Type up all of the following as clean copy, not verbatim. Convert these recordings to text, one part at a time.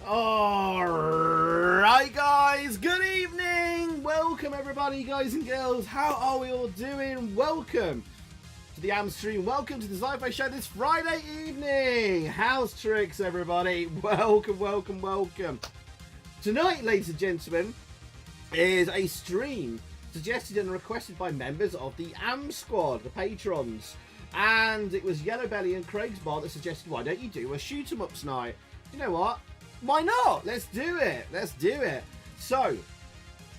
Alright guys, good evening! Welcome everybody, guys and girls. How are we all doing? Welcome to the AMSTREAM. Welcome to the Sci-Fi Show this Friday evening. How's tricks, everybody? Welcome, welcome, welcome. Tonight, ladies and gentlemen, is a stream suggested and requested by members of the AM Squad, the patrons. And it was Yellowbelly and Craig's Bar that suggested, why don't you do a shoot 'em ups night? You know what? Why not? Let's do it. Let's do it. So,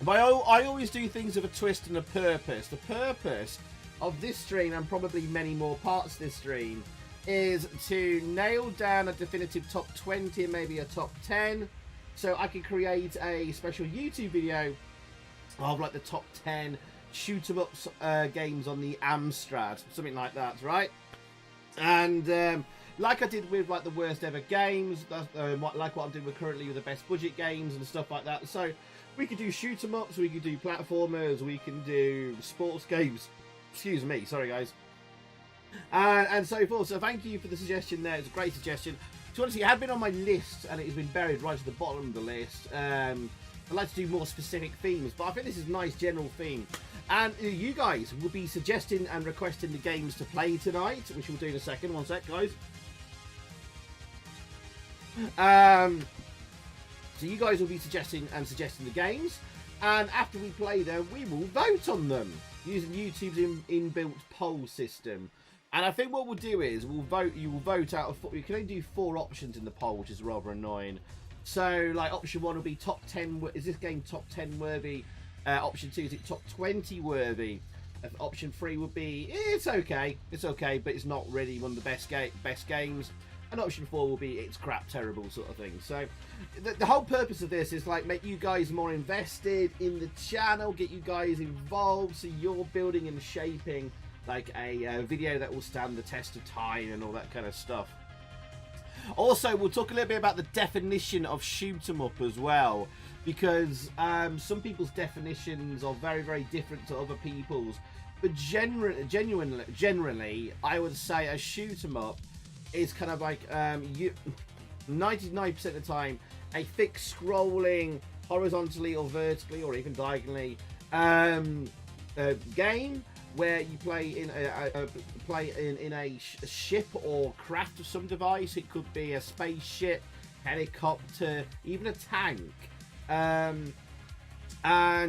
I always do things with a twist and a purpose. The purpose of this stream, and probably many more parts of this stream, is to nail down a definitive top 20 and maybe a top 10. So I can create a special YouTube video of like the top 10 shoot 'em ups games on the Amstrad. Something like that, right? And like I did with like the worst ever games, like what I'm doing currently with the best budget games and stuff like that. So we could do shoot 'em ups, we could do platformers, we can do sports games. Excuse me, sorry guys, and so forth. So thank you for the suggestion there. It's a great suggestion. So honestly, it had been on my list and it has been buried right at the bottom of the list. I'd like to do more specific themes, but I think this is a nice general theme. And you guys will be suggesting and requesting the games to play tonight, which we'll do in a second. One sec, guys. So you guys will be suggesting the games, and after we play them, we will vote on them using YouTube's inbuilt poll system. And I think what we'll do is you will vote out of you can only do 4 options in the poll, which is rather annoying. So like option 1 will be top 10, is this game top 10 worthy? Option 2 is it top 20 worthy? Option 3 would be it's okay, but it's not really one of the best games. And option 4 will be it's crap, terrible sort of thing. So the whole purpose of this is like make you guys more invested in the channel, get you guys involved, so you're building and shaping like a video that will stand the test of time and all that kind of stuff. Also, we'll talk a little bit about the definition of shoot 'em up as well, because some people's definitions are very, very different to other people's. But generally, I would say a shoot 'em up is kind of like 99% of the time a fixed scrolling horizontally or vertically or even diagonally game where you play in a ship or craft of some device. It could be a spaceship, helicopter, even a tank, and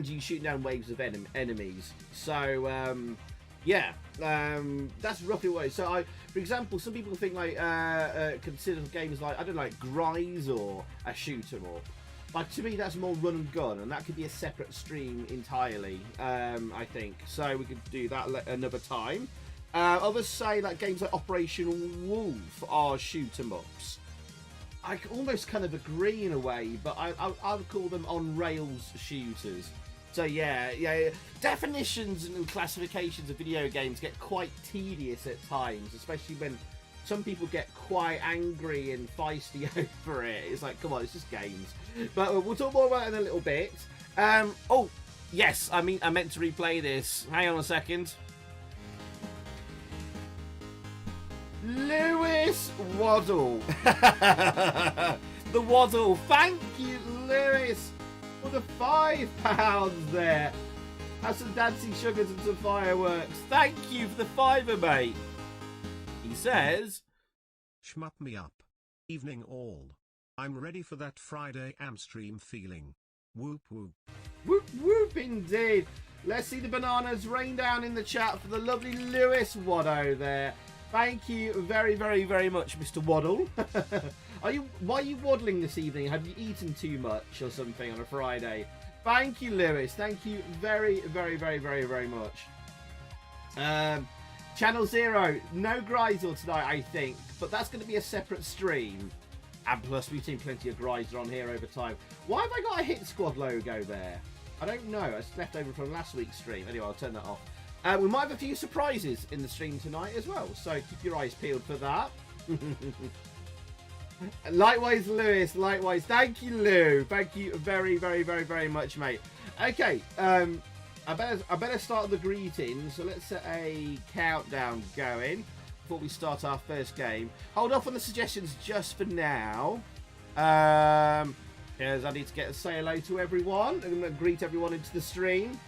you shoot down waves of enemies. So yeah, that's roughly what it is. So for example, some people think like consider games like, I don't know, like Gradius or a shoot 'em up. Like, to me, that's more run and gun, and that could be a separate stream entirely, I think. So we could do that another time. Others say like games like Operation Wolf are shoot 'em ups. I almost kind of agree in a way, but I would call them on rails shooters. So yeah, definitions and classifications of video games get quite tedious at times, especially when some people get quite angry and feisty over it. It's like, come on, it's just games. But we'll talk more about it in a little bit. Oh, yes, I meant to replay this. Hang on a second. Lewis Waddle. The Waddle. Thank you, Lewis, for the £5 there. Have some dancing sugars and some fireworks. Thank you for the £5, mate. He says, Shmup me up. Evening all. I'm ready for that Friday AMSTREAM feeling. Whoop whoop. Whoop whoop indeed. Let's see the bananas rain down in the chat for the lovely Lewis Waddo there. Thank you very, very, very much, Mr. Waddle. Why are you waddling this evening? Have you eaten too much or something on a Friday? Thank you, Lewis. Thank you very, very, very, very, very much. Channel 0, no Grisel tonight, I think, but that's going to be a separate stream. And plus, we've seen plenty of Grisel on here over time. Why have I got a Hit Squad logo there? I don't know. It's left over from last week's stream. Anyway, I'll turn that off. We might have a few surprises in the stream tonight as well, so keep your eyes peeled for that. Likewise, Lewis. Likewise. Thank you, Lou. Thank you very, very, very, very much, mate. Okay. I better start the greetings. So let's set a countdown going before we start our first game. Hold off on the suggestions just for now. Because I need to say hello to everyone. I'm going to greet everyone into the stream.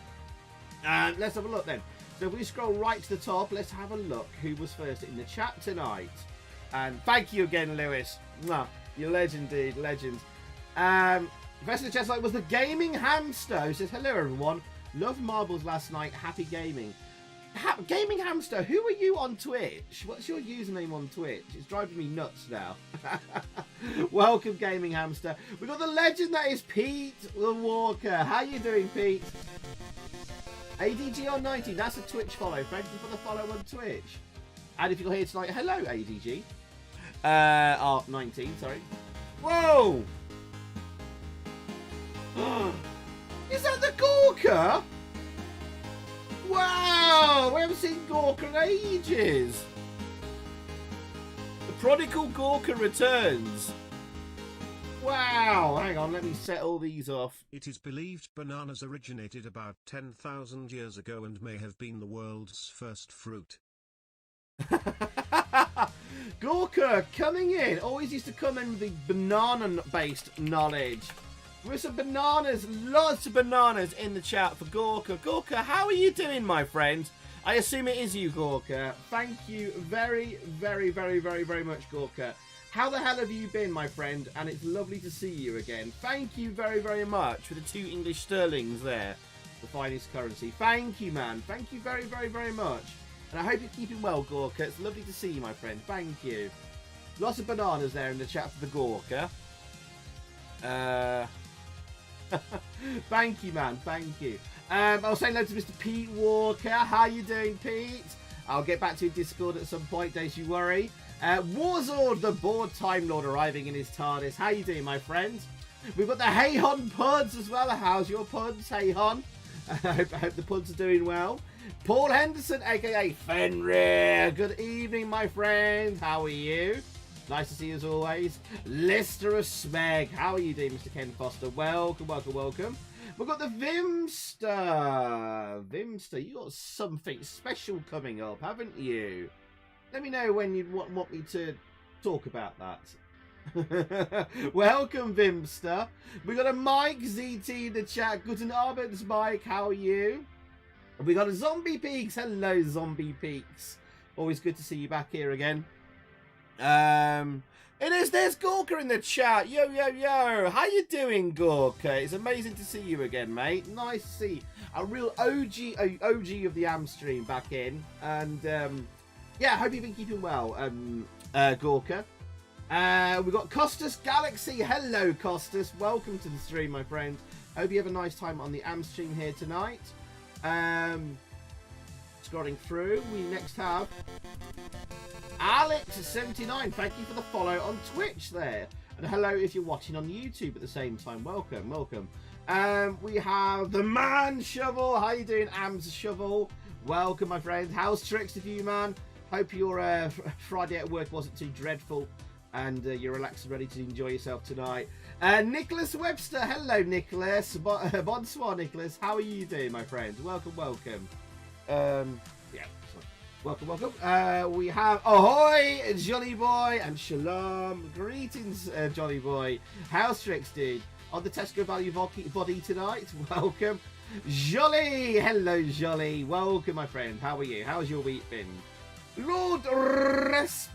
And let's have a look then. So if we scroll right to the top, let's have a look who was first in the chat tonight. And thank you again, Lewis. Mwah. You're legend, dude. Legend. First in the chat was the Gaming Hamster, who says, hello, everyone. Loved marbles last night. Happy gaming. Gaming Hamster, who are you on Twitch? What's your username on Twitch? It's driving me nuts now. Welcome, Gaming Hamster. We've got the legend that is Pete the Walker. How you doing, Pete? ADG on 19. That's a Twitch follow. Thank you for the follow on Twitch. And if you're here tonight, hello, ADG. 19, sorry. Whoa! Is that the Gorka? Wow! We haven't seen Gorka in ages. The prodigal Gorka returns. Wow! Hang on, let me set all these off. It is believed bananas originated about 10,000 years ago and may have been the world's first fruit. Gorka coming in. Always used to come in with the banana-based knowledge. With some bananas, lots of bananas in the chat for Gorka. Gorka, how are you doing, my friend? I assume it is you, Gorka. Thank you very, very, very, very, very much, Gorka. How the hell have you been, my friend? And it's lovely to see you again. Thank you very, very much for the 2 English sterlings there. The finest currency. Thank you, man. Thank you very, very, very much. And I hope you're keeping well, Gorka. It's lovely to see you, my friend. Thank you. Lots of bananas there in the chat for the Gorka. Thank you, man. Thank you. I'll say hello to Mr. Pete Walker. How you doing, Pete? I'll get back to your Discord at some point, don't you worry. Warzord, the bored Time Lord, arriving in his TARDIS. How you doing, my friend? We've got the Heyhon Puds as well. How's your Puds, Heyhon? I hope the Puds are doing well. Paul Henderson, a.k.a. Fenrir. Good evening, my friend. How are you? Nice to see you as always. Lister Smeg. How are you doing, Mr. Ken Foster? Welcome, welcome, welcome. We've got the Vimster. Vimster, you got something special coming up, haven't you? Let me know when you want me to talk about that. Welcome, Vimster. We got a Mike ZT in the chat. Guten Abend, Mike. How are you? And we got a Zombie Peaks. Hello, Zombie Peaks. Always good to see you back here again. There's Gorka in the chat. Yo, yo, yo. How you doing, Gorka? It's amazing to see you again, mate. Nice to see a real OG of the AMSTREAM back in. And, yeah, I hope you've been keeping well, Gorka. We've got Costas Galaxy. Hello, Costas. Welcome to the stream, my friend. Hope you have a nice time on the AMSTREAM here tonight. Scrolling through, we next have Alex79. Thank you for the follow on Twitch there. And hello if you're watching on YouTube at the same time. Welcome, welcome. We have the Man Shovel. How you doing, Ams Shovel? Welcome, my friend. How's tricks with you, man? Hope your Friday at work wasn't too dreadful and you're relaxed and ready to enjoy yourself tonight. Nicholas Webster. Hello, Nicholas. Bonsoir, Nicholas. How are you doing, my friend? Welcome, welcome. Yeah, welcome, welcome. We have Ahoy, Johnny Boy, and Shalom. Greetings, Johnny Boy. How's tricks, dude? On the Tesco Value body tonight. Welcome. Jolly. Hello, Jolly. Welcome, my friend. How are you? How's your week been? Lord Resburgu.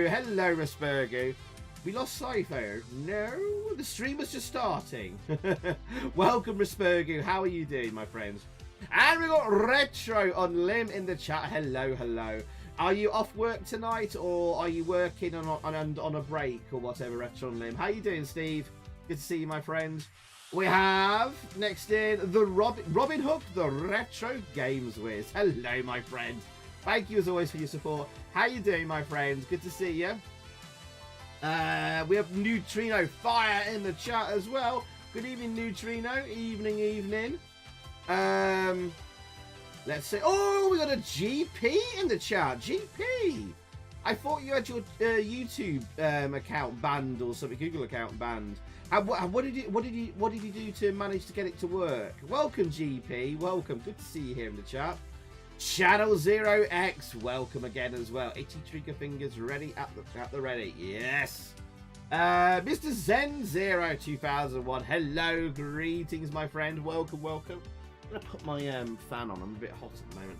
Hello, Resburgu. We lost Cypher. No, the stream was just starting. Welcome, Resburgu. How are you doing, my friends? And we got Retro on Lim in the chat. Hello, hello. Are you off work tonight, or are you working on a break or whatever, Retro on Lim? How you doing, Steve? Good to see you, my friend. We have next in the Robin Hook, the Retro Games Whiz. Hello, my friend. Thank you as always for your support. How you doing, my friends? Good to see you. We have Neutrino Fire in the chat as well. Good evening, Neutrino. Evening, evening. Let's see. Oh, we got a GP in the chat. GP. I thought you had your YouTube account banned or something, Google account banned. What did you do to manage to get it to work? Welcome, GP. Welcome. Good to see you here in the chat. Channel 0X. Welcome again as well. Itchy trigger fingers ready at the ready. Yes. Mr. Zen02001. Hello, greetings, my friend. Welcome, welcome. I'm gonna put my fan on. I'm a bit hot at the moment.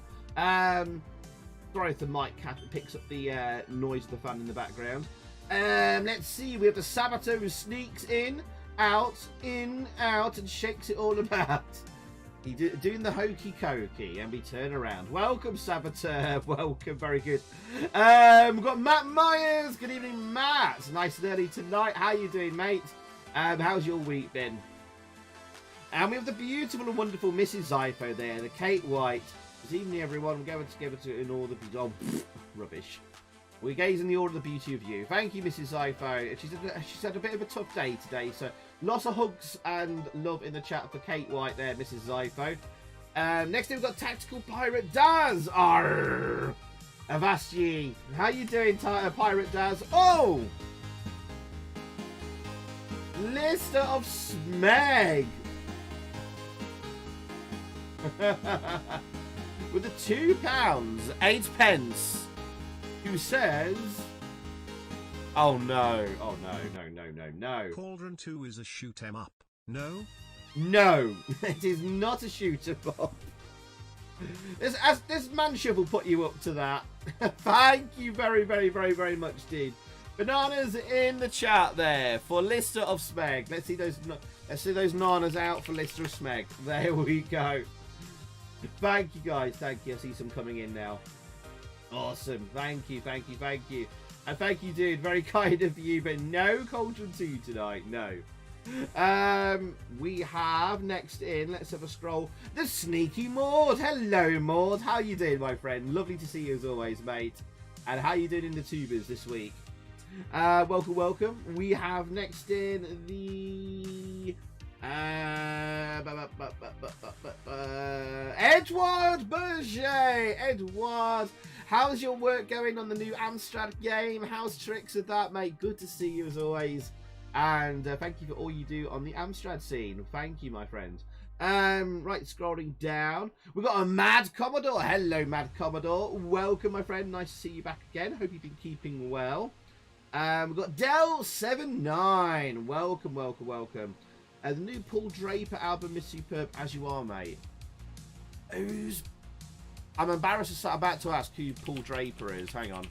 Sorry if the mic picks up the noise of the fan in the background. Let's see. We have the Sabato who sneaks in, out, and shakes it all about. He's doing the hokey cokey, and we turn around. Welcome, Saboteur. Welcome, very good. We've got Matt Myers. Good evening, Matt. Nice and early tonight. How you doing, mate? How's your week been? And we have the beautiful and wonderful Mrs. Zypho there, the Kate White. Good evening, everyone. We're going together to in all the oh, rubbish. We gaze in the order of the beauty of you. Thank you, Mrs. Zypho. She's had a bit of a tough day today, so lots of hugs and love in the chat for Kate White there, Mrs. Zypho. Next we've got Tactical Pirate Daz. Arrgh. Avast how you doing, Pirate Daz? Oh! Lister of Smeg. With the £2, 8 pence. Who says... Oh no, no. Cauldron 2 is a shoot 'em up. No? No, it is not a shoot 'em up. This man shovel put you up to that. Thank you very, very, very, very much, dude. Bananas in the chat there for Lister of Smeg. Let's see those nanas out for Lister of Smeg. There we go. Thank you guys, thank you. I see some coming in now. Awesome, thank you. And thank you, dude, very kind of you, but no Cauldron 2 tonight, no. We have next in, let's have a scroll, the Sneaky Maud. Hello, Maud, how you doing, my friend? Lovely to see you as always, mate. And how you doing in the tubers this week? Welcome. We have next in the... Edward Berger. Edward, how's your work going on the new Amstrad game? How's tricks with that, mate? Good to see you as always, and thank you for all you do on the Amstrad scene. Thank you, my friend. Right, scrolling down, we've got a Mad Commodore. Hello, Mad Commodore. Welcome, my friend. Nice to see you back again. Hope you've been keeping well. We've got Del79. Welcome. The new Paul Draper album is superb, as you are, mate. I'm embarrassed to about to ask who Paul Draper is. Hang on.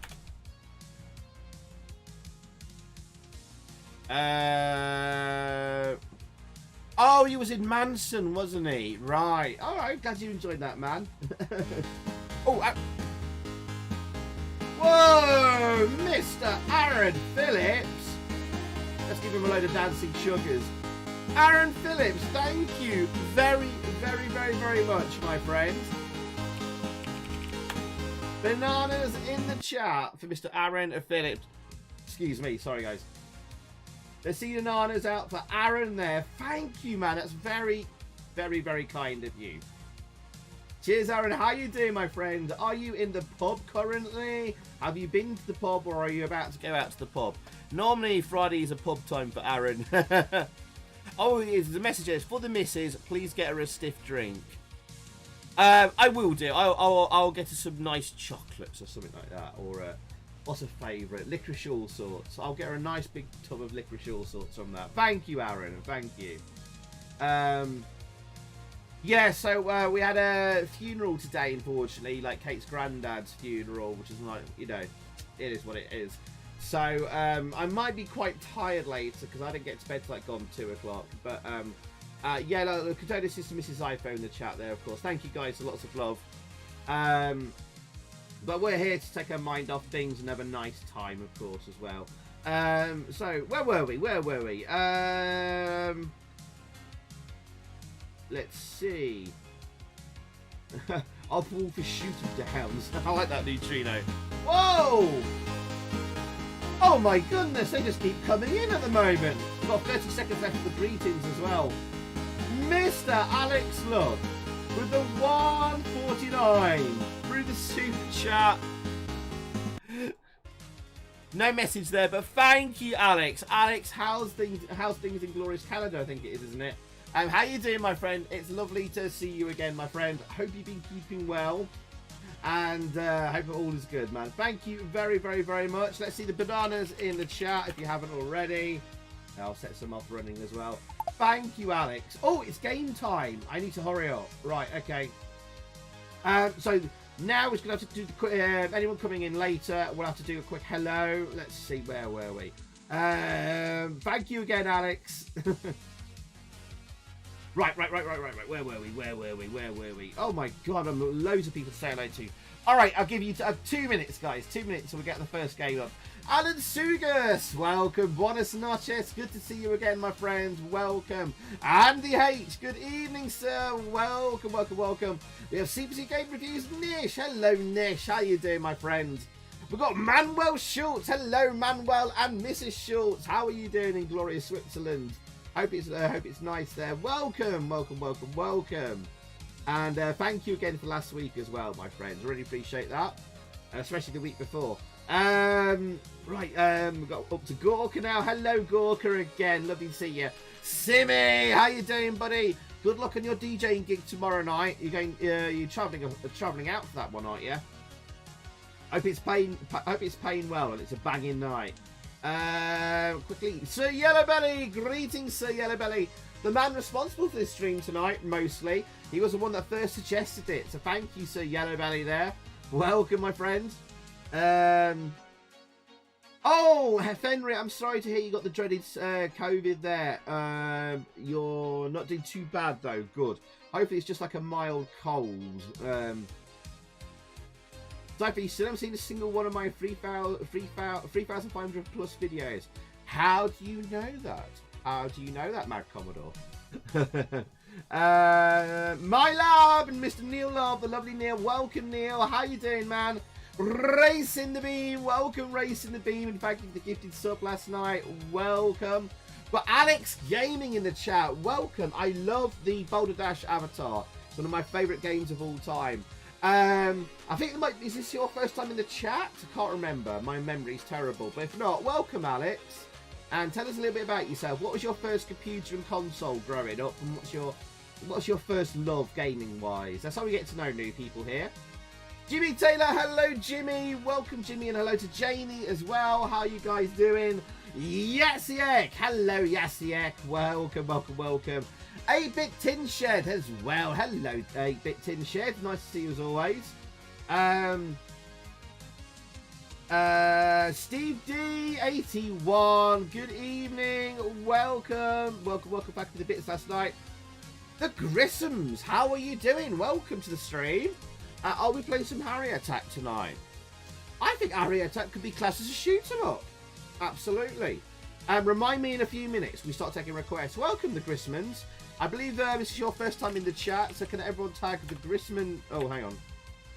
Oh, he was in Manson, wasn't he? Right. All right. Glad you enjoyed that, man. Oh. Whoa, Mr. Aaron Phillips. Let's give him a load of dancing sugars. Aaron Phillips, thank you very, very, very, very much, my friend. Bananas in the chat for Mr. Aaron Phillips. Excuse me, sorry guys. Let's see bananas out for Aaron there. Thank you, man. That's very, very, very kind of you. Cheers, Aaron. How you doing, my friend? Are you in the pub currently? Have you been to the pub, or are you about to go out to the pub? Normally, Friday is a pub time for Aaron. Oh, it is. The message is for the missus. Please get her a stiff drink. I will do. I'll get her some nice chocolates or something like that. Or what's her favourite? Licorice all sorts. I'll get her a nice big tub of licorice all sorts from that. Thank you, Aaron. Thank you. Yeah. So we had a funeral today. Unfortunately, like Kate's granddad's funeral, which is like, you know, it is what it is. So I might be quite tired later because I didn't get to bed till like gone 2 o'clock. But yeah, the condolences to Mrs. iPhone in the chat there, of course. Thank you guys for lots of love. But we're here to take our mind off things and have a nice time, of course, as well. So where were we? Let's see. I'll fall for shooting downs. I like that neutrino. Whoa! Oh my goodness, they just keep coming in at the moment. We've got 30 seconds left for the greetings as well. Mr. Alex Love with the 149 through the super chat. No message there, but thank you, Alex. Alex, how's things in glorious Canada, I think it is, isn't it? How you doing, my friend? It's lovely to see you again, my friend. Hope you've been keeping well. And hope all is good, man. Thank you very, very, very much. Let's see the bananas in the chat if you haven't already. I'll set some off running as well. Thank you, Alex. Oh, it's game time. I need to hurry up. Right, okay. So now we're going to have to do the quick, anyone coming in later, we'll have to do a quick hello. Let's see, where were we? Thank you again, Alex. Right. Where were we? Oh my god, I'm loads of people to say hello to. All right, I'll give you 2 minutes, guys. 2 minutes till we get the first game up. Alan Sugas, welcome. Buenas noches. Good to see you again, my friends. Welcome. Andy H, good evening, sir. Welcome. We have CPC Game Reviews. Nish, hello, Nish. How you doing, my friend? We've got Manuel Schultz. Hello, Manuel and Mrs. Schultz. How are you doing in glorious Switzerland? Hope it's nice there. Welcome. And thank you again for last week as well, my friends. Really appreciate that, especially the week before. We've got up to Gorka now. Hello, Gorka again. Lovely to see you. Simmy, how you doing, buddy? Good luck on your DJing gig tomorrow night. You're going, you're traveling out for that one, aren't you? Hope it's paying well and it's a banging night. Quickly, Sir Yellowbelly, greetings, Sir Yellowbelly, the man responsible for this stream tonight. Mostly, he was the one that first suggested it, so thank you, Sir Yellowbelly. There, welcome, my friend. Oh, Fenry, I'm sorry to hear you got the dreaded COVID there. You're not doing too bad though. Good. Hopefully, it's just like a mild cold. Sophie, you still haven't seen a single one of my 3,500 plus videos. How do you know that? How do you know that, Mad Commodore? My Lab and Mr. Neil Love, the lovely Neil. Welcome, Neil. How you doing, man? Racing the Beam. Welcome, Racing the Beam. And thank you for the gifted sub last night. Welcome. But Alex Gaming in the chat. Welcome. I love the Boulder Dash avatar. It's one of my favourite games of all time. I think is this your first time in the chat? I can't remember. My memory's terrible. But if not, welcome, Alex. And tell us a little bit about yourself. What was your first computer and console growing up? And what's your first love gaming-wise? That's how we get to know new people here. Jimmy Taylor, hello, Jimmy. Welcome, Jimmy, and hello to Janie as well. How you guys doing? Yassiek, hello, Yassiek. Welcome. 8-Bit Tin Shed as well. Hello, 8-Bit Tin Shed. Nice to see you as always. Steve D 81. Good evening. Welcome back to the bits last night. The Grissums, how are you doing? Welcome to the stream. Are we playing some Harrier Attack tonight? I think Harrier Attack could be classed as a shoot 'em up. Absolutely. Remind me in a few minutes. We start taking requests. Welcome, the Grissmans. I believe this is your first time in the chat, so can everyone tag the Grissman? Oh, hang on.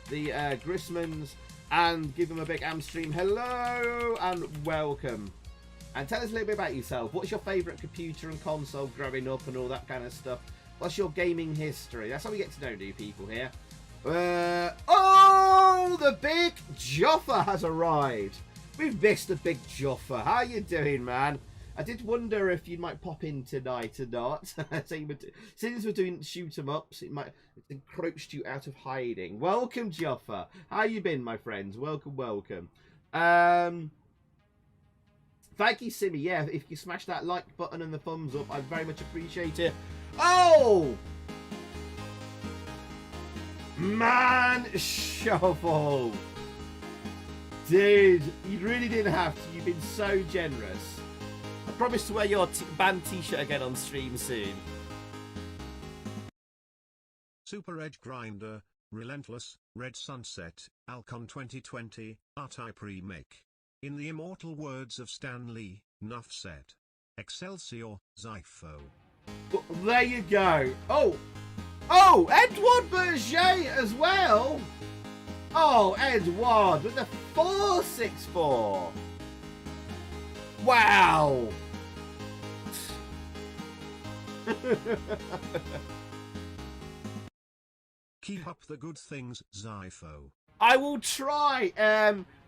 The Grissmans and give them a big AMSTREAM hello and welcome. And tell us a little bit about yourself. What's your favourite computer and console growing up and all that kind of stuff? What's your gaming history? That's how we get to know new people here. Oh, the big Joffa has arrived. We've missed the big Joffa. How you doing, man? I did wonder if you might pop in tonight or not. Since we're doing shoot 'em ups, it might have encroached you out of hiding. Welcome, Joffa. How you been, my friends? Welcome. Thank you, Simmy. Yeah, if you smash that like button and the thumbs up, I'd very much appreciate it. Oh! Man, Shovel. Dude, you really didn't have to. You've been so generous. I promise to wear your band t-shirt again on stream soon. Super Edge Grinder, Relentless, Red Sunset, Alcon 2020, R-Type Remake. In the immortal words of Stan Lee, nuff said. Excelsior, Zypho. Well, there you go. Oh, Edouard Berger as well. Oh, Edouard with the 464. Wow. Keep up the good things, Zypho. I will try.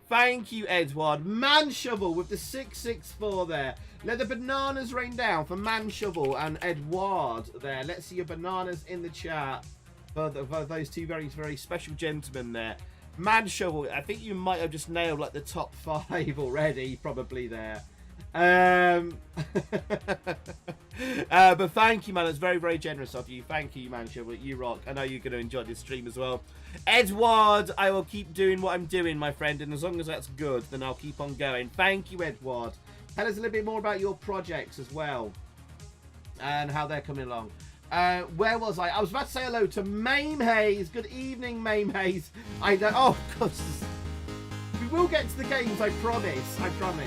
Thank you, Edward. Man Shovel with the 664 there. Let the bananas rain down for Man Shovel and Edward there. Let's see your bananas in the chat for those two very, very special gentlemen there. Man Shovel, I think you might have just nailed like the top 5 already, probably there. But thank you, man. It's very, very generous of you. Thank you, Man Shovel. You rock. I know you're going to enjoy this stream as well. Edward, I will keep doing what I'm doing, my friend. And as long as that's good, then I'll keep on going. Thank you, Edward. Tell us a little bit more about your projects as well. And how they're coming along. Where was I? I was about to say hello to Mame Hayes. Good evening, Mame Hayes. I know. Oh, God. We will get to the games, I promise. I promise.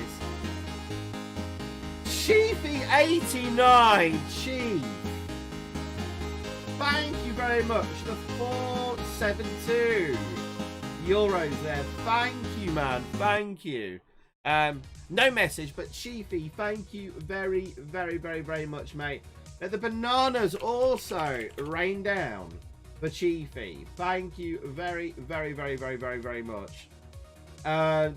Chiefy89. Chief. Thank you very much. The 472 euros there. Thank you, man. Thank you. No message, but Chiefy, thank you very, very, very, very much, mate. The bananas also rain down for Chiefy. Thank you very, very, very, very, very, very much.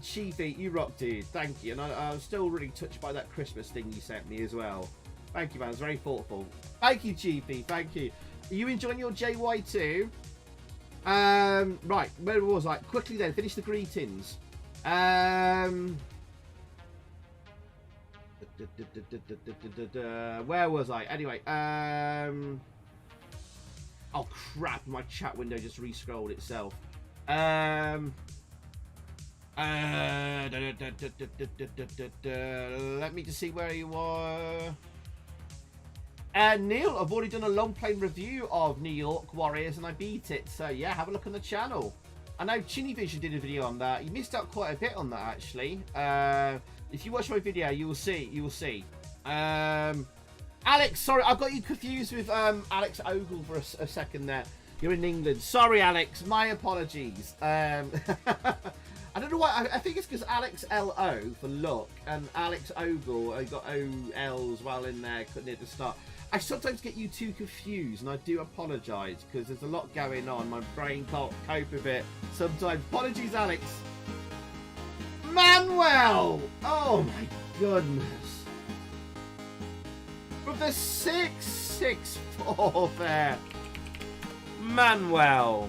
Chiefy, you rock, dude. Thank you. And I was still really touched by that Christmas thing you sent me as well. Thank you, man. It's very thoughtful. Thank you, Chiefy. Thank you. Are you enjoying your JY2? Right, where was I? Quickly then, finish the greetings. Where was I? Anyway, oh crap, my chat window just re-scrolled itself. Let me just see where you are. Neil, I've already done a long play review of New York Warriors and I beat it, so yeah, have a look on the channel. I know Chinny Vision did a video on that. You missed out quite a bit on that actually. If you watch my video, you will see. You will see. Alex, sorry, I got you confused with Alex Ogle for a second there. You're in England. Sorry, Alex. My apologies. I don't know why. I think it's because Alex LO for look and Alex Ogle. I got OL as well in there near the start. I sometimes get you two confused, and I do apologise because there's a lot going on. My brain can't cope with it sometimes. Apologies, Alex. Manuel! Oh my goodness. With the 664 there. Manuel.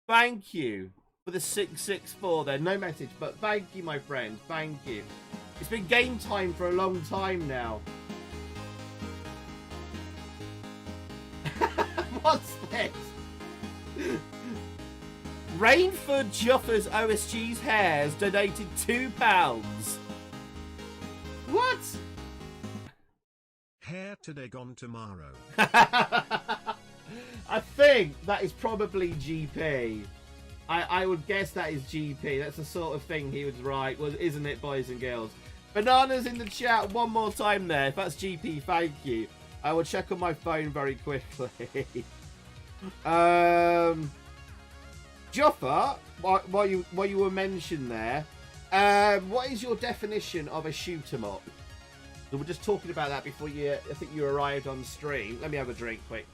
Thank you for the 664 there. No message, but thank you, my friend. Thank you. It's been game time for a long time now. What's this? Rainford Juffer's OSG's hairs donated £2. What? Hair today, gone tomorrow. I think that is probably GP. I would guess that is GP. That's the sort of thing he would write, well, isn't it, boys and girls? Bananas in the chat one more time there. If that's GP, thank you. I will check on my phone very quickly. Joffa, while you were mentioned there, what is your definition of a shoot 'em up? So we're just talking about that before I think you arrived on stream. Let me have a drink quick.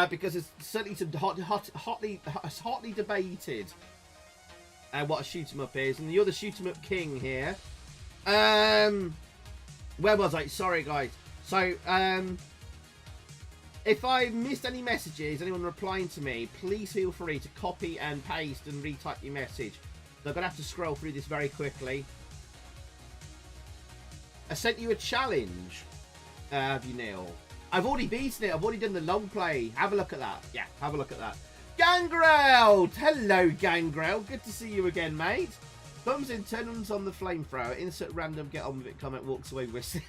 Because it's certainly hotly debated what a shoot 'em up is, and you're the shoot 'em up king here. Where was I? Sorry, guys. So, if I missed any messages, anyone replying to me, please feel free to copy and paste and retype your message. So I'm going to have to scroll through this very quickly. I sent you a challenge. Have you, Neil? I've already beaten it. I've already done the long play. Have a look at that. Yeah, have a look at that. Gangrel! Hello, Gangrel. Good to see you again, mate. Thumbs in, turns on the flamethrower. Insert random get on with it comment, walks away with.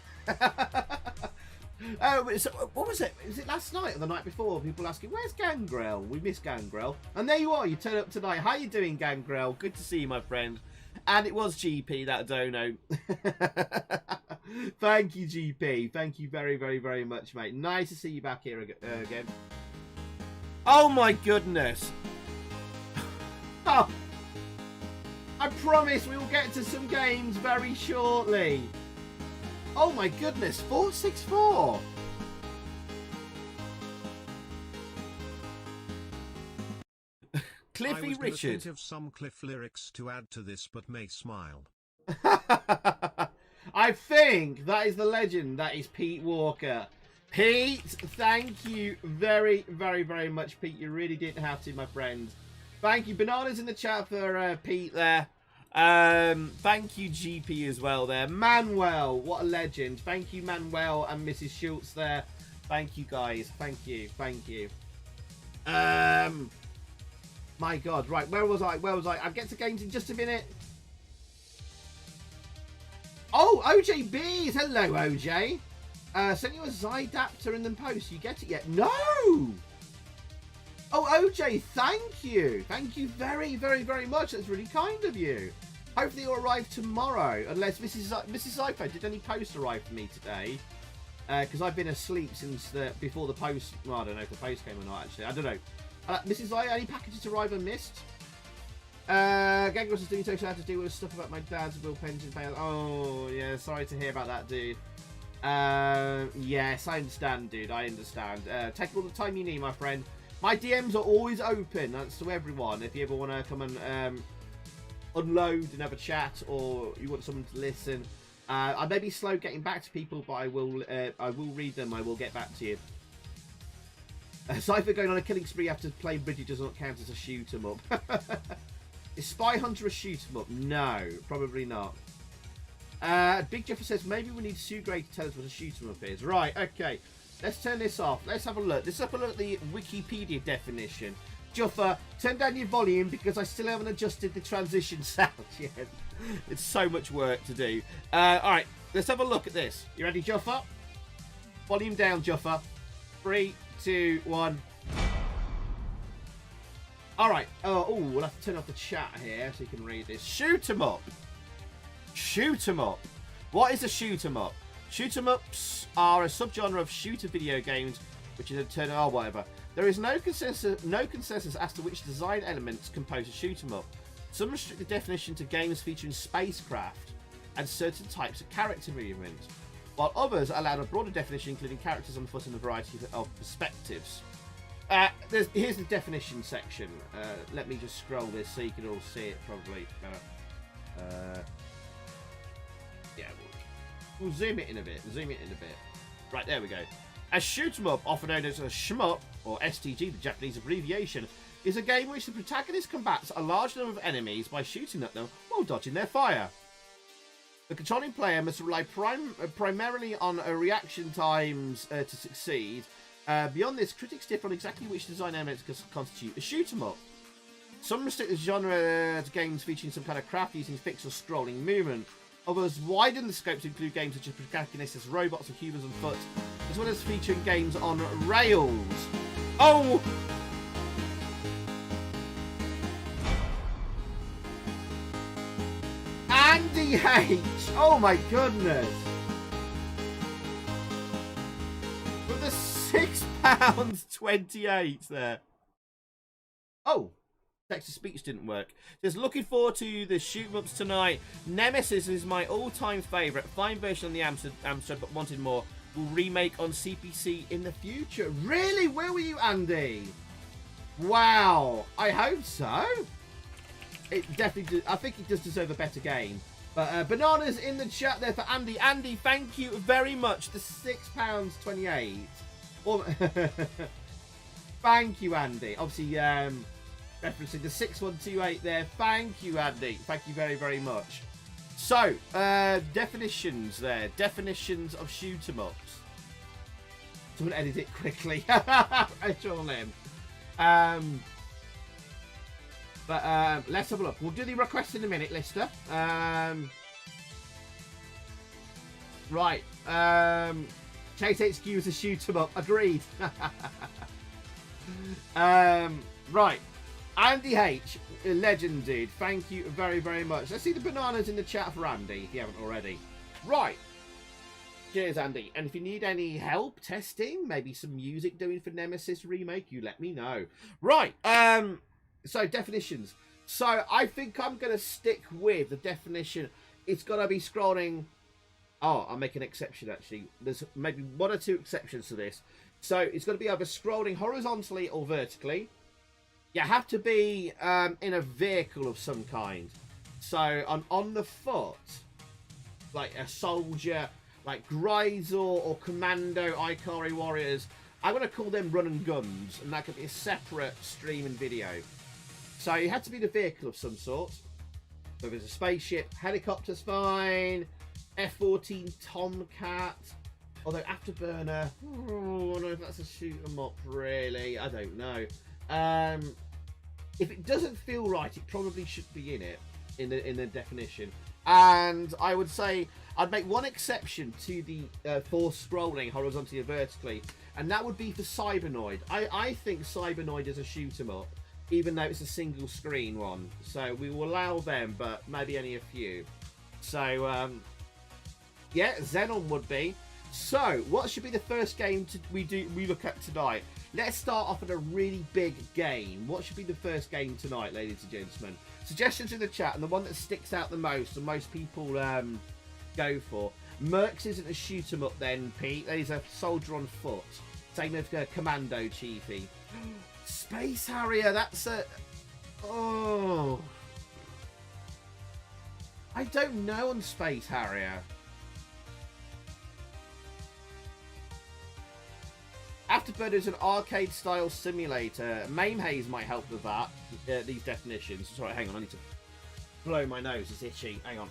Oh, so what was it? Was it last night or the night before? People asking, where's Gangrel? We miss Gangrel. And there you are. You turn up tonight. How you doing, Gangrel? Good to see you, my friend. And it was GP, that dono. Thank you, GP. Thank you very, very, very much, mate. Nice to see you back here again. Oh, my goodness. Oh, I promise we will get to some games very shortly. Oh, my goodness. 464. Cliffy Richard. Think of some Cliff lyrics to add to this, but may smile. I think that is the legend. That is Pete Walker. Pete, thank you very, very, very much, Pete. You really didn't have to, my friend. Thank you. Bananas in the chat for Pete there. Thank you, GP, as well there. Manuel, what a legend. Thank you, Manuel and Mrs. Schultz there. Thank you, guys. Thank you. Thank you. My God. Right, where was I? I'll get to games in just a minute. Oh, OJBs. Hello, OJ. Send you a Zydapter and then post. You get it yet? No! Oh, OJ, thank you. Thank you very, very, very much. That's really kind of you. Hopefully it'll arrive tomorrow. Unless Mrs. Zypho, did any post arrive for me today? Because I've been asleep since before the post. Well, I don't know if the post came or not, actually. I don't know. Mrs. Zypho, any packages arrive and missed? Gangros is doing social, I had to deal with stuff about my dad's will pension pay. Oh, yeah, sorry to hear about that, dude. Yes, I understand, dude. I understand. Take all the time you need, my friend. My DMs are always open. That's to everyone. If you ever want to come and unload and have a chat, or you want someone to listen, I may be slow getting back to people, but I will read them. I will get back to you. Cypher going on a killing spree after playing Bridget does not count as a shoot 'em up. Is Spy Hunter a shoot 'em up? No, probably not. Big Jeffer says maybe we need Sue Gray to tell us what a shoot 'em up is. Right, okay. Let's turn this off. Let's have a look. Let's have a look at the Wikipedia definition. Juffer, turn down your volume because I still haven't adjusted the transition sound yet. It's so much work to do. Alright, let's have a look at this. You ready, Juffer? Volume down, Juffer. 3, 2, 1. Alright. Oh, we'll have to turn off the chat here so you can read this. Shoot 'em up. Shoot 'em up. What is a shoot 'em up? Shoot 'em ups are a subgenre of shooter video games, which is a turn. Oh, whatever. There is no consensus as to which design elements compose a shoot 'em up. Some restrict the definition to games featuring spacecraft and certain types of character movement, while others allow a broader definition, including characters on foot and a variety of perspectives. Here's the definition section. Let me just scroll this so you can all see it probably better. Yeah, we'll zoom it in a bit. Right, there we go. A shoot 'em up, often known as a shmup, or STG, the Japanese abbreviation, is a game in which the protagonist combats a large number of enemies by shooting at them while dodging their fire. The controlling player must rely primarily on reaction times to succeed. Beyond this, critics differ on exactly which design elements constitute a shoot 'em up. Some restrict the genre to games featuring some kind of craft using fixed or scrolling movement. Others widen the scope to include games such as protagonists as robots or humans on foot, as well as featuring games on rails. Oh! Andy H! Oh my goodness! With the £6.28 there. Oh! Text-to-speech didn't work. Just looking forward to the shoot-em-ups tonight. Nemsis is my all-time favourite. Fine version on the Amstrad, but wanted more. Will remake on CPC in the future. Really? Where were you, Andy? Wow. I hope so. It definitely does. I think it does deserve a better game. But bananas in the chat there for Andy. Andy, thank you very much. The £6.28. Well, thank you, Andy. Obviously, referencing the 6128 there. Thank you, Andy. Thank you very, very much. So, definitions there. Definitions of shoot 'em ups. Someone edit it quickly. It's all in. But let's have a look. We'll do the request in a minute, Lister. Right. Chase HQ is a shoot 'em up. Agreed. Right. Andy H, legend, dude. Thank you very, very much. Let's see the bananas in the chat for Andy, if you haven't already. Right. Cheers, Andy. And if you need any help testing, maybe some music doing for Nemesis Remake, you let me know. Right. So, definitions. So, I think I'm going to stick with the definition. It's got to be scrolling. Oh, I'll make an exception, actually. There's maybe one or two exceptions to this. So, it's got to be either scrolling horizontally or vertically. You have to be in a vehicle of some kind. So, on the foot, like a soldier, like Grisor or Commando Ikari Warriors, I'm going to call them run and guns, and that could be a separate stream and video. So it had to be the vehicle of some sort. Whether it's a spaceship, helicopter's fine, F-14 Tomcat, although Afterburner, I don't know if that's a shoot 'em up really, I don't know. If it doesn't feel right, it probably should be in it, in the definition. And I would say I'd make one exception to the force scrolling horizontally and vertically, and that would be for Cybernoid. I think Cybernoid is a shoot 'em up, even though it's a single screen one. So we will allow them, but maybe only a few. So yeah, Xenon would be. So what should be the first game we look at tonight? Let's start off with a really big game. What should be the first game tonight, ladies and gentlemen? Suggestions in the chat, and the one that sticks out the most and most people go for. Mercs isn't a shoot 'em up then, Pete. There's a soldier on foot. Same with Commando Chiefy. Space Harrier, that's a... Oh... I don't know on Space Harrier. Afterburner is an arcade-style simulator. Mame Haze might help with that. These definitions. Sorry, hang on. I need to blow my nose. It's itchy. Hang on.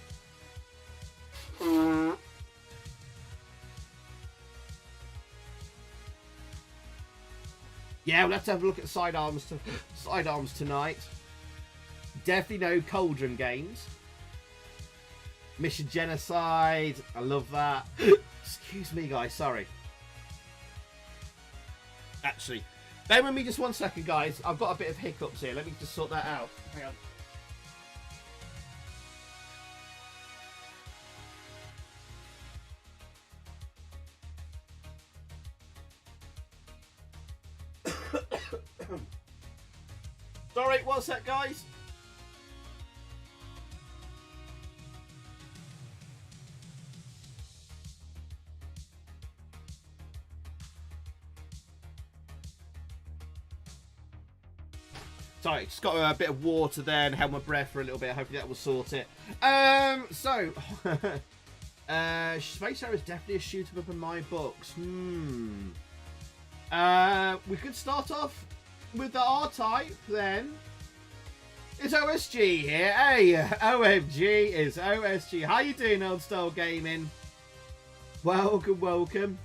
Yeah, we'll have to have a look at sidearms tonight. Definitely no Cauldron games. Mission Genocide. I love that. Excuse me, guys. Sorry. Actually, bear with me just 1 second, guys. I've got a bit of hiccups here. Let me just sort that out. Hang on. Sorry, 1 sec, guys. Sorry, just got a bit of water there and held my breath for a little bit. Hopefully that will sort it. So, Space Harrier is definitely a shoot 'em up in my books. We could start off with the R-Type then. It's OSG here. Hey, OMG is OSG. How you doing, Old Style Gaming? Welcome, welcome.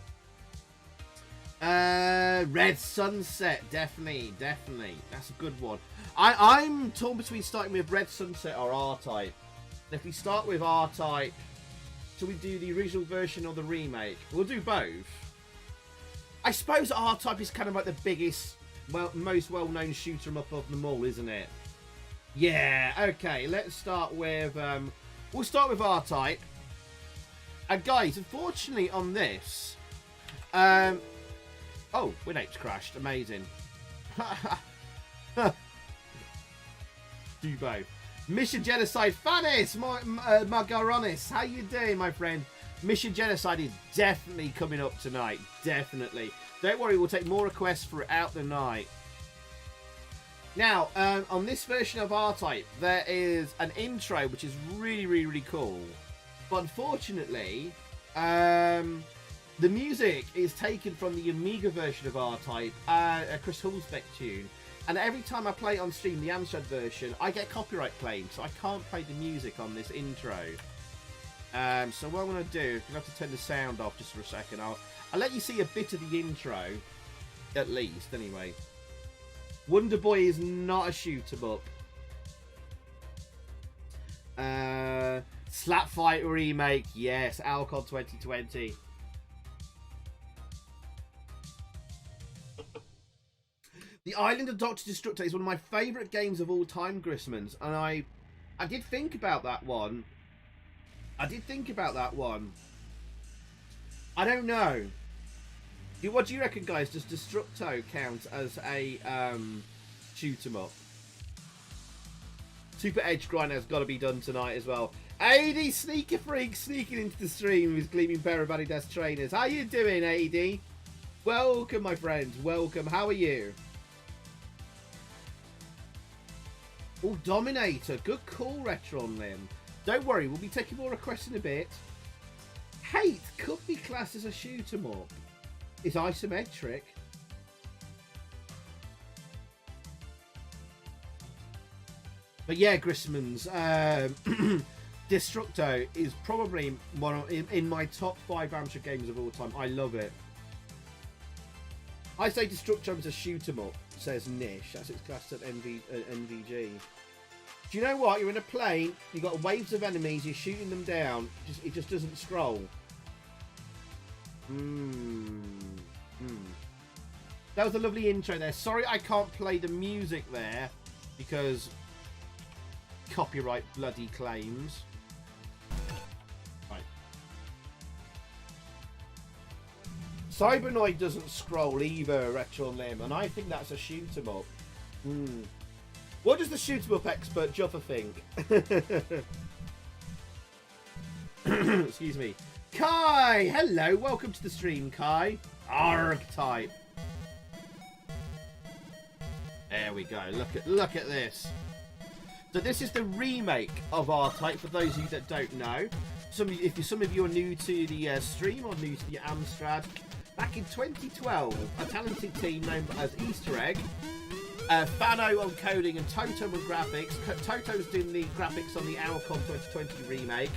Red Sunset, definitely. That's a good one. I'm torn between starting with Red Sunset or R-Type. If we start with R-Type, shall we do the original version or the remake? We'll do both. I suppose R-Type is kind of like the biggest, most well-known shoot 'em up of them all, isn't it? Yeah, okay, let's start with, we'll start with R-Type. And guys, unfortunately on this, oh, Winape's crashed. Amazing. Do both. Mission Genocide. Fanis Margaronis. How you doing, my friend? Mission Genocide is definitely coming up tonight. Definitely. Don't worry, we'll take more requests throughout the night. Now, on this version of R-Type, there is an intro which is really cool. But unfortunately, the music is taken from the Amiga version of R-Type, a Chris Hulsbeck tune. And every time I play it on stream, the Amstrad version, I get copyright claims, so I can't play the music on this intro. So what I'm going to do, I'm going to have to turn the sound off just for a second. I'll let you see a bit of the intro, at least, anyway. Wonder Boy is not a shoot-em up. Slap Fight Remake, yes, Alcon 2020. The Island of Dr. Destructo is one of my favourite games of all time, Grismans, and I did think about that one. I don't know. What do you reckon, guys? Does Destructo count as a shoot 'em up? Super Edge Grinder has got to be done tonight as well. AD Sneaker Freak sneaking into the stream with gleaming pair of Adidas trainers. How you doing, AD? Welcome, my friends. Welcome. How are you? Oh, Dominator. Good call, Retron Lim. Don't worry, we'll be taking more requests in a bit. Hate could be classed as a shoot 'em up. It's isometric. But yeah, Grismans, Destructo is probably one of, in my top 5 Amstrad games of all time. I love it. I say Destructo is a shoot 'em up, says Nish. That's its class at NVG. Do you know what? You're in a plane, you've got waves of enemies, you're shooting them down, it just doesn't scroll. That was a lovely intro there. Sorry I can't play the music there because copyright bloody claims. Right. Cybernoid doesn't scroll either, Retro Limb, and I think that's a shoot 'em up. What does the shoot 'em up expert Juffa think? Excuse me. Kai! Hello, welcome to the stream, Kai. Archetype. There we go. Look at this. So this is the remake of R-Type, for those of you that don't know. If some of you are new to the stream or new to the Amstrad, back in 2012, a talented team known as Easter Egg, Fano on coding and Toto on graphics, Toto's doing the graphics on the Alcon 2020 remake,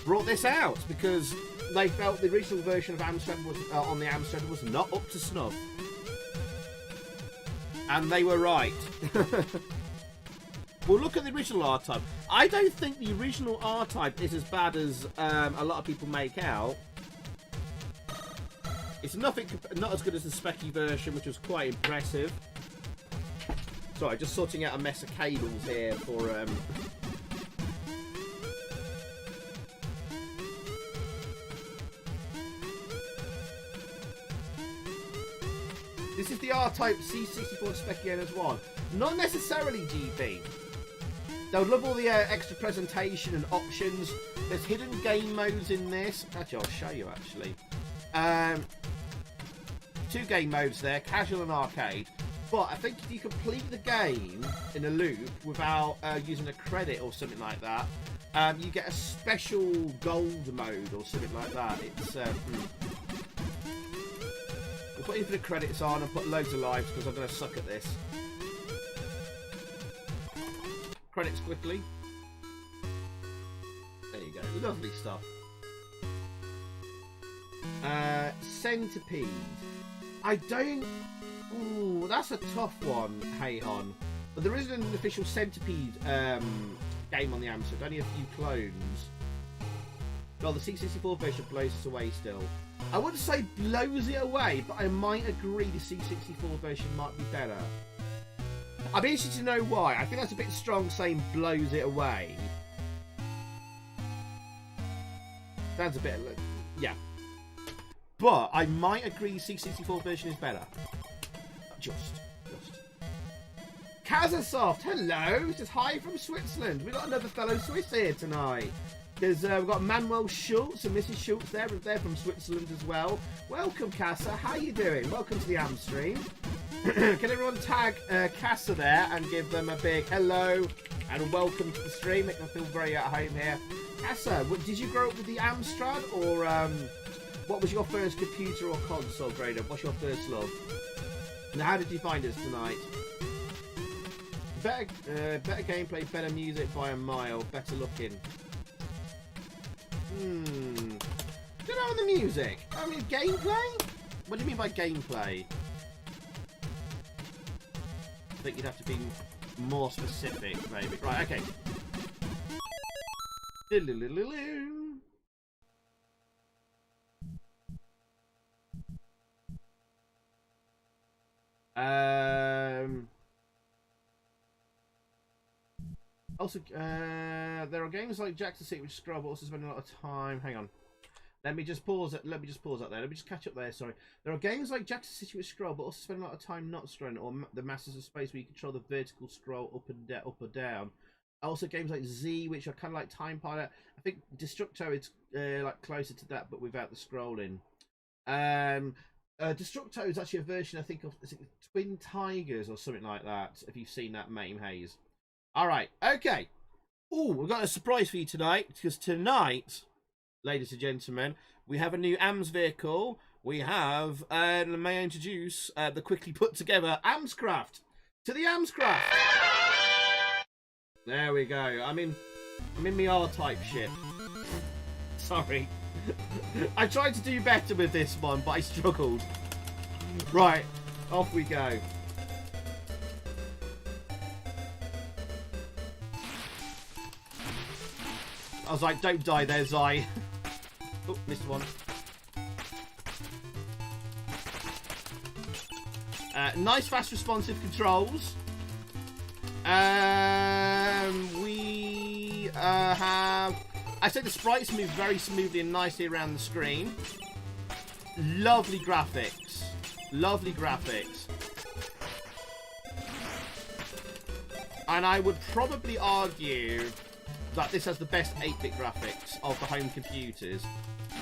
brought this out because they felt the original version of Amstrad was on the Amstrad was not up to snuff. And they were right. Well, look at the original R-Type. I don't think the original R-Type is as bad as a lot of people make out. It's not as good as the specky version, which was quite impressive. Sorry, just sorting out a mess of cables here for... This is the R-Type C64 Specky Owners 1. Not necessarily GB. They would love all the extra presentation and options. There's hidden game modes in this. Actually, I'll show you, actually. 2 game modes there, casual and arcade. But I think if you complete the game in a loop without using a credit or something like that, you get a special gold mode or something like that. It's... We'll put infinite credits on and put loads of lives because I'm going to suck at this. Credits quickly. There you go. Lovely stuff. Centipede. I don't... Ooh, that's a tough one, hey hon. But there isn't an official Centipede game on the Amstrad. Only a few clones. Well, the C64 version blows us away still. I wouldn't say blows it away, but I might agree the C64 version might be better. I'd be interested to know why. I think that's a bit strong saying blows it away. Sounds a bit... yeah. But I might agree the C64 version is better. Just. Kazasoft, hello! Says hi from Switzerland. We've got another fellow Swiss here tonight. We've got Manuel Schultz and Mrs. Schultz there. They're from Switzerland as well. Welcome, Casa. How you doing? Welcome to the AMSTREAM. Can everyone tag Casa there and give them a big hello and welcome to the stream? Make them feel very at home here. Casa, did you grow up with the Amstrad, or what was your first computer or console grade up? What's your first love? And how did you find us tonight? Better gameplay, better music by a mile, better looking. Don't know on the music. I mean, gameplay? What do you mean by gameplay? I think you'd have to be more specific, maybe. Right, okay. Also, there are games like Jack's Secret, which scroll, but also spend a lot of time. Hang on. Let me just pause it. Let me just pause that there. Let me just catch up there. Sorry. There are games like Jack's City which scroll, but also spend a lot of time not scrolling, or the Masters of Space where you control the vertical scroll up or down. Also, games like Z, which are kind of like Time Pilot. I think Destructo is like closer to that, but without the scrolling. Destructo is actually a version, I think, of Twin Tigers or something like that. If you've seen that, Mame Haze. All right. Okay. Oh, we've got a surprise for you tonight, because tonight ladies and gentlemen, we have a new AMS vehicle. We have, may I introduce the quickly put together AMSCraft to the AMSCraft. There we go. I'm in my R-type ship. Sorry. I tried to do better with this one, but I struggled. Right, off we go. I was like, don't die there, Zai. Oh, missed one. Nice, fast, responsive controls. We have... I say the sprites move very smoothly and nicely around the screen. Lovely graphics. Lovely graphics. And I would probably argue that this has the best 8-bit graphics of the home computers.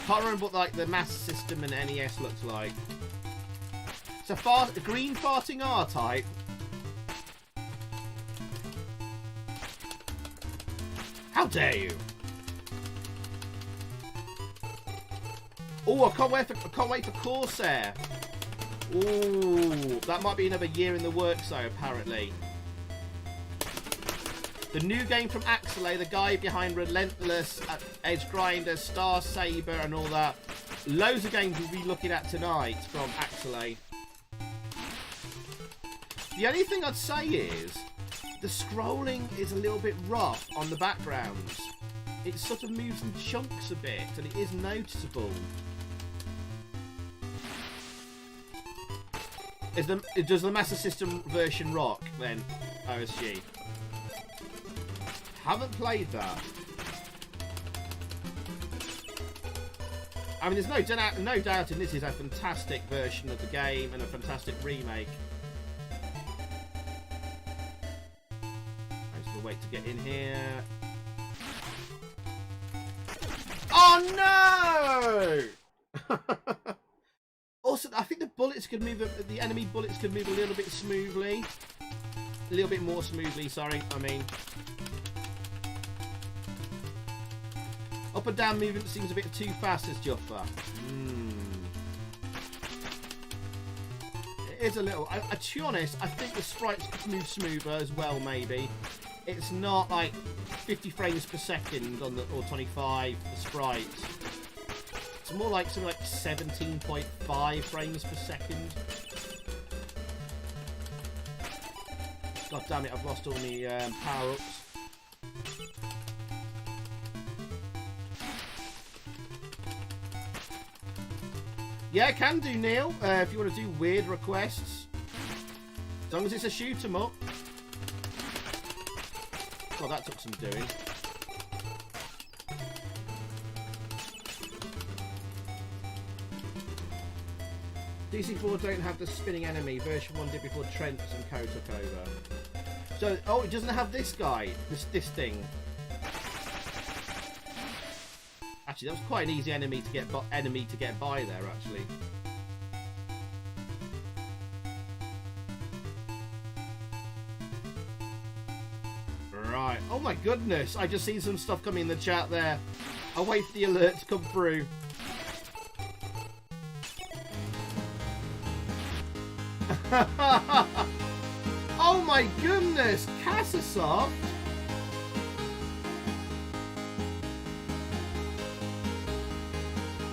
Can't remember what like the Master System and NES looks like. It's a green farting R-type. How dare you! Oh, I can't wait for Corsair. Ooh, that might be another year in the works though, apparently. The new game from Axelay, the guy behind Relentless, Edge Grinder, Star Saber, and all that. Loads of games we'll be looking at tonight from Axelay. The only thing I'd say is the scrolling is a little bit rough on the backgrounds. It sort of moves in chunks a bit, and it is noticeable. Does the Master System version rock then, OSG? Haven't played that. I mean, there's no doubt in this is a fantastic version of the game and a fantastic remake. I just will wait to get in here. Oh no! Also, I think the bullets could move. The enemy bullets could move a little bit smoothly. A little bit more smoothly. Sorry, I mean. Up and down movement seems a bit too fast as Juffa. It is a little... to be honest, I think the sprites could move smoother as well, maybe. It's not like 50 frames per second on the, or 25, the sprites. It's more like something like 17.5 frames per second. God damn it, I've lost all my power-ups. Yeah, can do, Neil, if you want to do weird requests. As long as it's a shoot 'em up. God, that took some doing. DC4 don't have the spinning enemy. Version 1 did before Trent and Co took over. So, oh, it doesn't have this guy. This thing. Actually, that was quite an easy enemy to get by there, actually. Right. Oh my goodness! I just seen some stuff coming in the chat there. I'll wait for the alert to come through. Oh my goodness! Casasoft!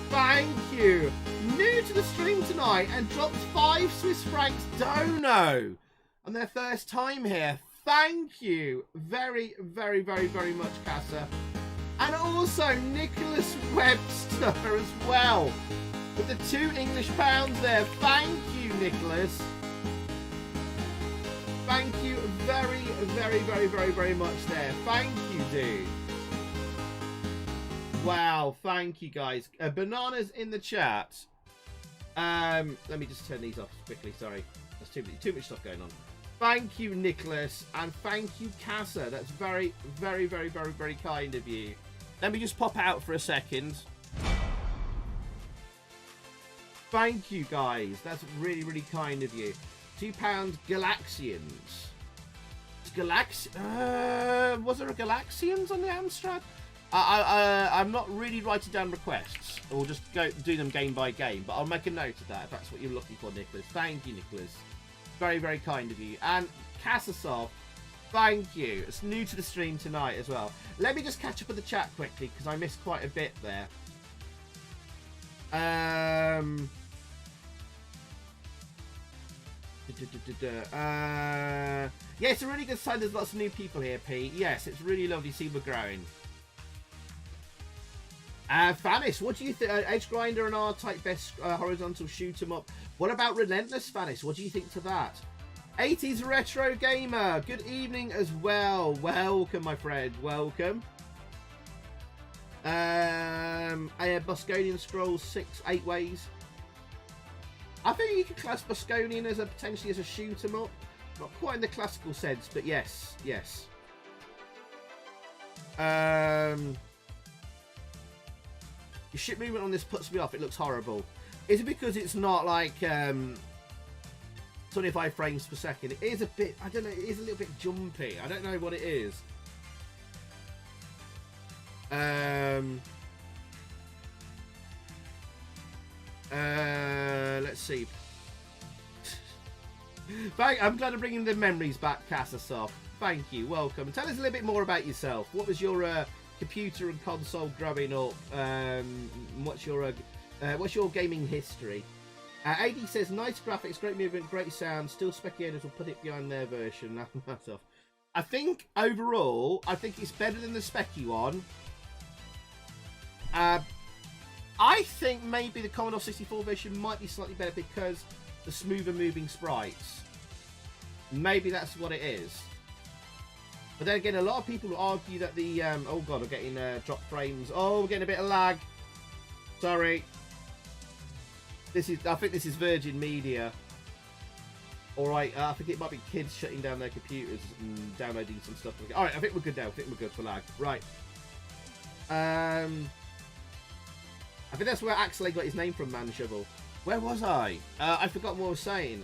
Thank you! New to the stream tonight and dropped 5 Swiss francs dono on their first time here. Thank you very, very, very, very much, Casa. And also Nicholas Webster as well. With the 2 English pounds there. Thank you, Nicholas. Thank you very, very, very, very, very much there. Thank you, dude. Wow, thank you guys. Bananas in the chat. Let me just turn these off quickly. Sorry, there's too much stuff going on. Thank you, Nicholas, and thank you, Casa. That's very, very, very, very, very kind of you. Let me just pop out for a second. Thank you, guys. That's really, really kind of you. £2 Galaxians. Was there a Galaxians on the Amstrad? I'm not really writing down requests. Or just do them game by game. But I'll make a note of that if that's what you're looking for, Nicholas. Thank you, Nicholas. Very, very kind of you. And Kasasov, thank you. It's new to the stream tonight as well. Let me just catch up with the chat quickly because I missed quite a bit there. Yeah, it's a really good sign. There's lots of new people here, Pete. Yes, it's really lovely to see we're growing. Fanis, what do you think? Edge Grinder and R-Type best horizontal shoot 'em up. What about Relentless, Fanis? What do you think to that? 80s Retro Gamer, good evening as well. Welcome, my friend. Welcome. Bosconian Scrolls 8 ways. I think you could class Bosconian as potentially as a shoot 'em up. Not quite in the classical sense, but yes, yes. The ship movement on this puts me off. It looks horrible. Is it because it's not like 25 frames per second? It is a bit, I don't know, it is a little bit jumpy. I don't know what it is. Let's see. I'm glad I'm bringing the memories back, Kasasov. Thank you. Welcome. Tell us a little bit more about yourself. What was your computer and console growing up? What's your gaming history? AD says nice graphics, great movement, great sound. Still, Specky owners will put it behind their version. That's off. I think overall, I think it's better than the Specky one. I think maybe the Commodore 64 version might be slightly better because the smoother moving sprites. Maybe that's what it is. But then again, a lot of people argue that the oh god, we're getting drop frames. Oh, we're getting a bit of lag. Sorry. I think this is Virgin Media. All right, I think it might be kids shutting down their computers and downloading some stuff. All right, I think we're good now. I think we're good for lag. Right. I think that's where Axel got his name from, Man Shovel. Where was I? I forgot what I was saying.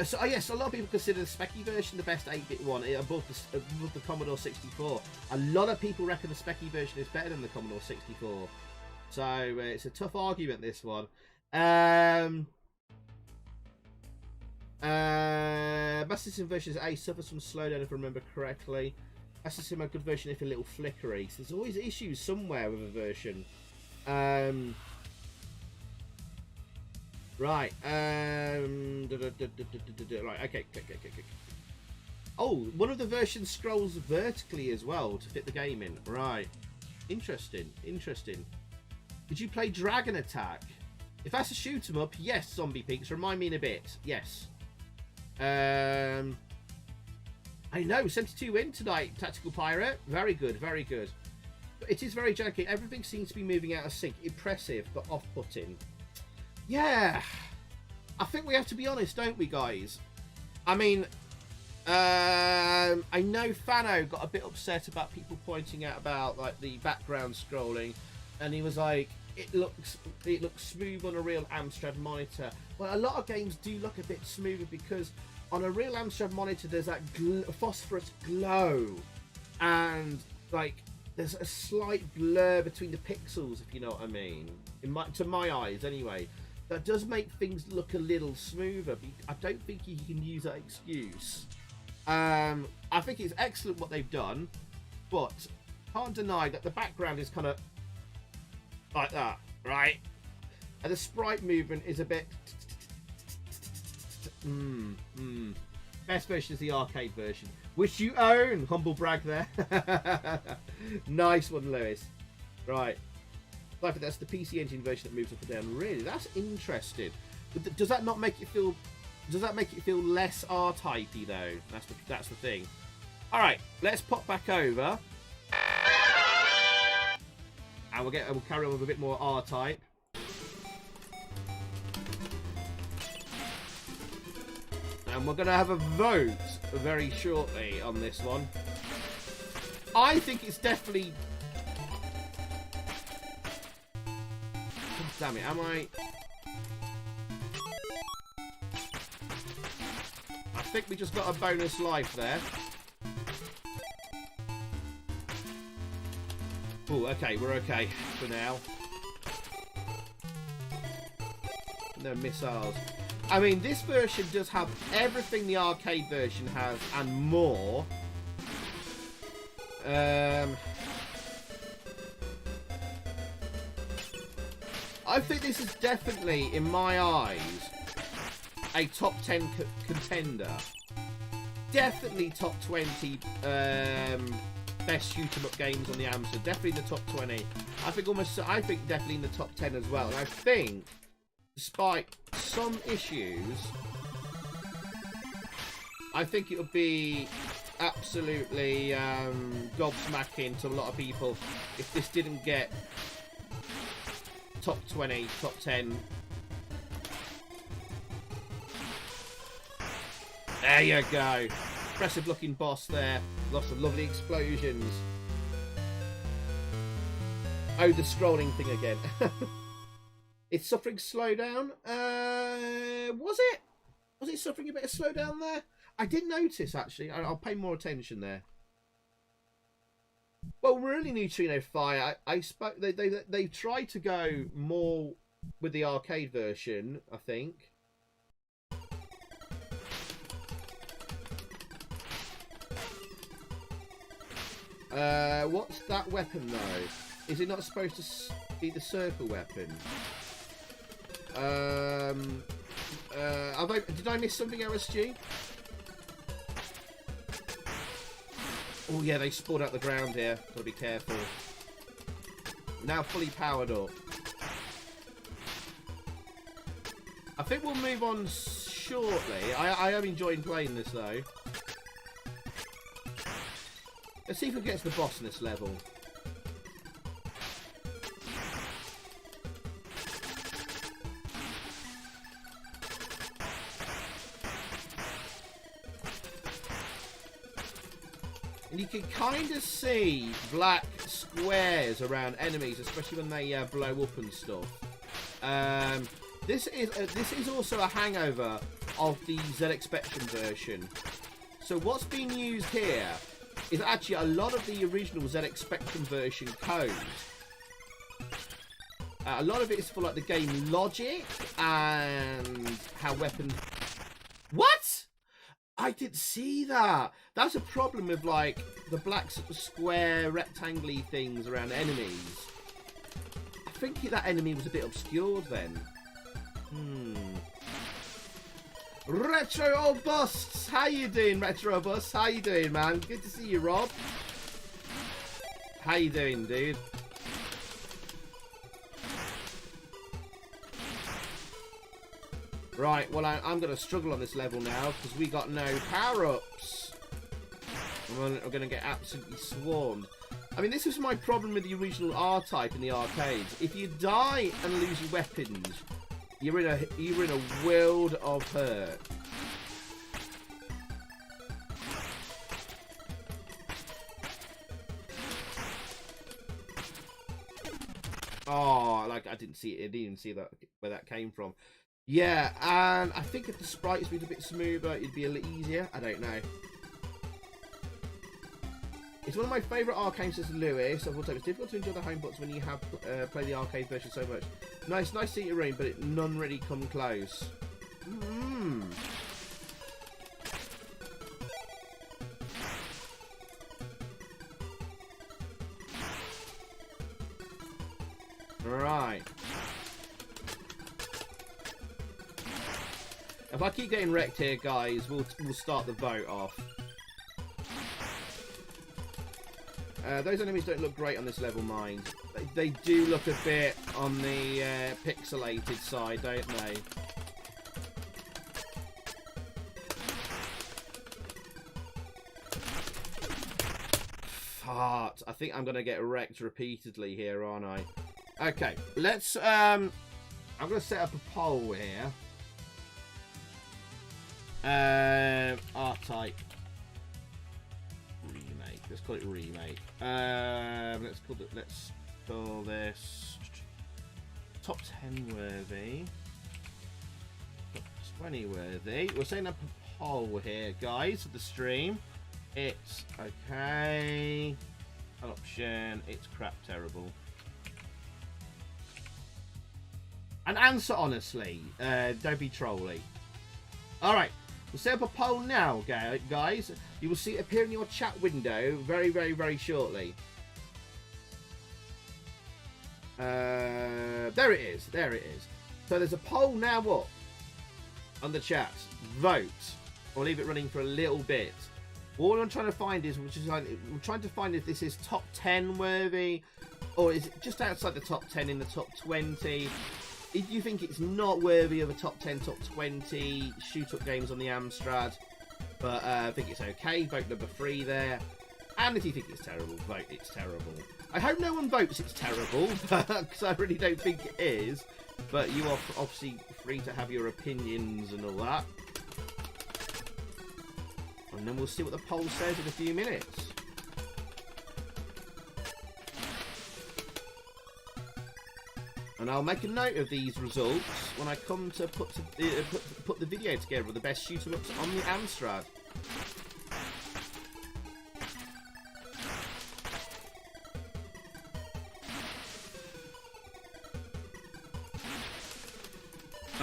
So, yes, a lot of people consider the Specky version the best 8-bit one above the Commodore 64. A lot of people reckon the Specky version is better than the Commodore 64. So it's a tough argument, this one. Master System version A suffers from slowdown, if I remember correctly. Master System a good version if a little flickery. So there's always issues somewhere with a version. Right. Right. Okay. Oh, one of the versions scrolls vertically as well to fit the game in. Right. Interesting. Interesting. Did you play Dragon Attack? If that's a shoot 'em up, yes. Zombie Peaks. Remind me in a bit. Yes. I know. 72 win tonight. Tactical Pirate. Very good. Very good. But it is very janky. Everything seems to be moving out of sync. Impressive, but off-putting. Yeah, I think we have to be honest, don't we, guys? I mean, I know Fano got a bit upset about people pointing out about like the background scrolling, and he was like, it looks smooth on a real Amstrad monitor. Well, a lot of games do look a bit smoother because on a real Amstrad monitor there's that phosphorus glow, and like there's a slight blur between the pixels, if you know what I mean. To my eyes, anyway. That does make things look a little smoother. I don't think you can use that excuse. I think it's excellent what they've done, but can't deny that the background is kind of like that, right? And the sprite movement is a bit. Best version is the arcade version, which you own. Humble brag there. Nice one, Lewis. Right. I think that's the PC Engine version that moves up and down. Really, that's interesting. But does that not make it feel? Does that make it feel less R-typey though? That's the thing. All right, let's pop back over, and we'll carry on with a bit more R-type. And we're gonna have a vote very shortly on this one. I think it's definitely. Damn it, am I? I think we just got a bonus life there. Oh, okay, we're okay for now. No missiles. I mean, this version does have everything the arcade version has and more. I think this is definitely, in my eyes, a top 10 contender. Definitely top 20 best shoot-em-up games on the Amstrad. Definitely in the top 20. I think definitely in the top 10 as well. And I think, despite some issues, I think it would be absolutely gobsmacking to a lot of people if this didn't get top 20, top 10. There you go. Impressive looking boss there. Lots of lovely explosions. Oh, the scrolling thing again. It's suffering slowdown. Was it? Was it suffering a bit of slowdown there? I did notice, actually. I'll pay more attention there. Well, really, Neutrino Fire. They tried to go more with the arcade version, I think. What's that weapon though? Is it not supposed to be the circle weapon? Did I miss something, LSG? Oh yeah, they spawned out the ground here. Gotta be careful. Now fully powered up. I think we'll move on shortly. I am enjoying playing this though. Let's see if we get to the boss in this level. And you can kind of see black squares around enemies, especially when they blow up and stuff. This is also a hangover of the ZX Spectrum version. So what's being used here is actually a lot of the original ZX Spectrum version code. A lot of it is for like the game logic and how weapons... What? I didn't see that. That's a problem with like the black square rectangle-y things around enemies. I think that enemy was a bit obscured then. Retro Busts, how you doing, Retro Busts? How you doing, man? Good to see you, Rob. How you doing, dude? Right, well, I'm going to struggle on this level now because we got no power-ups. We're going to get absolutely swarmed. I mean, this was my problem with the original R-Type in the arcades. If you die and lose your weapons, you're in a world of hurt. Oh, like I didn't see it. I didn't even see that where that came from. Yeah, and I think if the sprites were a bit smoother, it'd be a little easier. I don't know. It's one of my favourite arcade games, Lewis. Of all time. It's difficult to enjoy the home buttons when you have played the arcade version so much. Nice seat room, but none really come close. Right. If I keep getting wrecked here, guys, we'll start the vote off. Those enemies don't look great on this level, mind. They do look a bit on the pixelated side, don't they? Fart. I think I'm going to get wrecked repeatedly here, aren't I? Okay, let's... I'm going to set up a poll here. R-Type. Remake. Let's call it Remake. Let's call this top 10 worthy. Top 20 worthy. We're setting up a poll here, guys, for the stream. It's okay. An option. It's crap terrible. And answer honestly. Don't be trolly. Alright. We'll set up a poll now, guys. You will see it appear in your chat window very, very, very shortly. There it is. There it is. So there's a poll now up on the chat. Vote. I'll leave it running for a little bit. All I'm trying to find is, we're trying to find if this is top 10 worthy, or is it just outside the top 10 in the top 20. If you think it's not worthy of a top 10, top 20 shoot-up games on the Amstrad, but I think it's okay, vote number 3 there. And if you think it's terrible, vote it's terrible. I hope no one votes it's terrible, because I really don't think it is. But you are obviously free to have your opinions and all that. And then we'll see what the poll says in a few minutes. And I'll make a note of these results when I come to put the video together of the best shoot-em-ups on the Amstrad.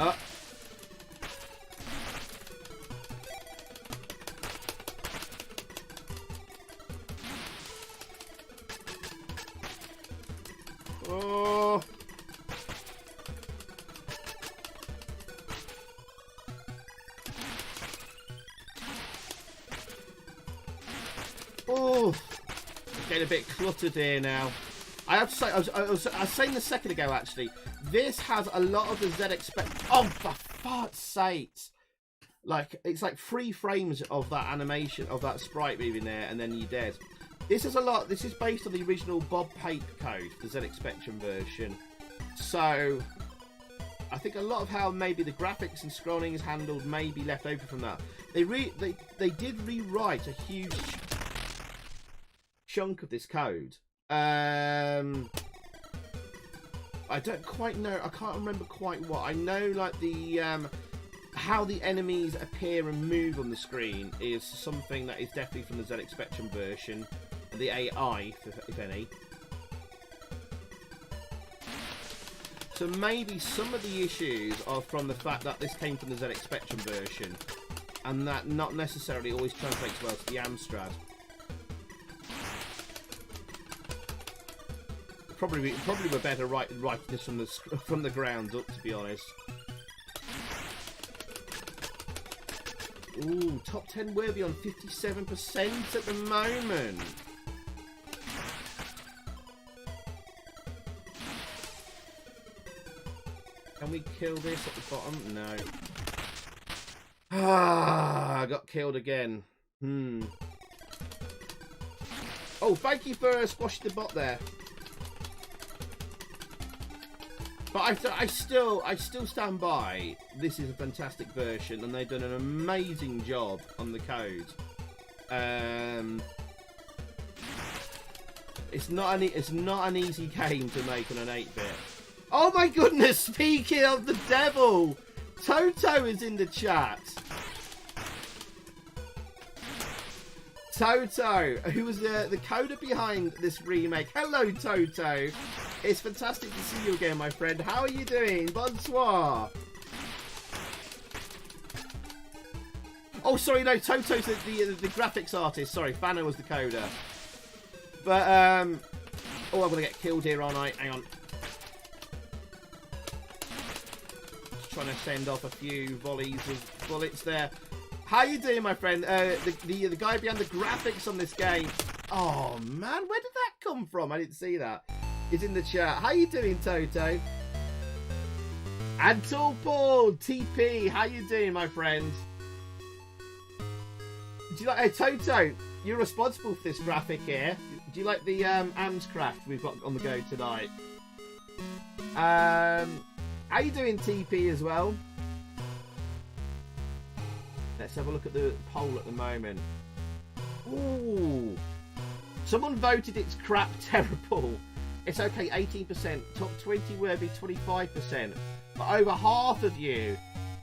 Oh. Oh, it's getting a bit cluttered here now. I have to say, I was saying a second ago actually, this has a lot of the ZX spec. Oh, for fuck's sakes! Like, it's like 3 frames of that animation of that sprite moving there, and then you're dead. This is a lot. This is based on the original Bob Pape code, the ZX Spectrum version. So I think a lot of how maybe the graphics and scrolling is handled may be left over from that. They did rewrite a huge chunk of this code. I don't quite know. I can't remember quite what. I know like the how the enemies appear and move on the screen is something that is definitely from the ZX Spectrum version. The AI, if any. So maybe some of the issues are from the fact that this came from the ZX Spectrum version, and that not necessarily always translates well to the Amstrad. Probably were better writing this from the ground up, to be honest. Ooh, top 10 worthy on 57% at the moment. Can we kill this at the bottom? No. Ah, I got killed again. Oh, thank you for squashing the bot there. But I still stand by. This is a fantastic version, and they've done an amazing job on the code. It's not an easy game to make on an 8-bit. Oh my goodness! Speaking of the devil, Toto is in the chat. Toto, who was the coder behind this remake. Hello, Toto. It's fantastic to see you again, my friend. How are you doing? Bonsoir. Oh, sorry, no, Toto's the graphics artist. Sorry, Fano was the coder. But, oh, I'm going to get killed here, aren't I? Hang on. Just trying to send off a few volleys of bullets there. How you doing, my friend? The guy behind the graphics on this game. Oh, man, where did that come from? I didn't see that. Is in the chat. How you doing, Toto? And Paul TP. How you doing, my friend? Do you like? Hey, Toto, you're responsible for this graphic here. Do you like the AMSCRAFT we've got on the go tonight? How you doing, TP, as well? Let's have a look at the poll at the moment. Ooh, someone voted it's crap terrible. It's okay, 18%. Top 20 worthy, 25%. But over half of you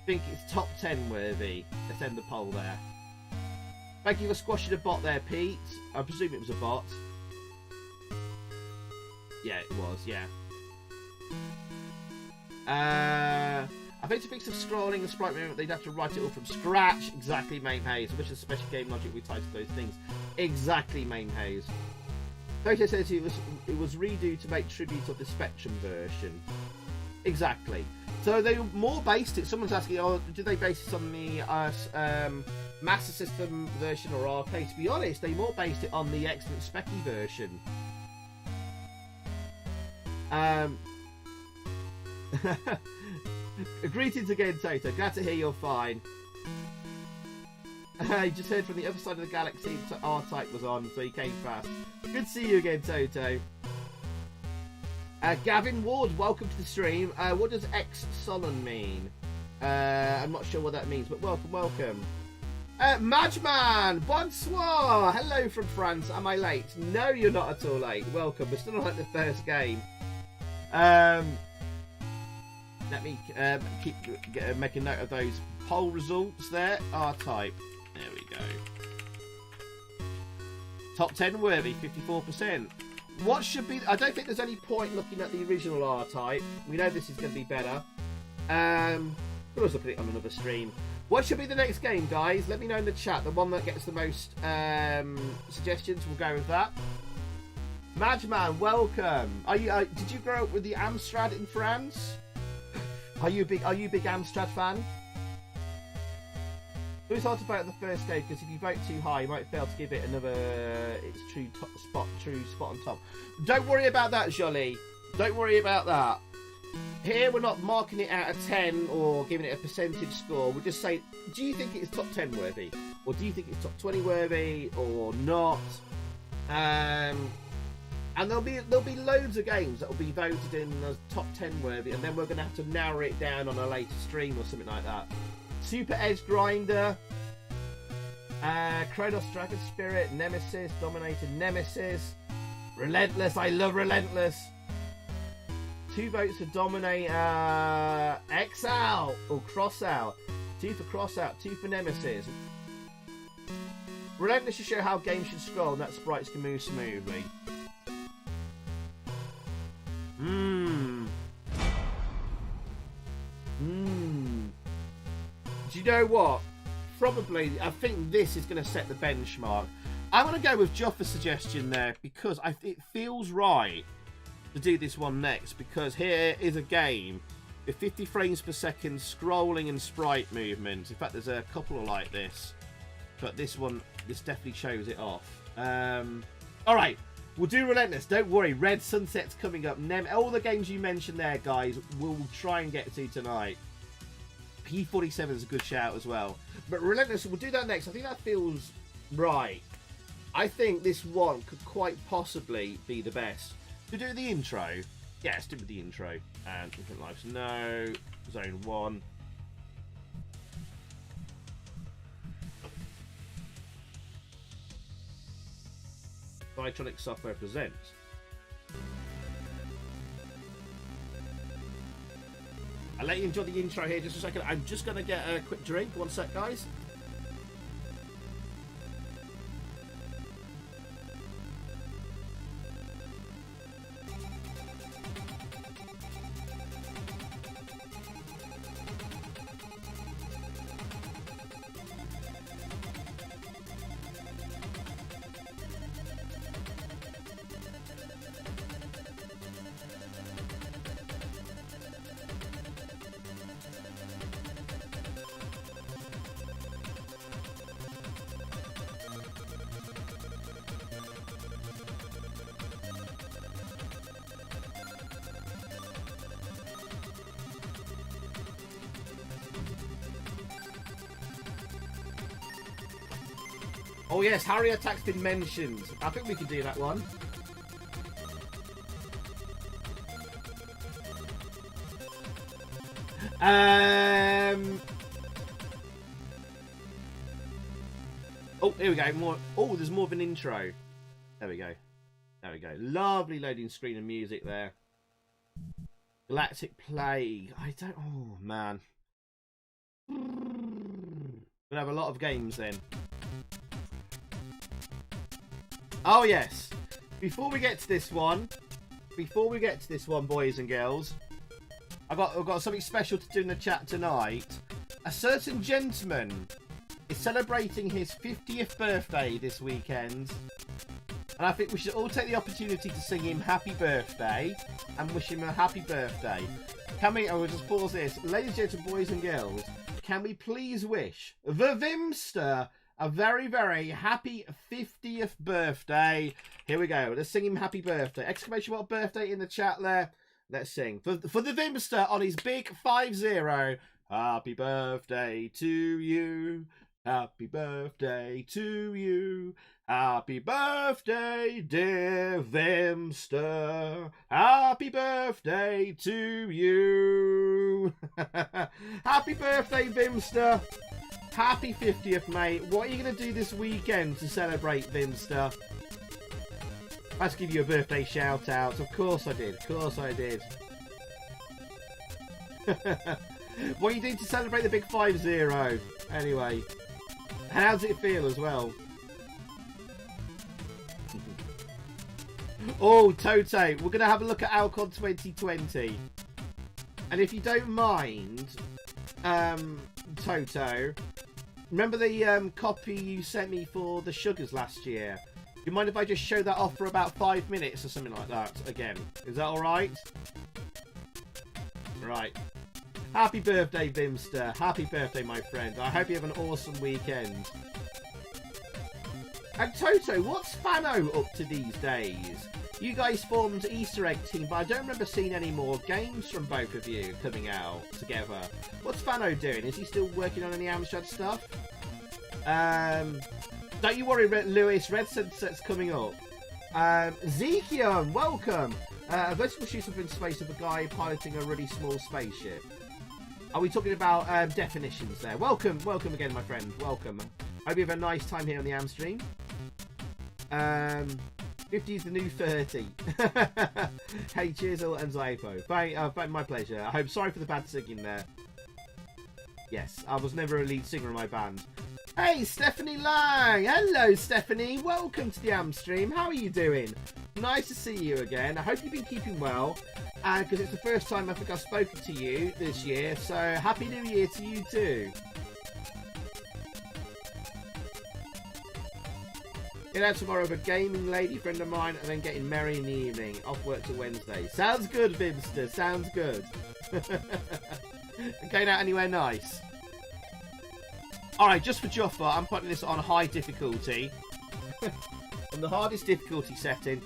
think it's top 10 worthy. Let's end the poll there. Thank you for squashing a bot there, Pete. I presume it was a bot. Yeah, it was, yeah. I think to fix the scrolling and sprite movement, they'd have to write it all from scratch. Exactly, Main Haze. Which is special game logic we tied to those things. Exactly, Main Haze. Photo says it was redo to make tribute of the Spectrum version. Exactly. So they more based it. Someone's asking, oh, did they base it on the Master System version or arcade? To be honest, they more based it on the excellent Specky version. Greetings again, Toto. Glad to hear you're fine. I just heard from the other side of the galaxy that R-Type was on, so he came fast. Good to see you again, Toto. Gavin Ward, welcome to the stream. What does X-Solon mean? I'm not sure what that means, but welcome, welcome. Madman, bonsoir. Hello from France. Am I late? No, you're not at all late. Welcome. We're still on like the first game. Let me keep making note of those poll results there. R-Type. There we go. Top 10 worthy, 54%. What should be... I don't think there's any point looking at the original R-Type. We know this is going to be better. We'll also put it on another stream. What should be the next game, guys? Let me know in the chat. The one that gets the most suggestions, we'll go with that. Madman, welcome. Are you? Did you grow up with the Amstrad in France? Are you a big Amstrad fan? It was hard to vote at the first game because if you vote too high, you might fail to give it another its true spot on top. Don't worry about that, Jolie. Don't worry about that. Here we're not marking it out of 10 or giving it a percentage score. We'll just say, do you think it's top 10 worthy, or do you think it's top 20 worthy, or not? And there'll be loads of games that will be voted in as top 10 worthy, and then we're going to have to narrow it down on a later stream or something like that. Super Edge Grinder, Kratos Dragon Spirit, Nemesis, Dominator, Nemesis, Relentless. I love Relentless. 2 votes for Dominator, X out or Cross out. 2 for Cross out, 2 for Nemesis. Relentless to show how games should scroll and that sprites can move smoothly. Do you know what? Probably, I think this is going to set the benchmark. I'm going to go with Joffa's suggestion there because it feels right to do this one next, because here is a game with 50 frames per second scrolling and sprite movements. In fact, there's a couple like this, but this definitely shows it off. All right, we'll do Relentless. Don't worry, Red Sunset's coming up. All the games you mentioned there, guys, we'll try and get to tonight. P47 is a good shout as well. But Relentless, we'll do that next. I think that feels right. I think this one could quite possibly be the best. To do the intro. Yeah, let's do the intro. And Infinite Lives, no. Zone 1. Vitronic Software presents. I'll let you enjoy the intro here just a second. I'm just going to get a quick drink. 1 sec, guys. Oh yes, Harrier Attack's been mentioned. I think we could do that one. Oh, here we go. More. Oh, there's more of an intro. There we go. There we go. Lovely loading screen and music there. Galactic Plague. I don't. Oh man. We'll have a lot of games then. Oh yes, before we get to this one, before we get to this one, boys and girls, I've got something special to do in the chat tonight. A certain gentleman is celebrating his 50th birthday this weekend. And I think we should all take the opportunity to sing him happy birthday and wish him a happy birthday. Can we, I will just pause this. Ladies and gentlemen, boys and girls, can we please wish the Vimster a very, very happy 50th birthday. Here we go. Let's sing him happy birthday. Exclamation mark birthday in the chat there. Let's sing. For the Vimster on his big 50. Happy birthday to you. Happy birthday to you. Happy birthday, dear Vimster. Happy birthday to you. Happy birthday, Vimster. Happy 50th, mate. What are you going to do this weekend to celebrate, Vimster? Let's give you a birthday shout out. Of course I did. Of course I did. What are you doing to celebrate the big 50? Anyway. How does it feel as well? Oh, Toto. We're going to have a look at Alcon 2020. And if you don't mind, Toto, remember the copy you sent me for the sugars last year? Do you mind if I just show that off for about 5 minutes or something like that again? Is that alright? Right. Happy birthday, Vimster. Happy birthday, my friend. I hope you have an awesome weekend. And Toto, what's Fano up to these days? You guys formed Easter egg team, but I don't remember seeing any more games from both of you coming out together. What's Fano doing? Is he still working on any Amstrad stuff? Don't you worry, Lewis. Red Sunset's coming up. Zekion, welcome. A vertical shoot up in space of a guy piloting a really small spaceship. Are we talking about definitions there? Welcome again, my friend. Welcome. Hope you have a nice time here on the AMSTREAM. 50 is the new 30. Hey, cheers, and Zypo. My pleasure. I hope. Sorry for the bad singing there. Yes, I was never a lead singer in my band. Hey, Stephanie Lang. Hello, Stephanie. Welcome to the AMSTREAM. How are you doing? Nice to see you again. I hope you've been keeping well. Because it's the first time I think I've spoken to you this year. So, Happy New Year to you too. Get out tomorrow with a gaming lady friend of mine and then getting merry in the evening. Off work till Wednesday. Sounds good, Vimster. Sounds good. Going out anywhere nice? Alright, just for Juffa, I'm putting this on high difficulty. On the hardest difficulty setting.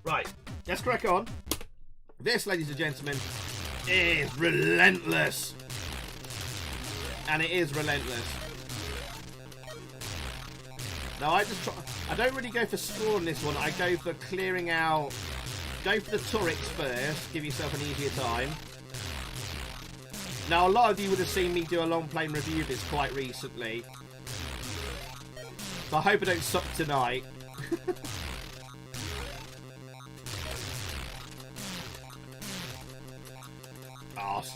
Right, let's crack on. This, ladies and gentlemen, is Relentless. And it is Relentless. Now I don't really go for score on this one. I go for clearing out. Go for the turrets first. Give yourself an easier time. Now a lot of you would have seen me do a long playing review of this quite recently. So I hope I don't suck tonight. Arse.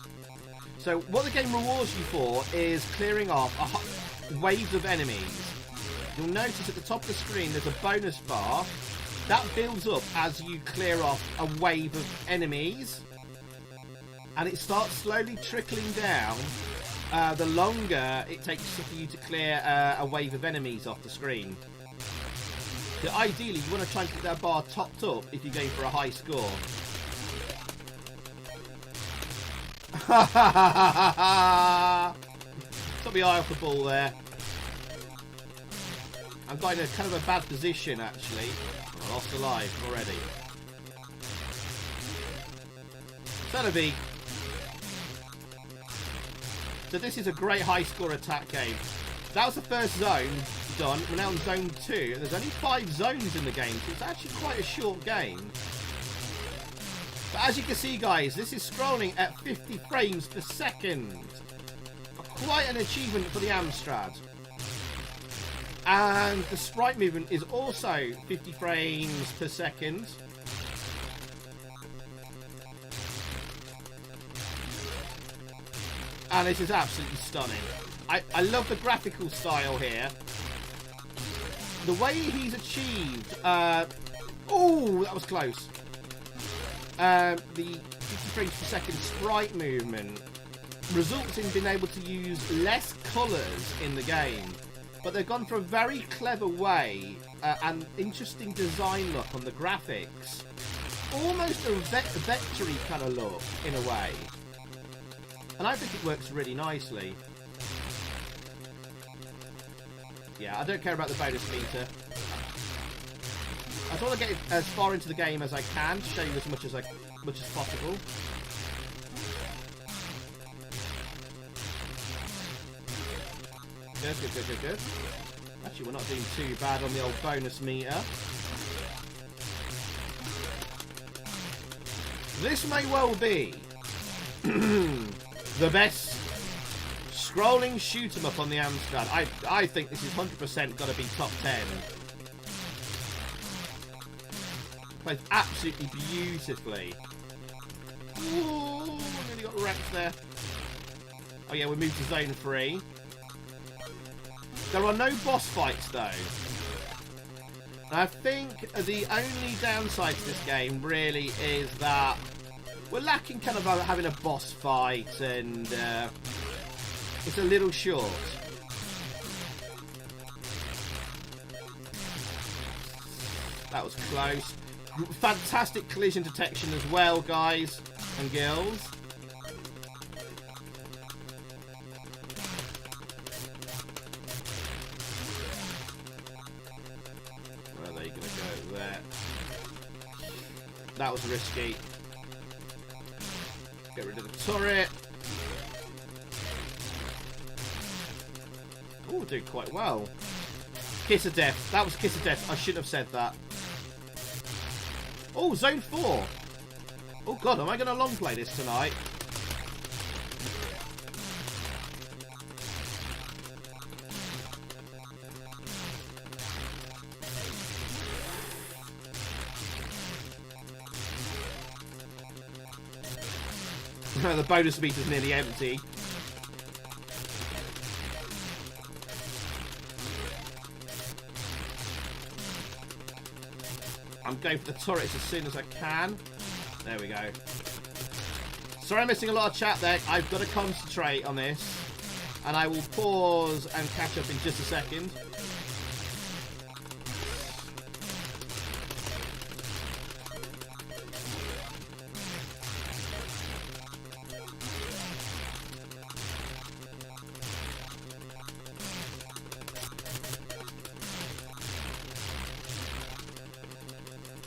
So what the game rewards you for is clearing off waves of enemies. You'll notice at the top of the screen there's a bonus bar. That builds up as you clear off a wave of enemies. And it starts slowly trickling down the longer it takes for you to clear a wave of enemies off the screen. So ideally you want to try and get that bar topped up if you're going for a high score. Took the eye off the ball there. I'm got in a kind of a bad position actually. I lost a life already. Celebi. So this is a great high score attack game. That was the first zone done. We're now on zone 2. There's only 5 zones in the game, so it's actually quite a short game. But as you can see, guys, this is scrolling at 50 frames per second. Quite an achievement for the Amstrad. And the sprite movement is also 50 frames per second. And this is absolutely stunning. I love the graphical style here. the way he's achieved... oh, that was close. The 50 frames per second sprite movement results in being able to use less colours in the game. But they've gone for a very clever way and interesting design look on the graphics. Almost a vectory kind of look, in a way. And I think it works really nicely. Yeah, I don't care about the bonus meter. I just want to get as far into the game as I can to show you as much as possible. Good. Actually, we're not doing too bad on the old bonus meter. This may well be the best scrolling shoot 'em up on the Amstrad. I think this is 100% got to be top 10. Plays absolutely beautifully. Ooh, nearly got wrecked there. Oh yeah, we moved to zone 3. There are no boss fights though. And I think the only downside to this game really is that we're lacking kind of having a boss fight, and it's a little short. That was close. Fantastic collision detection as well, guys and girls. Where are they going to go? There. That was risky. Get rid of the turret. Oh, we're doing quite well. Kiss of death. That was kiss of death. I shouldn't have said that. Oh, zone 4. Oh god, am I going to long play this tonight? The bonus meter's nearly empty. I'm going for the turrets as soon as I can. There we go. Sorry I'm missing a lot of chat there. I've got to concentrate on this. And I will pause and catch up in just a second.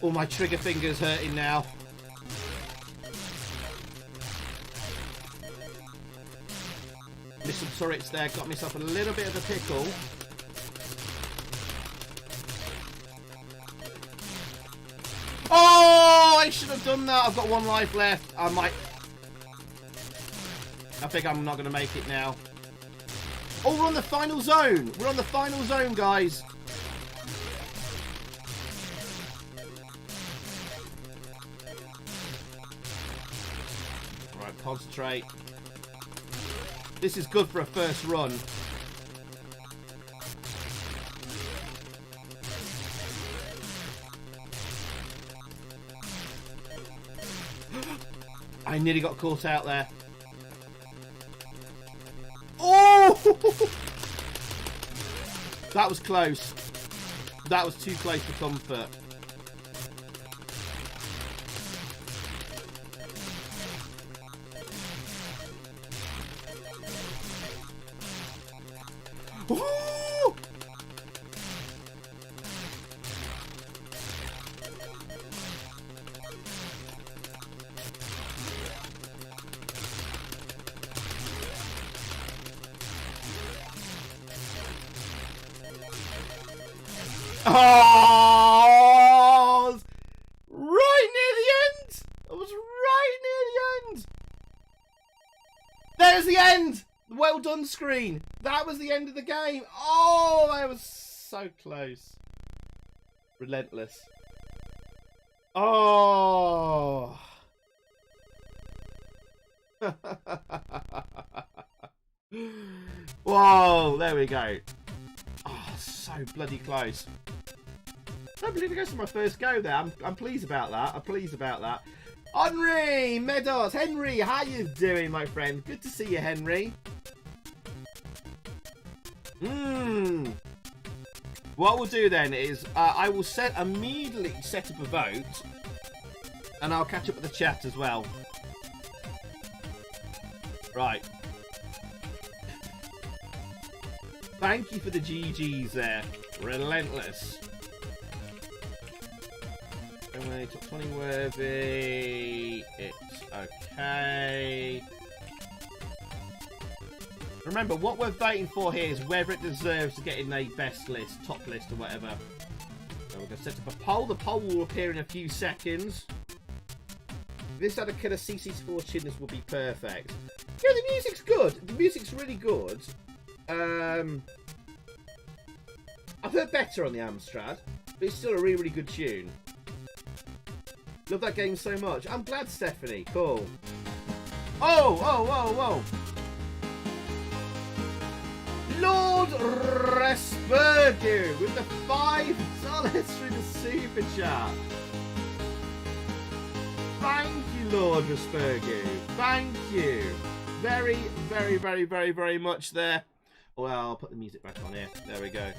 All my trigger fingers hurting now. Missed some turrets there, got myself a little bit of a pickle. Oh, I should have done that. I've got 1 life left. I think I'm not going to make it now. Oh, we're on the final zone. We're on the final zone, guys. Concentrate. This is good for a first run. I nearly got caught out there. Oh! That was close. That was too close for comfort. Ooh! Oh! Right near the end! I was right near the end! There's the end! Well done, screen. That was the end of the game. Oh, I was so close. Relentless. Oh. Whoa, there we go. Oh, so so bloody close. I don't believe it goes to my first go there. I'm pleased about that. I'm pleased about that. Henry, Meadows, Henry, how you doing, my friend? Good to see you, Henry. What we'll do then is I will immediately set up a vote, and I'll catch up with the chat as well. Right. Thank you for the GGs there. Relentless. Anyway, top 20 worthy. It's okay. Remember, what we're voting for here is whether it deserves to get in a best list, top list, or whatever. So we're going to set up a poll. The poll will appear in a few seconds. If this had a killer CC4 chin, this would be perfect. Yeah, the music's good. The music's really good. I've heard better on the Amstrad, but it's still a really, really good tune. Love that game so much. I'm glad, Stephanie. Cool. Oh! Lord Respergu with the $5 through the super chat. Thank you, Lord Respergu. Thank you. Very, very, very, very, very much there. Well, I'll put the music back on here. There we go.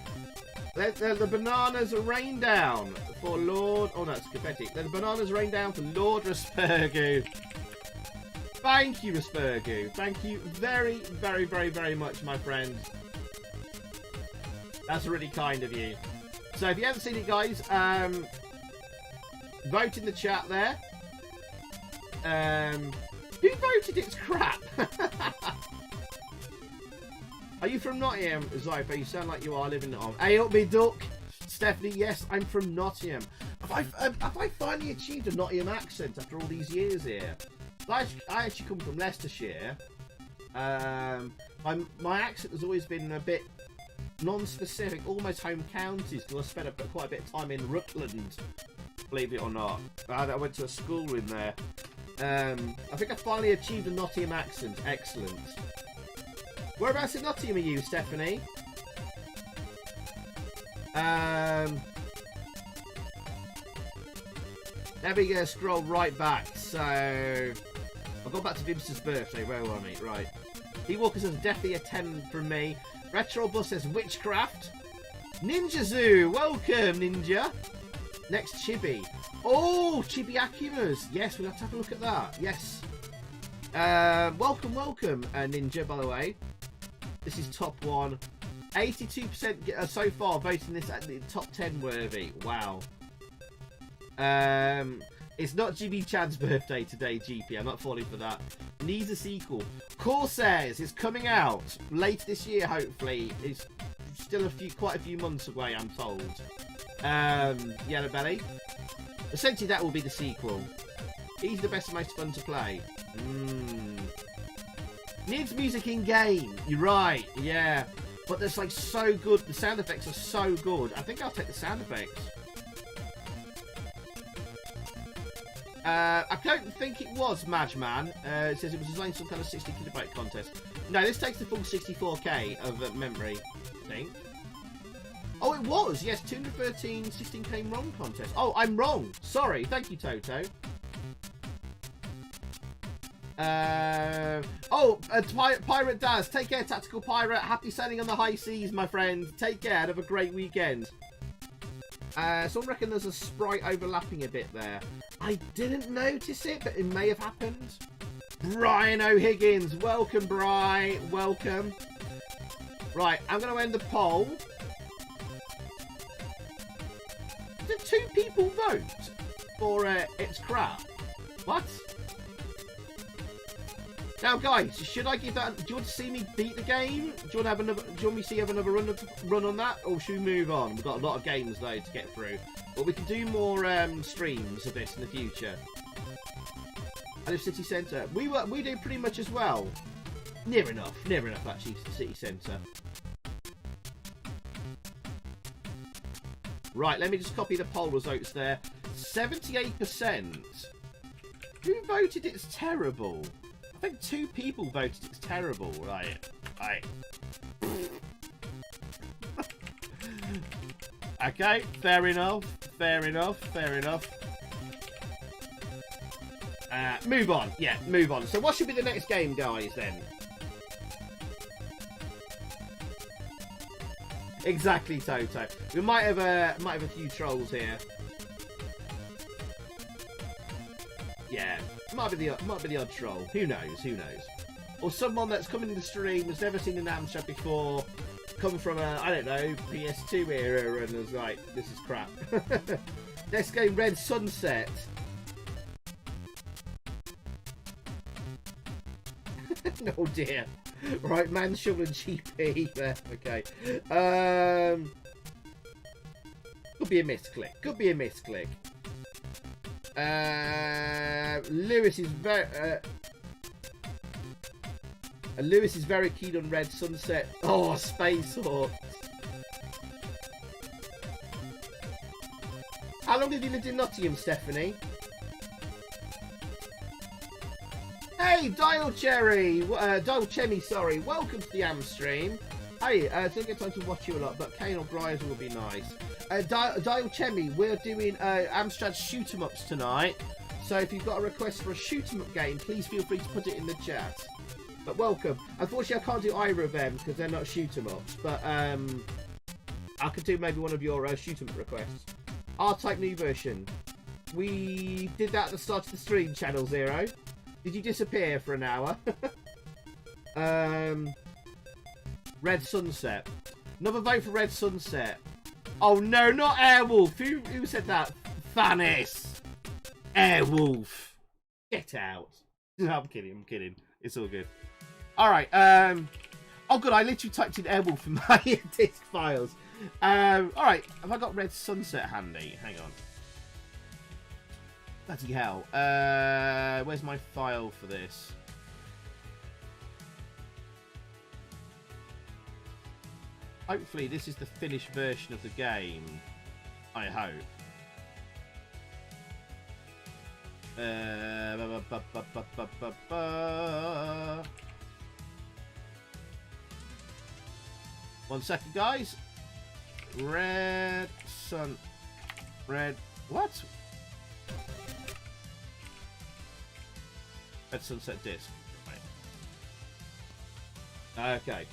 Let the bananas rain down for Lord... Oh, no, it's confetti. Let the bananas rain down for Lord Respergu. Thank you, Respergu. Thank you very, very, very, very much, my friend. That's really kind of you. So if you haven't seen it, guys, vote in the chat there. Who voted it's crap? Are you from Nottingham, Zypher? You sound like you are living it on. Hey up me duck. Stephanie, yes, I'm from Nottingham. Have I finally achieved a Nottingham accent after all these years here? I actually come from Leicestershire. My accent has always been a bit non-specific, almost home counties, because I spent quite a bit of time in Rutland, believe it or not. I went to a school in there. I think I finally achieved a Nottingham accent. Excellent. Whereabouts in Nottingham are you, Stephanie? There we go, scroll right back. So, I'll go back to Vims's birthday. Where were we? Right. P-Walker says definitely a 10 from me. Retro Bus says witchcraft. Ninja Zoo, welcome, Ninja. Next, Chibi. Oh, Chibi Akimas. Yes, we'll have to have a look at that. Yes. Welcome, Ninja, by the way. This is top one. 82% so far voting this at the top 10 worthy. Wow. It's not Jimmy Chan's birthday today, GP. I'm not falling for that. Needs a sequel. Corsairs is coming out later this year, hopefully. It's still quite a few months away, I'm told. Yellow Belly. Essentially, that will be the sequel. He's the best and most fun to play. Needs music in game. You're right. Yeah. But there's like so good. The sound effects are so good. I think I'll take the sound effects. I don't think it was Madman. It says it was designed some kind of 60 kilobyte contest. No, this takes the full 64k of memory, I think. Oh, it was. Yes, 213 16k ROM contest. Oh, I'm wrong. Sorry. Thank you, Toto. Pirate Daz, take care, Tactical Pirate. Happy sailing on the high seas, my friend. Take care, have a great weekend. Someone reckon there's a sprite overlapping a bit there. I didn't notice it, but it may have happened. Brian O'Higgins, welcome, Bri. Welcome. Right, I'm going to end the poll. Did 2 people vote for it's crap? What? Now, guys, should I give that? Do you want to see me beat the game? Do you want to have another? Do you want me to have another run on that, or should we move on? We've got a lot of games though to get through, but we can do more streams of this in the future. I live city centre. We do pretty much as well. Near enough actually to the city centre. Right, let me just copy the poll results there. 78%. Who voted it's terrible? I think 2 people voted it's terrible, right? Okay, fair enough, fair enough, fair enough. Move on. Yeah, move on. So what should be the next game, guys, then? Exactly, Toto. We might have a few trolls here. Yeah, might be the odd troll. Who knows? Who knows? Or someone that's coming in the stream has never seen an Amstrad before, coming from a, I don't know, PS2 era, and was like, this is crap. Next game, Red Sunset. Oh dear. Right, Manshul and GP there. Okay. Could be a misclick. Could be a misclick. Lewis is very keen on Red Sunset. Oh, Space Hawk. How long have you lived in Nottingham, Stephanie? Hey, Dial Cherry! Dial Chemmy, sorry. Welcome to the AMSTREAM. Hey, I don't get time to watch you a lot, but Kane or Brian will be nice. Dial Chemmy, we're doing Amstrad SHMUPS tonight. So if you've got a request for a shoot-'em-up game, please feel free to put it in the chat. But welcome. Unfortunately, I can't do either of them because they're not shoot-'em-ups. But I could do maybe one of your shoot-'em-up requests. R-Type new version. We did that at the start of the stream, Channel Zero. Did you disappear for an hour? Red Sunset. Another vote for Red Sunset. Oh no, not Airwolf. Who said that? Thanos. Airwolf. Get out. No, I'm kidding. I'm kidding. It's all good. All right. Oh good. I literally typed in Airwolf in my disk files. All right. Have I got Red Sunset handy? Hang on. Bloody hell. Where's my file for this? Hopefully this is the finished version of the game. I hope. One second, guys. Red what? Red Sunset disc. Right. Okay.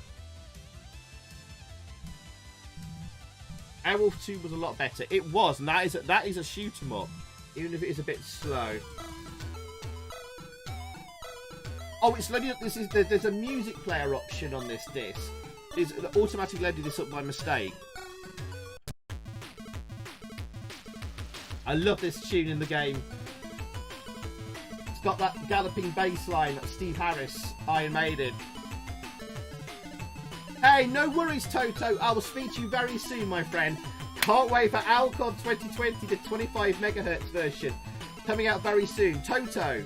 Airwolf 2 was a lot better. It was, and that is a shoot 'em up, even if it is a bit slow. Oh, it's loaded up. There's a music player option on this disc. It's automatically loaded this up by mistake. I love this tune in the game. It's got that galloping bass line that Steve Harris, Iron Maiden. Hey, no worries, Toto. I will speak to you very soon, my friend. Can't wait for Alcon 2020, the 25 megahertz version, coming out very soon. Toto,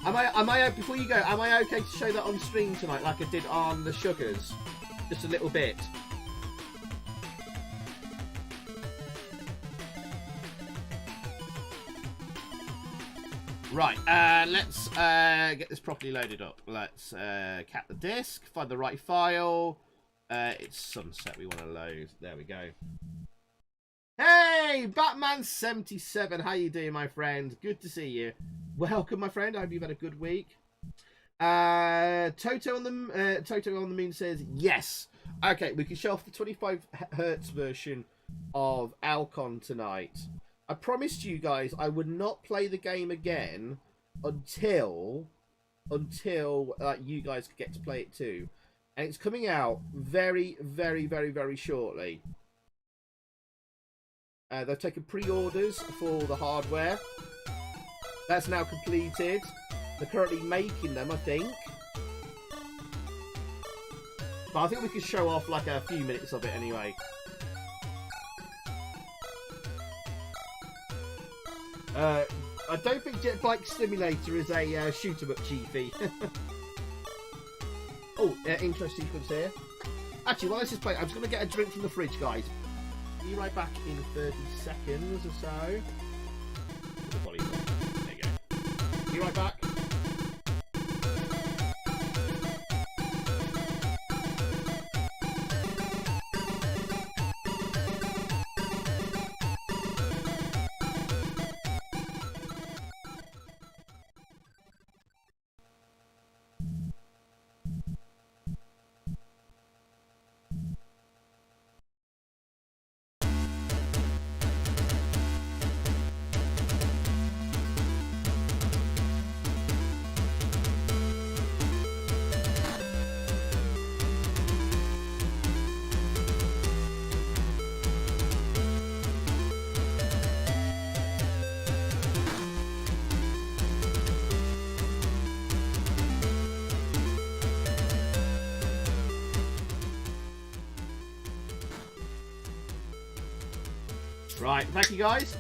am I before you go? Am I okay to show that on stream tonight, like I did on the Sugars, just a little bit? Right, let's get this properly loaded up. Let's cat the disk, find the right file. It's Sunset we want to load. There we go. Hey, Batman77, how you doing, my friend? Good to see you. Welcome, my friend. I hope you've had a good week. Toto on the Moon says yes. Okay, we can show off the 25 hertz version of Alcon tonight. I promised you guys I would not play the game again until you guys could get to play it too. And it's coming out very, very, very, very shortly. They've taken pre-orders for the hardware. That's now completed. They're currently making them, I think. But I think we could show off like a few minutes of it anyway. I don't think Jet Bike Simulator is a shoot-'em-up, Chiefy. Oh, interesting sequence here. Actually, while this is playing, I'm just going to get a drink from the fridge, guys. Be right back in 30 seconds or so. The volume. There you go. Be right back. Right, thank you guys.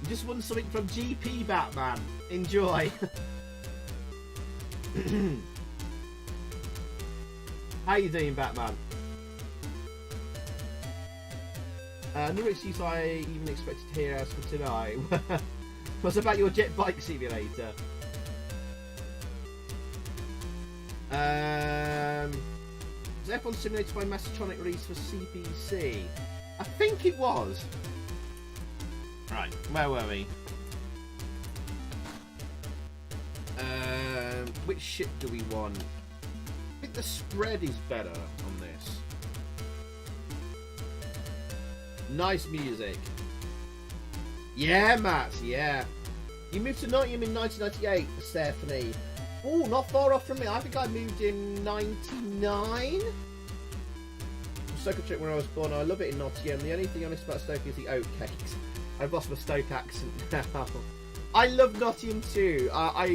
You just won something from GP Batman. Enjoy. How you doing, Batman? No excuse I even expected to hear as for tonight. What's about your jet bike simulator? Was F1 simulated by Mastertronic release for CPC? I think it was. Right, where were we? Which ship do we want? I think the spread is better on this. Nice music. Yeah, Matt, yeah. You moved to Nottingham in 1998, Stephanie. Oh, not far off from me. I think I moved in 99. Stoke trip where I was born. I love it in Nottingham. The only thing I miss about Stoke is the oat cakes. I've lost my Stoke accent now. I love Nottingham too. My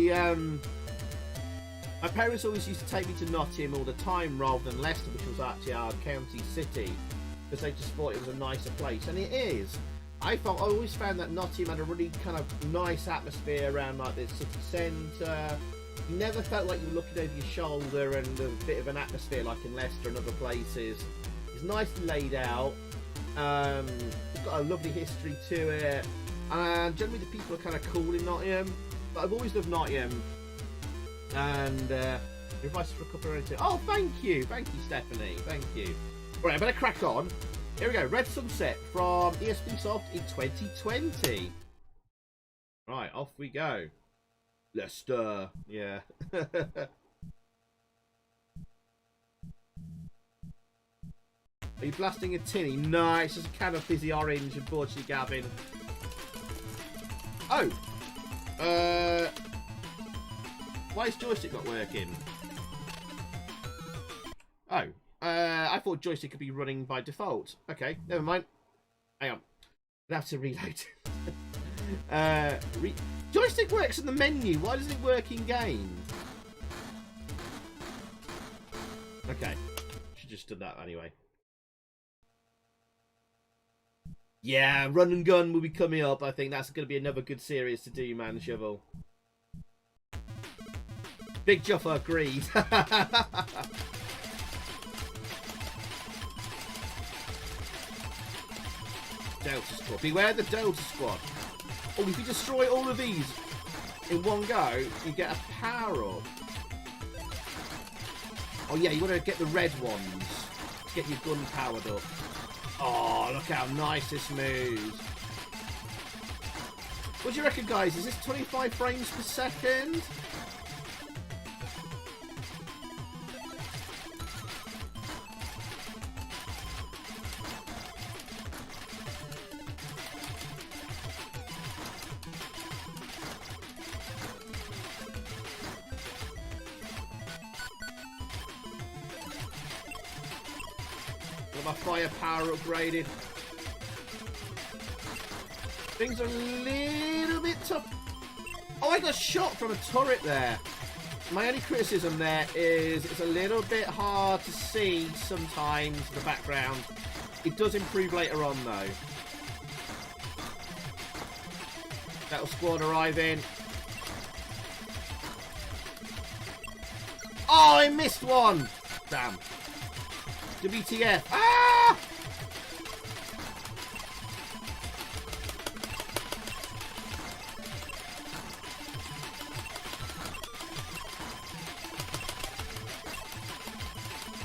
parents always used to take me to Nottingham all the time rather than Leicester, which was actually our county city, because they just thought it was a nicer place, and it is. I always found that Nottingham had a really kind of nice atmosphere around like the city centre. You never felt like you were looking over your shoulder, and a bit of an atmosphere like in Leicester and other places. It's nicely laid out. It's got a lovely history to it, and generally the people are kind of cool in Nottingham. But I've always loved Nottingham, and you're invited for a couple of rounds. Oh, thank you, Stephanie, thank you. Right, I better crack on. Here we go, Red Sunset from ESP Soft in 2020. Right, off we go. Leicester, yeah. Are you blasting a tinny? No, it's just a can of fizzy orange, unfortunately, Gavin. Oh! Why is joystick not working? Oh. I thought joystick could be running by default. Okay, never mind. Hang on. I'd have to reload. Joystick works in the menu. Why doesn't it work in game? Okay. Should just done that anyway. Yeah, Run and Gun will be coming up. I think that's going to be another good series to do, man, Shovel. Big Juffer agrees. Delta Squad. Beware the Delta Squad. Oh, if you destroy all of these in one go, you get a power up. Oh yeah, you want to get the red ones to get your gun powered up. Oh, look how nice this moves. What do you reckon, guys? Is this 25 frames per second? My firepower upgraded. Things are a little bit tough. Oh, I got shot from a turret there. My only criticism there is it's a little bit hard to see sometimes the background. It does improve later on though. Battle squad arriving. Oh, I missed one. Damn. WTF. Ah!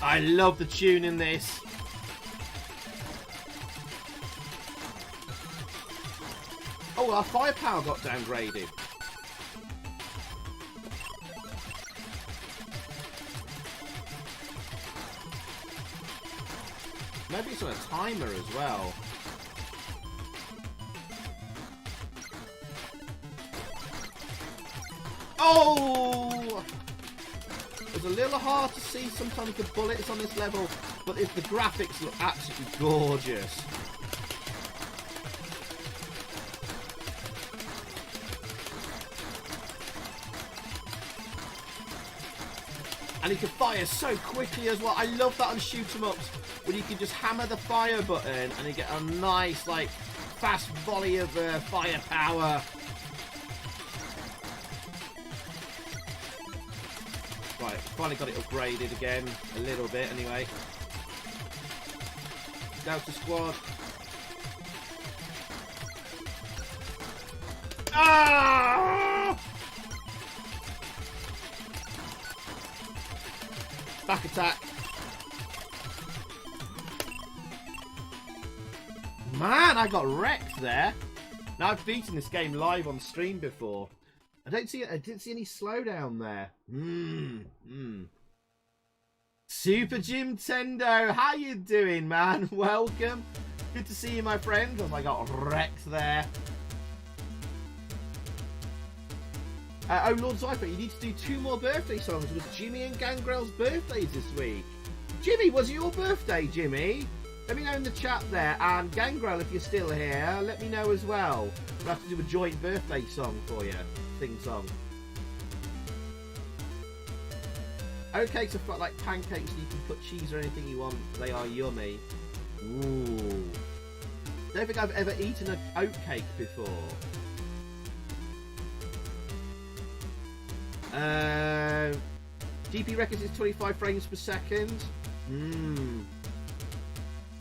I love the tune in this. Oh, our firepower got downgraded. Maybe it's on a timer as well. Oh! It's a little hard to see sometimes the bullets on this level, but the graphics look absolutely gorgeous. And he can fire so quickly as well. I love that on shoot 'em ups, when you can just hammer the fire button and you get a nice, like, fast volley of firepower. Right, finally got it upgraded again, a little bit anyway. Delta Squad. Ah! Back attack. Man, I got wrecked there. Now I've beaten this game live on stream before. I didn't see any slowdown there. Super Jim Tendo, how you doing, man? Welcome. Good to see you, my friend. I got wrecked there. Oh, Lord Zypher, you need to do 2 more birthday songs. It was Jimmy and Gangrel's birthdays this week. Jimmy, was it your birthday, Jimmy? Let me know in the chat there. And Gangrel, if you're still here, let me know as well. We'll have to do a joint birthday song for you. Sing song. Okay, so for like pancakes, you can put cheese or anything you want. They are yummy. Ooh. Don't think I've ever eaten an oatcake before. GP reckons it's 25 frames per second.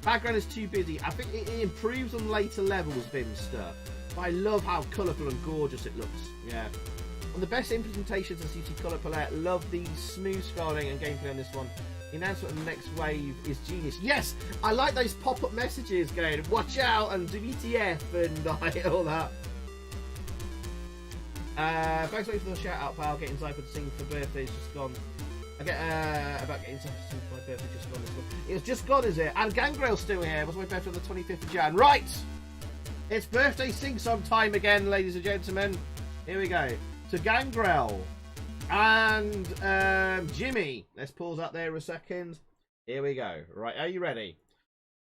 Background is too busy. I think it improves on later levels, Vim stuff. But I love how colourful and gorgeous it looks. Yeah. On the best implementations of CC Colour Palette, love the smooth scrolling and gameplay on this one. The announcement of the next wave is genius. Yes! I like those pop-up messages going, watch out, and WTF, and all that. Thanks for the shout out, pal. Getting Zypher to sing for birthdays just gone. I get about getting Zypher to sing for my birthday just gone. It's just gone, is it? And Gangrel's still here. Was my birthday on the 25th of Jan? Right! It's birthday sing-song time again, ladies and gentlemen. Here we go. To Gangrel and Jimmy. Let's pause that there a second. Here we go. Right, are you ready?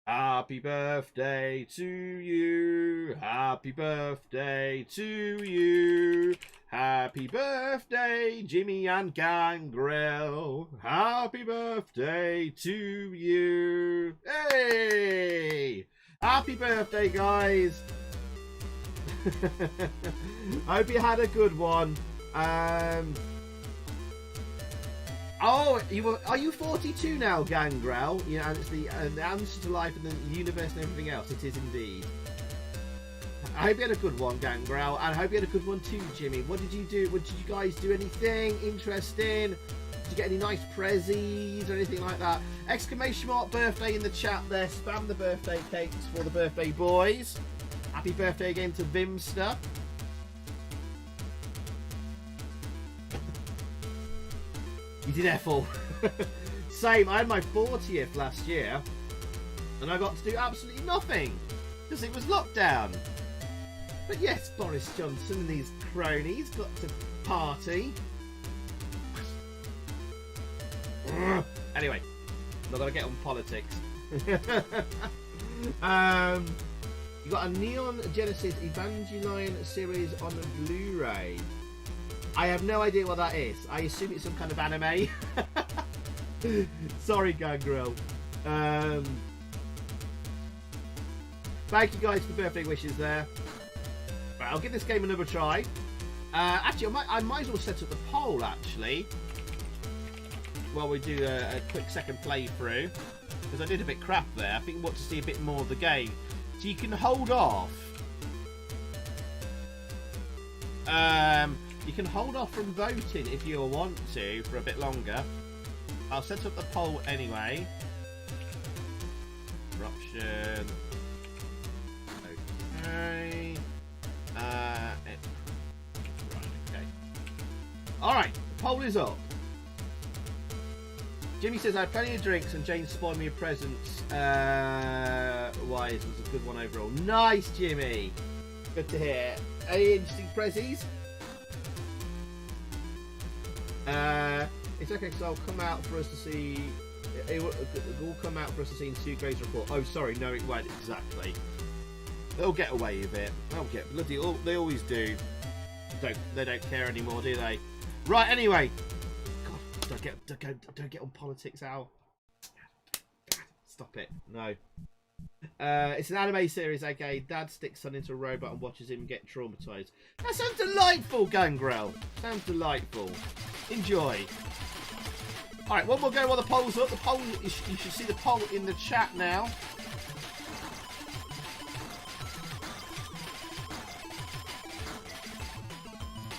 Happy birthday to you. Happy birthday to you. Happy birthday, Jimmy and Gangrel. Happy birthday to you. Hey! Happy birthday, guys. I hope you had a good one. Oh, are you 42 now, Gangrel? You know, and it's the answer to life and the universe and everything else. It is indeed. I hope you had a good one, Gangrel, and I hope you had a good one too, Jimmy. What did you do? Did you guys do anything interesting? Did you get any nice prezzies or anything like that? Exclamation mark birthday in the chat there. Spam the birthday cakes for the birthday boys. Happy birthday again to Vimster. You did Ethel. Same, I had my 40th last year and I got to do absolutely nothing because it was lockdown. But yes, Boris Johnson and his cronies got to party. Anyway, not gonna get on politics. You got a Neon Genesis Evangelion series on Blu-ray. I have no idea what that is. I assume it's some kind of anime. Sorry, Gangrel. Thank you guys for the birthday wishes there. Right, I'll give this game another try. Actually, I might as well set up the poll, actually, while we do a quick second playthrough. Because I did a bit crap there. I think we want to see a bit more of the game. So you can hold off. You can hold off from voting if you want to for a bit longer. I'll set up the poll anyway. Corruption. Okay. Right, okay. Alright, the poll is up. Jimmy says, I had plenty of drinks and Jane spoiled me a present. Wise was a good one overall. Nice, Jimmy. Good to hear. Any interesting prezzies? It's okay because I'll come out for us to see. It will come out for us to see in Sue Gray's report. Oh, sorry, no, it won't exactly. They'll get away with it. They'll get bloody. They always do. They don't care anymore, do they? Right. Anyway. God. Don't get on politics, Al. Stop it. No. It's an anime series, aka Dad sticks son into a robot and watches him get traumatized. That sounds delightful, Gangrel. Sounds delightful. Enjoy. Alright, one more go while the poll's up. The poll, you should see the poll in the chat now.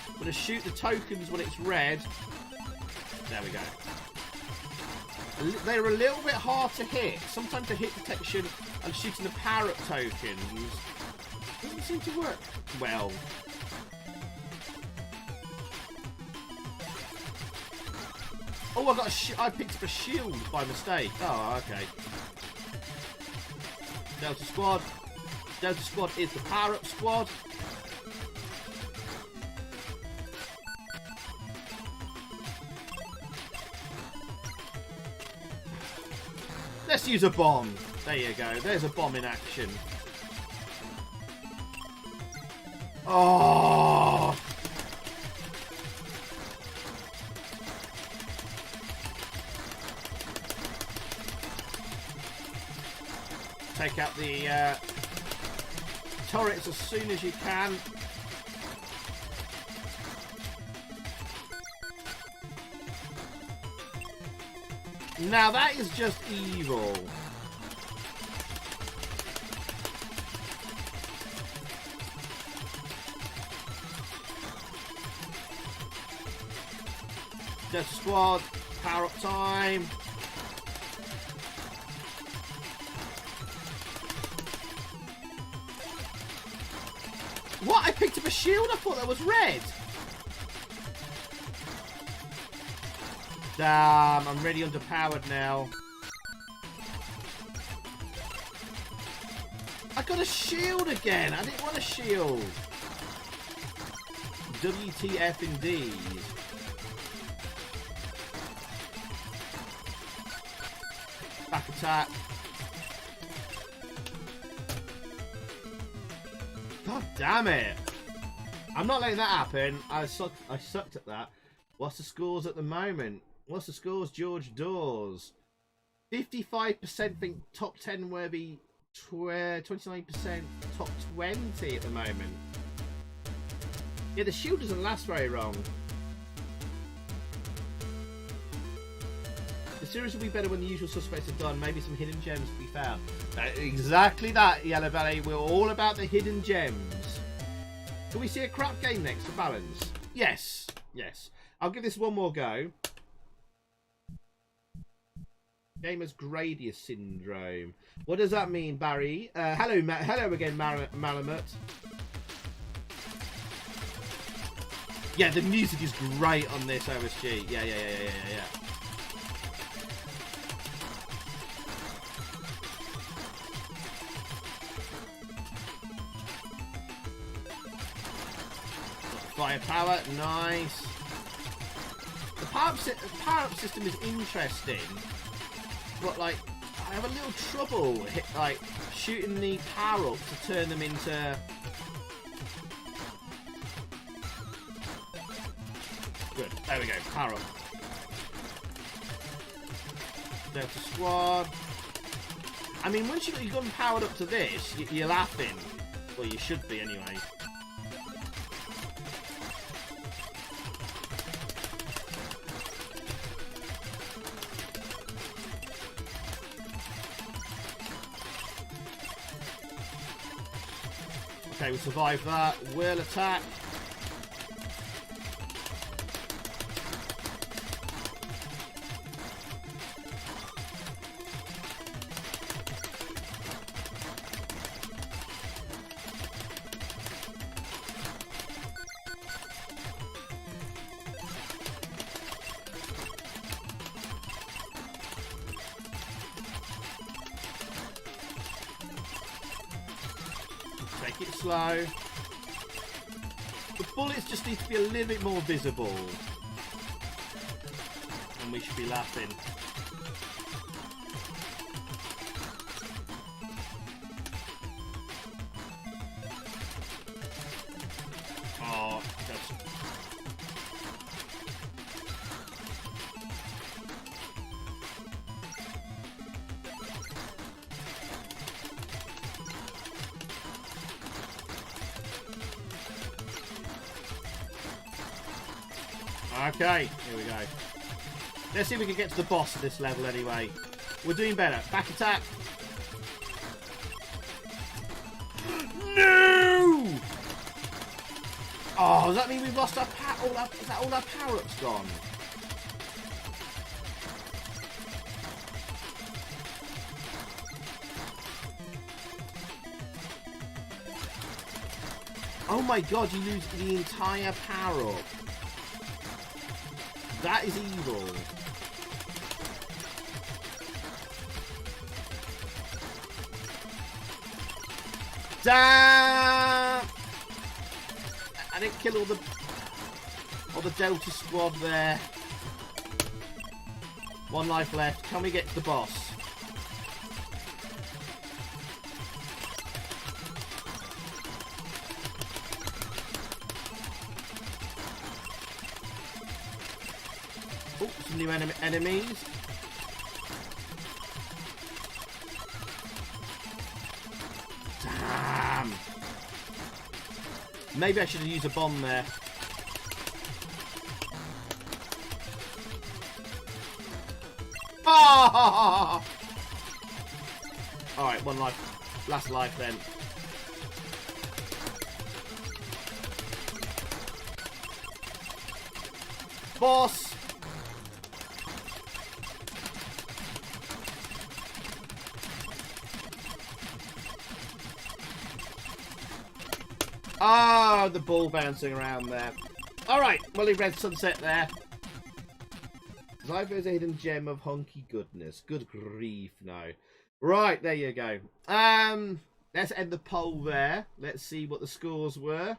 I'm going to shoot the tokens when it's red. There we go. They're a little bit hard to hit. Sometimes the hit detection and shooting the power-up tokens doesn't seem to work well. Oh, I picked up a shield by mistake. Oh, okay. Delta Squad. Delta Squad is the power-up squad. Let's use a bomb. There you go. There's a bomb in action. Oh! Take out the turrets as soon as you can. Now that is just evil. Delta Squad, power up time. What? I picked up a shield? I thought that was red. Damn, I'm really underpowered now. I got a shield again. I didn't want a shield. WTF indeed. Back attack. God damn it. I'm not letting that happen. I sucked at that. What's the scores at the moment? What's the scores, George Dawes? 55% think top 10 worthy, 29% top 20 at the moment. Yeah, the shield doesn't last very long. The series will be better when the usual suspects are done. Maybe some hidden gems to be found. Exactly that, Yellow Valley. We're all about the hidden gems. Can we see a crap game next for balance? Yes. Yes. I'll give this one more go. Game has Gradius syndrome. What does that mean, Barry? Hello again, Malamut. Yeah, the music is great on this OSG. Yeah. Firepower, nice. The power-up system is interesting. But like, I have a little trouble shooting the power up to turn them into. Good. There we go. Power up. Delta Squad. I mean, once you got your gun powered up to this, you're laughing. Well, you should be anyway. Okay, we survived that. Will attack. Take it slow. The bullets just need to be a little bit more visible. And we should be laughing. Oh, that's... Okay, here we go. Let's see if we can get to the boss of this level anyway. We're doing better. Back attack. No! Oh, does that mean we've lost our is that all our power-ups gone? Oh my god, you lose the entire power-up. That is evil. Damn! I didn't kill all the Delta squad there. One life left. Can we get to the boss? Oh, some new enemies. Damn. Maybe I should have used a bomb there. Oh! Alright, one life. Last life then. Boss! Ah, the ball bouncing around there. Alright, well, he red sunset there. Zypho's a hidden gem of honky goodness. Good grief, no. Right, there you go. Let's end the poll there. Let's see what the scores were.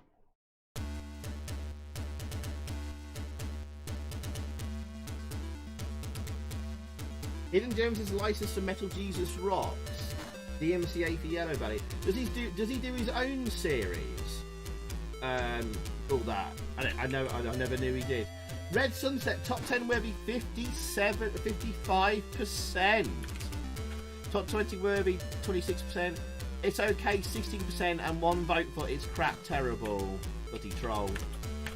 Hidden Gems is licensed to Metal Jesus Rocks. DMCA for Yellow Valley. Does he do his own series? All that. I never knew he did. Red Sunset top 10 Webby 55%. Top 20 Webby 26%. It's okay 16%, and 1 vote for it's crap terrible. Bloody troll.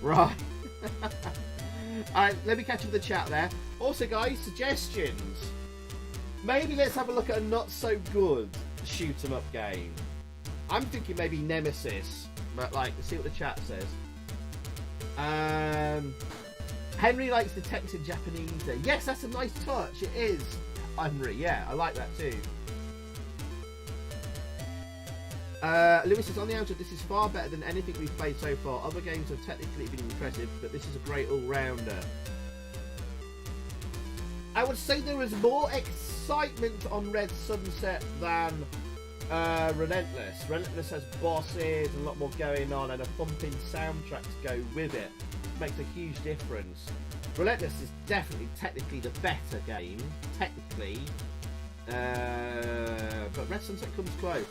Right. Alright, let me catch up with the chat there. Also guys, suggestions. Maybe let's have a look at a not so good shoot 'em up game. I'm thinking maybe Nemsis. But like, let's see what the chat says. Henry likes the text in Japanese there. Yes, that's a nice touch. It is, Henry. Yeah, I like that too. Lewis says, on the outside, this is far better than anything we've played so far. Other games have technically been impressive, but this is a great all-rounder. I would say there was more excitement on Red Sunset than Relentless. Relentless has bosses, a lot more going on, and a thumping soundtrack to go with it. Makes a huge difference. Relentless is definitely technically the better game, technically, but Red Sunset comes close.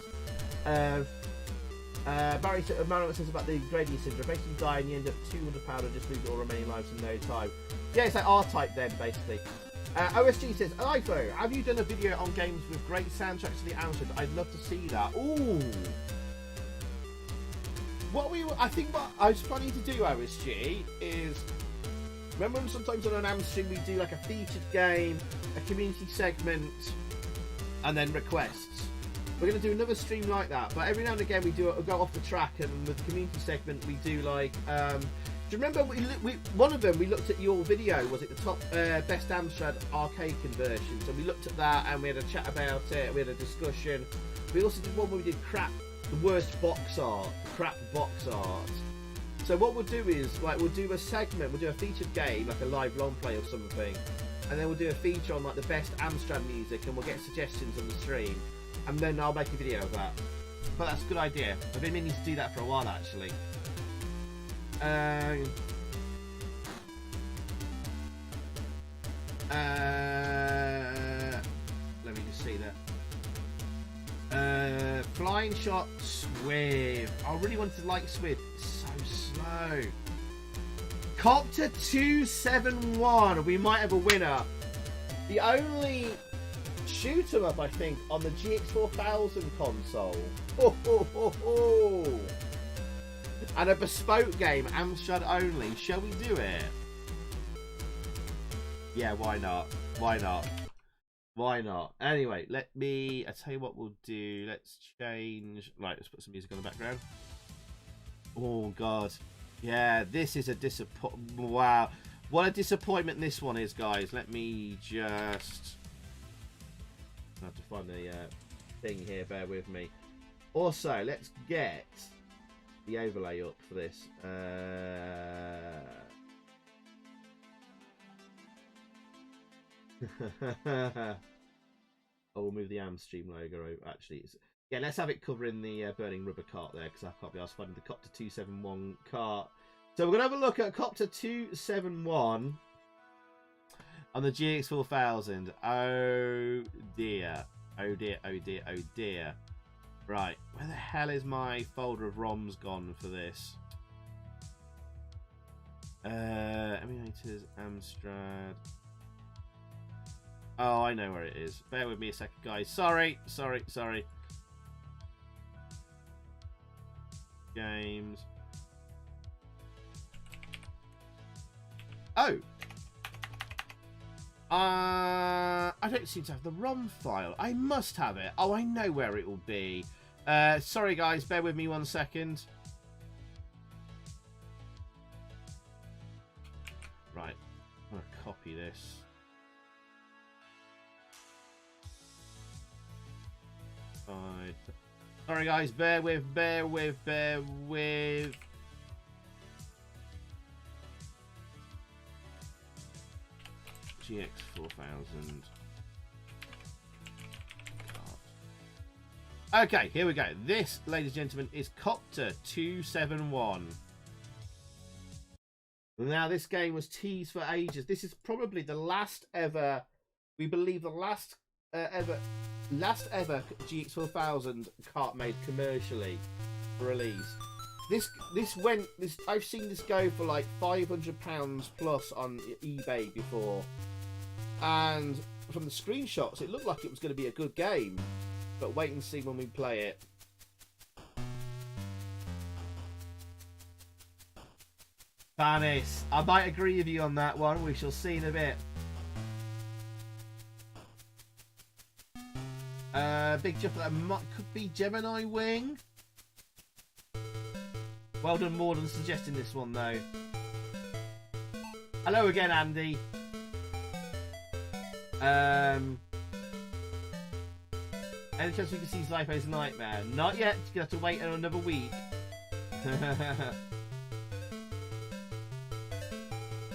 Barry says about the Gradius syndrome. Basically, you die and you end up 200 power and just lose all remaining lives in no time. Yeah, it's like R-Type then, basically. OSG says, iPhone, have you done a video on games with great soundtracks to the Amstrad? I'd love to see that. Ooh. I think what I was planning to do, OSG, is remember when sometimes on an Amstrad we do like a featured game, a community segment, and then requests. We're going to do another stream like that, but every now and again we go off the track, and with the community segment we do like. Do you remember one of them we looked at your video? Was it the top best Amstrad arcade conversions? And we looked at that and we had a chat about it. We had a discussion. We also did one where we did the worst box art, crap box art. So what we'll do is like we'll do a segment, we'll do a featured game like a live long play or something, and then we'll do a feature on like the best Amstrad music, and we'll get suggestions on the stream, and then I'll make a video of that. But that's a good idea. I've been meaning to do that for a while actually. Let me just see that. Flying shot, Swift. I really wanted to like Swift. It's so slow. Copter 271. We might have a winner. The only shoot 'em up, I think, on the GX4000 console. And a bespoke game, Amstrad only. Shall we do it? Yeah, why not? Why not? Why not? Anyway, I tell you what we'll do. Let's change. Right, let's put some music on the background. Oh, God. Yeah, this is a disappointment. Wow. What a disappointment this one is, guys. Let me just... I have to find the thing here. Bear with me. Also, let's get the overlay up for this. We'll move the AMSTREAM logo over. Actually, yeah, let's have it covering the burning rubber cart there, because I can't be asked finding the Copter 271 cart. So we're going to have a look at Copter 271 on the GX4000. Oh dear. Oh dear, oh dear, oh dear. Right, where the hell is my folder of ROMs gone for this? Emulators, Amstrad. Oh, I know where it is. Bear with me a second, guys. Sorry. Games. Oh! I don't seem to have the ROM file. I must have it. Oh, I know where it will be. Sorry, guys. Bear with me 1 second. Right. I'm going to copy this. Sorry, guys. Bear with. GX4000. Okay, here we go. This, ladies and gentlemen, is Copter 271. Now, this game was teased for ages. This is probably the last ever, we believe the last ever GX4000 cart made commercially for release. I've seen this go for like £500 plus on eBay before, and from the screenshots it looked like it was going to be a good game, but wait and see when we play it. Vanis, I might agree with you on that one. We shall see in a bit. Big jump that could be Gemini Wing. Well done, Morden, suggesting this one though. Hello again, Andy. Any chance we can see Zypho's Nightmare? Not yet. You have to wait another week.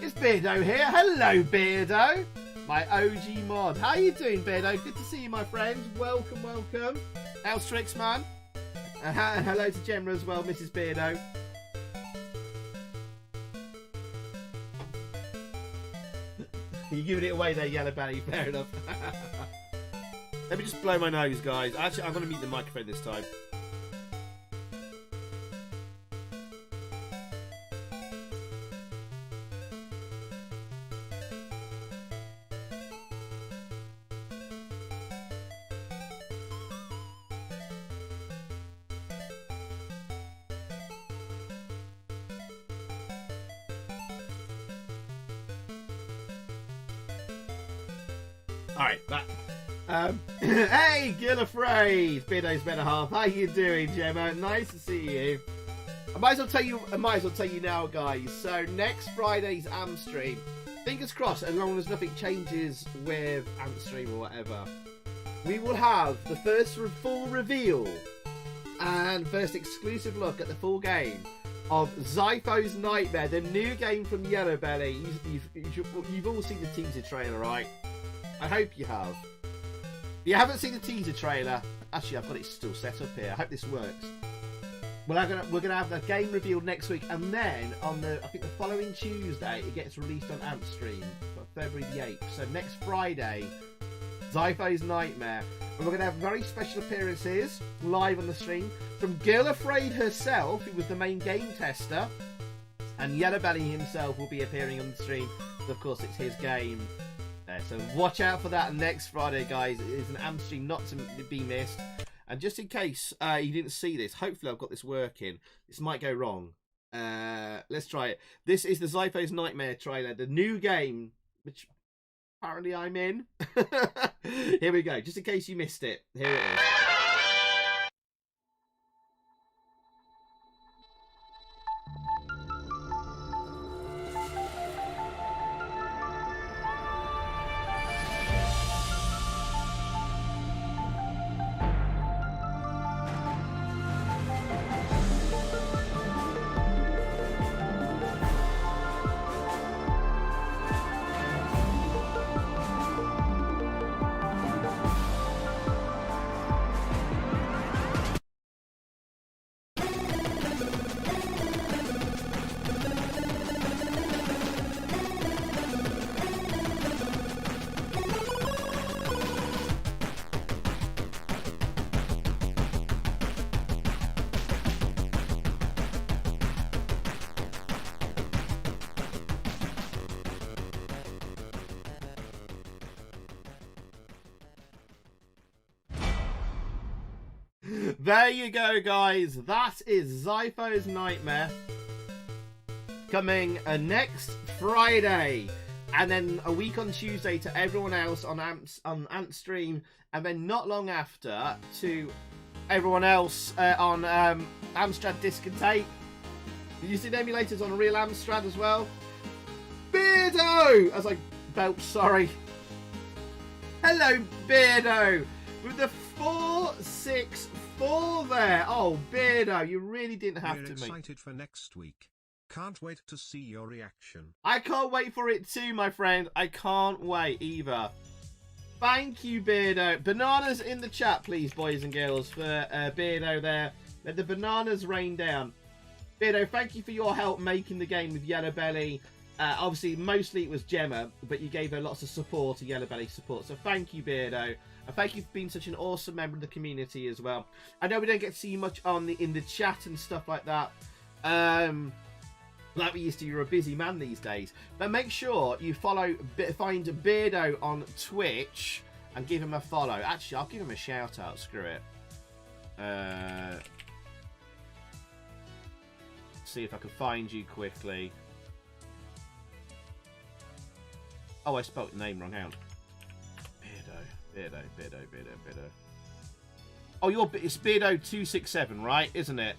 It's Beardo here. Hello, Beardo. My OG mod. How you doing, Beardo? Good to see you, my friend. Welcome, welcome. How's Strix, man? And hello to Gemma as well, Mrs. Beardo. You're giving it away there, Yellow Belly. Fair enough. Let me just blow my nose, guys. Actually, I'm going to mute the microphone this time. Alright, back. Hey, Gillafraid! Beardo's better half. How you doing, Gemma? Nice to see you. I might as well tell you now, guys. So next Friday's AMSTREAM, fingers crossed, as long as nothing changes with AMSTREAM or whatever, we will have the first full reveal and first exclusive look at the full game of Zypho's Nightmare, the new game from Yellow Belly. You've all seen the teaser trailer, right? I hope you have. If you haven't seen the teaser trailer, actually I've got it still set up here. I hope this works. We're gonna have the game revealed next week, and then on I think the following Tuesday it gets released on AMSTREAM for February the 8th. So next Friday, Zypho's Nightmare, and we're gonna have very special appearances live on the stream from Gillafraid herself, who was the main game tester, and Yellow Belly himself will be appearing on the stream. So of course it's his game. So watch out for that next Friday, guys. It is an AMSTREAM not to be missed. And just in case you didn't see this, hopefully I've got this working. This might go wrong. Let's try it. This is the Zypho's Nightmare trailer, the new game, which Apparently I'm in. Here we go, just in case you missed it. Here it is. There you go, guys. That is Zypho's Nightmare coming next Friday, and then a week on Tuesday to everyone else on AMSTREAM, and then not long after to everyone else on Amstrad Disc and Tape. Did you see the emulators on a real Amstrad as well? Beardo! As I belch, sorry. Hello, Beardo! With the 464 there. Oh, Beardo, you really didn't have to. We're excited for next week. Can't wait to see your reaction. I can't wait for it too, my friend. I can't wait either. Thank you, Beardo. Bananas in the chat, please, boys and girls, for Beardo there. Let the bananas rain down. Beardo, thank you for your help making the game with Yellow Belly. Obviously, mostly it was Gemma, but you gave her lots of support, Yellow Belly support. So thank you, Beardo. And thank you for being such an awesome member of the community as well. I know we don't get to see you much in the chat and stuff like that. Like we used to. You're a busy man these days. But make sure you find Beardo on Twitch and give him a follow. Actually, I'll give him a shout out. Screw it. See if I can find you quickly. Oh, I spelled your name wrong. Hang on. Beardo. Oh, it's Beardo267, right? Isn't it?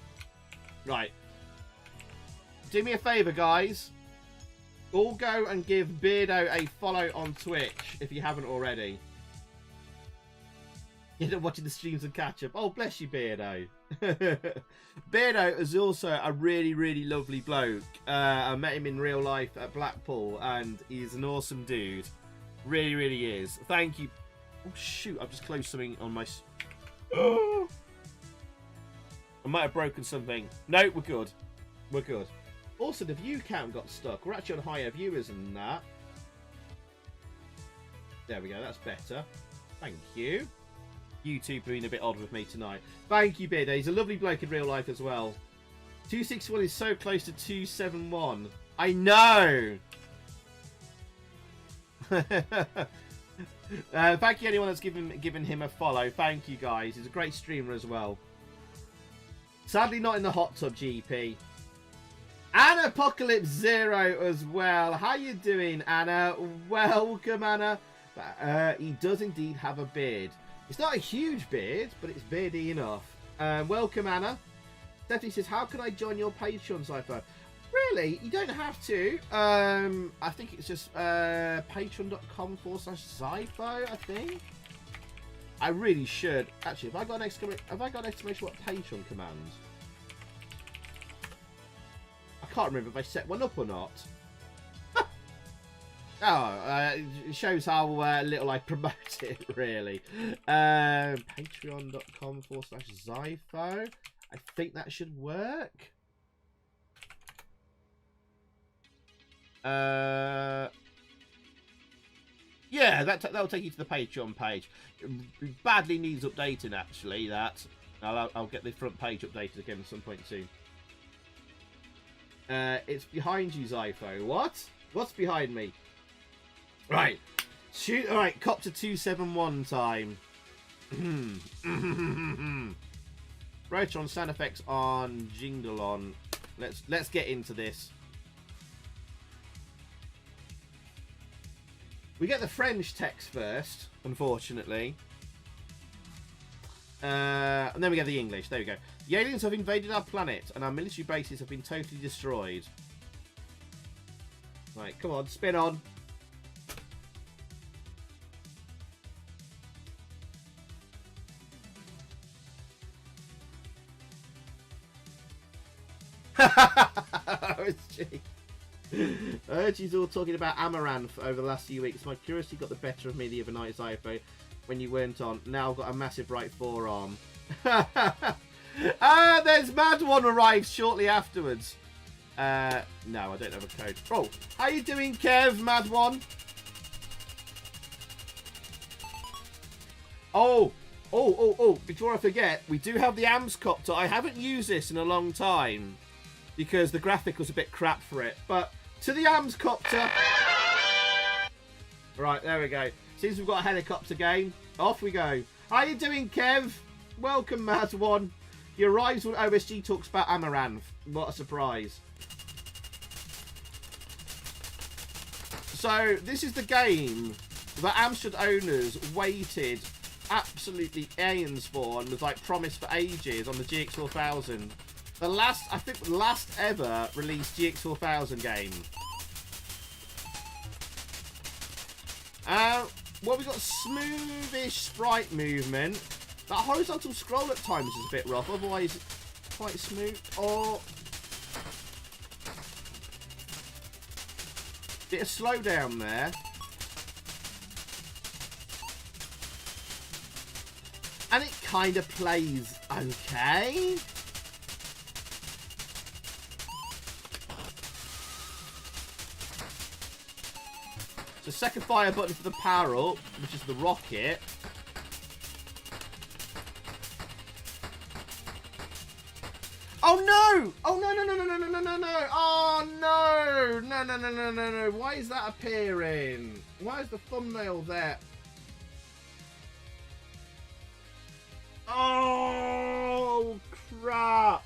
Right. Do me a favour, guys. All go and give Beardo a follow on Twitch if you haven't already. You're watching the streams and catch up. Oh, bless you, Beardo. Beardo is also a really, really lovely bloke. I met him in real life at Blackpool, and he's an awesome dude. Really, really is. Thank you. Oh, shoot. I've just closed something on my... I might have broken something. No, we're good. We're good. Also, the view count got stuck. We're actually on higher viewers than that. There we go. That's better. Thank you. YouTube being a bit odd with me tonight. Thank you, Beardo. He's a lovely bloke in real life as well. 261 is so close to 271. I know! Thank you anyone that's given him a follow. Thank you, guys. He's a great streamer as well. Sadly not in the hot tub, GP. Anna Apocalypse Zero as well. How you doing, Anna? Welcome, Anna. He does indeed have a beard. It's not a huge beard, but it's beardy enough. Welcome, Anna. Stephanie says, how can I join your Patreon, Cypher? Really? You don't have to. I think it's just patreon.com/Zypho, I think. I really should. Actually, have I got an exclamation what Patreon commands? I can't remember if I set one up or not. It shows how little I promote it, really. Patreon.com/Zypho. I think that should work. Yeah, that'll take you to the Patreon page. It badly needs updating, actually. That I'll get the front page updated again at some point soon. It's behind you, Zypho. What? What's behind me? Right. Shoot. All right. Copter 271 time. Rotron sound effects on. Jingle on. Let's get into this. We get the French text first, unfortunately. And then we get the English. There we go. The aliens have invaded our planet, and our military bases have been totally destroyed. Right, come on, spin on. She's all talking about Amaranth over the last few weeks. My curiosity got the better of me the other night, Zypho, when you weren't on. Now I've got a massive right forearm. There's Mad One arrives shortly afterwards. No, I don't have a code. Oh, how you doing, Kev, Mad One? Oh, before I forget, we do have the AMSCopter. I haven't used this in a long time because the graphic was a bit crap for it. But to the AMSCopter. Right, there we go. Seems we've got a helicopter game. Off we go. How you doing, Kev? Welcome, Mad One. He arrives when OSG talks about Amaranth. What a surprise. So, this is the game that Amstrad owners waited absolutely aeons for and was like promised for ages on the GX4000. The last, I think, last ever released GX4000 game. Well, we've got smoothish sprite movement. That horizontal scroll at times is a bit rough, otherwise quite smooth. Oh, bit of slowdown there. And it kind of plays okay. So second fire button for the power up, which is the rocket. Oh no! Oh no no no no no no no no no! Oh no! No no no no no no! Why is that appearing? Why is the thumbnail there? Oh crap!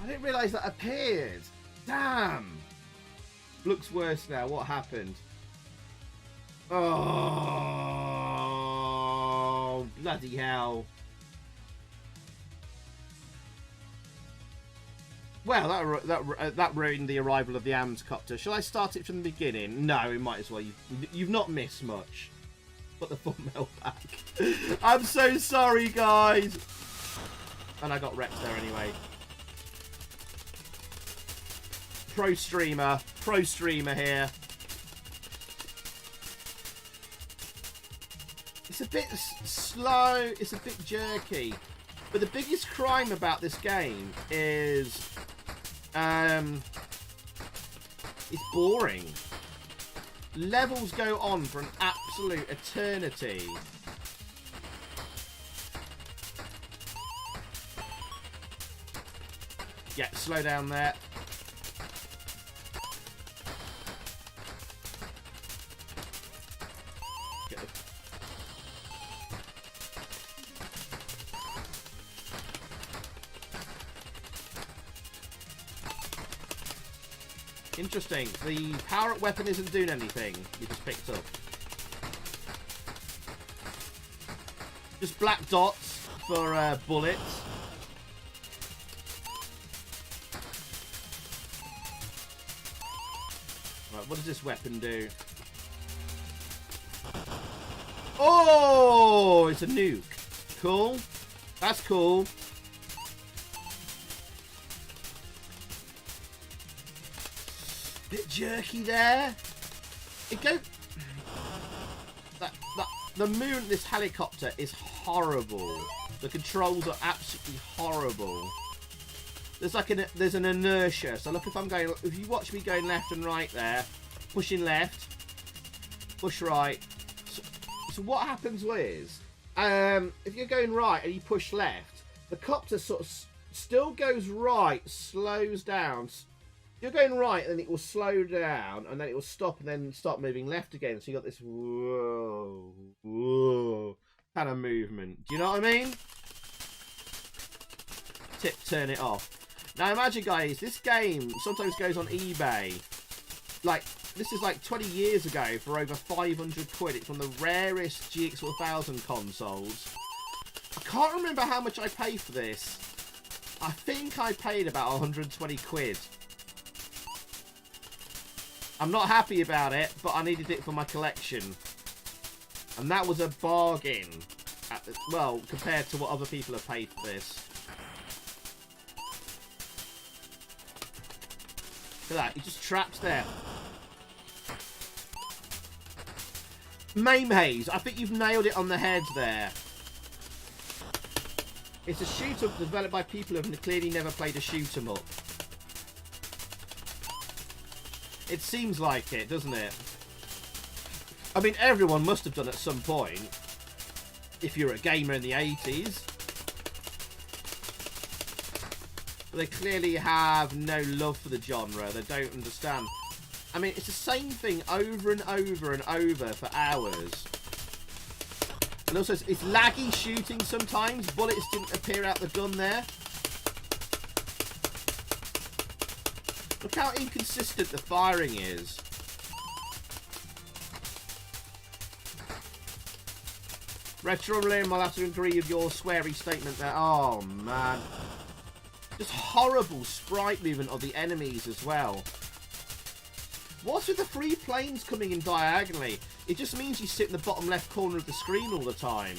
I didn't realise that appeared. Damn! Looks worse now. What happened? Oh, bloody hell. Well, that ruined the arrival of the AMSCopter. Shall I start it from the beginning? No, we might as well. You've not missed much. Put the thumbnail back. I'm so sorry, guys. And I got wrecked there anyway. Pro streamer here. It's a bit slow, it's a bit jerky. But the biggest crime about this game is it's boring. Levels go on for an absolute eternity. Yeah, slow down there. Interesting. The power-up weapon isn't doing anything. We just picked up. Just black dots for bullets. Right, what does this weapon do? Oh, it's a nuke. Cool. That's cool. Bit jerky there. It go. The moon. This helicopter is horrible. The controls are absolutely horrible. There's like there's an inertia. So look, if you watch me going left and right there, pushing left, push right. So what happens is, if you're going right and you push left, the copter sort of still goes right, slows down. You're going right, and then it will slow down, and then it will stop, and then start moving left again. So you got this whoa kind of movement. Do you know what I mean? Tip, turn it off. Now imagine, guys, this game sometimes goes on eBay like, this is like 20 years ago for over 500 quid. It's one of the rarest GX 1000 consoles. I can't remember how much I paid for this. I think I paid about 120 quid. I'm not happy about it, but I needed it for my collection. And that was a bargain. Well, compared to what other people have paid for this. Look at that, he just traps there. Mame Haze, I think you've nailed it on the head there. It's a shoot-up developed by people who have clearly never played a shoot-em-up. It seems like it, doesn't it? I mean, everyone must have done at some point. If you're a gamer in the 80s. But they clearly have no love for the genre. They don't understand. I mean, it's the same thing over and over and over for hours. And also, it's laggy shooting sometimes. Bullets didn't appear out the gun there. Look how inconsistent the firing is. Retro Liam, I'll have to agree with your sweary statement there. Oh, man. Just horrible sprite movement of the enemies as well. What's with the three planes coming in diagonally? It just means you sit in the bottom left corner of the screen all the time.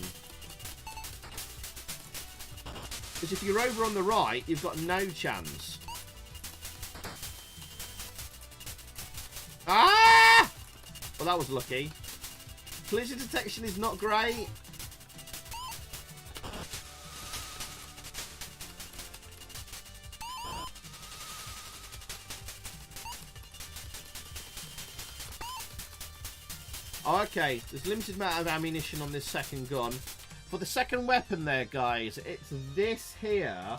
Because if you're over on the right, you've got no chance. Ah! Well, that was lucky. Collision detection is not great. Okay, there's limited amount of ammunition on this second gun. For the second weapon there, guys, it's this here.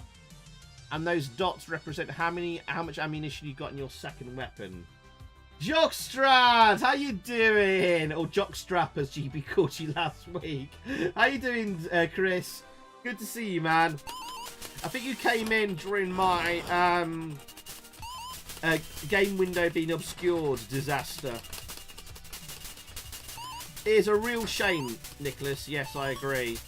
And those dots represent how much ammunition you got in your second weapon. Jockstrad, how you doing? Or Jockstrap, as GB called you last week. How you doing, Chris? Good to see you, man. I think you came in during my game window being obscured disaster. It is a real shame, Nicholas. Yes, I agree.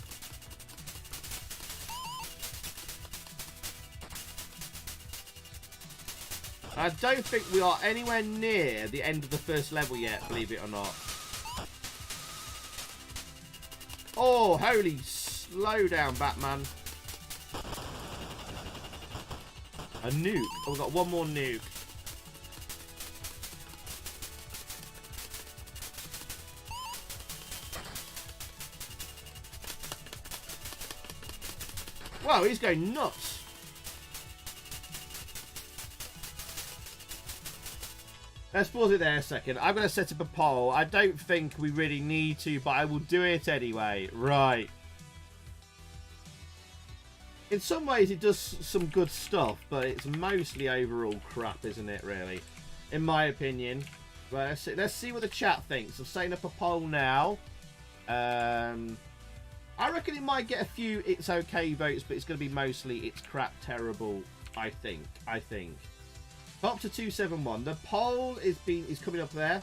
I don't think we are anywhere near the end of the first level yet, believe it or not. Oh, holy slow down, Batman. A nuke. Oh, we've got one more nuke. Wow, he's going nuts. Let's pause it there a second. I'm going to set up a poll. I don't think we really need to, but I will do it anyway. Right. In some ways, it does some good stuff, but it's mostly overall crap, isn't it, really? In my opinion. Right, let's see what the chat thinks. I'm setting up a poll now. I reckon it might get a few it's okay votes, but it's going to be mostly it's crap terrible, I think. Copter 271. The poll is coming up there.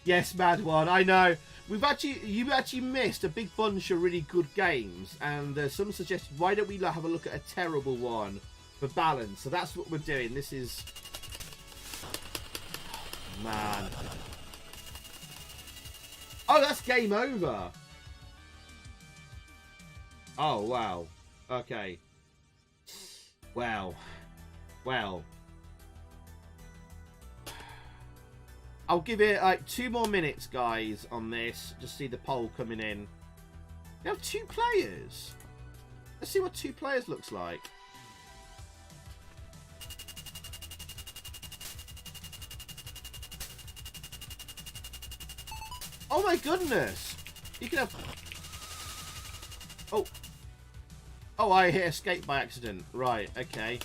Yes, Mad One, I know. You've actually missed a big bunch of really good games, and some suggested why don't we have a look at a terrible one for balance. So that's what we're doing. This is man. Oh, that's game over. Oh, wow. Okay. Well. I'll give it like 2 more minutes, guys, on this. Just see the poll coming in. We have 2 players. Let's see what 2 players looks like. Oh my goodness. You can have... Oh, I hit escape by accident. Right, okay.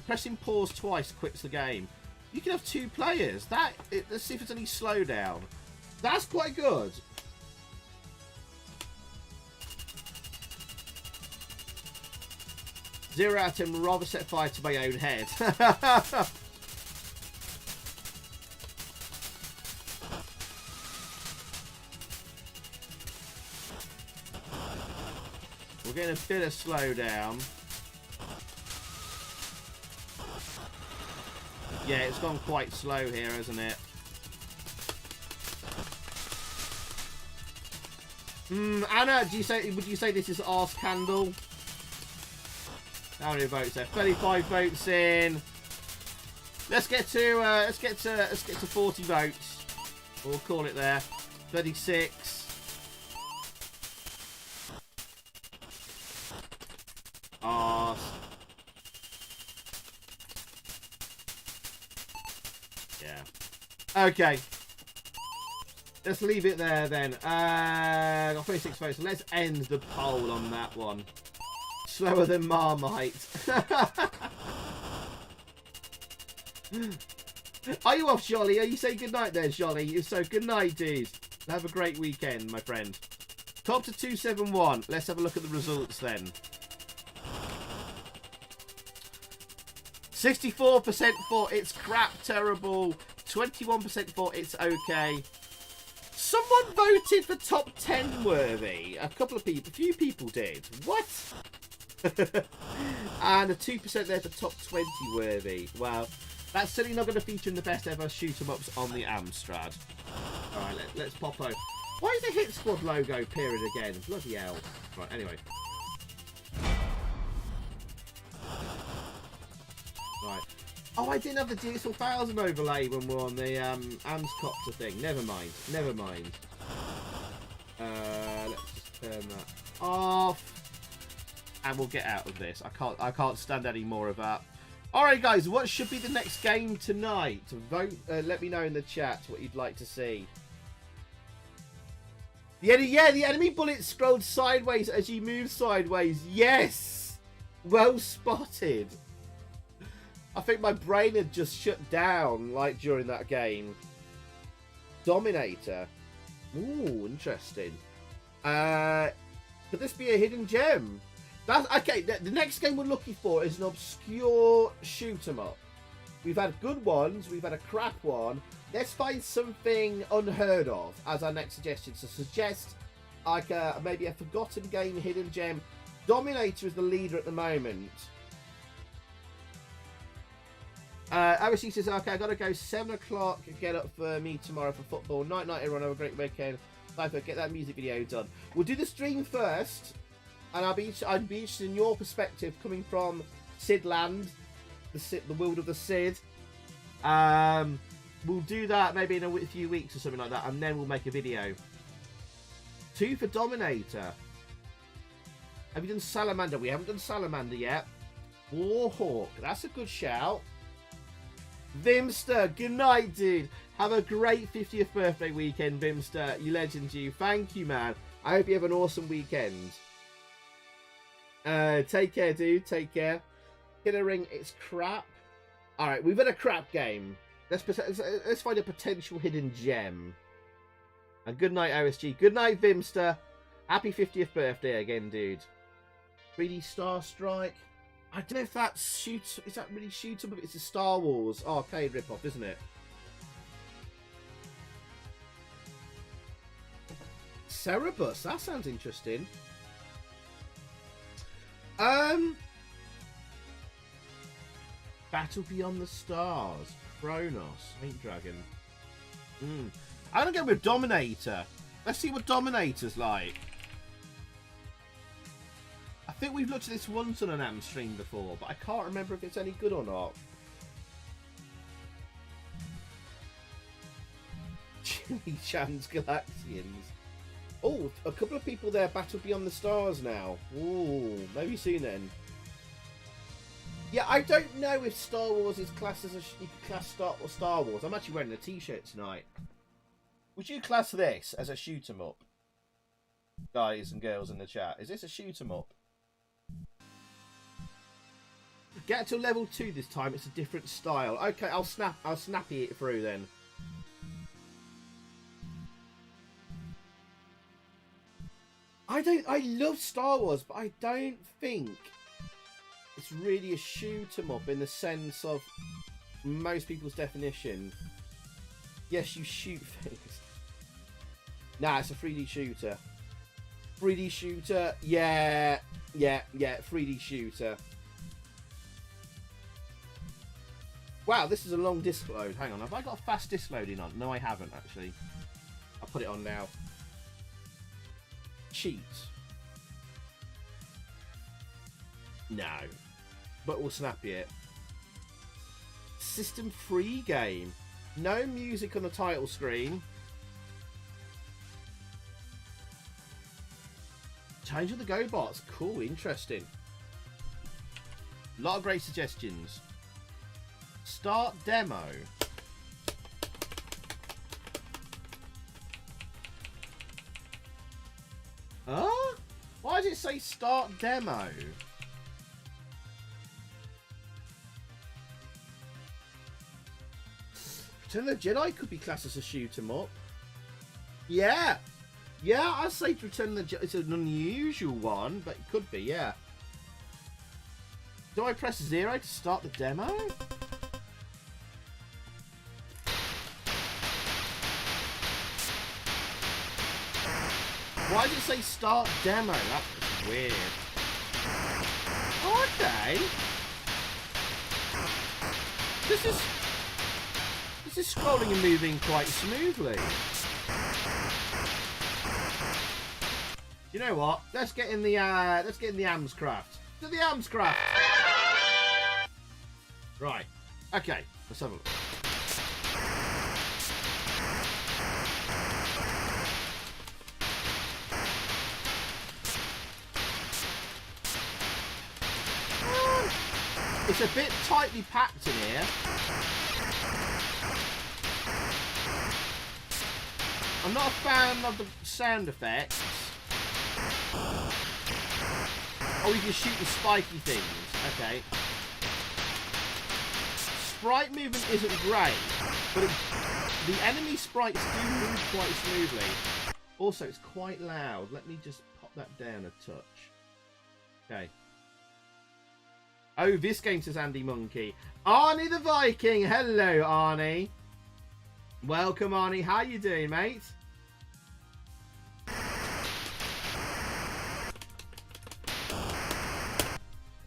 Pressing pause twice quits the game. You can have 2 players. Let's see if there's any slowdown. That's quite good. Zero out of 10 would rather set fire to my own head. getting a bit of slowdown. Yeah, it's gone quite slow here, hasn't it? Anna, would you say this is Arse Candle? How many votes there? 35 votes in. Let's get to 40 votes. We'll call it there. 36. Arse. Yeah. Okay. Let's leave it there then. Got 26 votes. So let's end the poll on that one. Slower than Marmite. Are you off, Jolly? Are you saying goodnight there, Jolly? So good night, dude. Have a great weekend, my friend. Copter 271. Let's have a look at the results then. 64% for it's crap, terrible. 21% for it's okay. Someone voted for top 10 worthy. A few people did. What? And a 2% there for top 20 worthy. Well, that's certainly not going to feature in the best ever shoot 'em ups on the Amstrad. Alright, let's pop over. Why is the Hit Squad logo appearing again? Bloody hell. Right, anyway. Right. Oh, I didn't have the Digital 1000 overlay when we're on the AMS Copter thing. Never mind. Never mind. Let's just turn that off. And we'll get out of this. I can't stand any more of that. Alright guys, what should be the next game tonight? Vote. Let me know in the chat what you'd like to see. The enemy bullet scrolled sideways as you move sideways. Yes! Well spotted. I think my brain had just shut down, like, during that game. Dominator. Ooh, interesting. Could this be a hidden gem? That's okay. The next game we're looking for is an obscure shoot 'em up. We've had good ones. We've had a crap one. Let's find something unheard of as our next suggestion. So suggest like maybe a forgotten game, hidden gem. Dominator is the leader at the moment. OSC says, okay, I gotta go 7 o'clock. Get up for me tomorrow for football. Night, everyone. Have a great weekend. Get that music video done. We'll do the stream first, and I'd be interested in your perspective coming from Sidland, the world of the Sid. We'll do that maybe in a few weeks or something like that, and then we'll make a video. 2 for Dominator. Have you done Salamander? We haven't done Salamander yet. Warhawk. That's a good shout. Vimster, good night, dude. Have a great 50th birthday weekend, Vimster. You legend, you. Thank you, man. I hope you have an awesome weekend. Take care, dude. Take care. Killer Ring, it's crap. All right, we've had a crap game. Let's find a potential hidden gem. And good night, OSG. Good night, Vimster. Happy 50th birthday again, dude. 3D Star Strike. I don't know if that's is that really shoot 'em up? It's a Star Wars arcade ripoff, isn't it? Cerberus, that sounds interesting. Battle Beyond the Stars, Kronos, Saint Dragon. I'm gonna go with Dominator. Let's see what Dominator's like. I think we've looked at this once on an AM stream before, but I can't remember if it's any good or not. Jimmy Chan's Galaxians. Oh, a couple of people there. Battle Beyond the Stars now. Ooh, maybe soon then. Yeah, I don't know if Star Wars is classed as you could class Star Wars. I'm actually wearing a t-shirt tonight. Would you class this as a shoot 'em up? Guys and girls in the chat. Is this a shoot 'em up? Get to level 2 this time. It's a different style. Okay, I'll snappy it through then. I love Star Wars, but I don't think it's really a shoot 'em up in the sense of most people's definition. Yes, you shoot things. Nah, it's a 3D shooter. 3D shooter, yeah. Yeah, 3D shooter. Wow, this is a long disc load. Hang on, have I got a fast disc loading on? No, I haven't, actually. I'll put it on now. Cheat. No. But we'll snappy it. System free game. No music on the title screen. Change of the GoBots. Cool, interesting. A lot of great suggestions. Start demo. Huh? Why does it say start demo? Return of the Jedi could be classed as a shoot 'em up. Yeah. Yeah, I'd say Return of the Jedi. It's an unusual one, but it could be, yeah. Do I press 0 to start the demo? Why does it say start demo? That's weird. Oh, okay. This is scrolling and moving quite smoothly. You know what? Let's get in the AMSTREAM. To the AMSTREAM. Right. Okay. Let's have a look. It's a bit tightly packed in here. I'm not a fan of the sound effects. Oh, you can shoot the spiky things. Okay. Sprite movement isn't great, but the enemy sprites do move quite smoothly. Also, it's quite loud. Let me just pop that down a touch. Okay. Oh, this game, says Andy Monkey. Arnie the Viking. Hello, Arnie. Welcome, Arnie. How you doing, mate?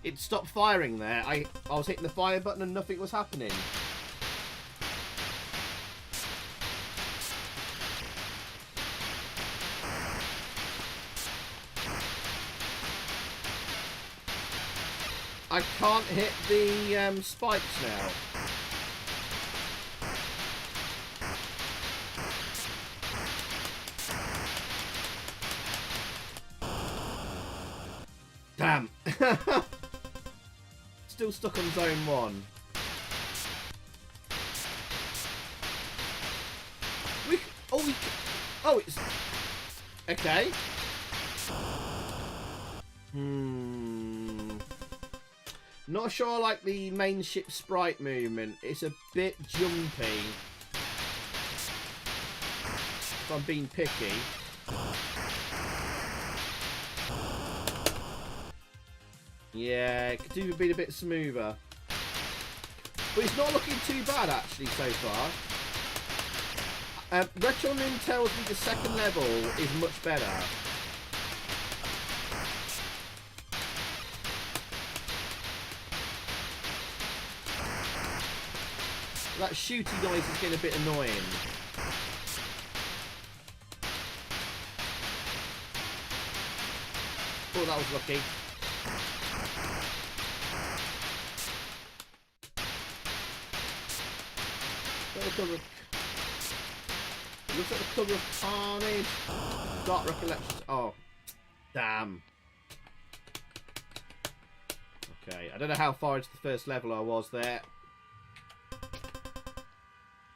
It stopped firing there. I was hitting the fire button and nothing was happening. I can't hit the spikes now. Damn. Still stuck on zone 1. Oh, it's okay. Not sure I like the main ship sprite movement. It's a bit jumpy. If I'm being picky. Yeah, it could do be a bit smoother. But it's not looking too bad actually so far. Retronym tells me the second level is much better. That shooty noise is getting a bit annoying. Oh, that was lucky. It looks like the cover of Carnage. Dark Recollections. Oh, damn. Okay, I don't know how far into the first level I was there.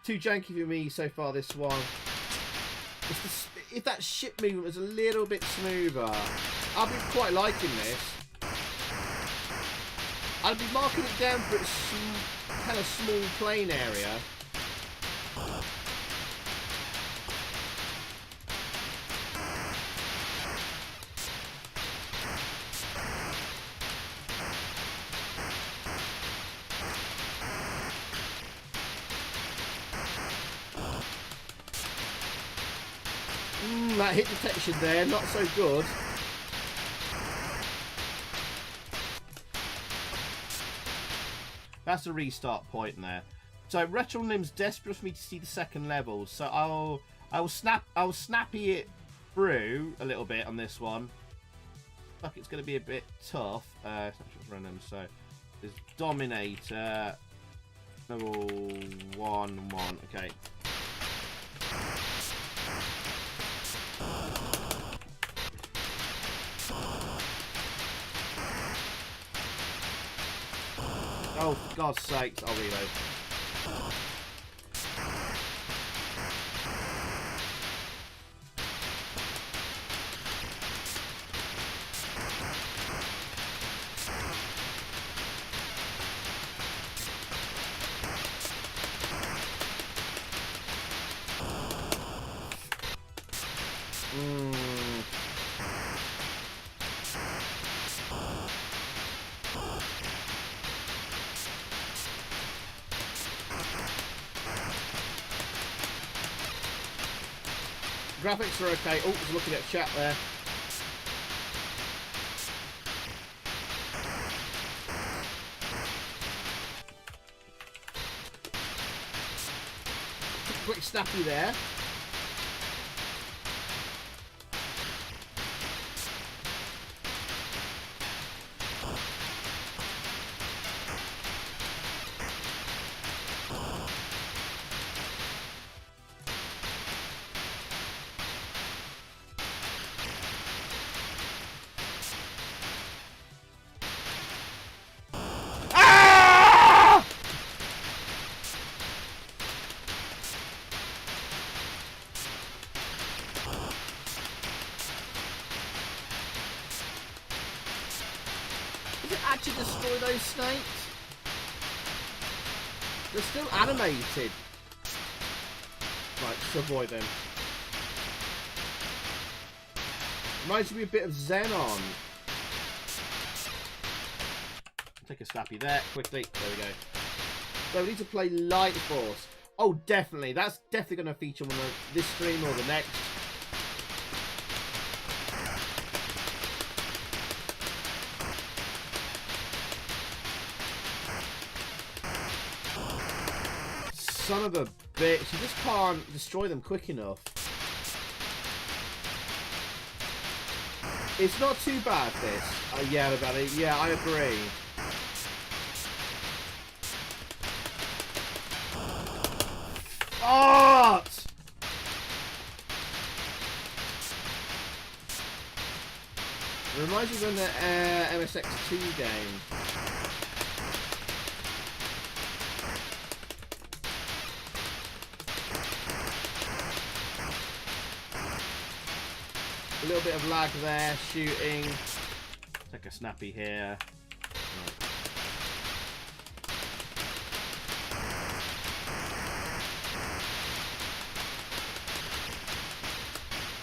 Too janky for me so far, this one. If that ship movement was a little bit smoother, I'd be quite liking this. I'd be marking it down for its kind of small plane area. That hit detection there, not so good. That's the restart point there. So Retro Limb's desperate for me to see the second level. So I'll snappy it through a little bit on this one. Fuck, it's going to be a bit tough. It's not just random. So there's Dominator, level 1. Okay. Oh, for God's sakes, I'll reload. Graphics are okay. Oh, I was looking at chat there. Quick snappy there. To destroy those snakes. They're still animated. Right, just avoid them. Reminds me a bit of Xenon. Take a snappy there, quickly. There we go. So we need to play Light Force. Oh, definitely. That's definitely going to feature on this stream or the next. Son of a bitch, you just can't destroy them quick enough. It's not too bad, this. Yeah, about it. Yeah, I agree. Art! It reminds me of the MSX2 game. A little bit of lag there, shooting. Take a snappy here. Right.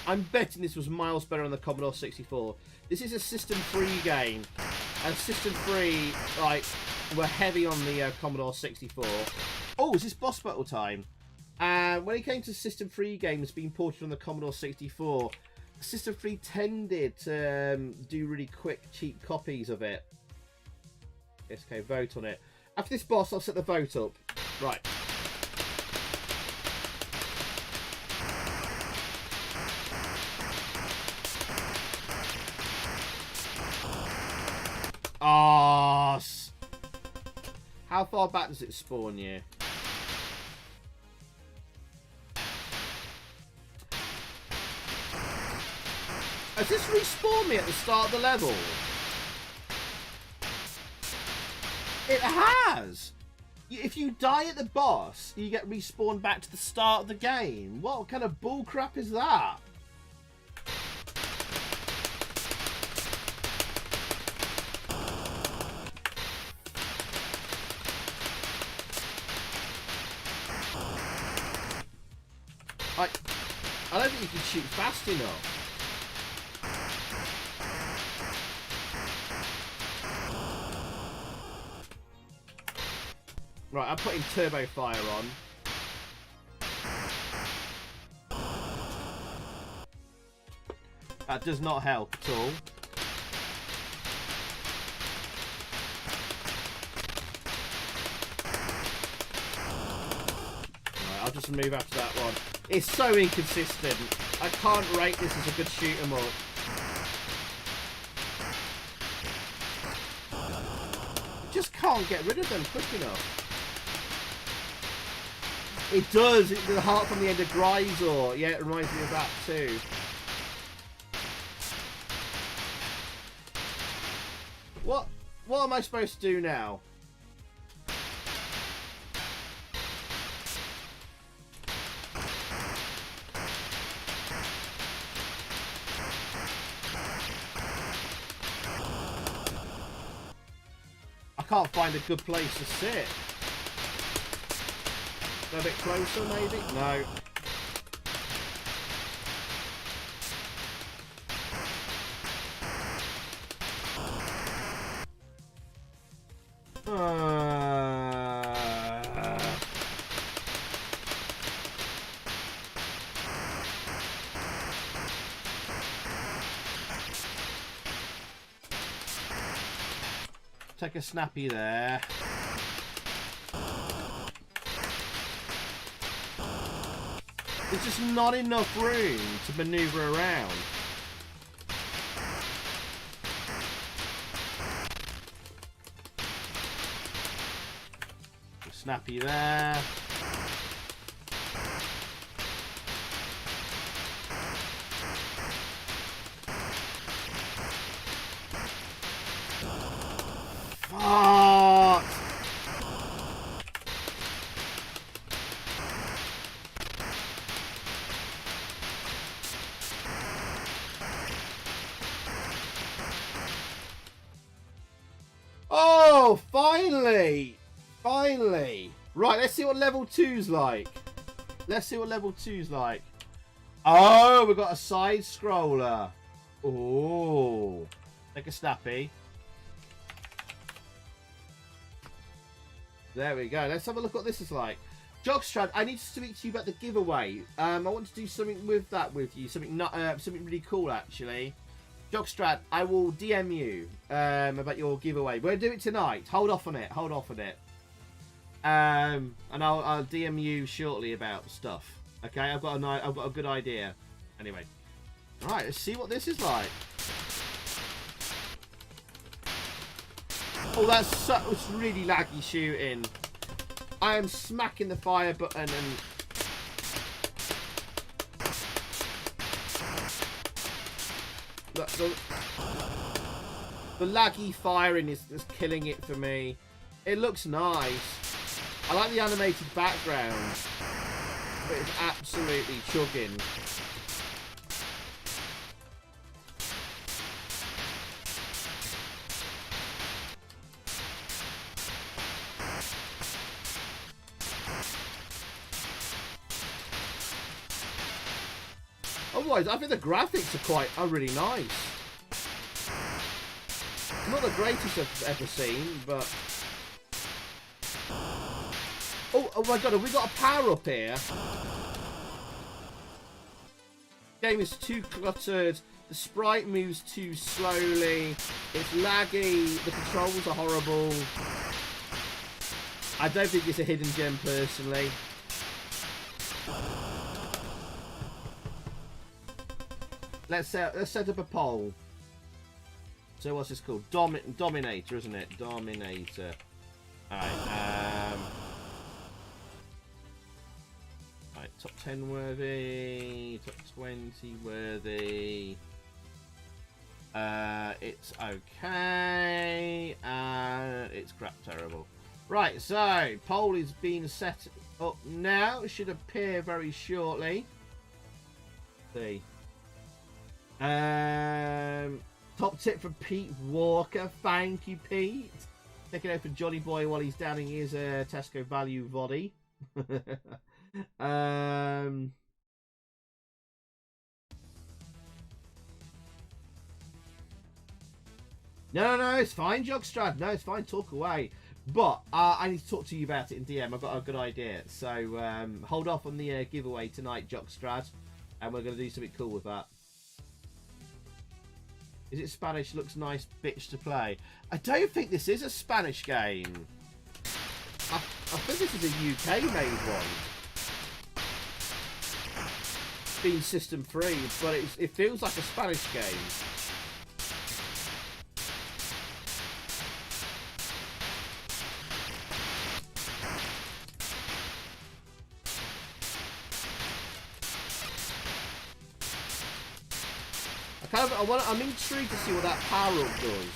I'm betting this was miles better on the Commodore 64. This is a System 3 game. And System 3, like, were heavy on the Commodore 64. Oh, is this boss battle time? And when it came to System 3 games being ported on the Commodore 64, System 3 tended to do really quick, cheap copies of it. Yes, okay, vote on it. After this boss, I'll set the vote up. Right. Oh, how far back does it spawn you? Has this respawned me at the start of the level? It has! If you die at the boss, you get respawned back to the start of the game. What kind of bullcrap is that? I don't think you can shoot fast enough. Right, I'm putting Turbo Fire on. That does not help at all. I'll just move after that one. It's so inconsistent. I can't rate this as a good shoot 'em up. Just can't get rid of them quick enough. It does. It's the heart from the end of Gradius. Yeah, it reminds me of that too. What am I supposed to do now? I can't find a good place to sit. Go a bit closer, maybe? No. Take a snappy there. There's just not enough room to maneuver around. Snappy there. Fuck! Oh, finally! Finally! Right, let's see what level 2's like. Let's see what level 2's like. Oh, we've got a side scroller. Oh. Take a snappy. There we go. Let's have a look what this is like. Jogstrad, I need to speak to you about the giveaway. I want to do something with that with you. Something not something really cool actually. Jogstrad, I will DM you about your giveaway. We'll do it tonight. Hold off on it. Hold off on it. And I'll DM you shortly about stuff. Okay, I've got a good idea. Anyway, all right, let's see what this is like. Oh, it's really laggy shooting. I am smacking the fire button and the laggy firing is killing it for me. It looks nice. I like the animated background, but it's absolutely chugging. Otherwise, I think the graphics are really nice. Not the greatest I've ever seen, but oh my god, have we got a power up here? Game is too cluttered. The sprite moves too slowly. It's laggy. The controls are horrible. I don't think it's a hidden gem personally. Let's set up a poll. So what's this called? Dominator, isn't it? Dominator. Alright, right, top 10 worthy, top 20 worthy. It's okay, and it's crap terrible. Right, so poll is being set up now. It should appear very shortly. Let's see. Top tip from Pete Walker. Thank you, Pete. Taking out for Johnny Boy while he's downing his Tesco value body. No, it's fine, Jogstrad. No, it's fine. Talk away. But I need to talk to you about it in DM. I've got a good idea. So hold off on the giveaway tonight, Jogstrad, and we're going to do something cool with that. Is it Spanish? Looks nice, bitch to play. I don't think this is a Spanish game. I think this is a UK-made one. been System 3, but it feels like a Spanish game. I'm intrigued to see what that power up does.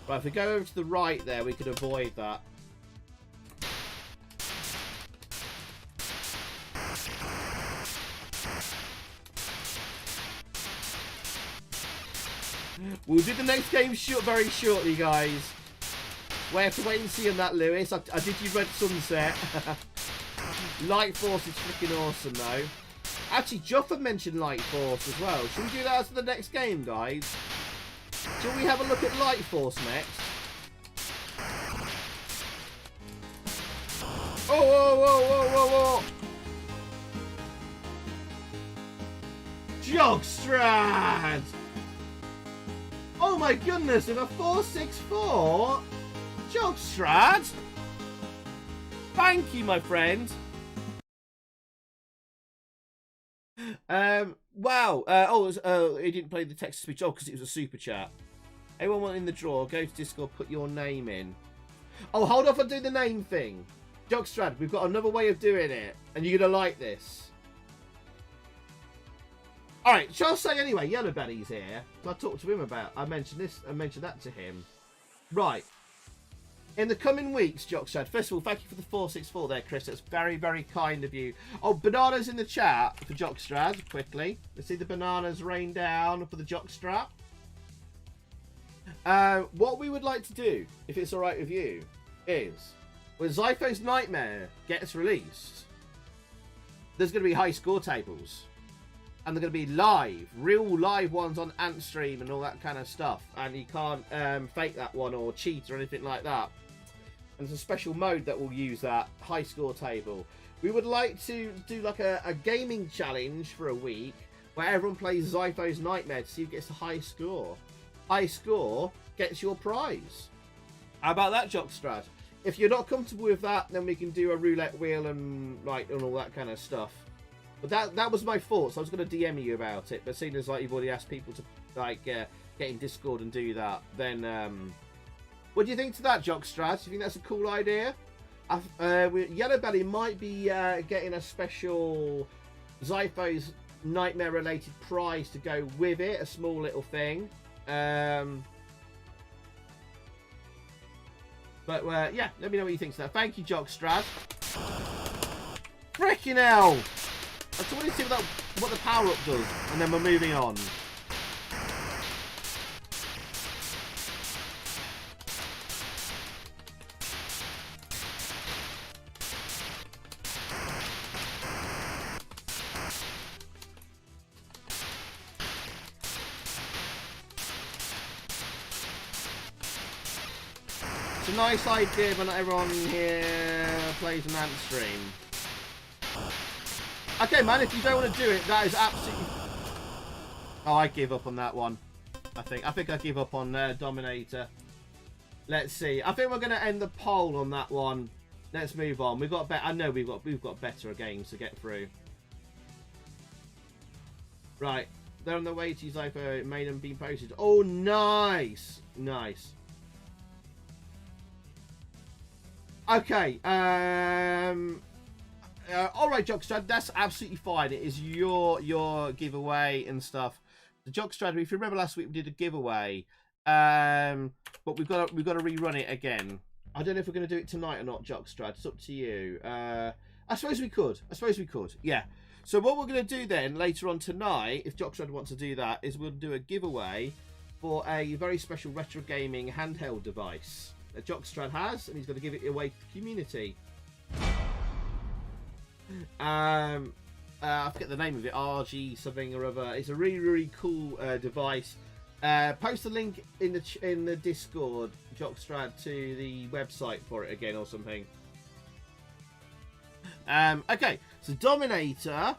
Right, if we go over to the right there, we could avoid that. We'll do the next game very shortly, guys. We have to wait and see on that, Lewis. I did you Red Sunset. Light Force is freaking awesome, though. Actually, Juffa mentioned Light Force as well. Should we do that as the next game, guys? Shall we have a look at Light Force next? Oh, whoa, whoa, whoa, whoa, whoa! Jogstrad! Oh my goodness, in a 464? Jogstrad! Thank you, my friend. Wow. He didn't play the text to speech. Oh, because it was a super chat. Anyone want in the draw? Go to Discord, put your name in. Oh, hold off and do the name thing. Jogstrad, we've got another way of doing it, and you're gonna like this. All right, shall I say anyway? Yellow Belly's here. I talked to him about. I mentioned this. I mentioned that to him. Right. In the coming weeks, Jogstrad. First of all, thank you for the 464 there, Chris. That's very, very kind of you. Oh, bananas in the chat for Jogstrad. Quickly, let's see the bananas rain down for the Jogstrad. What we would like to do, if it's all right with you, is when Zypho's Nightmare gets released, there's going to be high score tables. And they're going to be live, real live ones on AMSTREAM and all that kind of stuff. And you can't fake that one or cheat or anything like that. And there's a special mode that will use that high score table. We would like to do like a gaming challenge for a week where everyone plays Zypho's Nightmare to see who gets the high score. High score gets your prize. How about that, Jogstrad? If you're not comfortable with that, then we can do a roulette wheel and all that kind of stuff. But that was my thoughts. I was going to DM you about it, but seeing as like you've already asked people to get in Discord and do that, then what do you think to that, Jogstrad? Do you think that's a cool idea? Yellow Belly might be getting a special Zypho's Nightmare related prize to go with it, a small little thing. But yeah, let me know what you think to that. Thank you, Jogstrad. Frickin' hell! I just want to see what the power up does, and then we're moving on. It's a nice idea, but not everyone here plays an AMSTREAM. Okay, man, if you don't want to do it, that is absolutely... Oh, I give up on that one. I think I give up on Dominator. Let's see. I think we're going to end the poll on that one. Let's move on. We've got I know we've got better games to get through. Right, they're on the way to Zypho. Made them being posted. Oh, nice, nice. Okay. All right, Jogstrad, that's absolutely fine. It is your giveaway and stuff. The Jogstrad, if you remember last week, we did a giveaway, but we've got to rerun it again. I don't know if we're going to do it tonight or not, Jogstrad. It's up to you. I suppose we could. Yeah. So what we're going to do then later on tonight, if Jogstrad wants to do that, is we'll do a giveaway for a very special retro gaming handheld device that Jogstrad has, and he's going to give it away to the community. I forget the name of it, RG something or other. It's a really, really cool device. Post a link in the Discord, Jogstrad, to the website for it again or something. Okay, so Dominator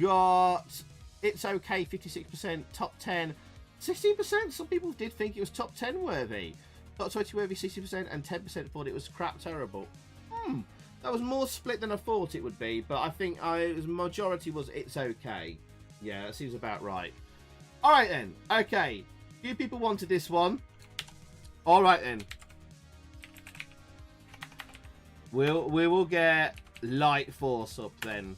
got It's Okay 56%, top 10, 16%. Some people did think it was top 10 worthy. Not 20 worthy 60% and 10% thought it was crap terrible. That was more split than I thought it would be, but I think the majority was it's okay. Yeah, that seems about right. Alright then, okay. Few people wanted this one. Alright then. We will get Light Force up then.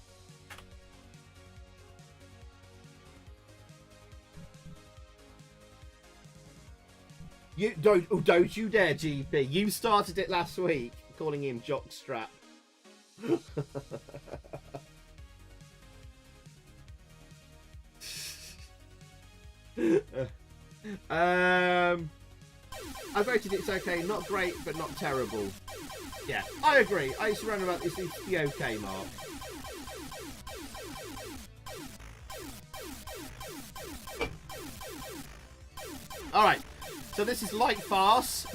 You don't you dare, GP. You started it last week, calling him Jockstrap. I voted it's okay, not great, but not terrible. Yeah, I agree. I used to run about this needs to be okay, Mark. Alright, so this is Light Farce.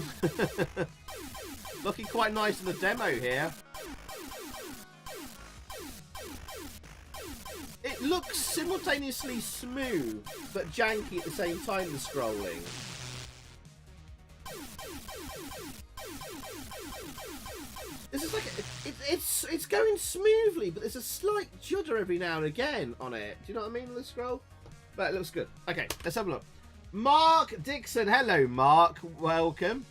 Looking quite nice in the demo here. It looks simultaneously smooth, but janky at the same time, the scrolling. This is like it's going smoothly, but there's a slight judder every now and again on it. Do you know what I mean? The scroll, but it looks good. Okay, let's have a look. Mark Dixon, hello, Mark. Welcome.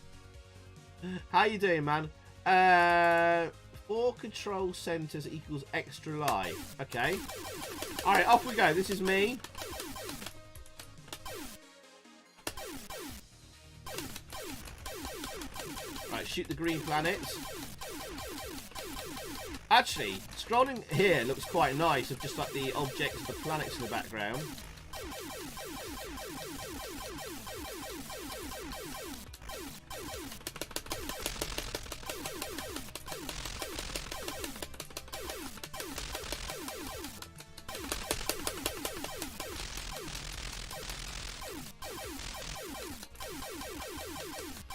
How you doing, man? 4 control centers equals extra life. Okay. All right, off we go. This is me. Right, shoot the green planets. Actually, scrolling here looks quite nice of just like the objects, the planets in the background.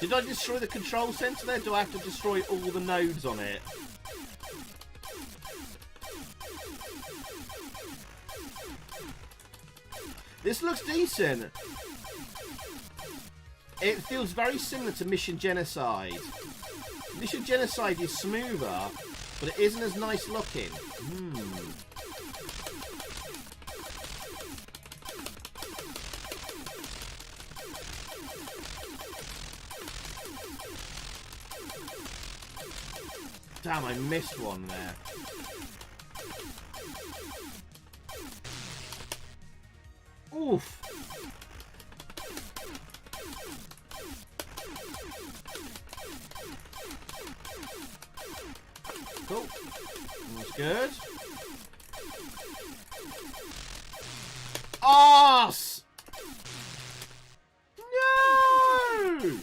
Did I destroy the control center there? Do I have to destroy all the nodes on it? This looks decent. It feels very similar to Mission Genocide. Mission Genocide is smoother, but it isn't as nice looking. Damn, I missed one there. Oof. Cool. That's good. Arse! No!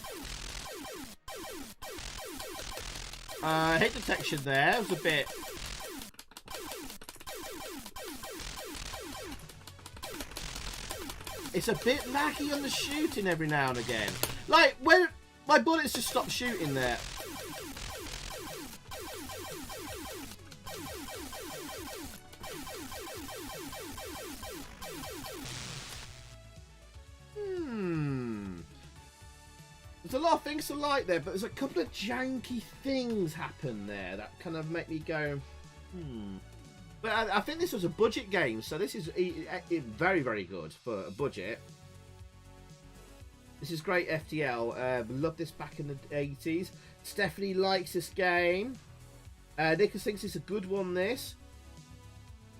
Hit detection there. It was a bit... It's a bit laggy on the shooting every now and again. Like, when my bullets just stop shooting there. There's a lot of things to like there, but there's a couple of janky things happen there that kind of make me go, But I think this was a budget game, so this is very, very good for a budget. This is great FTL. Loved this back in the 80s. Stephanie likes this game. Nicholas thinks it's a good one, this.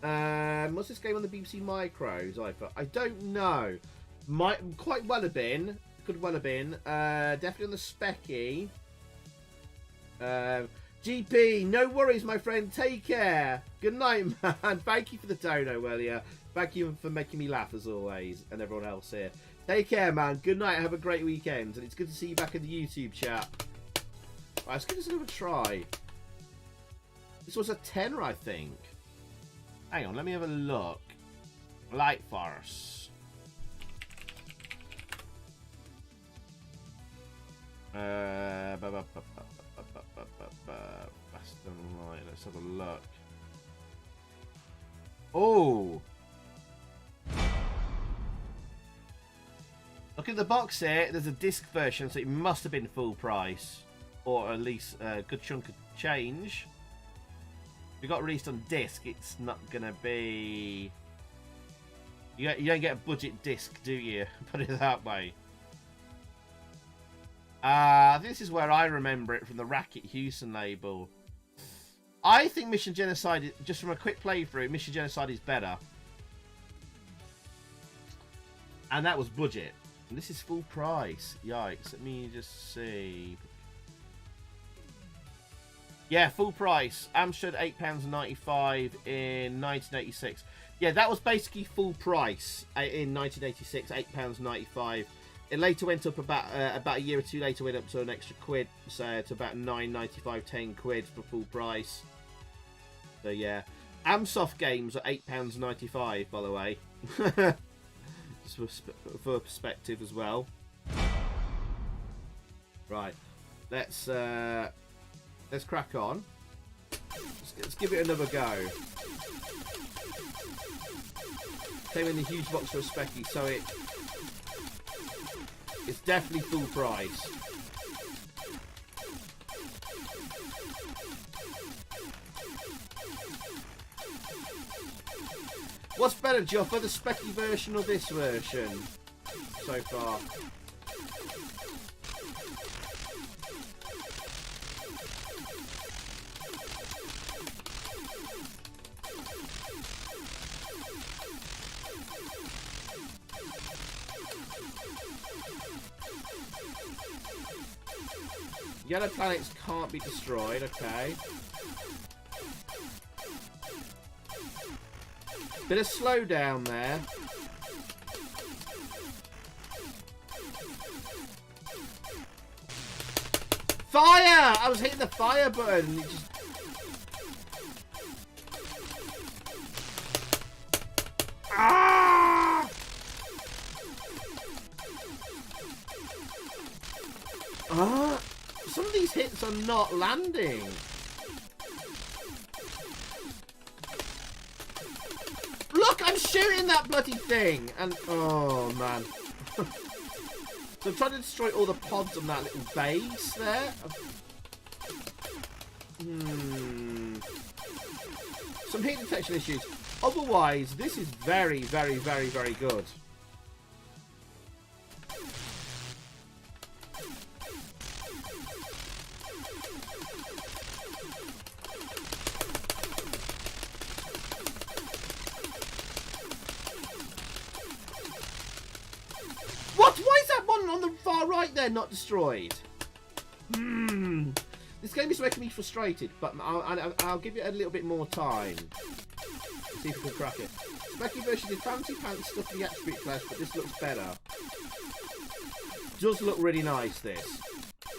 What's this game on the BBC Micros? I don't know. Might quite well have been. Could well have been. Definitely on the Specky. GP, no worries, my friend. Take care. Good night, man. Thank you for the dono earlier. Thank you for making me laugh, as always, and everyone else here. Take care, man. Good night. Have a great weekend. And it's good to see you back in the YouTube chat. Right, let's give this another try. This was a 10er, I think. Hang on, let me have a look. Light Force. Let's have a look. Oh, Look at the box here. There's a disc version, so it must have been full price. Or at least a good chunk of change. If it got released on disc, it's not going to be... You don't get a budget disc, do you? Put it that way. This is where I remember it from the Racket Houston label. I think Mission Genocide, just from a quick playthrough, Mission Genocide is better. And that was budget. And this is full price. Yikes. Let me just see. Yeah, full price. Amstrad £8.95 in 1986. Yeah, that was basically full price in 1986, £8.95. It later went up about a year or two later, went up to an extra quid, so to about £9.95, 10 quid for full price. So yeah, Amsoft games are £8.95, by the way, just for perspective as well. Right, let's crack on. Let's give it another go. Came in a huge box for a specky, so it's definitely full price. What's better, Joffa, the specky version or this version so far? Yellow planets can't be destroyed, okay. Bit of slowdown there. Fire! I was hitting the fire button and it just... Ah! Ah! Some of these hits are not landing. Look, I'm shooting that bloody thing, and oh man. So I'm trying to destroy all the pods on that little base there. Some heat detection issues. Otherwise, this is very, very, very, very good. Right there, not destroyed. This game is making me frustrated, but I'll give it a little bit more time. See if we can crack it. Specky version did fancy pants stuff in the attribute flash, but this looks better. Does look really nice, this.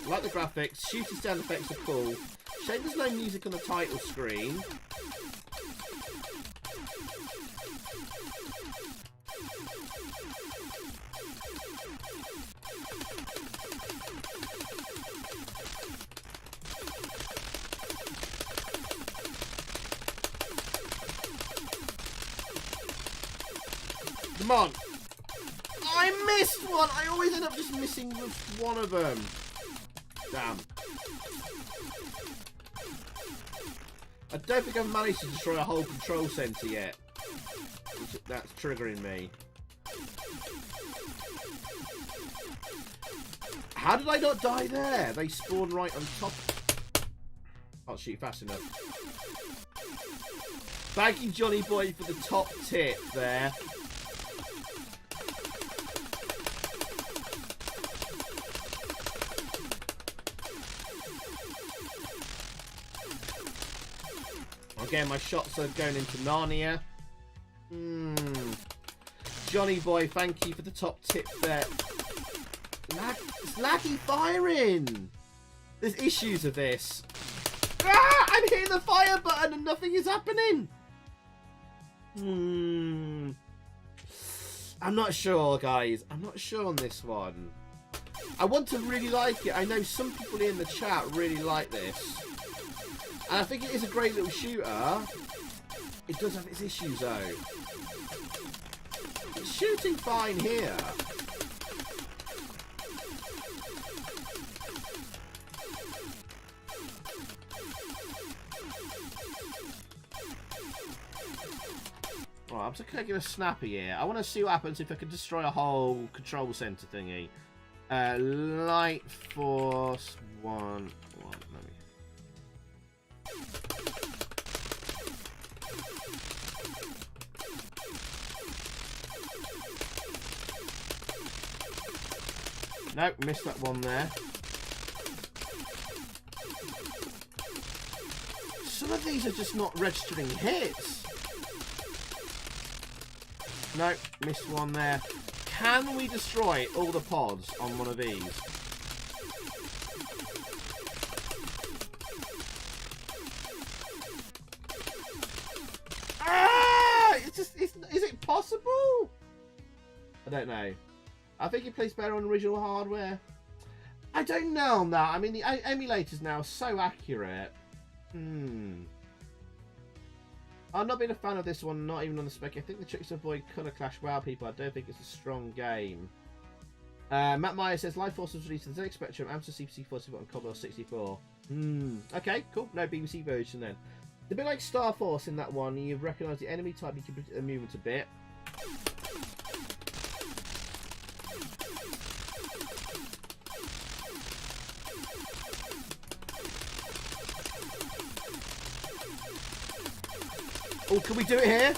I like the graphics, shooting sound effects are cool. Shame there's no music on the title screen. Come on. I missed one. I always end up just missing with one of them. Damn. I don't think I've managed to destroy a whole control center yet. That's triggering me. How did I not die there? They spawn right on top. Can't shoot fast enough. Thank you, Johnny Boy, for the top tip there. Again, my shots are going into Narnia. Johnny Boy, thank you for the top tip there. It's laggy firing. There's issues with this. Ah! I'm hitting the fire button and nothing is happening. I'm not sure, guys. I'm not sure on this one. I want to really like it. I know some people in the chat really like this. And I think it is a great little shooter. It does have its issues, though. It's shooting fine here. I'm just going to give a snappy here. I want to see what happens if I can destroy a whole control center thingy. Light Force 1. No, missed that one there. Some of these are just not registering hits. No, missed one there. Can we destroy all the pods on one of these? Ah! It's just, is it possible? I don't know. I think it plays better on original hardware. I don't know on that. I mean, the emulators now are so accurate. I'm not being a fan of this one, not even on the spec. I think the tricks to avoid colour clash wow people. I don't think it's a strong game. Matt Meyer says Life Force was released on the ZX Spectrum, Amstrad CPC 44 and Commodore 64. Okay, cool. No BBC version then. It's a bit like Star Force in that one. You recognise the enemy type, you can predict the movement a bit. Oh, can we do it here?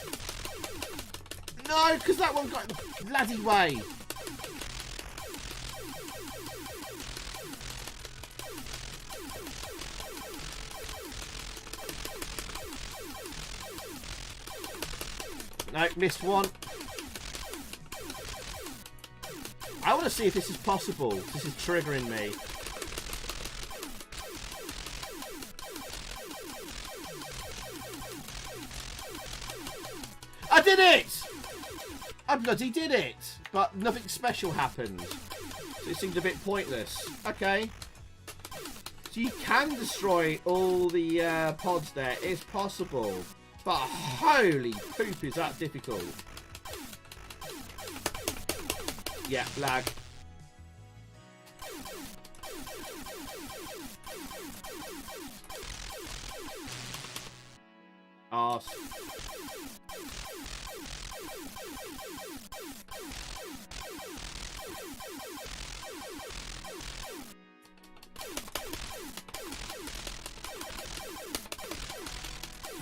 No, because that one got bloody way. No, missed one. I want to see if this is possible. This is triggering me. I did it! I bloody did it! But nothing special happened. So it seemed a bit pointless. Okay. So you can destroy all the pods there. It's possible. But holy poop, is that difficult. Yeah, lag. Arse.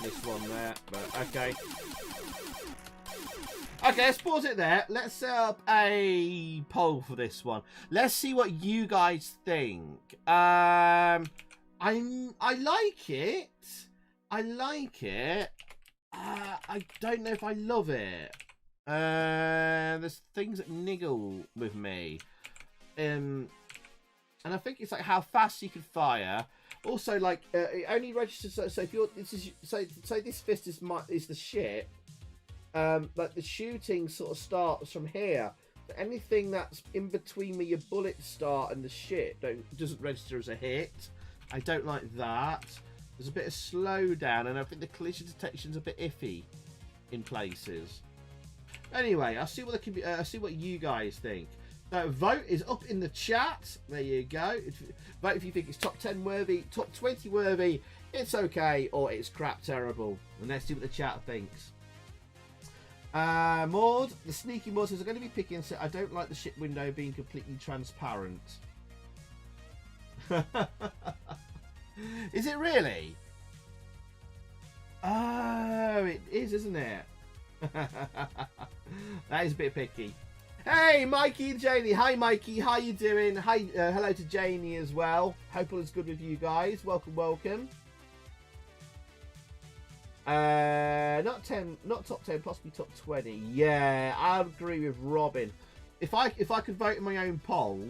This one there, but okay. Okay, let's pause it there. Let's set up a poll for this one. Let's see what you guys think. I like it. I like it. I don't know if I love it. There's things that niggle with me. And I think it's like how fast you can fire. Also, like it only registers. So if you're so this fist is the ship. Like the shooting sort of starts from here. So anything that's in between where your bullets start and the ship doesn't register as a hit. I don't like that. There's a bit of slowdown, and I think the collision detection's a bit iffy in places. Anyway, I'll see what I'll see what you guys think. So vote is up in the chat. There you go. Vote if you think it's top 10 worthy, top 20 worthy, it's okay, or it's crap terrible. And let's see what the chat thinks. Maud, the sneaky Maud says, I'm going to be picky and say I don't like the ship window being completely transparent. Is it really? Oh, it is, isn't it? That is a bit picky. Hey, Mikey and Janie. Hi, Mikey. How you doing? Hi, hello to Janie as well. Hope all is good with you guys. Welcome, welcome. Not top 10, possibly top 20. Yeah, I agree with Robin. If I could vote in my own poll,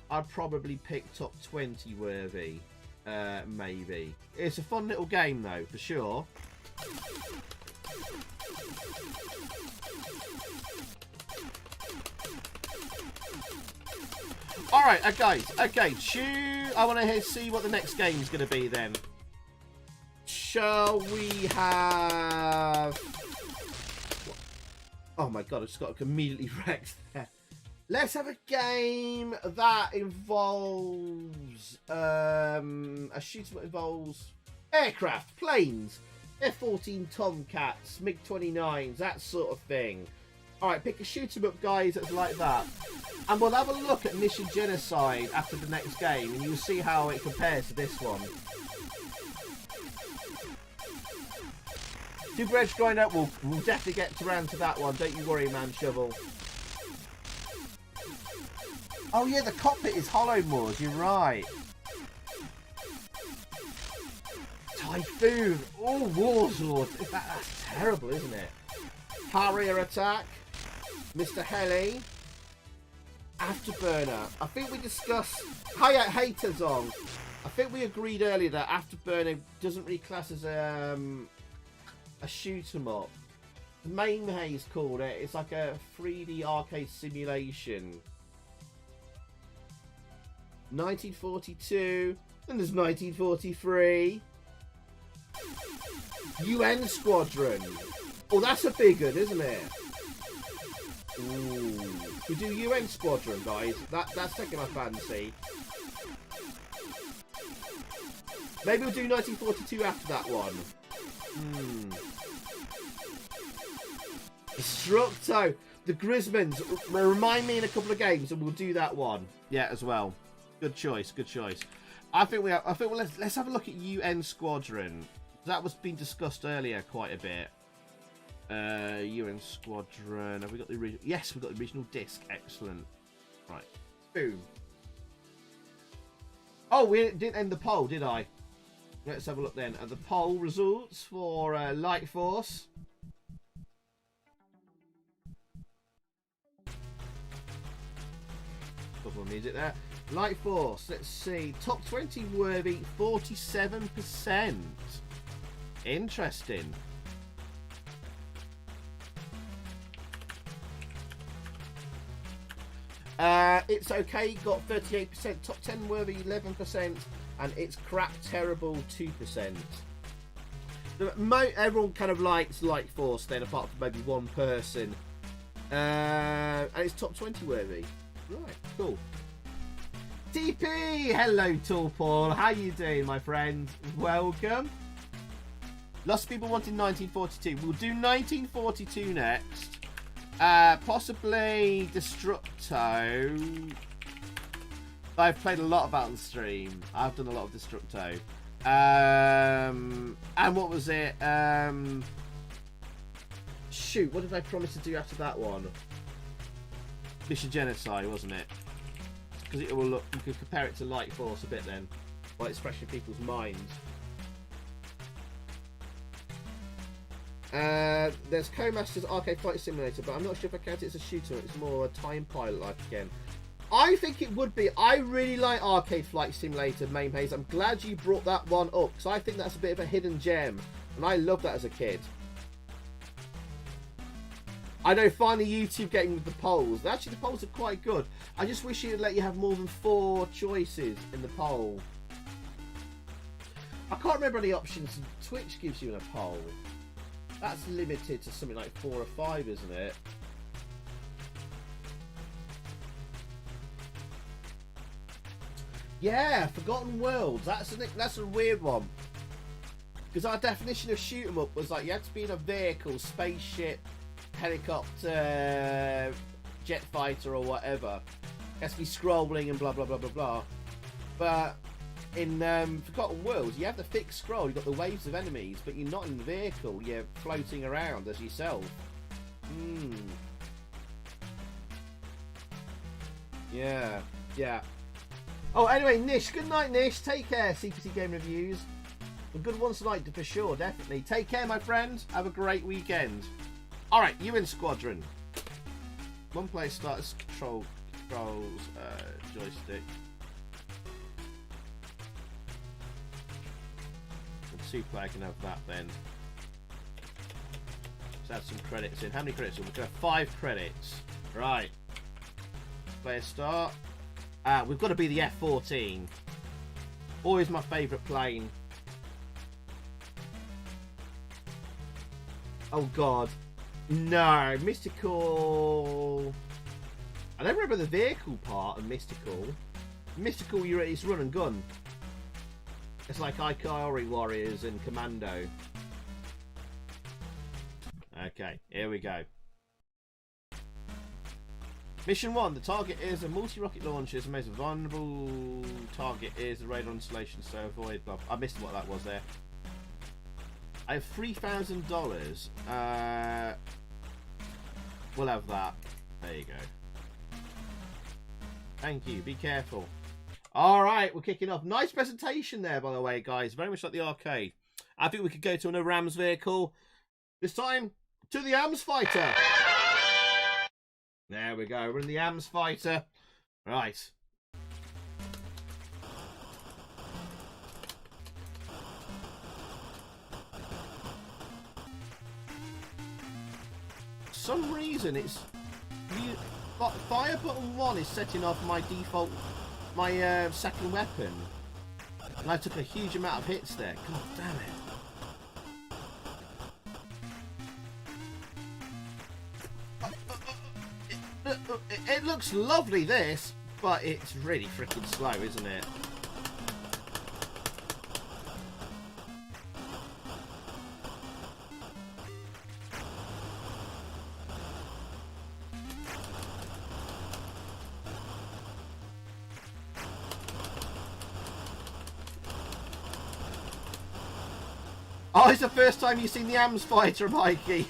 I'd probably pick top 20 worthy. Maybe. It's a fun little game though, for sure. Alright, guys. Okay, I want to see what the next game is going to be then. Shall we have... Oh my god, I just got immediately wrecked there. Let's have a game that involves... a shooter that involves aircraft, planes. F-14 Tomcats, MiG-29s, that sort of thing. Alright, pick a shoot 'em up, guys, that's like that. And we'll have a look at Mission Genocide after the next game, and you'll see how it compares to this one. Super Edge Grinder, we'll definitely get around to that one, don't you worry, man, Shovel. Oh yeah, the cockpit is hollow moors, you're right. Typhoon, oh, Warzord, that's terrible, isn't it? Harrier Attack, Mr. Heli, Afterburner. I think we discussed, haters on. I think we agreed earlier that Afterburner doesn't really class as a shoot 'em up. Main Haze called it. It's like a 3D arcade simulation. 1942, and there's 1943. UN Squadron. Oh, that's a big one, isn't it? Ooh. We do UN Squadron, guys. That's taking my fancy. Maybe we'll do 1942 after that one. Destructo. The Grismans. Remind me in a couple of games, and we'll do that one. Yeah, as well. Good choice. Good choice. I think let's have a look at UN Squadron. That was being discussed earlier quite a bit. UN Squadron. Have we got the original? Yes, we've got the original disc. Excellent. Right. Boom. Oh, we didn't end the poll, did I? Let's have a look then at the poll results for Light Force. Couple of music there. Light Force. Let's see. Top 20 worthy, 47%. Interesting. It's okay, got 38%, top 10 worthy 11%, and it's crap terrible 2%. Everyone kind of likes Light Force then, apart from maybe one person. And it's top 20 worthy. Right, cool. TP! Hello, Tall Paul. How you doing, my friend? Welcome. Lots of people wanting 1942. We'll do 1942 next. Possibly Destructo. I've played a lot of Battle Stream. I've done a lot of Destructo. And what was it? Shoot, what did I promise to do after that one? Mission Genocide, wasn't it? Because it will look, you could compare it to Light Force a bit then, while it's fresh in people's minds. There's Codemasters Arcade Flight Simulator, but I'm not sure if I count it as a shooter. It's more a time pilot like again. I think it would be. I really like Arcade Flight Simulator, Main Haze. I'm glad you brought that one up, because I think that's a bit of a hidden gem, and I loved that as a kid. I know, finally YouTube getting with the polls. Actually, the polls are quite good. I just wish it would let you have more than 4 choices in the poll. I can't remember any options Twitch gives you in a poll. That's limited to something like 4 or 5, isn't it? Yeah, Forgotten Worlds. That's a weird one. Because our definition of shoot 'em up was like you had to be in a vehicle, spaceship, helicopter, jet fighter, or whatever. It has to be scrolling and blah blah blah blah blah. But in Forgotten Worlds, you have the fixed scroll. You've got the waves of enemies, but you're not in the vehicle. You're floating around as yourself. Yeah. Oh, anyway, Nish. Good night, Nish. Take care. CPC Game Reviews. A good ones tonight, for sure, definitely. Take care, my friend. Have a great weekend. Alright, UN Squadron. One player starts controls joystick. And 2 player can have that then. Let's add some credits in. How many credits? We're going to have 5 credits. Right. Player start. We've got to be the F-14. Always my favourite plane. Oh god. No, Mystical. I don't remember the vehicle part of Mystical. Mystical, it's run and gun. It's like Ikari Warriors and Commando. Okay, here we go. Mission 1. The target is a multi-rocket launcher. The most vulnerable target is a radar installation, so avoid... Blah. I missed what that was there. I have $3,000. We'll have that. There you go. Thank you. Be careful. Alright, we're kicking off. Nice presentation there, by the way, guys. Very much like the arcade. I think we could go to another AMS vehicle. This time, to the AMS fighter. There we go. We're in the AMS fighter. Right. For some reason, it's... Fire button 1 is setting off my default... my second weapon. And I took a huge amount of hits there. God damn it. It looks lovely, this, but it's really freaking slow, isn't it? Oh, it's the first time you've seen the AMS fighter, Mikey.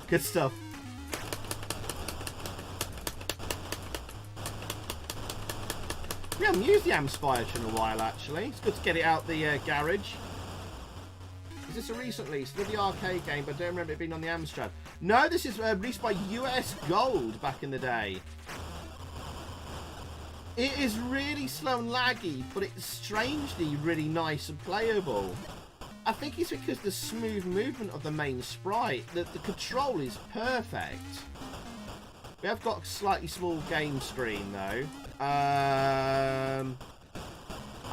Good stuff. We haven't used the AMS fighter in a while, actually. It's good to get it out the garage. Is this a recent release? It's the arcade game, but I don't remember it being on the Amstrad. No, this is released by US Gold back in the day. It is really slow and laggy, but it's strangely really nice and playable. I think it's because the smooth movement of the main sprite, that the control is perfect. We have got a slightly small game screen though. I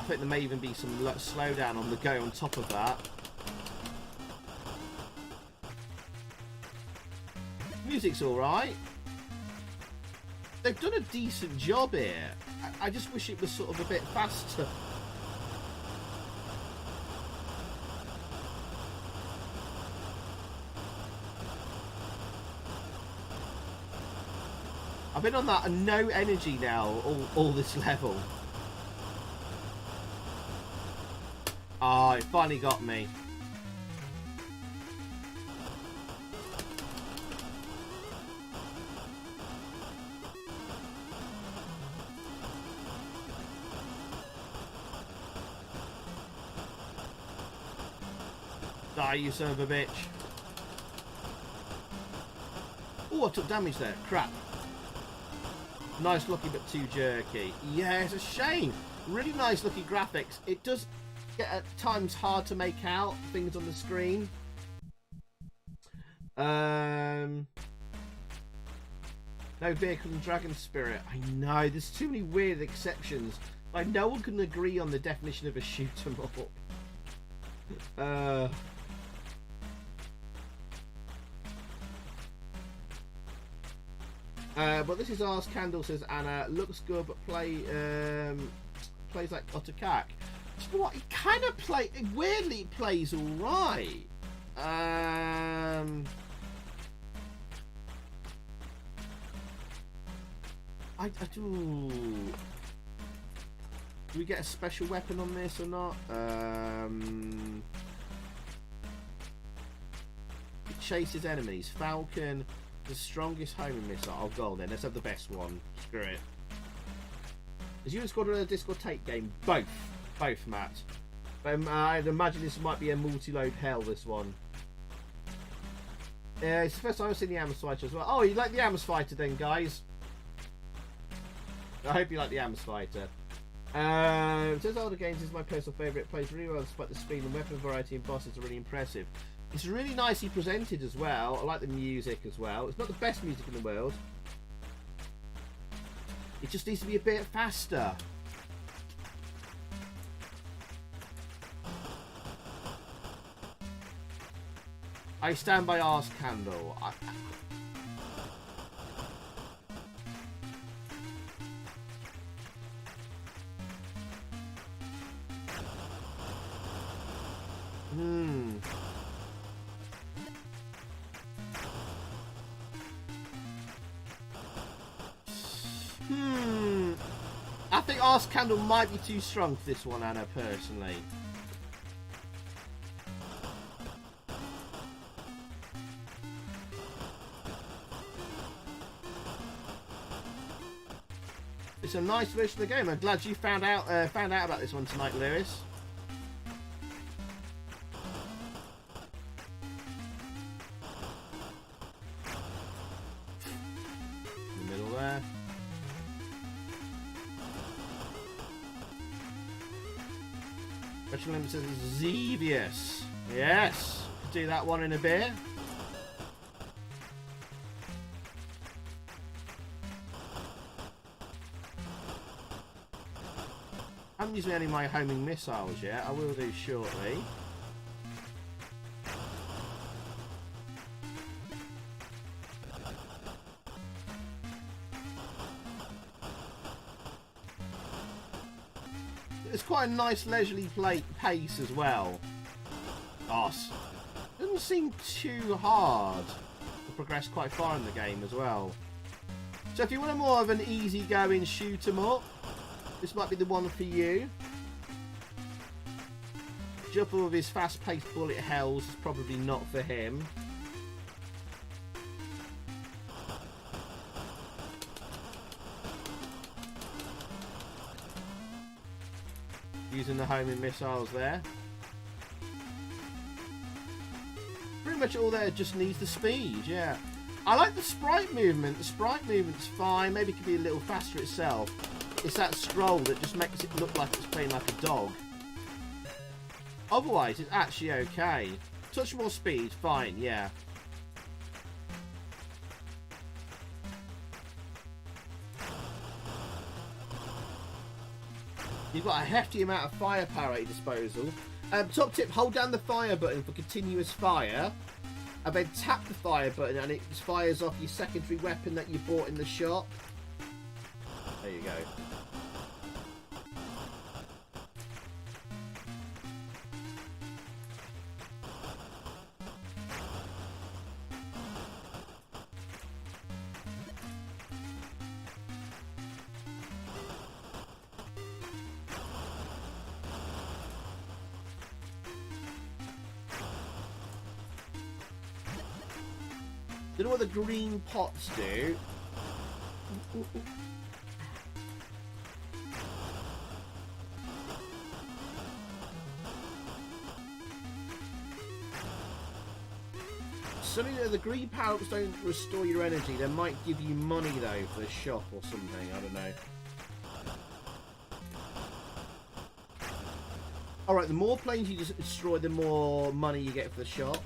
think there may even be some slowdown on the go on top of that. Music's alright. They've done a decent job here. I just wish it was sort of a bit faster. I've been on that and no energy now all this level. Ah, it finally got me. Die, you son of a bitch. Oh, I took damage there. Crap. Nice looking, but too jerky. Yeah, it's a shame. Really nice looking graphics. It does get at times hard to make out things on the screen. No vehicle and dragon spirit. I know, there's too many weird exceptions. Like, no one can agree on the definition of a shoot 'em up. But this is ours. Candle says Anna. Looks good, but plays like Attack. Do you know what? It kind of weirdly plays all right. I do. Do we get a special weapon on this or not? It chases enemies. Falcon. The strongest homing missile. Oh, go on then. Let's have the best one. Screw it. Is you and Squadron a disc or take game? Both. Both, Matt. I'd imagine this might be a multi-load hell, this one. It's the first time I've seen the AMS fighter as well. Oh, you like the AMS fighter then, guys? I hope you like the AMS fighter. Says Older Games is my personal favourite. It plays really well despite the speed and weapon variety and bosses are really impressive. It's really nicely presented as well. I like the music as well. It's not the best music in the world. It just needs to be a bit faster. I stand by Arse Candle. I think Arse Candle might be too strong for this one, Anna, personally. It's a nice version of the game. I'm glad you found out about this one tonight, Lewis. In the middle there. Special Nemsis Xevious. Yes, do that one in a bit. I haven't used any of my homing missiles yet. I will do shortly. It's quite a nice leisurely pace as well. Arse. Doesn't seem too hard to progress quite far in the game as well. So if you want a more of an easy-going shoot 'em up, this might be the one for you. Jump with his fast-paced bullet hells is probably not for him. Using the homing missiles there. Pretty much all there just needs the speed, yeah. I like the sprite movement. The sprite movement's fine. Maybe it could be a little faster itself. It's that scroll that just makes it look like it's playing like a dog. Otherwise, it's actually okay. Touch more speed, fine, yeah. You've got a hefty amount of firepower at your disposal. Top tip, hold down the fire button for continuous fire. And then tap the fire button and it fires off your secondary weapon that you bought in the shop. There you go. Don't know what the green pots do. Something that the green power-ups don't restore your energy. They might give you money though for the shop or something. I don't know. Alright, the more planes you just destroy, the more money you get for the shop.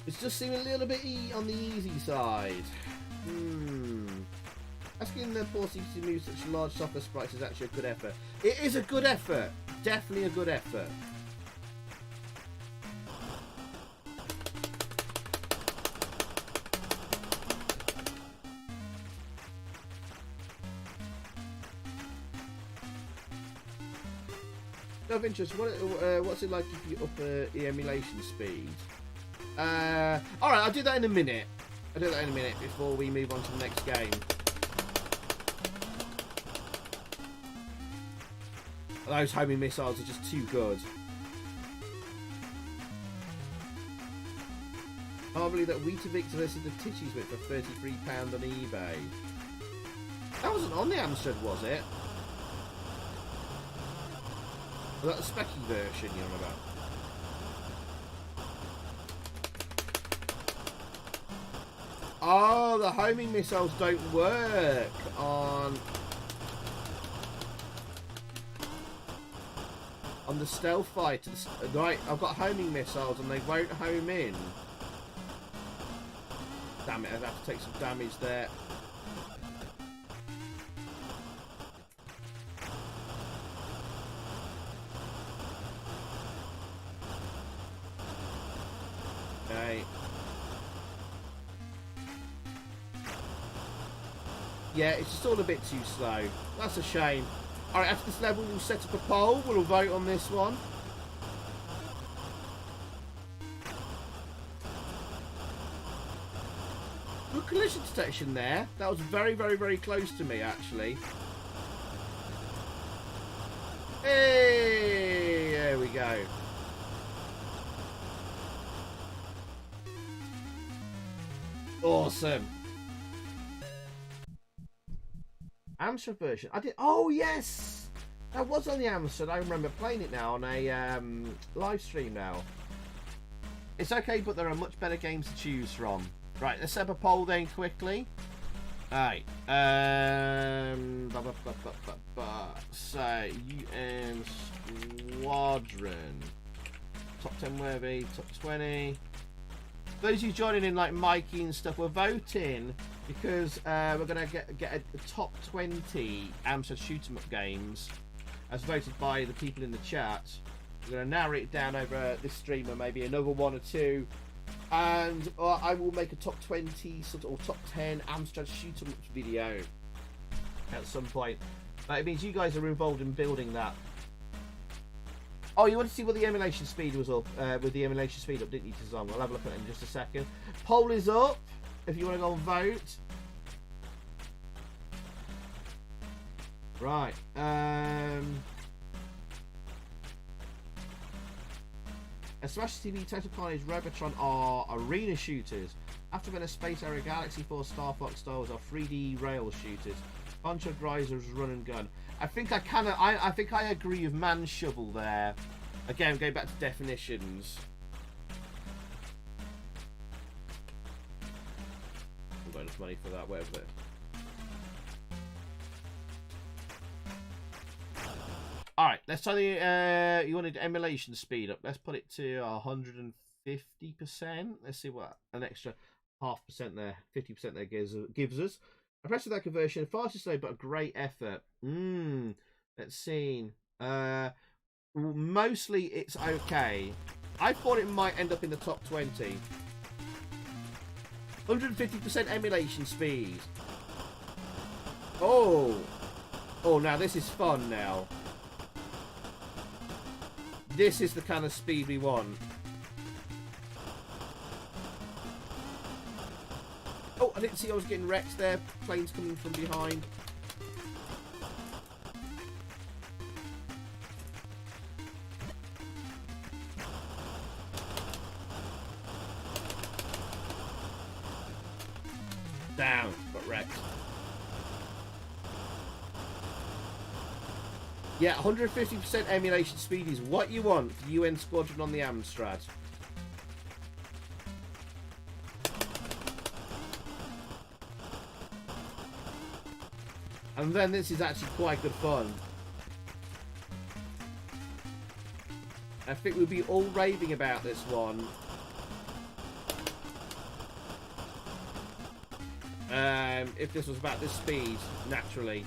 It's just seeming a little bit on the easy side. Asking the poor CPC to move such large software sprites is actually a good effort. It is a good effort. Definitely a good effort. Of interest, what's it like if you up the emulation speed? Alright, I'll do that in a minute. I'll do that in a minute before we move on to the next game. Those homing missiles are just too good. I can't believe that Weetabix versus the Titties went for £33 on eBay. That wasn't on the Amstrad, was it? Was that the specky version you're on about? Oh, the homing missiles don't work on the stealth fighter. Right, I've got homing missiles and they won't home in. Damn it, I'd have to take some damage there. Okay. Yeah, it's just all a bit too slow. That's a shame. Alright, after this level we'll set up a poll. We'll vote on this one. Good collision detection there. That was very, very, very close to me, actually. Hey, there we go. Awesome. Amstrad version. I did. Oh yes, that was on the Amstrad. I remember playing it now on a live stream. Now it's okay, but there are much better games to choose from. Right, let's set up a poll then quickly. Alright. So UN Squadron. Top 10 worthy, top 20. Those of you joining in like Mikey and stuff, we're voting because we're gonna get a top 20 Amstrad shoot 'em up games as voted by the people in the chat. We're gonna narrow it down over this stream or maybe another one or two. And I will make a top 20 sort of, or top 10 Amstrad shoot 'em up video at some point. It means you guys are involved in building that. Oh, you want to see what the emulation speed was up? With the emulation speed up, didn't you, Tazam? We'll have a look at it in just a second. Poll is up if you want to go and vote. Right. Smash TV, Total Carnage, Robotron are arena shooters. Afterburner, Space Harrier, Galaxy Force, Star Fox, Star Wars are 3D rail shooters. Bunch of Risers, run and gun. I think I agree with Man Shovel there. Again, going back to definitions. I've got enough money for that, whatever. Alright, let's try the you wanted emulation speed up. Let's put it to 150%. Let's see what an extra 0.5% there, 50% there gives us. Impressive that conversion, far too slow, but a great effort. Let's see. Mostly it's okay. I thought it might end up in the top 20. 150% emulation speed. Oh, now this is fun now. This is the kind of speed we want. Oh, I didn't see I was getting wrecked there. Planes coming from behind. Down. Got wrecked. Yeah, 150% emulation speed is what you want for UN Squadron on the Amstrad. And then this is actually quite good fun. I think we'll be all raving about this one. If this was about this speed, naturally.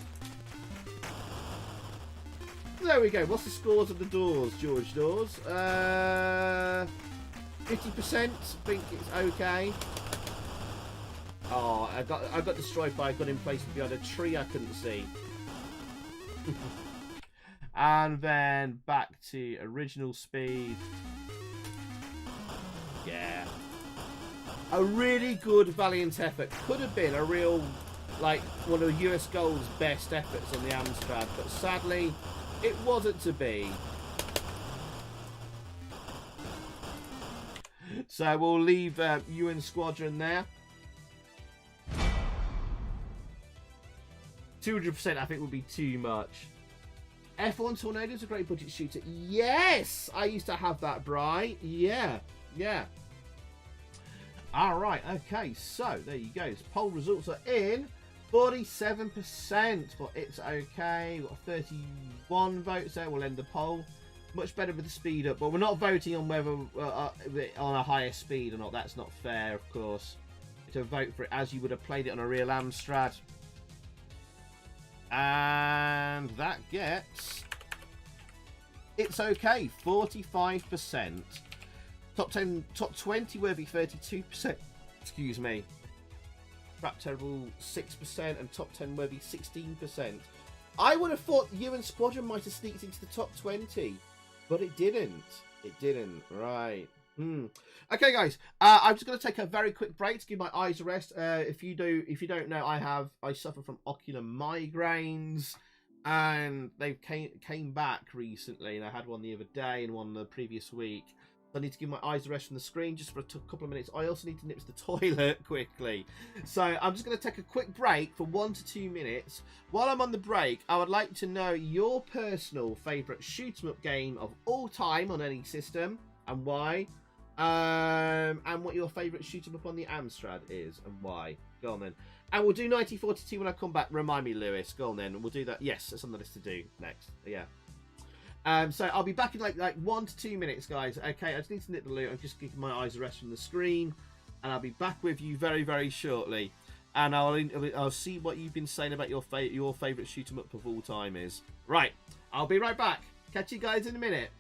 There we go. What's the scores of the doors, George Doors? 50%. Think it's okay. Oh, I got destroyed by a gun emplacement behind a tree I couldn't see. And then back to original speed. Yeah. A really good valiant effort. Could have been a real, like, one of US Gold's best efforts on the Amstrad, but sadly, it wasn't to be. So we'll leave UN Squadron there. 200% I think would be too much. F1 Tornado is a great budget shooter. Yes! I used to have that, Bri. Yeah. Alright, okay. So, there you go. Poll results are in. 47%, but it's okay. We've got 31 votes there. We'll end the poll. Much better with the speed up, but we're not voting on whether on a higher speed or not. That's not fair, of course. To vote for it as you would have played it on a real Amstrad. And that gets... It's okay, 45%. Top 10, top 20 worthy 32%. Excuse me. Crap Terrible 6% and top 10 worthy 16%. I would have thought UN Squadron might have sneaked into the top 20, but it didn't. It didn't. Right. Okay, guys. I'm just going to take a very quick break to give my eyes a rest. If you don't know, I suffer from ocular migraines, and they came back recently, and I had one the other day and one the previous week. So I need to give my eyes a rest from the screen just for a couple of minutes. I also need to nip to the toilet quickly. So I'm just going to take a quick break for 1 to 2 minutes. While I'm on the break, I would like to know your personal favourite shoot-'em-up game of all time on any system and why. And what your favourite shoot-'em-up on the Amstrad is and why. Go on then. And we'll do 1942 when I come back. Remind me, Lewis. Go on then. We'll do that. Yes, that's on the list to do next. Yeah. So I'll be back in like 1 to 2 minutes, guys. Okay, I just need to nip the loot. I'm just keeping my eyes a rest from the screen, and I'll be back with you very, very shortly. And I'll see what you've been saying about your favourite shoot-'em-up of all time is. Right, I'll be right back. Catch you guys in a minute.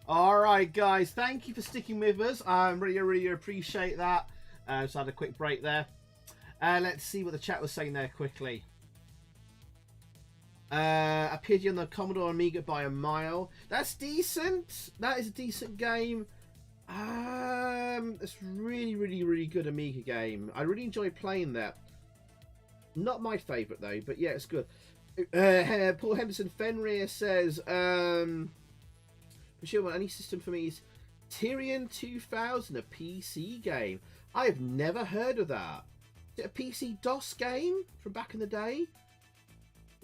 All right, guys. Thank you for sticking with us. I really appreciate that. So I had a quick break there. Let's see what the chat was saying there quickly. Appeared on the Commodore Amiga by a mile. That's decent. That is a decent game. It's really good Amiga game. I really enjoy playing that. Not my favourite though, but yeah, it's good. Paul Henderson Fenrir says, for sure, any system for me is Tyrion 2000, a PC game. I have never heard of that. Is it a PC DOS game from back in the day?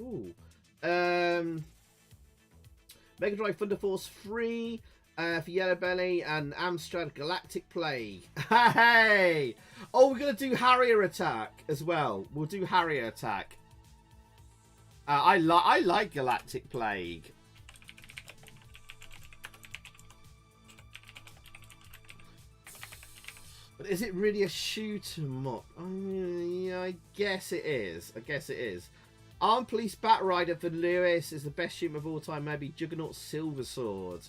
Ooh. Mega Drive Thunder Force 3 for Yellow Belly and Amstrad Galactic Plague. Hey! Oh, we're going to do Harrier Attack as well. We'll do Harrier Attack. I like Galactic Plague. But is it really a shoot 'em up? Yeah, I guess it is. I guess it is. Armed Police Batrider for Lewis is the best shoot 'em of all time. Maybe Juggernaut Silver Sword.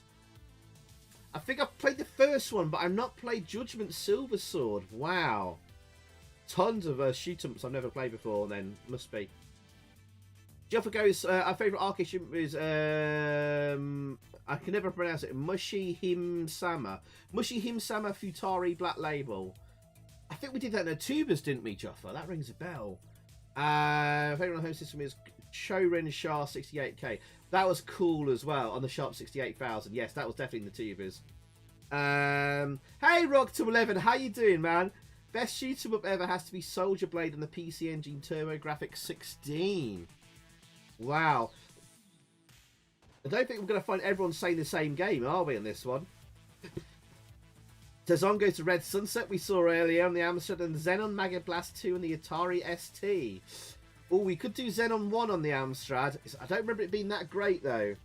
I think I've played the first one, but I've not played Judgment Silver Sword. Wow. Tons of shoot 'em ups I've never played before, then. Must be. Juffa goes, our favourite arcade shoot 'em up is, I can never pronounce it. Mushi Him Sama Futari Black Label. I think we did that in the tubers, didn't we, Juffa? That rings a bell. Favourite on the home system is Chorin Shah 68K. That was cool as well on the Sharp 68,000. Yes, that was definitely in the tubers. Hey, Rock211, how you doing, man? Best shoot 'em up ever has to be Soldier Blade on the PC Engine TurboGrafx 16. Wow. I don't think we're going to find everyone saying the same game, are we, on this one? Tazon goes to Red Sunset, we saw earlier on the Amstrad, and Xenon Mega Blast 2 and the Atari ST. Oh, we could do Xenon 1 on the Amstrad. I don't remember it being that great, though.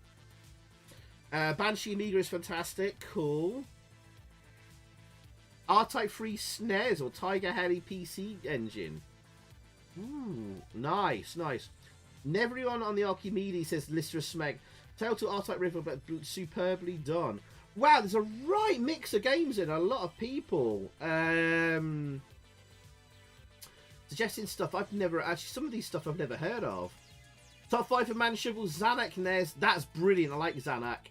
Banshee Amiga is fantastic. Cool. R-Type 3 snares or Tiger Heli PC engine. Ooh, nice, nice. Everyone on the Archimedes says Lister Smeg. Tail to R-Type River, but superbly done. Wow, there's a right mix of games in. A lot of people suggesting stuff I've never... Actually, some of these stuff I've never heard of. Top 5 for Man Shovel, Zanak Nares. That's brilliant. I like Zanak.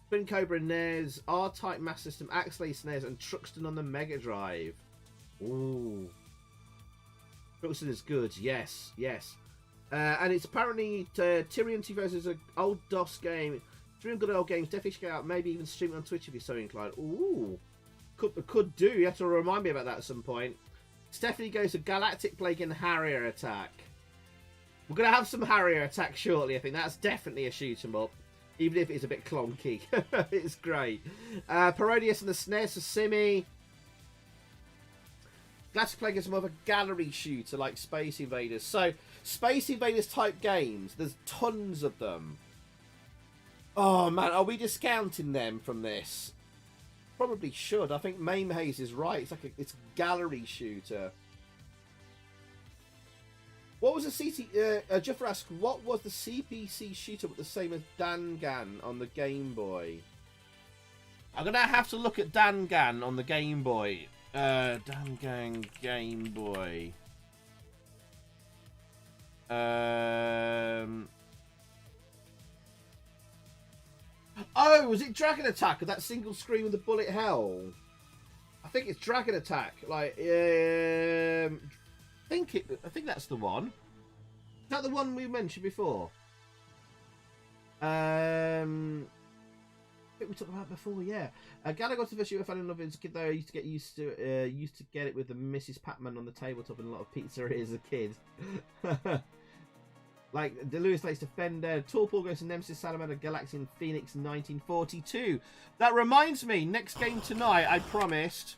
Twin Cobra Nares, R-Type Master System, Axley Snares, and Truxton on the Mega Drive. Ooh. Truxton is good. Yes, yes. And it's apparently Tyrion 2000 is an old DOS game. Dream good old games. Definitely check it out. Maybe even stream it on Twitch if you're so inclined. Ooh. Could do. You have to remind me about that at some point. Stephanie goes to Galactic Plague and Harrier Attack. We're going to have some Harrier Attack shortly, I think. That's definitely a shoot 'em up. Even if it's a bit clunky. It's great. Parodius and the Snares for Simi. Galactic Plague is more of a gallery shooter like Space Invaders. So, Space Invaders type games, there's tons of them. Oh man, are we discounting them from this? Probably should. I think Mame Haze is right. It's like it's a gallery shooter. What was the Juffer asks, what was the CPC shooter but the same as Dangan on the Game Boy? I'm gonna have to look at Dangan on the Game Boy. Dangan Game Boy. Oh, was it Dragon Attack with that single screen with the bullet hell? I think it's Dragon Attack. Like, I think that's the one. Is that the one we mentioned before? I think we talked about it before. Yeah. Gala got to the shoot I fell in love with as a kid. Though I used to get used to it with the Mrs. Patman on the tabletop in a lot of pizzerias as a kid. Like the Lewis Lakes Defender, Torpor goes to Nemsis Salamander Galaxy and Phoenix 1942. That reminds me, next game tonight, I promised.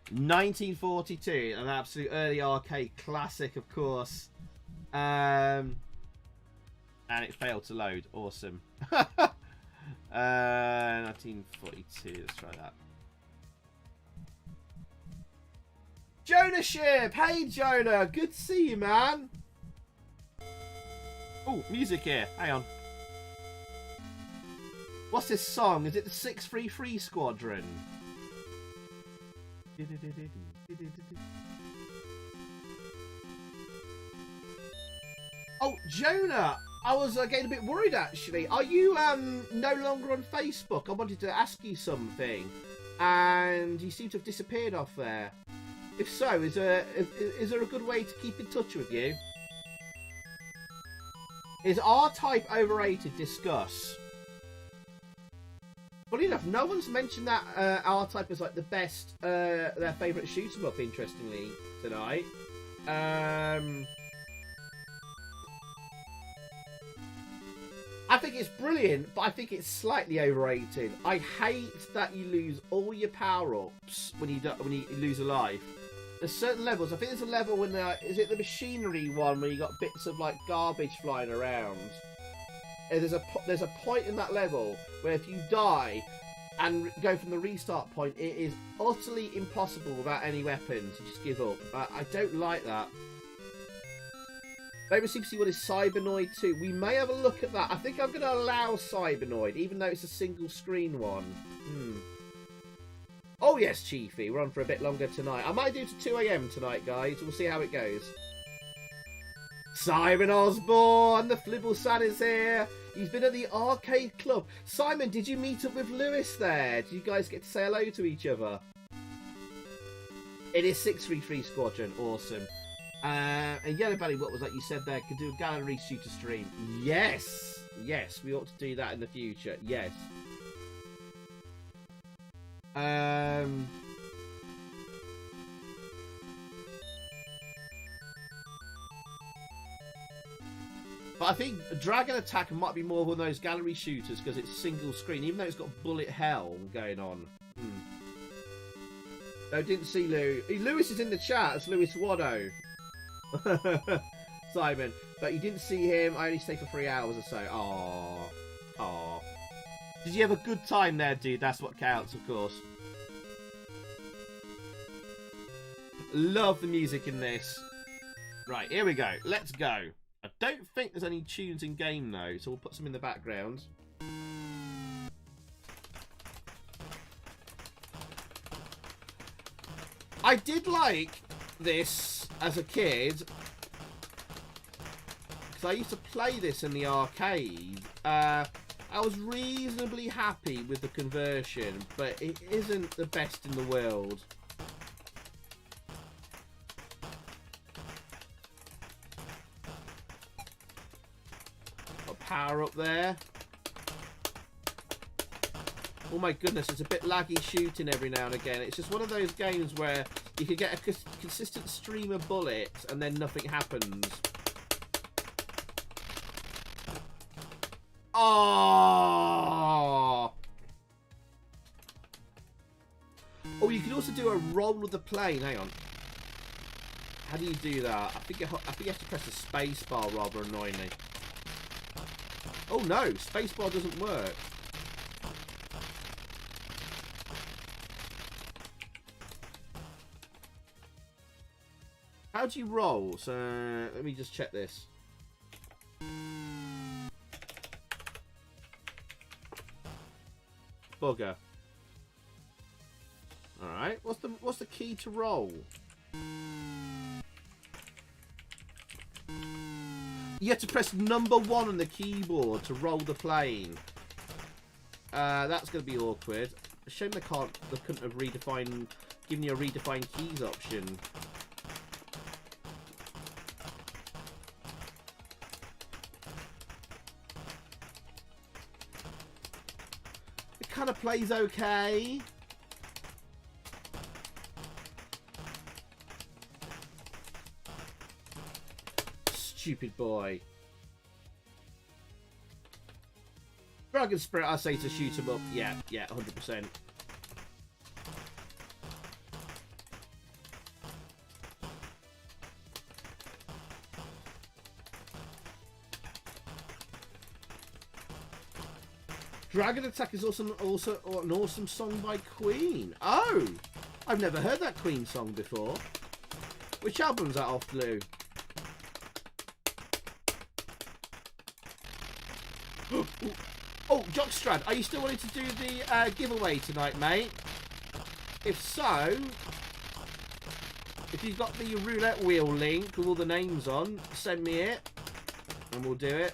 1942, an absolute early arcade classic, of course. And it failed to load. Awesome. 1942, let's try that. Jonah Ship! Hey Jonah, good to see you, man. Oh, music here. Hang on. What's this song? Is it the 633 Squadron? Oh, Jonah! I was getting a bit worried, actually. Are you no longer on Facebook? I wanted to ask you something. And you seem to have disappeared off there. If so, is there a good way to keep in touch with you? Is R-Type overrated? Discuss. Funny enough, no one's mentioned that R-Type as like the best, their favourite shoot 'em up, interestingly, tonight. I think it's brilliant, but I think it's slightly overrated. I hate that you lose all your power-ups when you lose a life. There's certain levels. I think there's a level when is it the machinery one where you got bits of like garbage flying around. And there's a point in that level where if you die and go from the restart point, it is utterly impossible without any weapons. You just give up. I don't like that. Favourite CPC one is Cybernoid 2. We may have a look at that. I think I'm going to allow Cybernoid, even though it's a single screen one. Oh yes, Chiefy. We're on for a bit longer tonight. I might do it to 2 AM tonight, guys. We'll see how it goes. Simon Osborne, the Flibblesad is here. He's been at the arcade club. Simon, did you meet up with Lewis there? Did you guys get to say hello to each other? It is 633 Squadron. Awesome. And Yellow Belly, what was that you said there? Could do a gallery shooter stream. Yes. Yes, we ought to do that in the future. Yes. But I think Dragon Attack might be more one of those gallery shooters because it's single screen, even though it's got bullet hell going on. No, didn't see Lou. Lewis is in the chat. It's Lewis Waddo. Simon. But you didn't see him. I only stayed for 3 hours or so. Aww. Aww. Did you have a good time there, dude? That's what counts, of course. Love the music in this. Right, here we go. Let's go. I don't think there's any tunes in game though, so we'll put some in the background. I did like this as a kid because I used to play this in the arcade. I was reasonably happy with the conversion, but it isn't the best in the world. Power up there. Oh my goodness, it's a bit laggy shooting every now and again. It's just one of those games where you could get a consistent stream of bullets and then nothing happens. Oh! Oh, you can also do a roll of the plane. Hang on. How do you do that? I think you have to press the space bar rather annoyingly. Oh no, spacebar doesn't work. How do you roll? So let me just check this. Bugger. All right. What's the key to roll? You have to press number 1 on the keyboard to roll the plane. That's going to be awkward. A shame they couldn't have given you a redefined keys option. It kind of plays okay. Stupid boy. Dragon Spirit, I say to shoot him up. Yeah, 100%. Dragon Attack is also an awesome song by Queen. Oh! I've never heard that Queen song before. Which album's that off, Lou? Oh, Jockstrad, are you still wanting to do the giveaway tonight, mate? If so, if you've got the roulette wheel link with all the names on, send me it and we'll do it.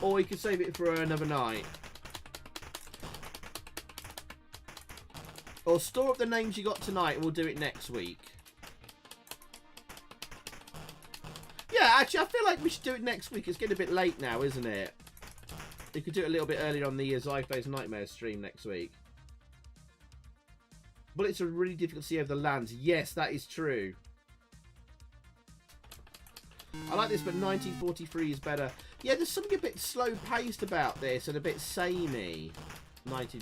Or you can save it for another night. Or store up the names you got tonight and we'll do it next week. Yeah, actually, I feel like we should do it next week. It's getting a bit late now, isn't it? You could do it a little bit earlier on the Zypho's Nightmare stream next week. Bullets are really difficult to see over the lands. Yes, that is true. I like this, but 1943 is better. Yeah, there's something a bit slow-paced about this and a bit samey. 19...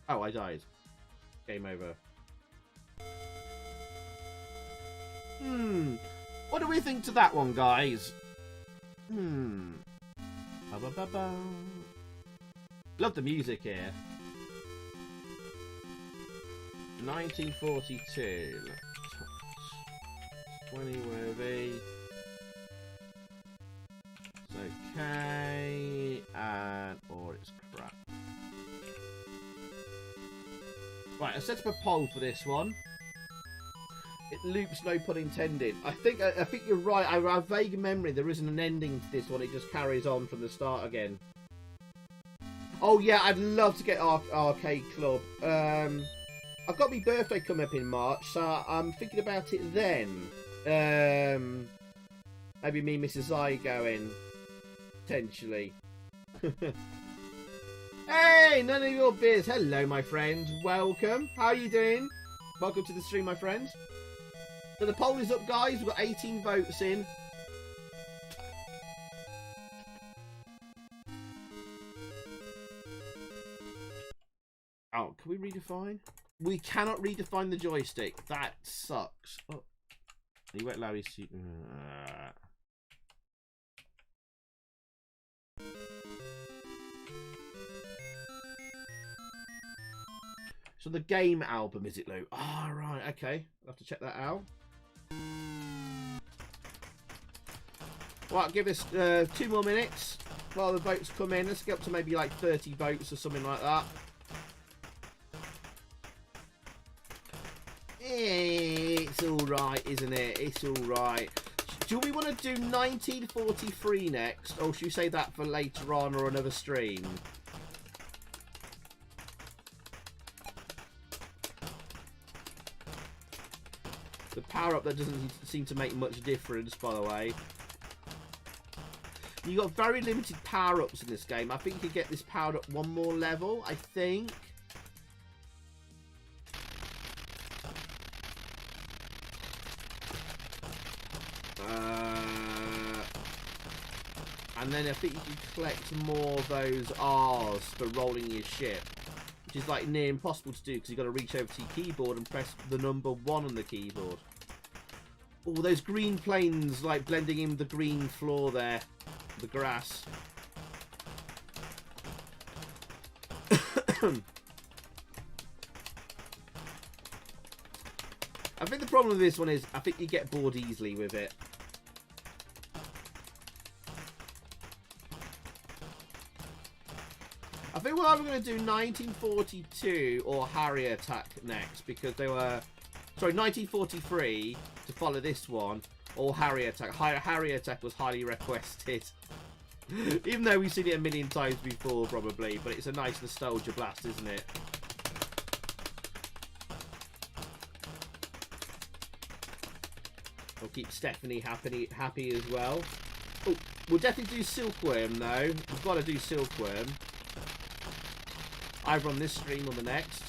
Oh, I died. Game over. What do we think to that one, guys? Ba-ba-ba-ba. Love the music here. 1942. 20 worthy. It's okay. And or it's crap. Right, I set up a poll for this one. It loops, no pun intended. I think you're right. I have a vague memory there isn't an ending to this one. It just carries on from the start again. Oh yeah, I'd love to get Arcade Club. I've got my birthday coming up in March, so I'm thinking about it then. Maybe me and Mrs. I going potentially. Hey, none of your biz. Hello, my friend. Welcome. How are you doing? Welcome to the stream, my friend. So the poll is up, guys. We've got 18 votes in. Oh, can we redefine? We cannot redefine the joystick. That sucks. Oh, he won't allow his... So the game album, is it, Lou? Ah, right, okay. I'll have to check that out. Right, give us 2 more minutes while the votes come in. Let's get up to maybe like 30 votes or something like that. It's alright, isn't it? It's alright. Do we want to do 1943 next? Or should we say that for later on or another stream? The power-up that doesn't seem to make much difference, by the way. You got very limited power-ups in this game. I think you could get this powered up one more level, I think. And then I think you can collect more of those R's for rolling your ship. Which is like near impossible to do because you've got to reach over to your keyboard and press the number 1 on the keyboard. Oh, those green planes like blending in with the green floor there. The grass. I think the problem with this one is I think you get bored easily with it. I think we're either going to do 1942 or Harrier Attack next because they were... Sorry, 1943 to follow this one, or Harrier Attack. Harrier Attack was highly requested. Even though we've seen it a million times before, probably. But it's a nice nostalgia blast, isn't it? We'll keep Stephanie happy as well. Oh, we'll definitely do Silkworm, though. We've got to do Silkworm. Either on this stream or the next.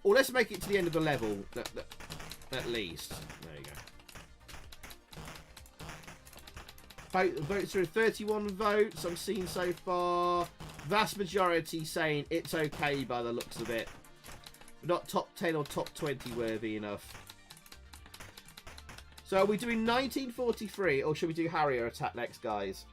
Or let's make it to the end of the level, at least. There you go. Votes are 31 votes I'm seeing so far. Vast majority saying it's okay by the looks of it. Not top 10 or top 20 worthy enough. So are we doing 1943 or should we do Harrier Attack next, guys?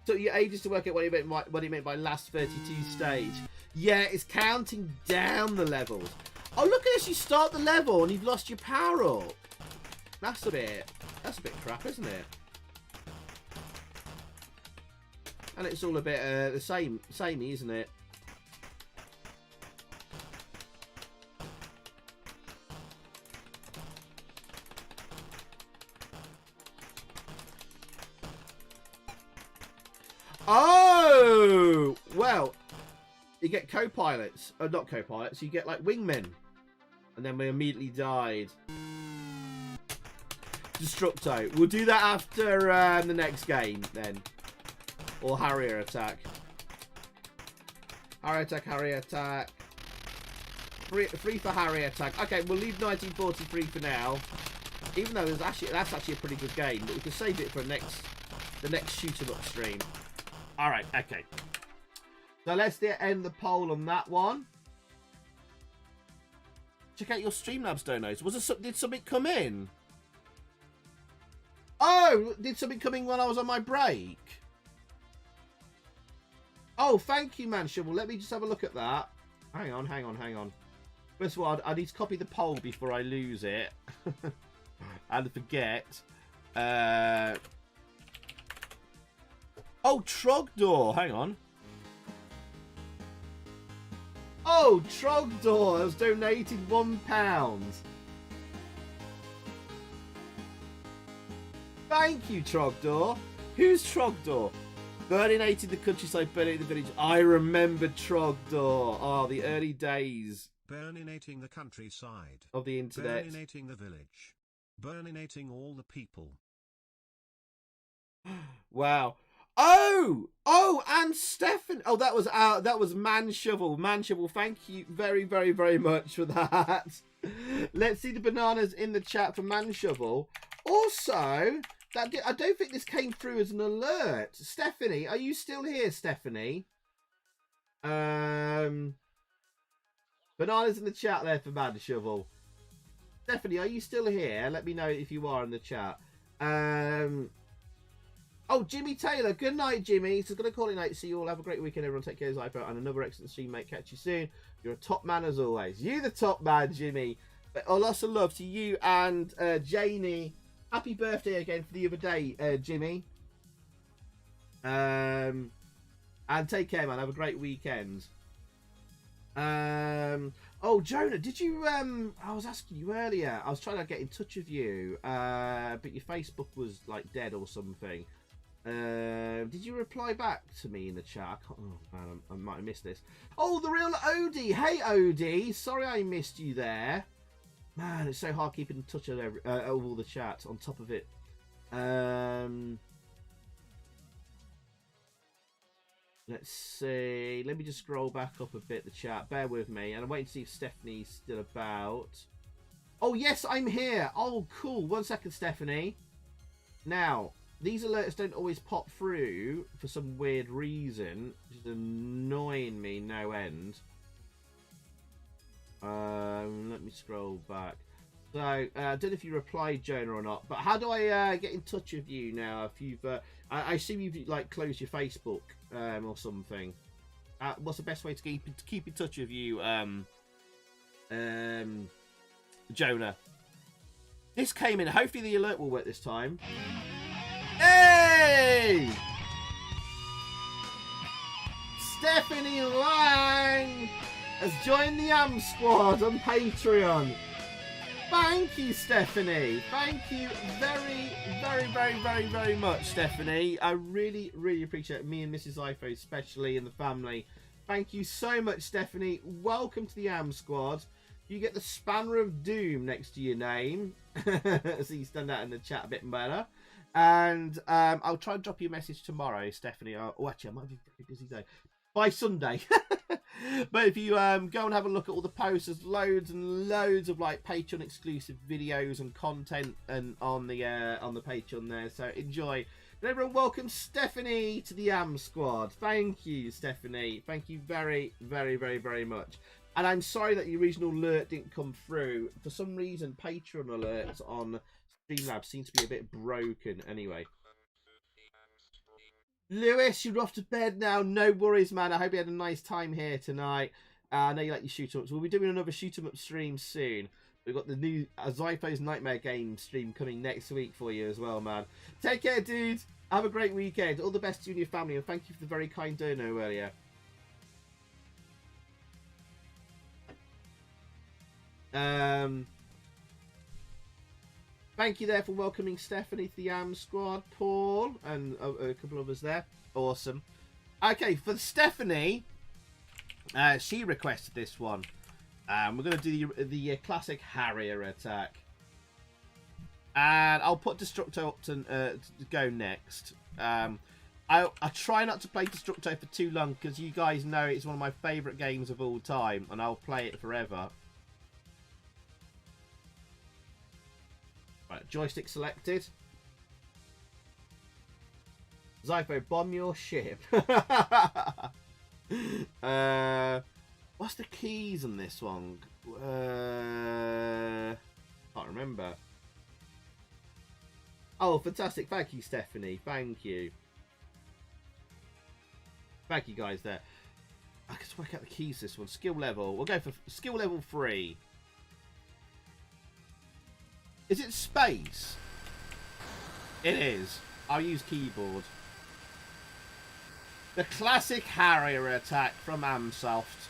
Took you ages to work out what he meant by last 32 stage. Yeah, it's counting down the levels. Oh, look at this. You start the level and you've lost your power up. That's a bit crap, isn't it? And it's all a bit the samey, isn't it? Oh, well, you're get co-pilots. Not co-pilots, you get like wingmen. And then we immediately died. Destructo. We'll do that after the next game then. Or Harrier Attack. Harrier Attack, Harrier Attack. Free for Harrier Attack. Okay, we'll leave 1943 for now. Even though that's actually a pretty good game, but we can save it for the next shoot 'em up stream. Alright, okay. So let's end the poll on that one. Check out your Streamlabs donos. Did something come in? Oh, did something come in when I was on my break? Oh, thank you, man shovel. Let me just have a look at that. Hang on. First of all, I need to copy the poll before I lose it. And forget. Oh, Trogdor. Hang on. Oh, Trogdor has donated £1. Thank you, Trogdor. Who's Trogdor? Burninated the countryside, burninated the village. I remember Trogdor. Oh, the early days. Burninating the countryside. Of the internet. Burninating the village. Burninating all the people. Wow. Oh, and Stefan. Oh, that was Man Shovel. Man Shovel, thank you very, very, very much for that. Let's see the bananas in the chat for Man Shovel. Also, I don't think this came through as an alert. Stephanie, are you still here, Stephanie? Bananas in the chat there for Man Shovel. Stephanie, are you still here? Let me know if you are in the chat. Oh, Jimmy Taylor. Good night, Jimmy. So going to call it night. See you all. Have a great weekend, everyone. Take care, Zypho. And another excellent stream, mate. Catch you soon. You're a top man as always. You the top man, Jimmy. But lots of love to you and Janie. Happy birthday again for the other day, Jimmy. And take care, man. Have a great weekend. Oh, Jonah, did you I was asking you earlier. I was trying to get in touch with you, but your Facebook was like dead or something. Did you reply back to me in the chat? Oh man, I might have missed this. Oh, the real Odie. Hey Odie, sorry I missed you there. Man, it's so hard keeping in touch of all the chats on top of it. Let's see. Let me just scroll back up a bit, the chat. Bear with me. And I'm waiting to see if Stephanie's still about. Oh, yes, I'm here. Oh, cool. 1 second, Stephanie. Now, these alerts don't always pop through for some weird reason, which is annoying me no end. Let me scroll back. So, I don't know if you replied, Jonah, or not, but how do I get in touch with you now? If you've, I assume you've like closed your Facebook or something. What's the best way to keep in touch with you, Jonah? This came in. Hopefully the alert will work this time. Hey! Stephanie Lang has joined the AM Squad on Patreon. Thank you, Stephanie. Thank you very, very, very, very, very much, Stephanie. I really, really appreciate it. Me and Mrs. Ifo especially, and the family. Thank you so much, Stephanie. Welcome to the AM Squad. You get the Spanner of Doom next to your name. So you stand out in the chat a bit better. And I'll try and drop you a message tomorrow, Stephanie. Oh, actually, I might be a very busy day. By Sunday. But if you go and have a look at all the posts, there's loads and loads of like Patreon exclusive videos and content and on the Patreon there. So enjoy. But everyone, welcome Stephanie to the AM Squad. Thank you, Stephanie. Thank you very, very, very, very much. And I'm sorry that the original alert didn't come through. For some reason, Patreon alerts on Streamlabs seem to be a bit broken. Anyway. Lewis, you're off to bed now. No worries, man. I hope you had a nice time here tonight. I know you like your shoot-em-ups. We'll be doing another shoot-em-up stream soon. We've got the new Zypho's Nightmare game stream coming next week for you as well, man. Take care, dude. Have a great weekend. All the best to you and your family. And thank you for the very kind dono earlier. Thank you there for welcoming Stephanie to the AM Squad, Paul, and a couple of us there. Awesome. Okay, for Stephanie, She requested this one. We're going to do the classic Harrier Attack. And I'll put Destructo up to go next. I try not to play Destructo for too long because you guys know it's one of my favourite games of all time. And I'll play it forever. Right, joystick selected. Zypho, bomb your ship. What's the keys on this one? Can't remember. Oh, fantastic. Thank you, Stephanie. Thank you. Thank you, guys, there. I can work out the keys this one. Skill level. We'll go for skill level 3. Is it space? It is. I'll use keyboard. The classic Harrier Attack from Amsoft.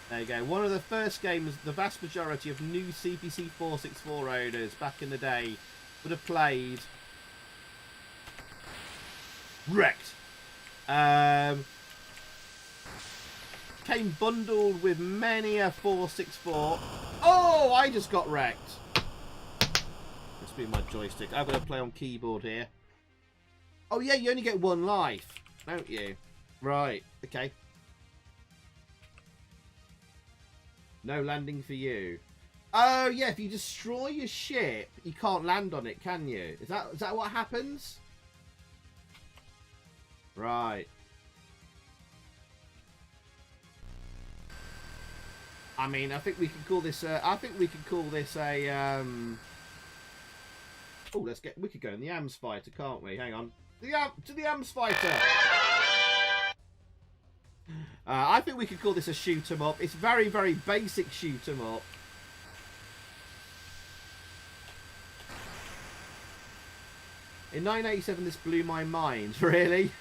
There you go. One of the first games the vast majority of new CPC 464 owners back in the day would have played. Wrecked. Came bundled with many a 464. Oh, I just got wrecked. Must be my joystick. I'm going to play on keyboard here. Oh yeah, you only get 1 life, don't you? Right, okay. No landing for you. Oh yeah, if you destroy your ship, you can't land on it, can you? Is that what happens? Right. I mean, I think we can call this. I think we can call this a. Oh, we could go in the AMS fighter, can't we? Hang on. To the AMS fighter. I think we could call this a shoot 'em up. It's very, very basic shoot 'em up. In 1987, this blew my mind. Really?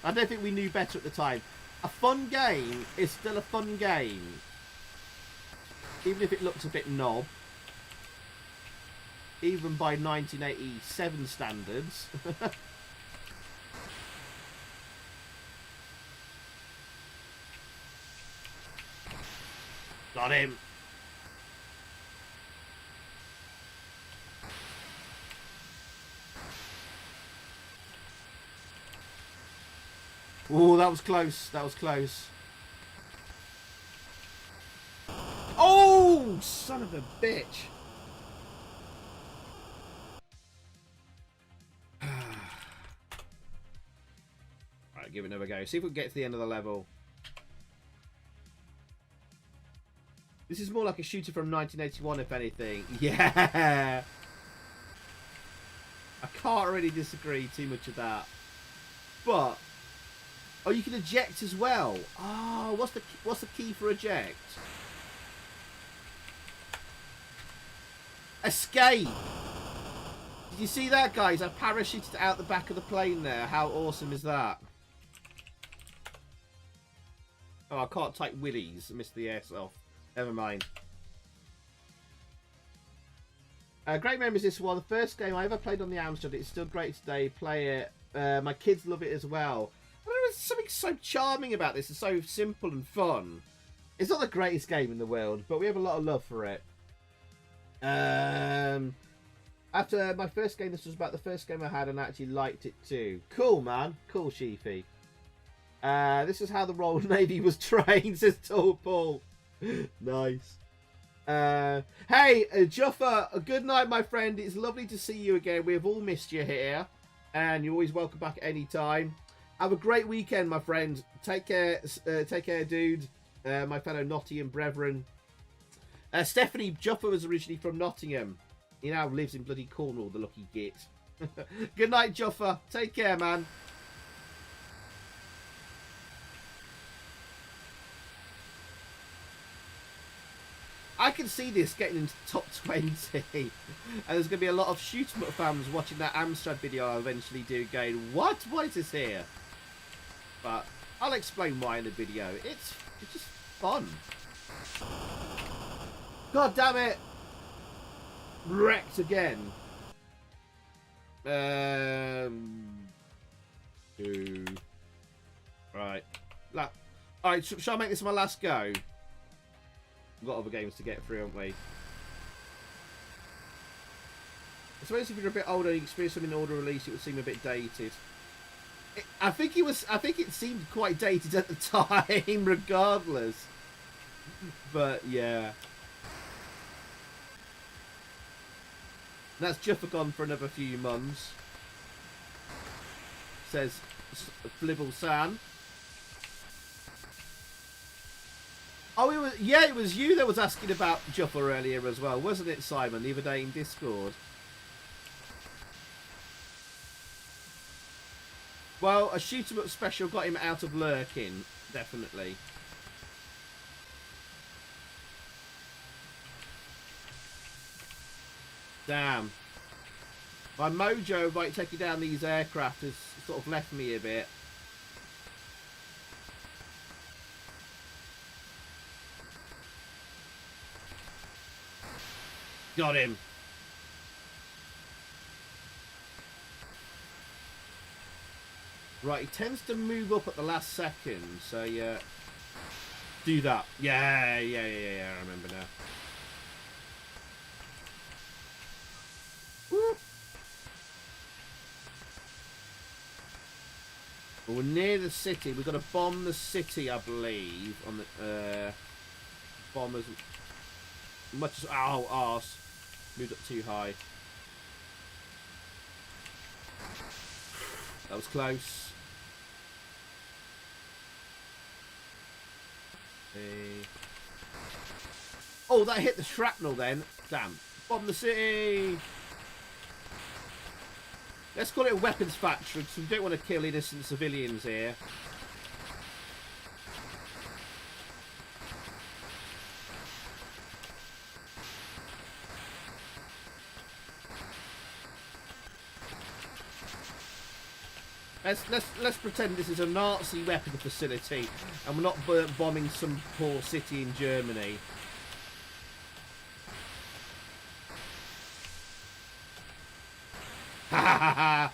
I don't think we knew better at the time. A fun game is still a fun game. Even if it looks a bit knob. Even by 1987 standards. Got him. Oh, that was close. That was close. Oh, son of a bitch. Alright, give it another go. See if we can get to the end of the level. This is more like a shooter from 1981, if anything. Yeah. I can't really disagree too much with that. But oh, you can eject as well. Oh, what's the key for eject? Escape. Did you see that, guys? I parachuted out the back of the plane there. How awesome is that? Oh, I can't type willies. I missed the S off. Never mind. Great memories this one. The first game I ever played on the Amstrad. It's still great today. Play it. My kids love it as well. I don't know, there's something so charming about this. It's so simple and fun. It's not the greatest game in the world, but we have a lot of love for it. After my first game, this was about the first game I had and I actually liked it too. Cool, man. Cool, Sheefy. This is how the Royal Navy was trained, says Tall Paul. Nice. Hey, Juffa, good night, my friend. It's lovely to see you again. We have all missed you here. And you're always welcome back at any time. Have a great weekend, my friend. Take care, dude. My fellow Nottingham brethren. Stephanie Juffa was originally from Nottingham. He now lives in bloody Cornwall, the lucky git. Good night, Juffa. Take care, man. I can see this getting into the top 20. And there's going to be a lot of shoot 'em up fans watching that Amstrad video I'll eventually do going, what? Why is this here? But I'll explain why in the video. It's just fun. God damn it. Wrecked again. Two. Right. Alright, shall I make this my last go? We've got other games to get through, haven't we? I suppose if you're a bit older and you experience something in order release, it would seem a bit dated. I think it seemed quite dated at the time, regardless. But yeah. That's Juffagon for another few months. Says Flibble San. Oh, it was you that was asking about Juffa earlier as well, wasn't it, Simon? The other day in Discord. Well, a shoot 'em up special got him out of lurking, definitely. Damn. My mojo about taking down these aircraft has sort of left me a bit. Got him. Right, he tends to move up at the last second, so yeah. Do that. Yeah, I remember now. Woo. Well, we're near the city. We've got to bomb the city, I believe. On the bombers. Much as arse. Moved up too high. That was close. Oh, that hit the shrapnel then. Damn. Bomb the city. Let's call it a weapons factory because we don't want to kill innocent civilians here. Let's pretend this is a Nazi weapon facility and we're not bombing some poor city in Germany. Ha ha ha ha!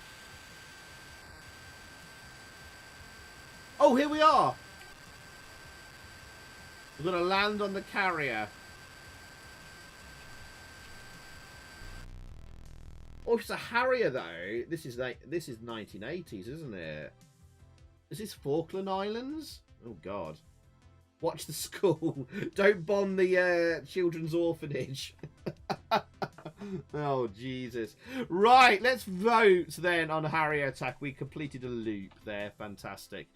Oh, here we are! We're gonna land on the carrier. Oh, it's a Harrier though. This is 1980s, isn't it? Is this Falkland Islands? Oh God! Watch the school. Don't bomb the children's orphanage. Oh Jesus! Right, let's vote then on Harrier Attack. We completed a loop there. Fantastic.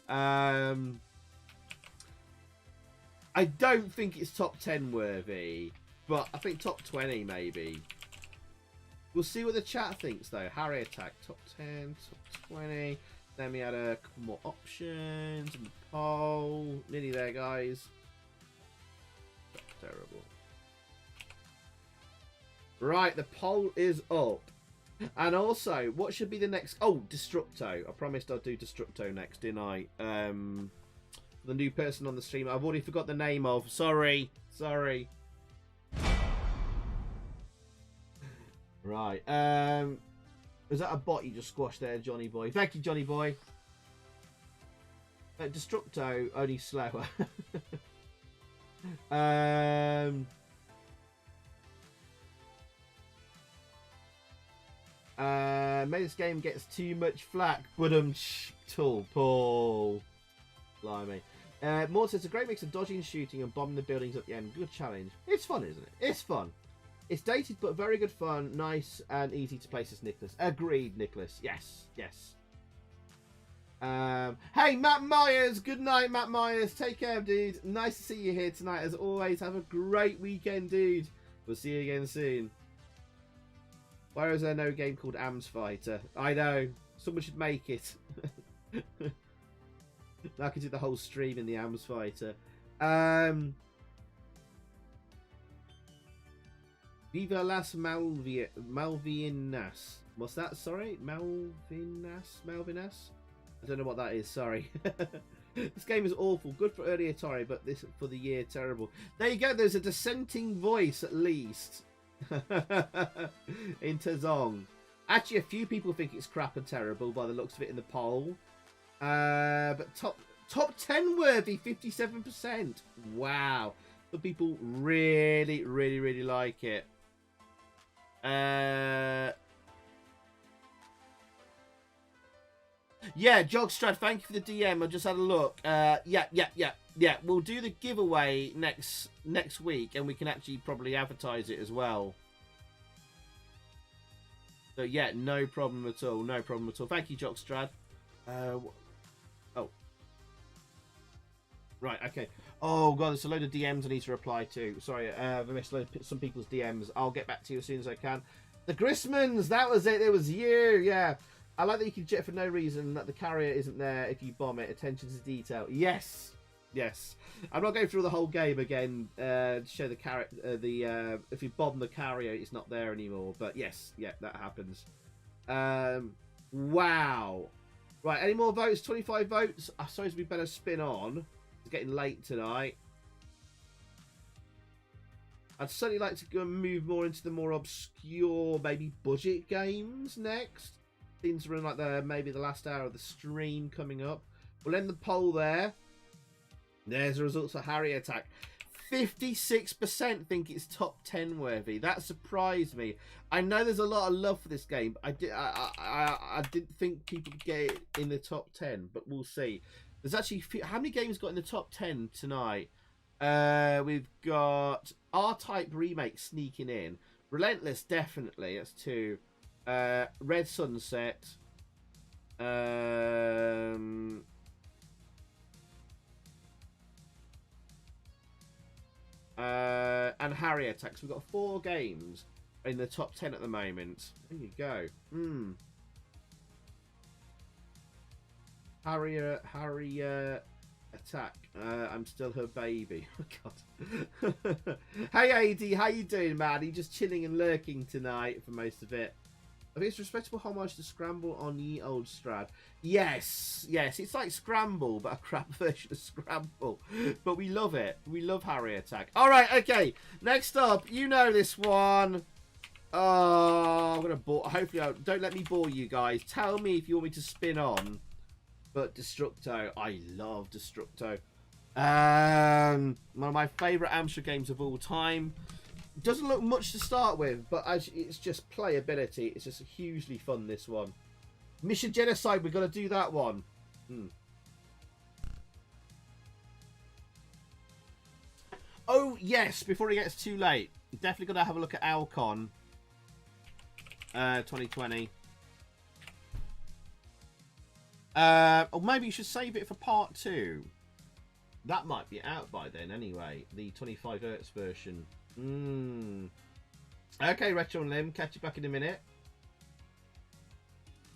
I don't think it's top 10 worthy, but I think top 20 maybe. We'll see what the chat thinks though. Harrier Attack, top 10, top 20. Then we had a couple more options in the poll. Nearly there, guys. That's terrible. Right, the poll is up. And also, what should be the next... Oh, Destructo. I promised I'd do Destructo next, didn't I? The new person on the stream. I've already forgot the name of. Sorry. Sorry. Right. Was that a bot you just squashed there, Johnny Boy? Thank you, Johnny Boy. Destructo, only slower. Maybe this game gets too much flack, but tall Paul. Blimey. Maud says, a great mix of dodging and shooting and bombing the buildings at the end. Good challenge. It's fun, isn't it? It's fun. It's dated, but very good fun. Nice and easy to play, says Nicholas. Agreed, Nicholas. Yes, yes. Hey, Matt Myers. Good night, Matt Myers. Take care, dude. Nice to see you here tonight. As always, have a great weekend, dude. We'll see you again soon. Why is there no game called AMS Fighter? I know. Someone should make it. I could do the whole stream in the AMS Fighter. Viva las Malvinas. What's that? Sorry? Malvinas? I don't know what that is. Sorry. This game is awful. Good for early Atari, but this for the year, terrible. There you go. There's a dissenting voice, at least. In Tazong. Actually, a few people think it's crap and terrible by the looks of it in the poll. But top 10 worthy, 57%. Wow. But people really, really, really like it. Yeah, Jogstrad, thank you for the DM. I just had a look. Yeah. We'll do the giveaway next week, and we can actually probably advertise it as well. So yeah, no problem at all. No problem at all. Thank you, Jogstrad. Oh. Right, okay. Oh god, there's a load of DMs I need to reply to. Sorry, I missed some people's DMs. I'll get back to you as soon as I can. The Grismans, that was it. It was you. Yeah. I like that you can jet for no reason, that the carrier isn't there if you bomb it. Attention to detail. Yes. Yes. I'm not going through the whole game again to show the carrier. If you bomb the carrier, it's not there anymore. But yes, yeah, that happens. Wow. Right, any more votes? 25 votes. I suppose we better spin on. It's getting late tonight. I'd certainly like to go and move more into the more obscure, maybe budget games next. Seems to run like maybe the last hour of the stream coming up. We'll end the poll there. There's the results for Harrier Attack. 56% think it's top 10 worthy. That surprised me. I know there's a lot of love for this game. I didn't think people would get it in the top 10, but we'll see. There's actually how many games got in the top 10 tonight? We've got R-Type Remake sneaking in. Relentless, definitely. That's 2. Red Sunset. And Harrier Attack. So we've got 4 games in the top 10 at the moment. There you go. Harrier Attack. I'm still her baby. Oh god. Hey AD, how you doing, man? Are you just chilling and lurking tonight for most of it? I think it's respectable homage to Scramble on Ye Old Strad. Yes, it's like Scramble, but a crap version of Scramble. But we love it. We love Harrier Attack. All right, okay. Next up, you know this one. Oh, I'm gonna bore. Hopefully, don't let me bore you guys. Tell me if you want me to spin on. But Destructo, I love Destructo. One of my favourite Amstrad games of all time. Doesn't look much to start with, but it's just playability. It's just hugely fun, this one. Mission Genocide, we've got to do that one. Oh, yes, before it gets too late. Definitely got to have a look at Alcon 2020. Or maybe you should save it for part 2. That might be out by then anyway. The 25Hz version. Okay, Retro and Lim, catch you back in a minute.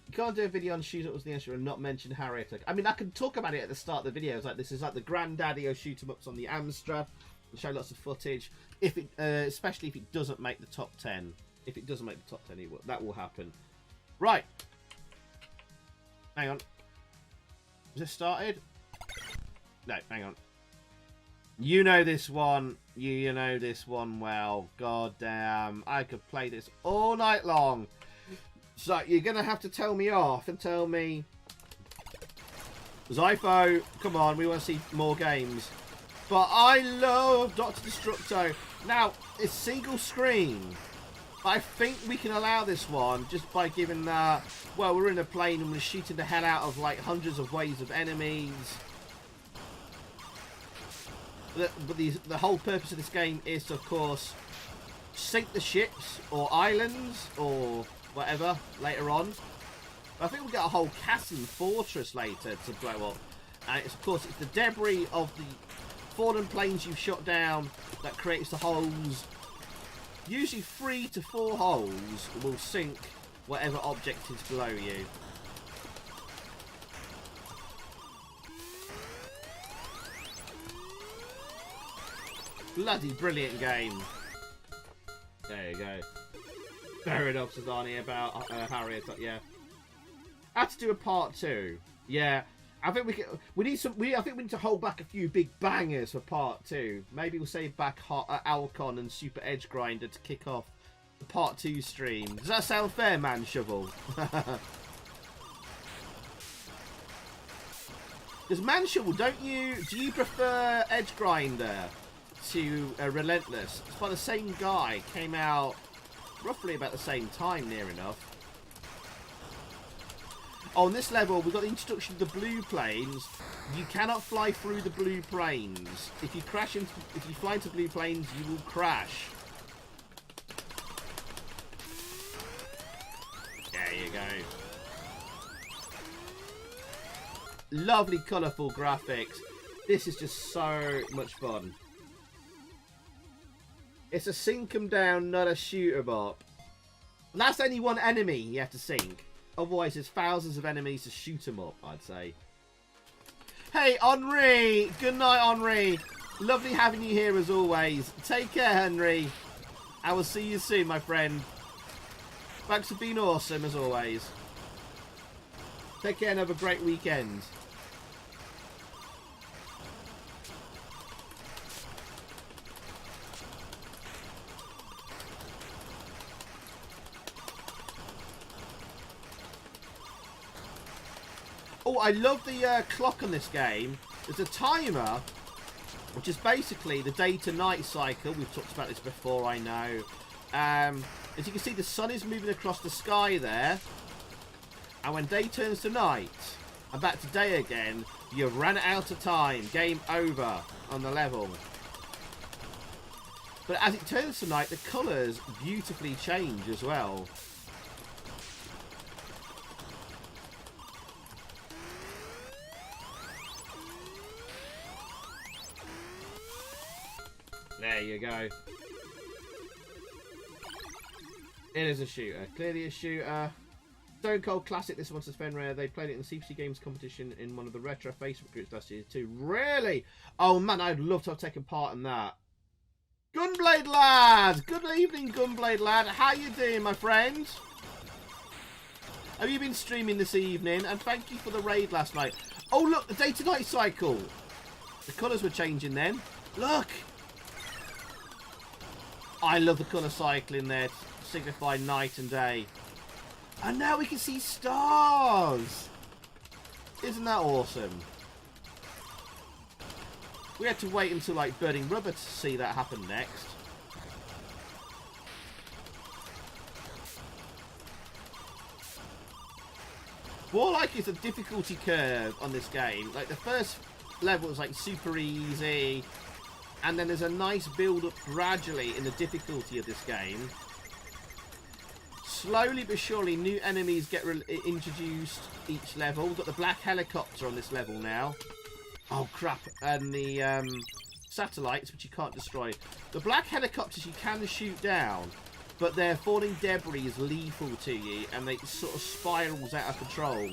You can't do a video on shoot up was the answer and not mention Harrier Attack. I mean, I can talk about it at the start of the video. It's like this is like the granddaddy of shoot 'em ups on the Amstrad. I'll show lots of footage. If it, especially if it doesn't make the top 10. If it doesn't make the top 10, that will happen. Right. Hang on. Has this started? No, hang on. You know this one. You know this one well. God damn. I could play this all night long. So you're going to have to tell me off and tell me... Zypho, come on, we want to see more games. But I love Dr. Destructo. Now, it's single screen. I think we can allow this one just by giving that... well, we're in a plane and we're shooting the hell out of like hundreds of waves of enemies. But the whole purpose of this game is to, of course, sink the ships or islands or whatever later on. But I think we'll get a whole castle fortress later to blow up. And it's, of course, it's the debris of the fallen planes you've shot down that creates the holes. Usually 3 to 4 holes will sink whatever object is below you. Bloody brilliant game. There you go. Fair enough, Sazani, about Harrier Attack. Yeah, I have to do a part 2. Yeah, I think we need some. I think we need to hold back a few big bangers for part 2. Maybe we'll save back Alcon and Super Edge Grinder to kick off part 2 stream. Does that sound fair, Man Shovel? Because Man Shovel, do you prefer Edge Grinder to Relentless? It's by the same guy. Came out roughly about the same time, near enough. On this level, we've got the introduction of the blue planes. You cannot fly through the blue planes. If you fly into blue planes, you will crash. There you go. Lovely, colourful graphics. This is just so much fun. It's a sink 'em down, not a shoot 'em up. That's only one enemy you have to sink. Otherwise, there's thousands of enemies to shoot 'em up, I'd say. Hey, Henri! Good night, Henri. Lovely having you here as always. Take care, Henry. I will see you soon, my friend. Thanks for being awesome, as always. Take care and have a great weekend. Oh, I love the clock on this game. There's a timer, which is basically the day to night cycle. We've talked about this before, I know. As you can see, the sun is moving across the sky there. And when day turns to night, and back to day again, you've run out of time. Game over on the level. But as it turns to night, the colours beautifully change as well. There you go. It is a shooter. Clearly a shooter. Stone Cold Classic, this one's a Fenrir. They played it in the CPC Games competition in one of the retro Facebook groups last year too. Really? Oh man, I'd love to have taken part in that. Gunblade lad! Good evening, Gunblade lad. How you doing, my friend? Have you been streaming this evening? And thank you for the raid last night. Oh look, the day to night cycle. The colours were changing then. Look! I love the colour cycling there to signify night and day. And now we can see stars! Isn't that awesome? We had to wait until like Burning Rubber to see that happen next. What I like is the difficulty curve on this game. Like the first level is like super easy. And then there's a nice build up gradually in the difficulty of this game. Slowly but surely, new enemies get introduced each level. We've got the black helicopter on this level now. Oh crap! And the satellites, which you can't destroy. The black helicopters you can shoot down, but their falling debris is lethal to you, and they sort of spirals out of control.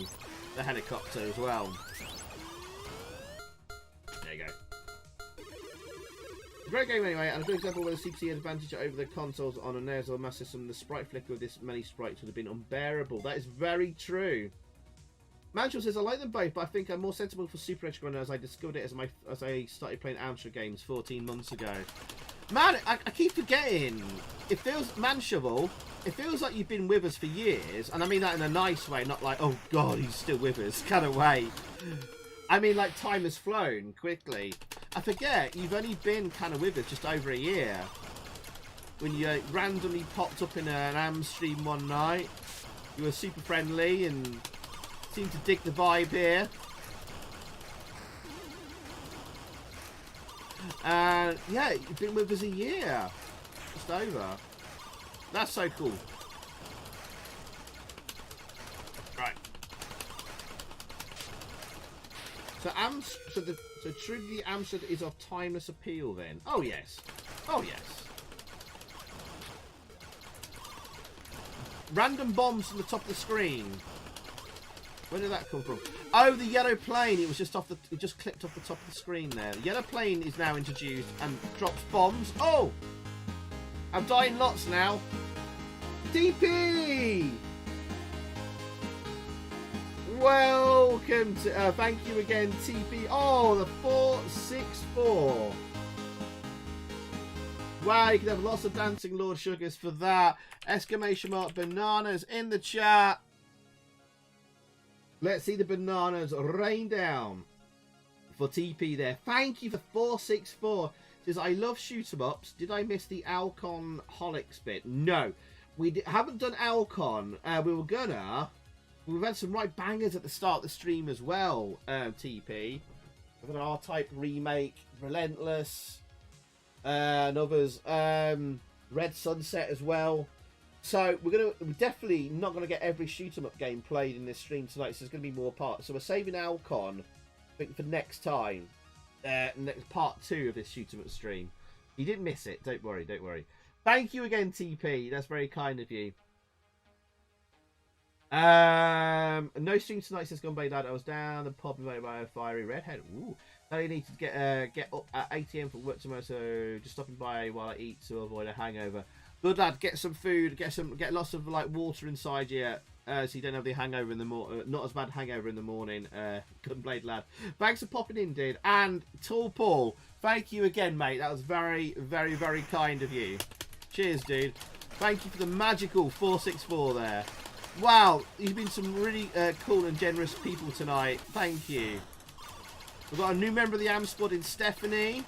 The helicopter as well. There you go. Great game anyway, and a good example where the CPC had advantage over the consoles on a NES or Master System. The sprite flicker with this many sprites would have been unbearable. That is very true. Manchel says, I like them both, but I think I'm more sensible for Super Edge Runner as I discovered it as I started playing Amstrad games 14 months ago. Man, I keep forgetting. It feels, Manshovel, it feels like you've been with us for years, and I mean that in a nice way, not like, oh god, he's still with us kind of way. I mean, like, time has flown quickly. I forget, you've only been kind of with us just over a year. When you randomly popped up in an AM stream one night. You were super friendly and seemed to dig the vibe here. And yeah, you've been with us a year. Just over. That's so cool. Right. So truly the Amstrad is of timeless appeal then? Oh yes. Oh yes. Random bombs from the top of the screen. Where did that come from? Oh, the yellow plane. It was just off the. It just clipped off the top of the screen there. The yellow plane is now introduced and drops bombs. Oh, I'm dying lots now. DP. Welcome to. Thank you again, TP. Oh, the 464. Wow, you can have lots of dancing Lord Sugars for that. Exclamation mark bananas in the chat. Let's see the bananas rain down for TP there. Thank you for 464. Says, I love shoot 'em ups. Did I miss the Alcon Holics bit? No. We haven't done Alcon. We were gonna. We've had some right bangers at the start of the stream as well, TP. We've got an R-Type remake, Relentless, and others. Red Sunset as well. So we're definitely not gonna get every shoot 'em up game played in this stream tonight. So there's gonna be more parts. So we're saving Alcon, I think, for next time. Next part 2 of this shoot 'em up stream. You didn't miss it. Don't worry. Don't worry. Thank you again, TP. That's very kind of you. No stream tonight since gone by that. I was down the pub invited by a fiery redhead. Ooh. Now you need to get up at 8 AM for work tomorrow, so just stopping by while I eat to avoid a hangover. Good lad, get some food, get lots of like water inside you, so you don't have the hangover in the morning. Not as bad hangover in the morning. Good played, lad. Thanks for popping in, dude. And Tall Paul, thank you again, mate. That was very, very, very kind of you. Cheers, dude. Thank you for the magical 464 there. Wow, you've been some really cool and generous people tonight. Thank you. We've got a new member of the AM squad in Stephanie.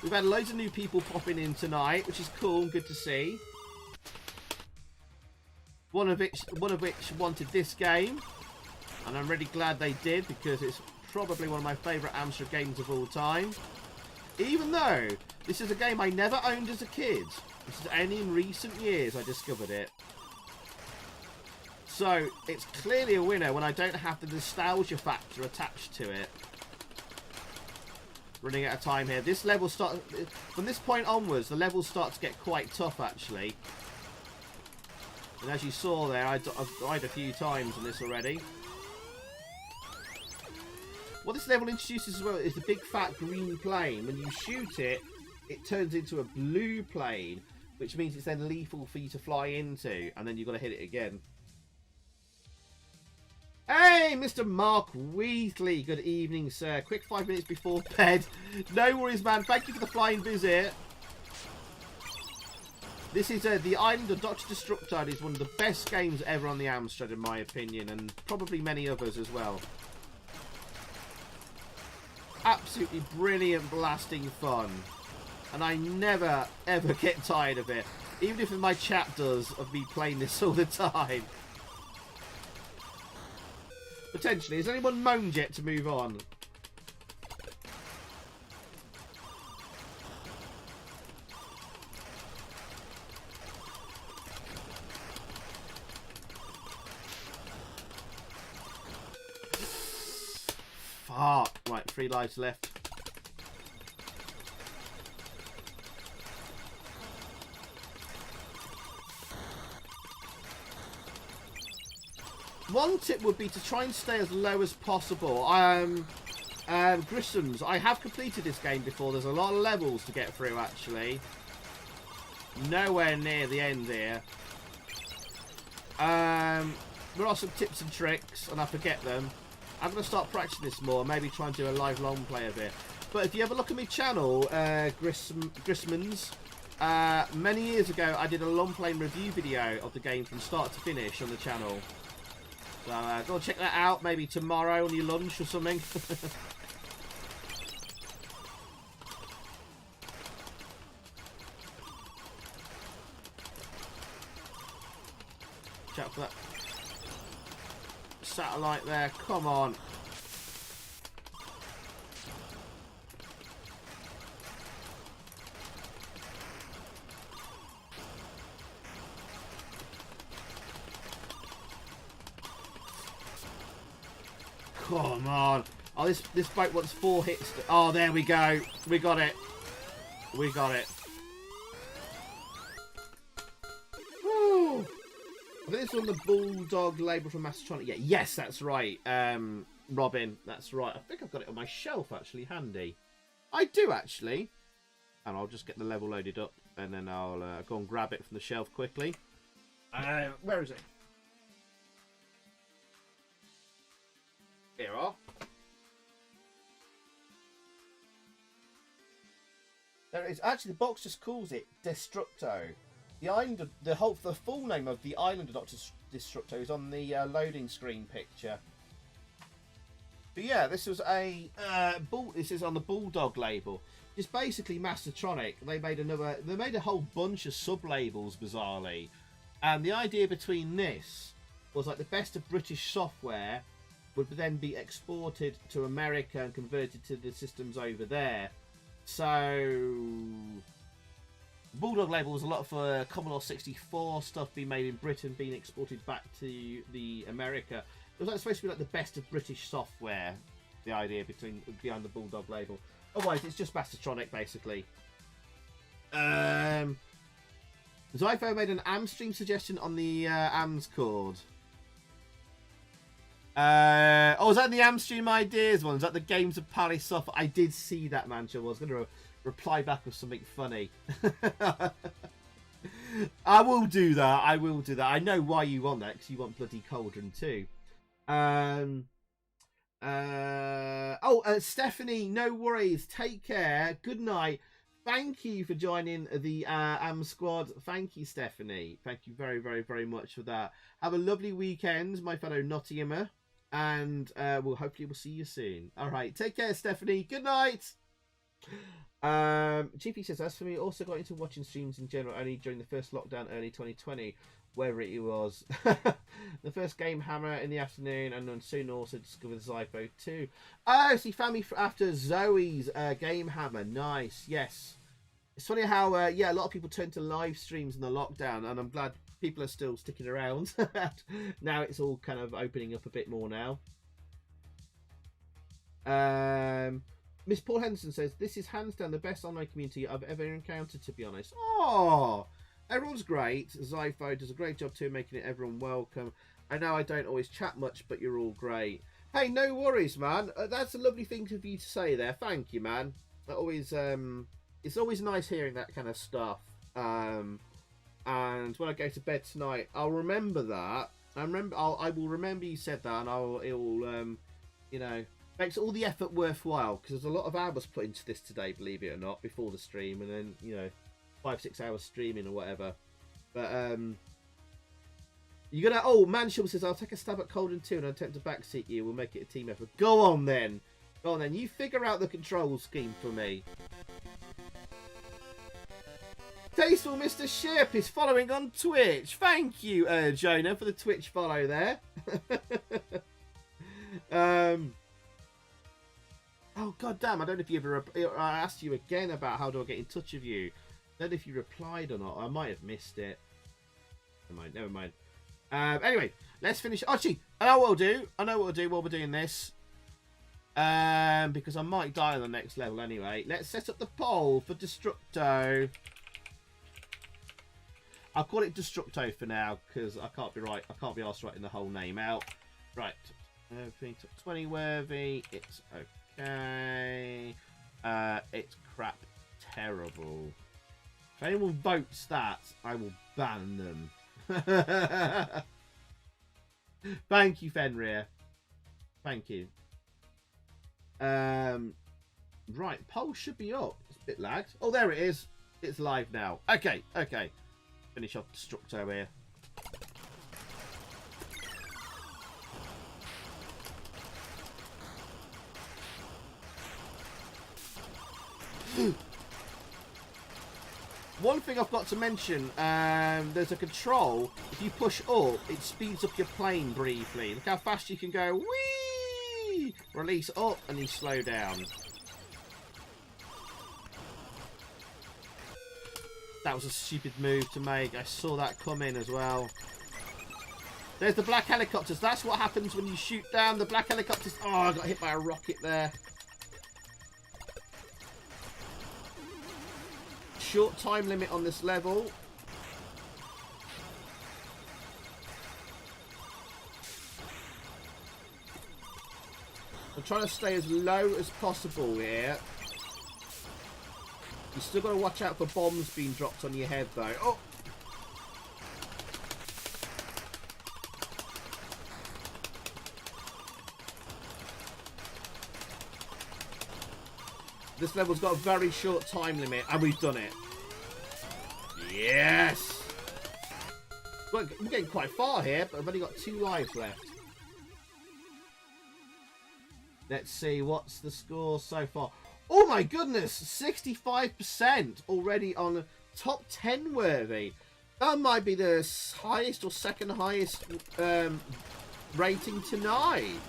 We've had loads of new people popping in tonight, which is cool and good to see. One of which wanted this game, and I'm really glad they did because it's probably one of my favourite Amstrad games of all time. Even though this is a game I never owned as a kid, this is only in recent years I discovered it. So it's clearly a winner when I don't have the nostalgia factor attached to it. Running out of time here. This level starts from this point onwards. The levels start to get quite tough, actually. And as you saw there, I've died a few times in this already. What this level introduces as well is the big fat green plane. When you shoot it, it turns into a blue plane, which means it's then lethal for you to fly into, and then you've got to hit it again. Hey, Mr. Mark Wheatley. Good evening, sir. Quick 5 minutes before bed. No worries, man. Thank you for the flying visit. This is the Island of Dr. Destructo. It is one of the best games ever on the Amstrad, in my opinion, and probably many others as well. Absolutely brilliant, blasting fun. And I never, ever get tired of it. Even if my chat does, of me playing this all the time. Potentially. Has anyone moaned yet to move on? Fuck. Right, 3 lives left. One tip would be to try and stay as low as possible. Grissams, I have completed this game before. There's a lot of levels to get through, actually. Nowhere near the end here. There are some tips and tricks, and I forget them. I'm going to start practicing this more. Maybe try and do a live long play of it. But if you ever look at my channel, Grissmans, many years ago, I did a long playing review video of the game from start to finish on the channel. So go and check that out, maybe tomorrow on your lunch or something. Check for that satellite there, come on. Come on. Oh, this boat wants 4 hits. Oh, there we go. We got it. We got it. Woo. I think this one, the Bulldog label from Mastertronic. Yeah, yes, that's right. Robin, that's right. I think I've got it on my shelf, actually, handy. I do, actually. And I'll just get the level loaded up, and then I'll go and grab it from the shelf quickly. Where is it? Here are. There is actually the box just calls it Destructo. The island, the full name of the island of Dr. Destructo is on the loading screen picture. But yeah, this was a this is on the Bulldog label. It's basically Mastertronic. They made a whole bunch of sub labels bizarrely, and the idea between this was like the best of British software would then be exported to America and converted to the systems over there. So Bulldog label was a lot for Commodore 64 stuff being made in Britain, being exported back to the America. It was like supposed to be like the best of British software. The idea behind the Bulldog label. Otherwise, it's just Mastertronic basically. Zypho made an AMSTREAM suggestion on the AMSCord. Oh, was that the AMSTREAM ideas one? Was that the Games of Palace software? I did see that, Mancha. I was going to reply back with something funny. I will do that. I will do that. I know why you want that, because you want bloody Cauldron too. Stephanie, no worries. Take care. Good night. Thank you for joining the AM squad. Thank you, Stephanie. Thank you very, very, very much for that. Have a lovely weekend, my fellow Nottinghamer. And hopefully we'll see you soon. All right, take care, Stephanie. Good night. GP says, as for me, also got into watching streams in general only during the first lockdown, early 2020, wherever it was. The first Game Hammer in the afternoon, and then soon also discovered Zypho too. Oh, so you found me after Zoe's Game Hammer. Nice, yes. It's funny how, a lot of people turn to live streams in the lockdown, and I'm glad people are still sticking around. Now it's all kind of opening up a bit more now. Miss Paul Henderson says, this is hands down the best online community I've ever encountered, to be honest. Oh, everyone's great. Zypho does a great job too, making it everyone welcome. I know I don't always chat much, but you're all great. Hey, no worries, man. That's a lovely thing for you to say there. Thank you, man. That always, it's always nice hearing that kind of stuff. And when I go to bed tonight, I'll remember that. I will remember you said that, and it'll you know, makes all the effort worthwhile, because there's a lot of hours put into this today, believe it or not, before the stream, and then, you know, 5-6 hours streaming or whatever. But you're gonna. Oh, Manshall says, I'll take a stab at Cauldron 2 and attempt to backseat you. We'll make it a team effort. Go on then. Go on then. You figure out the control scheme for me. Tasteful Mr. Ship is following on Twitch. Thank you, Jonah, for the Twitch follow there. Oh, goddamn. I don't know if you ever... I asked you again about how do I get in touch with you. I don't know if you replied or not. I might have missed it. Never mind. Anyway, let's finish. Actually, I know what we'll do. I know what we'll do while we're doing this. Because I might die on the next level anyway. Let's set up the poll for Destructo. I'll call it Destructo for now, because I can't be arsed writing the whole name out. Right. 20 worthy. It's okay. It's crap terrible. If anyone votes that, I will ban them. Thank you, Fenrir. Thank you. Right, poll should be up. It's a bit lagged. Oh, there it is. It's live now. Okay, okay. Finish off Destructo here. One thing I've got to mention, there's a control. If you push up, it speeds up your plane briefly. Look how fast you can go. Whee! Release up and you slow down. That was a stupid move to make. I saw that come in as well. There's the black helicopters. That's what happens when you shoot down the black helicopters. Oh, I got hit by a rocket there. Short time limit on this level. I'm trying to stay as low as possible here. You still got to watch out for bombs being dropped on your head though. Oh! This level's got a very short time limit, and we've done it. Yes! Look, we're getting quite far here, but I've only got 2 lives left. Let's see, what's the score so far? Oh my goodness! 65% already on top 10 worthy. That might be the highest or second highest rating tonight.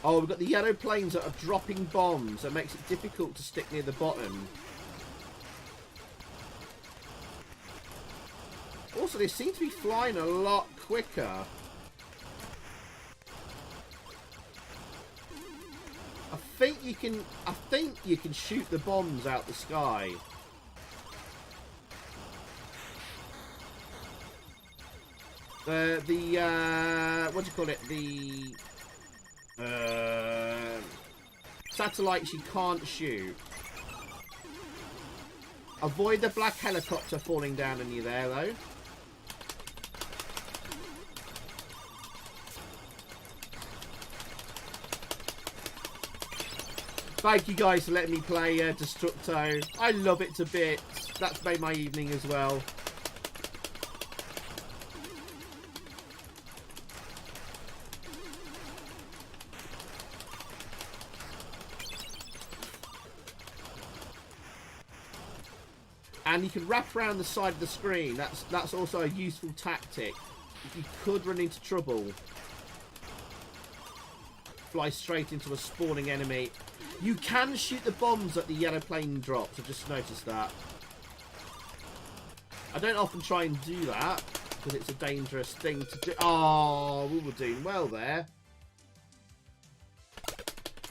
Oh, we've got the yellow planes that are dropping bombs. That makes it difficult to stick near the bottom. Also, they seem to be flying a lot quicker. I think you can shoot the bombs out the sky. What do you call it? The satellites you can't shoot. Avoid the black helicopter falling down on you there, though. Thank you guys for letting me play Destructo. I love it to bits. That's made my evening as well. And you can wrap around the side of the screen. That's also a useful tactic. If you could run into trouble, fly straight into a spawning enemy. You can shoot the bombs that the yellow plane drops. I just noticed that. I don't often try and do that because it's a dangerous thing to do. Oh, we were doing well there.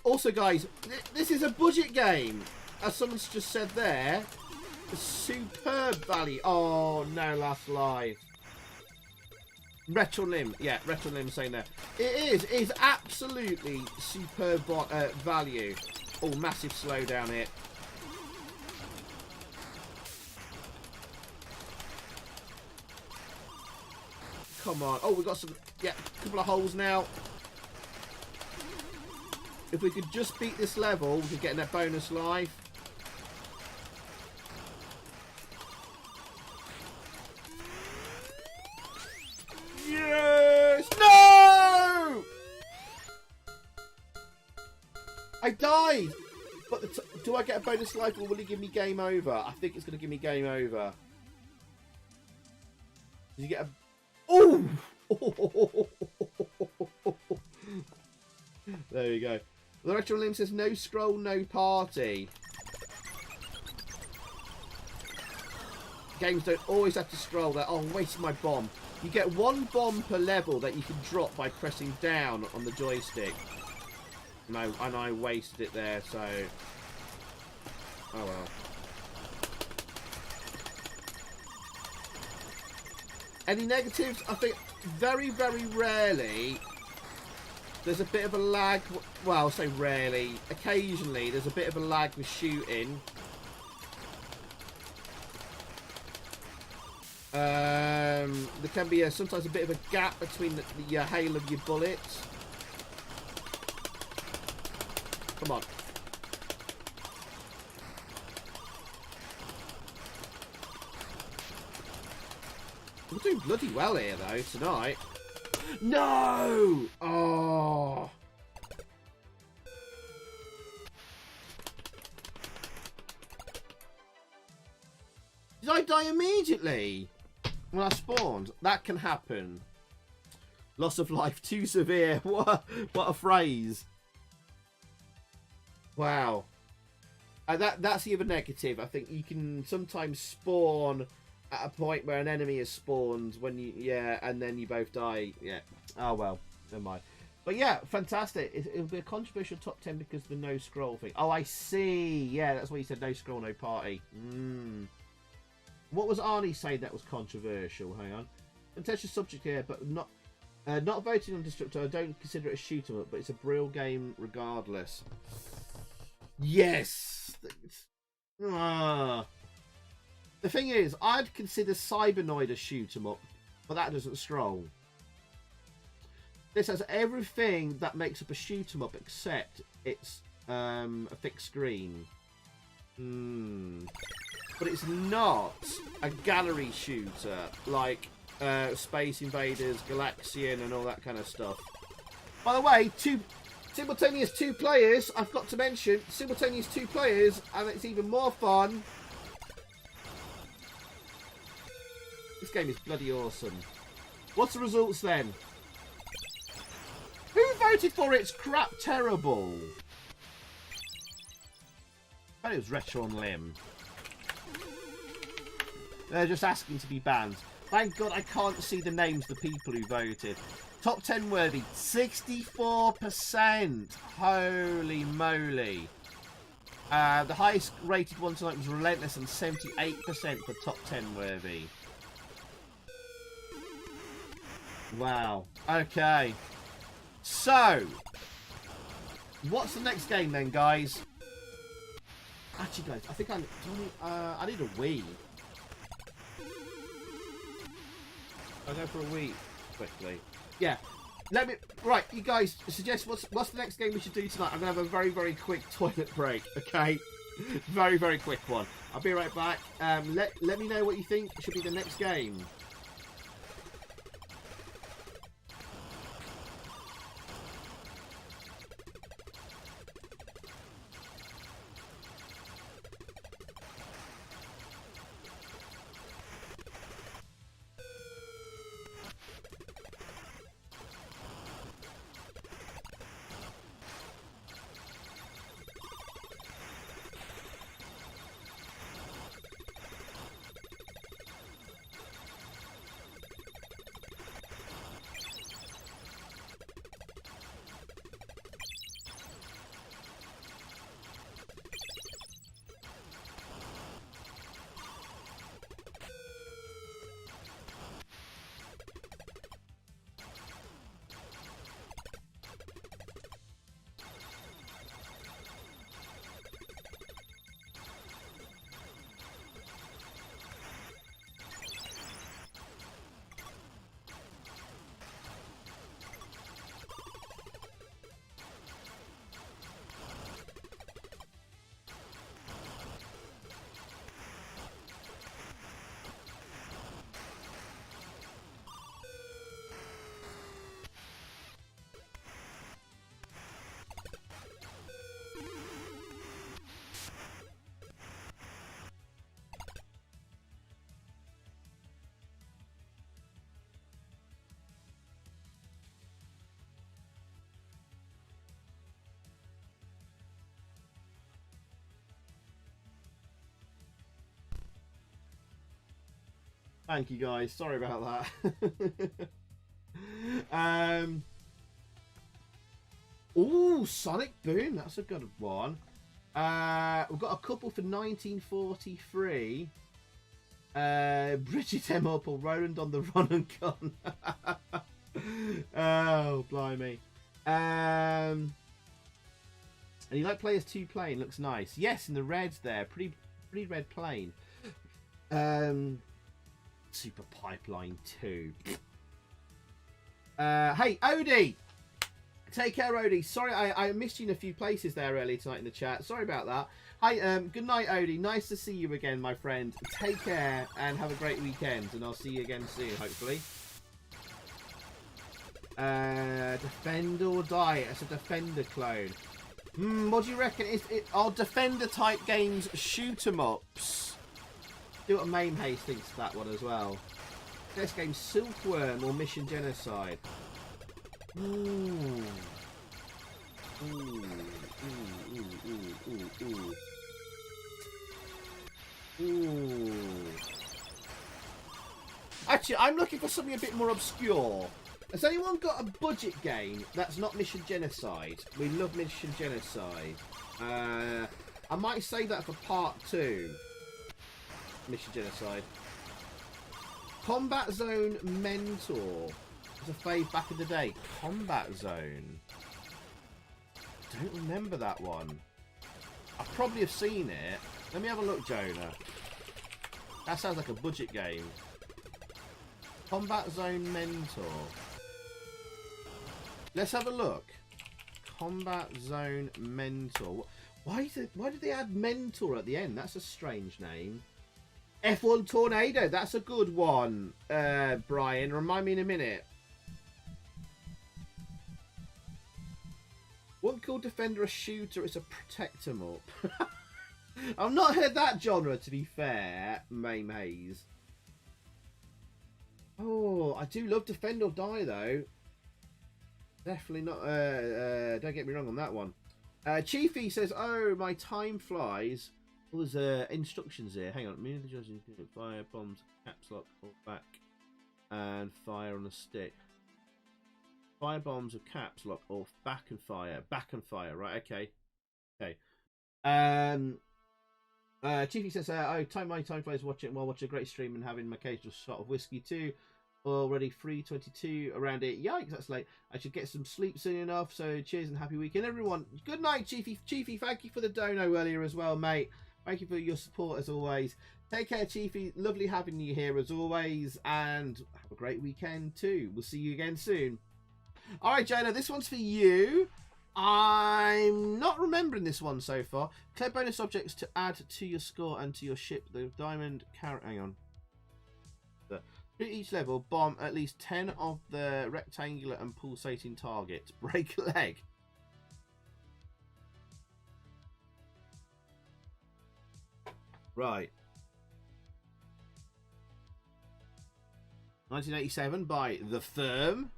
Also, guys, this is a budget game, as someone's just said there. A superb value. Oh no, last live. Retro Limb, yeah, Retro Limb saying there. It is absolutely superb value. Oh, massive slowdown here. Come on. Oh, we've got some, yeah, a couple of holes now. If we could just beat this level, we could get in that bonus life. Yes! No! I died! But do I get a bonus life or will it give me game over? I think it's going to give me game over. Did you get a... Oh! There we go. The Retro Limb says no scroll, no party. Games don't always have to scroll there. Oh, I'm wasting my bomb. You get 1 bomb per level that you can drop by pressing down on the joystick. No, and I wasted it there, so... Oh well. Any negatives? I think very, very rarely there's a bit of a lag. Well, I'll say rarely. Occasionally there's a bit of a lag with shooting. There can be sometimes a bit of a gap between the hail of your bullets. Come on. We're doing bloody well here, though, tonight. No! Oh! Did I die immediately when I spawned? That can happen. Loss of life too severe. What a phrase. Wow. That's the other negative. I think you can sometimes spawn at a point where an enemy is spawned when you... Yeah, and then you both die. Yeah. Oh, well. Never mind. But yeah, fantastic. It'll be a controversial top 10 because of the no scroll thing. Oh, I see. Yeah, that's why you said no scroll, no party. What was Arnie saying that was controversial? Hang on. Contentious subject here, but not voting on Destructo. I don't consider it a shoot 'em up, but it's a Brill game regardless. Yes! The thing is, I'd consider Cybernoid a shoot 'em up, but that doesn't scroll. This has everything that makes up a shoot 'em up, except it's a fixed screen. But it's not a gallery shooter like Space Invaders, Galaxian, and all that kind of stuff. By the way, simultaneous 2 players. I've got to mention simultaneous 2 players, and it's even more fun. This game is bloody awesome. What's the results then? Who voted for It's Crap Terrible? I bet it was Retro on Limb. They're just asking to be banned. Thank God I can't see the names of the people who voted. Top 10 worthy, 64%. Holy moly. The highest rated one tonight was Relentless and 78% for top 10 worthy. Wow. Okay. So, what's the next game then, guys? Actually, guys, I think I need a Wii. I'll go for a Wii quickly. Yeah. Right, you guys suggest what's the next game we should do tonight? I'm gonna have a very, very quick toilet break. Okay. Very, very quick one. I'll be right back. Let me know what you think should be the next game. Thank you guys. Sorry about that. Ooh, Sonic Boom. That's a good one. We've got a couple for 1943. Bridget M. Up or Roland on the Run and Gun. Oh, blimey. And you like Players 2 plane? Looks nice. Yes, in the reds there. Pretty red plane. Super Pipeline 2. Hey, Odie! Take care, Odie. Sorry, I missed you in a few places there earlier tonight in the chat. Sorry about that. Hi, good night, Odie. Nice to see you again, my friend. Take care and have a great weekend, and I'll see you again soon, hopefully. Defend or Die. It's a Defender clone. What do you reckon? Are Defender type games shoot 'em ups? Do what Main Haste thinks of that one as well. This game's Silkworm or Mission Genocide. Ooh. Ooh. Actually, I'm looking for something a bit more obscure. Has anyone got a budget game that's not Mission Genocide? We love Mission Genocide. I might say that for part 2. Mission Genocide. Combat Zone Mentor was a fave back in the day. Combat Zone. Don't remember that one. I probably have seen it. Let me have a look, Jonah. That sounds like a budget game. Combat Zone Mentor. Let's have a look. Combat Zone Mentor. Why did they add Mentor at the end? That's a strange name. F1 Tornado. That's a good one, Brian. Remind me in a minute. One called Defender a shooter. It's a protector mop. I've not heard that genre, to be fair, May Maze. Oh, I do love Defend or Die, though. Definitely not. Don't get me wrong on that one. Chiefy says, "Oh, my time flies." Well, there's instructions here. Hang on. Fire bombs, caps lock, or back, and fire on a stick. Fire bombs or caps lock, or back and fire. Back and fire. Right. Okay. Okay. Chiefy says, "Oh, my time flies watching a great stream and having my occasional shot of whiskey too. Already 3:22 around it. Yikes, that's late. I should get some sleep soon enough. So cheers and happy weekend, everyone. Good night, Chiefy. Chiefy, thank you for the dono earlier as well, mate. Thank you for your support as always. Take care, Chiefy. Lovely having you here as always, and have a great weekend too. We'll see you again soon. All right, Jonah, this one's for you. I'm not remembering this one so far. Collect bonus objects to add to your score and to your ship. The diamond carrot. Hang on. Through each level, bomb at least 10 of the rectangular and pulsating targets. Break a leg. Right. 1987 by The Firm.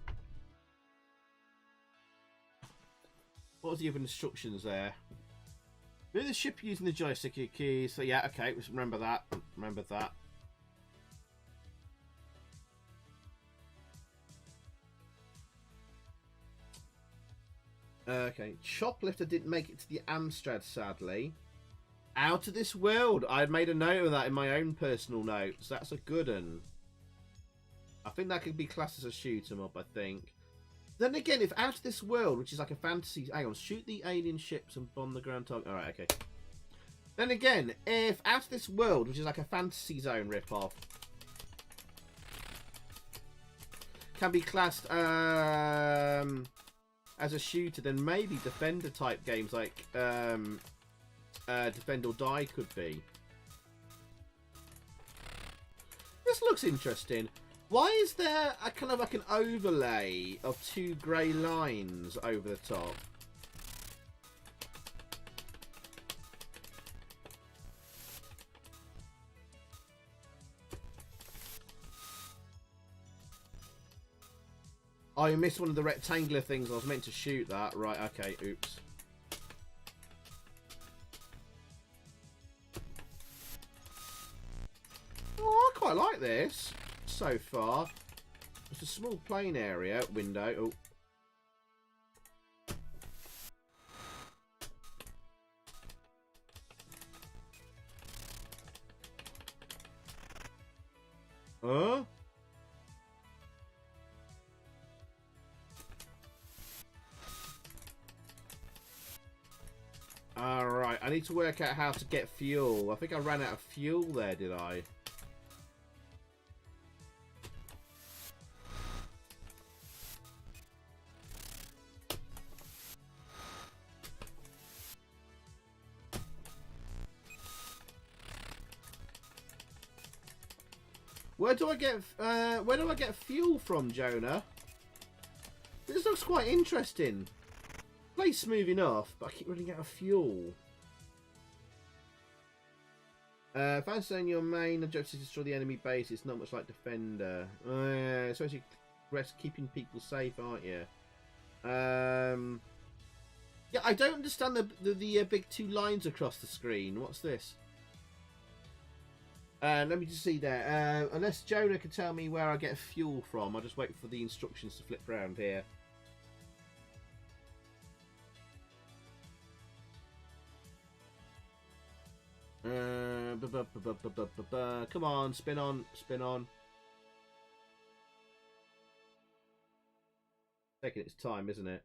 What was the other instructions there? Move the ship using the joystick keys. So yeah, okay, remember that. Remember that. Okay, Choplifter didn't make it to the Amstrad, sadly. Out of This World. I made a note of that in my own personal notes. That's a good one. I think that could be classed as a shoot 'em up, I think. Then again, if Out of This World, which is like a fantasy... Hang on, shoot the alien ships and bomb the ground target. Alright, okay. Then again, if Out of This World, which is like a fantasy zone rip-off, can be classed as a shooter, then maybe Defender type games like Defend or Die could be. This looks interesting. Why is there a kind of like an overlay of two grey lines over the top? Oh, you missed one of the rectangular things. I was meant to shoot that. Right, okay, oops. Oh, I quite like this so far. It's a small plane area, window. Oh. Huh? Alright, I need to work out how to get fuel. I think I ran out of fuel there, did I? Where do I get fuel from, Jonah? This looks quite interesting. Play's smooth enough, but I keep running out of fuel. Fancy on your main objective to destroy the enemy base. It's not much like Defender. So you keeping people safe, aren't you? Yeah, I don't understand the big two lines across the screen. What's this? Let me just see there. Unless Jonah can tell me where I get fuel from, I'll just wait for the instructions to flip around here. Come on, spin on, spin on. Taking its time, isn't it?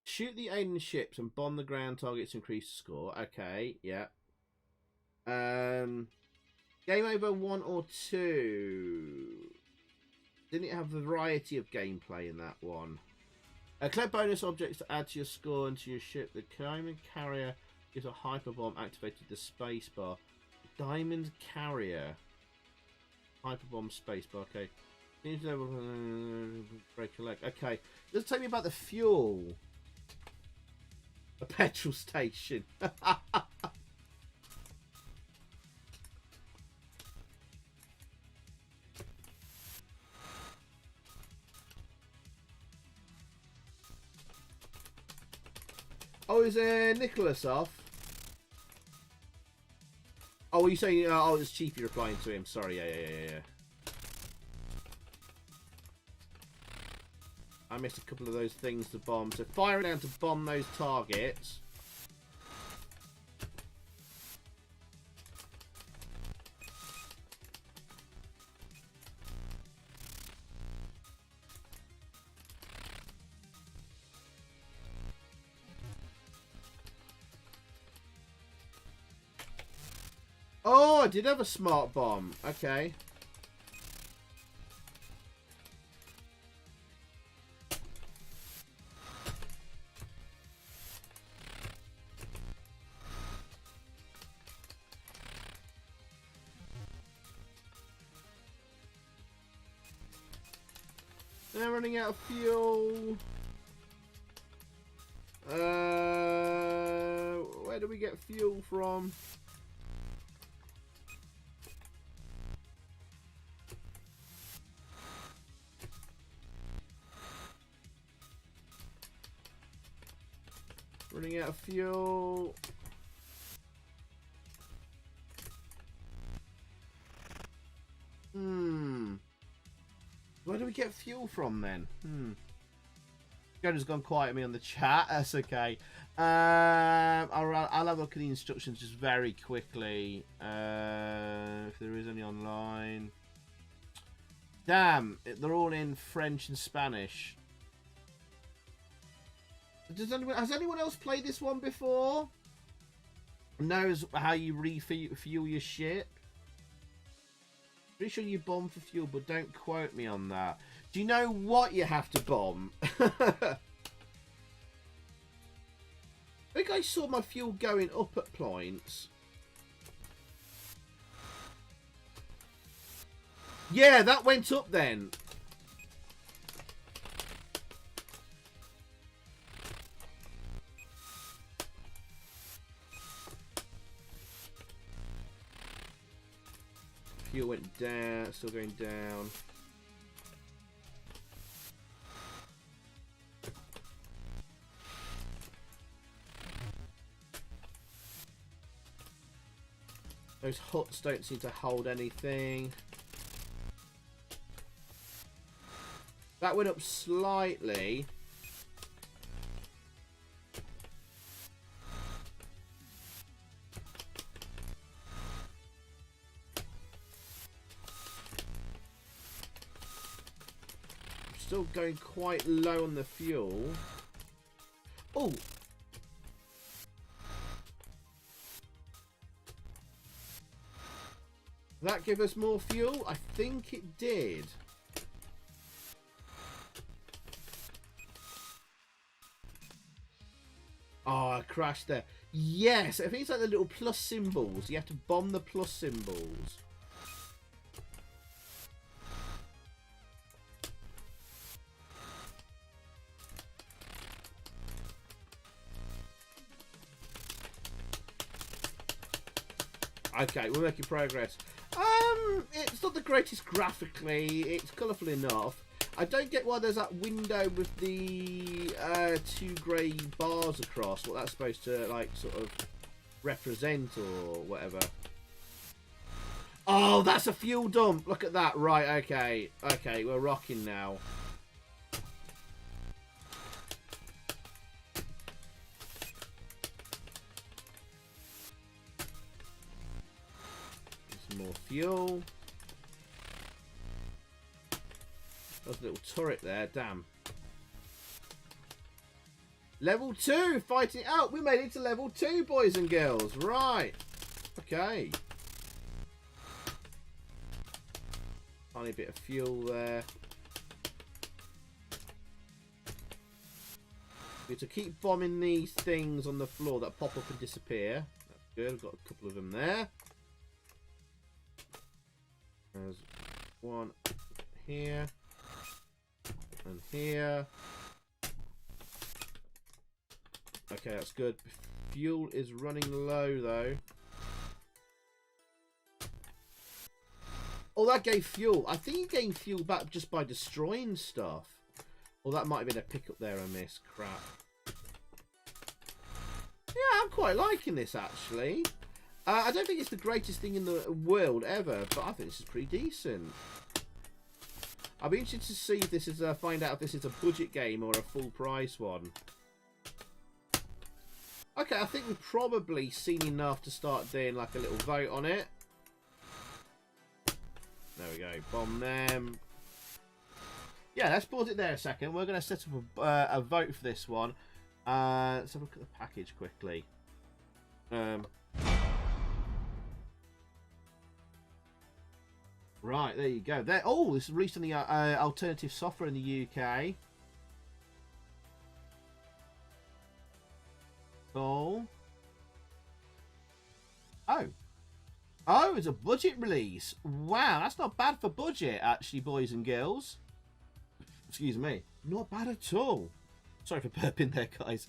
Shoot the alien ships and bomb the ground targets to increase the score. Okay, yeah. Game over 1 or 2. Didn't it have a variety of gameplay in that one? Collect bonus objects to add to your score and to your ship. The Diamond Carrier gives a hyperbomb activated the spacebar. Diamond Carrier. Hyperbomb spacebar, okay. Break collect. Okay. Let's tell me about the fuel. A petrol station. Oh, is Nicholas off? Oh, are you saying? Oh, it's Chief. You're replying to him. Sorry. Yeah. I missed a couple of those things to bomb. So fire down to bomb those targets. Oh, I did have a smart bomb. Okay. They're running out of fuel. Where do we get fuel from? Running out of fuel. Where do we get fuel from then? Jonah's gone quiet at me on the chat. That's okay. I'll have a look at the instructions just very quickly. If there is any online. Damn, they're all in French and Spanish. Has anyone else played this one before? Knows how you refuel your ship? Pretty sure you bomb for fuel, but don't quote me on that. Do you know what you have to bomb? I think I saw my fuel going up at points. Yeah, that went up then. Fuel went down, still going down. Those huts don't seem to hold anything. That went up slightly. Still going quite low on the fuel. Oh! Did that give us more fuel? I think it did. Oh, I crashed there. Yes, I think it's like the little plus symbols. You have to bomb the plus symbols. Okay, we're making progress. It's not the greatest graphically. It's colourful enough. I don't get why there's that window with the two grey bars across. What that's supposed to, like, sort of represent or whatever. Oh, that's a fuel dump. Look at that. Right, okay. Okay, we're rocking now. More fuel. There's a little turret there, damn. Level 2, fighting out. We made it to level 2, boys and girls. Right. Okay. Tiny bit of fuel there. We have to keep bombing these things on the floor that pop up and disappear. That's good. I've got a couple of them there. There's one here and here. Okay, that's good. Fuel is running low though. Oh, that gave fuel. I think you gained fuel back just by destroying stuff. Well, that might have been a pickup there I missed. Crap. Yeah, I'm quite liking this actually. I don't think it's the greatest thing in the world ever, but I think this is pretty decent. I'll be interested to see if this is find out if this is a budget game or a full price one. Okay, I think we've probably seen enough to start doing like a little vote on it. There we go. Bomb them. Yeah, let's pause it there a second. We're going to set up a vote for this one. Let's have a look at the package quickly. Right, there you go. There. Oh, this is released on the alternative software in the UK. Cool. Oh, it's a budget release. Wow, that's not bad for budget, actually, boys and girls. Excuse me. Not bad at all. Sorry for burping there, guys.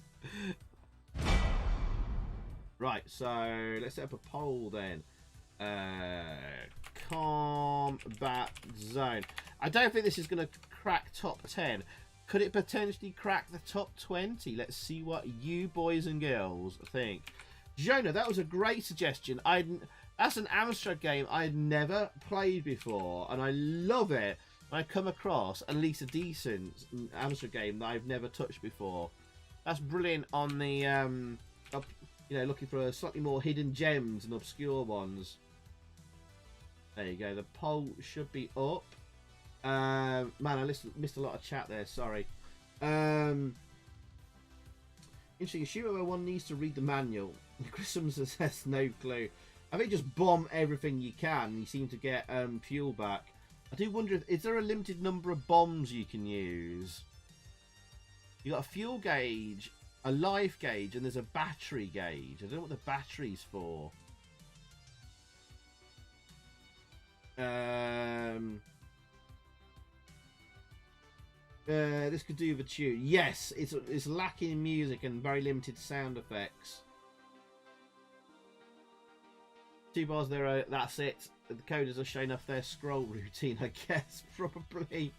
Right, so let's set up a poll then. Combat zone. I don't think this is going to crack top 10. Could it potentially crack the top 20? Let's see what you boys and girls think. Jonah, that was a great suggestion. That's an Amstrad game I'd never played before, and I love it when I come across at least a decent Amstrad game that I've never touched before. That's brilliant on the, you know, looking for slightly more hidden gems and obscure ones. There you go. The poll should be up. Man, I missed a lot of chat there. Sorry. Interesting. Shooter where one needs to read the manual. Grissom says no clue. I think just bomb everything you can. And you seem to get fuel back. I do wonder if is there a limited number of bombs you can use. You got a fuel gauge, a life gauge, and there's a battery gauge. I don't know what the battery's for. This could do the tune. Yes, it's lacking music and very limited sound effects. 2 bars there. That's it. The coders are showing off their scroll routine, I guess. Probably.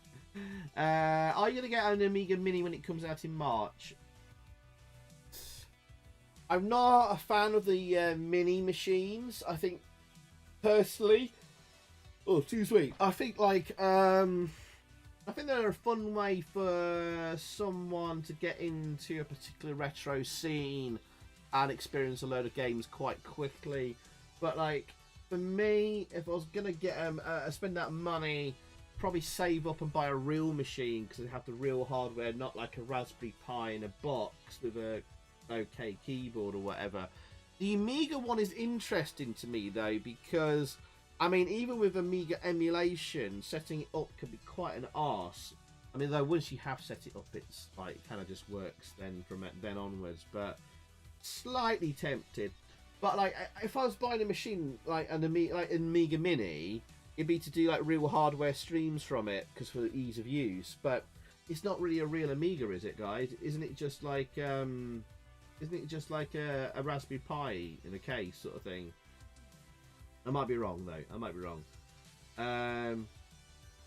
Are you gonna get an Amiga Mini when it comes out in March? I'm not a fan of the mini machines. I think personally. Oh, too sweet. I think like I think they're a fun way for someone to get into a particular retro scene and experience a load of games quite quickly. But like for me, if I was gonna get spend that money, probably save up and buy a real machine because it have the real hardware, not like a Raspberry Pi in a box with a okay keyboard or whatever. The Amiga one is interesting to me though because I mean, even with Amiga emulation, setting it up can be quite an arse. I mean, though once you have set it up, it's like it kind of just works then from then onwards. But slightly tempted. But like, if I was buying a machine like an Amiga Mini, it'd be to do like real hardware streams from it because for the ease of use. But it's not really a real Amiga, is it, guys? Isn't it just like a Raspberry Pi in a case sort of thing? I might be wrong though. I might be wrong.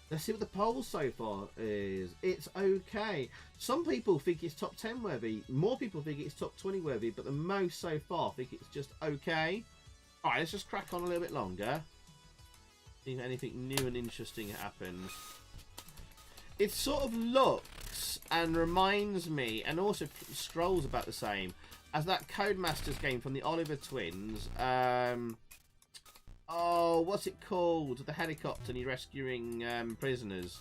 Let's see what the poll so far is. It's okay. Some people think it's top 10 worthy. More people think it's top 20 worthy. But the most so far think it's just okay. Alright, let's just crack on a little bit longer. See if anything new and interesting happens. It sort of looks and reminds me, and also scrolls about the same, as that Codemasters game from the Oliver twins. Oh, what's it called? The helicopter and you're rescuing prisoners.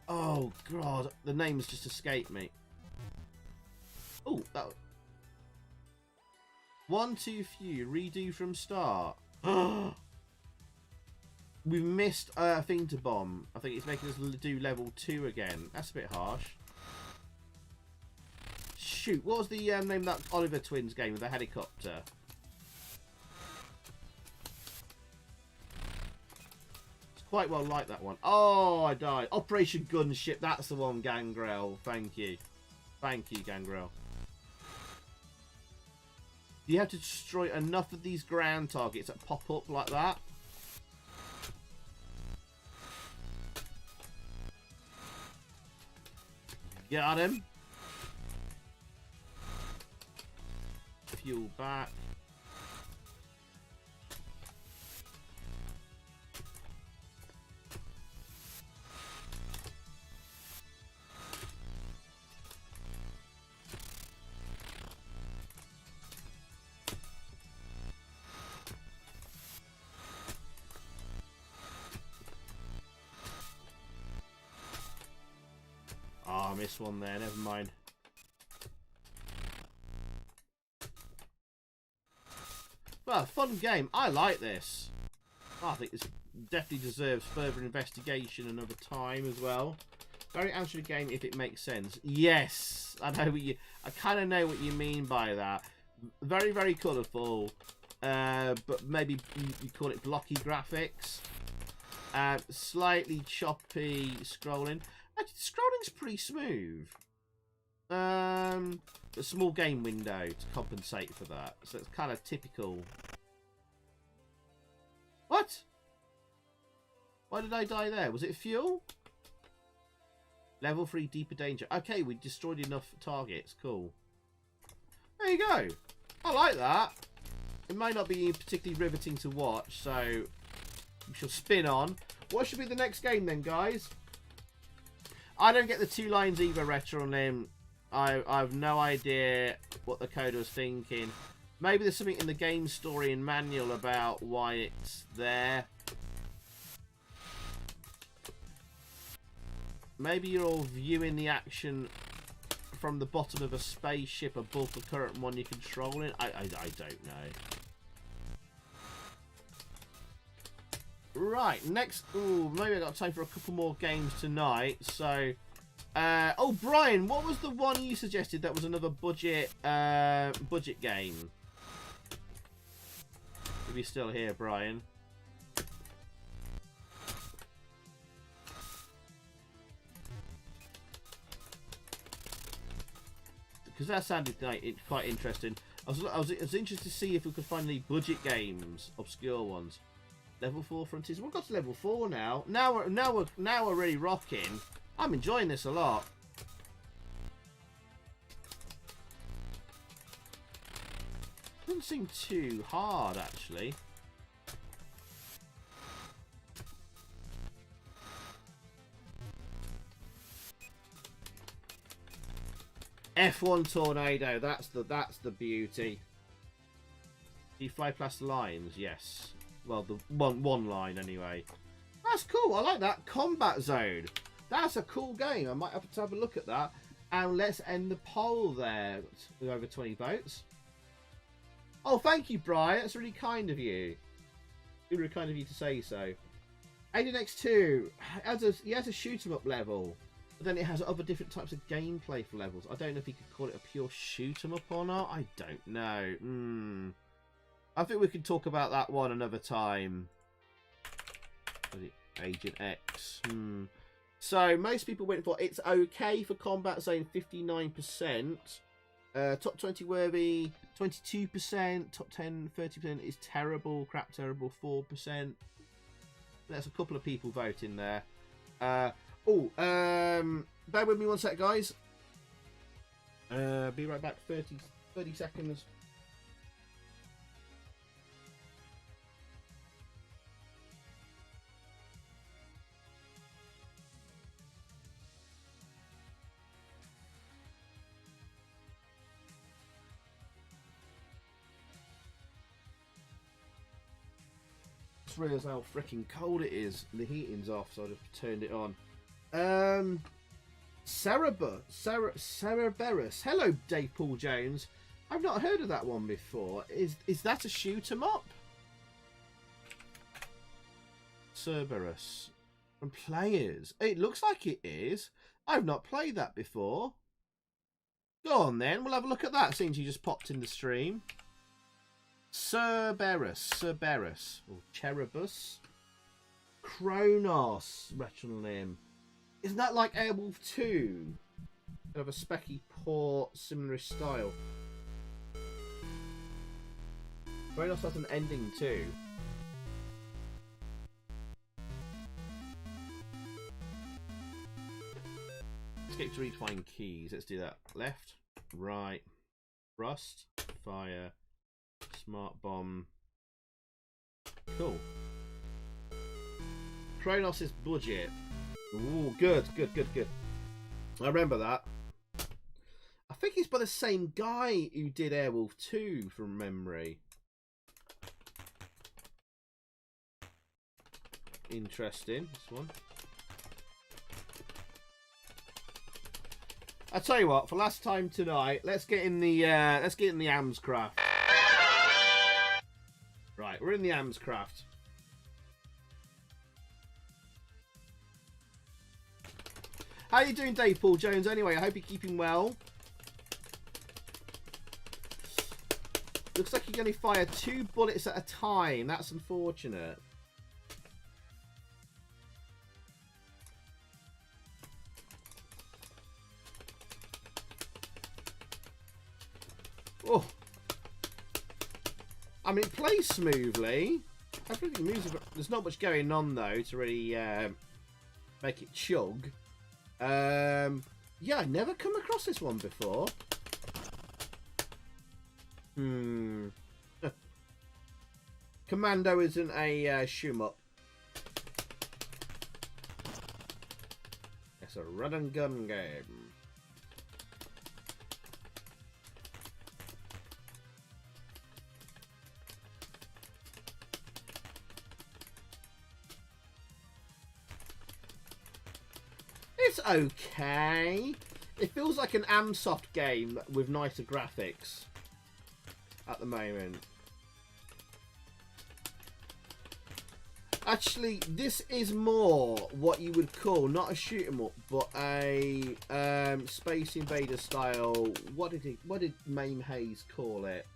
Oh, God. The names just escaped me. Oh, that... One too few. Redo from start. We've missed a thing to bomb. I think it's making us do level 2 again. That's a bit harsh. Shoot, what was the name of that Oliver Twins game with the helicopter? It's quite well like that one. Oh, I died. Operation Gunship. That's the one, Gangrel. Thank you. Thank you, Gangrel. You have to destroy enough of these ground targets that pop up like that. Got him. Fuel back. Oh, I missed one there. Never mind. Well, fun game. I like this. I think this definitely deserves further investigation another time as well. Very Amstrad game if it makes sense. Yes, I know what you. I kind of know what you mean by that. Very, very colourful, but maybe you call it blocky graphics. Slightly choppy scrolling. Actually, scrolling's pretty smooth. A small game window to compensate for that, so it's kind of typical. What? Why did I die there? Was it fuel? Level 3 deeper danger. Okay, we destroyed enough targets. Cool. There you go. I like that. It may not be particularly riveting to watch, so we shall spin on. What should be the next game then, guys? I don't get the 2 lines either, Retro on him. I have no idea what the coder was thinking. Maybe there's something in the game story and manual about why it's there. Maybe you're all viewing the action from the bottom of a spaceship above the current one you're controlling. I don't know. Right, next. Ooh, maybe I got time for a couple more games tonight. So, oh, Brian, what was the one you suggested that was another budget game? If you're still here, Brian. Because that sounded quite interesting. I was interested to see if we could find any budget games, obscure ones. Level 4 Frontiers. We've got to level 4 now. Now we're really rocking. I'm enjoying this a lot. Doesn't seem too hard, actually. F1 Tornado. That's the beauty. Do you fly past the lines? Yes. Well, the one line anyway. That's cool. I like that. Combat Zone. That's a cool game. I might have to have a look at that. And let's end the poll there with over 20 votes. Oh, thank you, Brian. That's really kind of you. Really kind of you to say so. Alien X2 he has a shoot 'em up level, but then it has other different types of gameplay for levels. I don't know if you could call it a pure shoot 'em up or not. I don't know. I think we can talk about that one another time. Agent X. So most people went for it's okay for Combat Zone, 59%. Top 20 worthy, 22%. Top 10, 30% is terrible, crap terrible, 4%. There's a couple of people voting there. Bear with me one sec, guys. Be right back. 30 seconds. Just realised how freaking cold it is. The heating's off, so I just turned it on. Cerberus. Hello, Dave Paul Jones. I've not heard of that one before. Is that a shoot 'em up? Cerberus. From players. It looks like it is. I've not played that before. Go on then, we'll have a look at that since you just popped in the stream. Cerberus. Or Cherubus. Kronos. Retronym. Isn't that like Airwolf 2? Kind of a specky port, similar style. Kronos has an ending too. Escape to redefine keys. Let's do that. Left, right, thrust, fire, smart bomb. Cool. Kronos' budget. Ooh, good. I remember that. I think it's by the same guy who did Airwolf 2 from memory. Interesting, this one. I tell you what, for last time tonight, let's get in the AMSCraft. Right, we're in the AMSCraft. How are you doing, Dave Paul Jones? Anyway, I hope you're keeping well. Looks like you can only fire 2 bullets at a time. That's unfortunate. Oh, I mean, it plays smoothly. Everything moves. There's not much going on though to really make it chug. Yeah, I never come across this one before. Commando isn't a shmup. It's a run and gun game. It's okay. It feels like an Amsoft game with nicer graphics at the moment. Actually, this is more what you would call not a shoot 'em up, but a Space Invader style. What did Mame Hayes call it?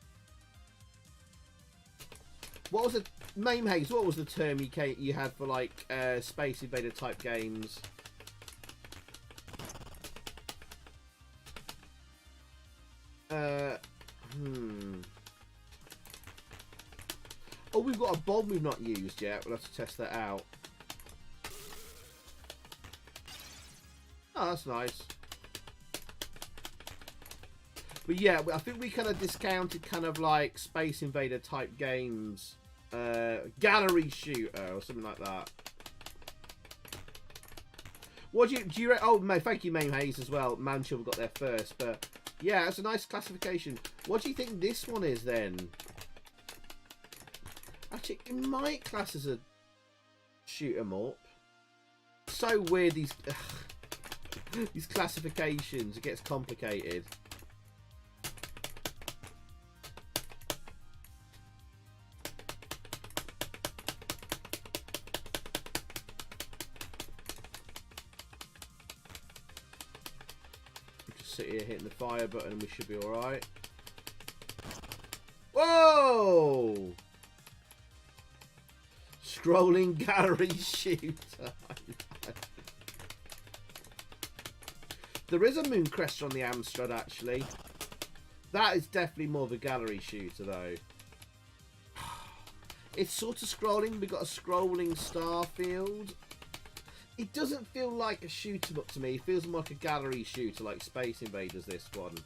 What was it, Mame Hayes? What was the term you had for like Space Invader type games? Oh, we've got a bomb we've not used yet. We'll have to test that out. Oh, that's nice. But yeah, I think we kind of discounted kind of like Space Invader type games. Gallery shooter or something like that. What do you oh, thank you, Mame Hayes, as well. Manchester got there first, but yeah, it's a nice classification. What do you think this one is then? Actually, it might class as a shoot 'em up. So weird, these these classifications. It gets complicated. Just sit here hitting the fire button and we should be alright. Whoa! Scrolling gallery shooter. There is a Mooncrester on the Amstrad, actually. That is definitely more of a gallery shooter, though. It's sort of scrolling. We've got a scrolling Starfield. It doesn't feel like a shoot-em-up to me. It feels more like a gallery shooter, like Space Invaders, this one.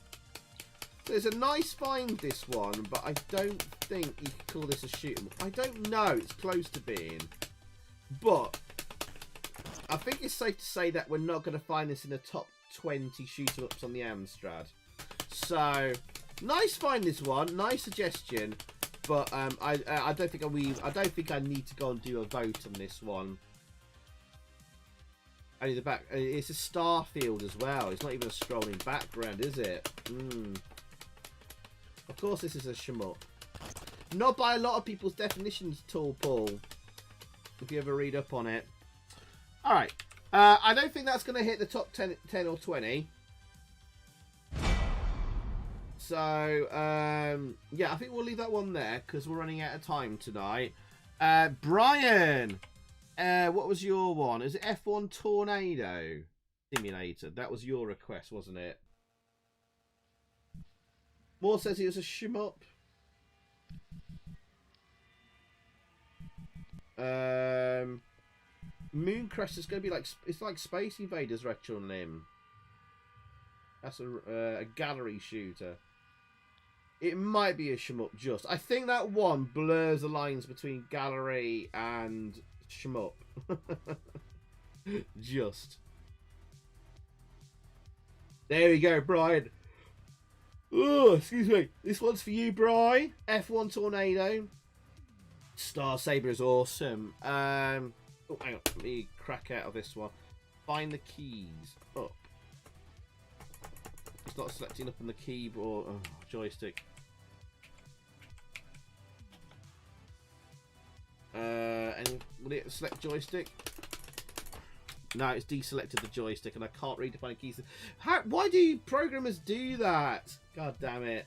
So it's a nice find, this one, but I don't think you could call this a shoot-em-up. I don't know. It's close to being. But I think it's safe to say that we're not going to find this in the top 20 shoot-em-ups on the Amstrad. So, nice find, this one. Nice suggestion. But I don't think I need to go and do a vote on this one. Only the back. It's a Starfield as well. It's not even a scrolling background, is it? Of course, this is a shmup. Not by a lot of people's definitions, Tall Paul. if you ever read up on it. Alright. I don't think that's going to hit the top 10 or 20. So, yeah, I think we'll leave that one there because we're running out of time tonight. Brian, what was your one? Is it F1 Tornado Simulator? That was your request, wasn't it? Moore says he was a shmup. Mooncrest is going to be like, it's like Space Invaders Retro Limb. That's a gallery shooter. It might be a shmup just. I think that one blurs the lines between gallery and shmup. Just. There we go, Brian. Oh, excuse me. This one's for you, Brian. F1 Tornado. Star Saber is awesome. Oh, hang on. Let me crack out of this one. Find the keys. Up. It's not selecting up on the keyboard. Oh, joystick. And will it select joystick? No, it's deselected the joystick, and I can't redefine keys. Why do programmers do that? God damn it!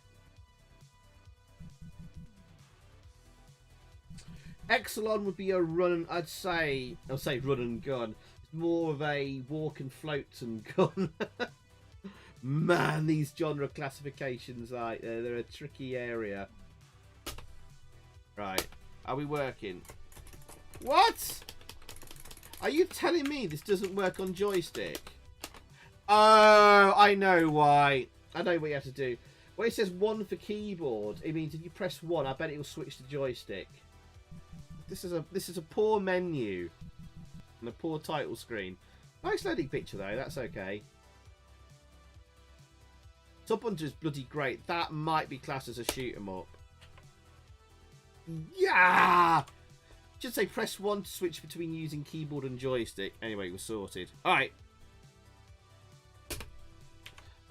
Exelon would be a run. I'll say run and gun. It's more of a walk and float and gun. Man, these genre classifications, they're a tricky area. Right, are we working? What? Are you telling me this doesn't work on joystick? Oh, I know why. I know what you have to do. When it says 1 for keyboard, it means if you press 1, I bet it will switch to joystick. This is a poor menu and a poor title screen. Nice loading picture though. That's okay. Top Hunter is bloody great. That might be classed as a shoot 'em up. Yeah. Should say press 1 to switch between using keyboard and joystick. Anyway, we're sorted. Alright.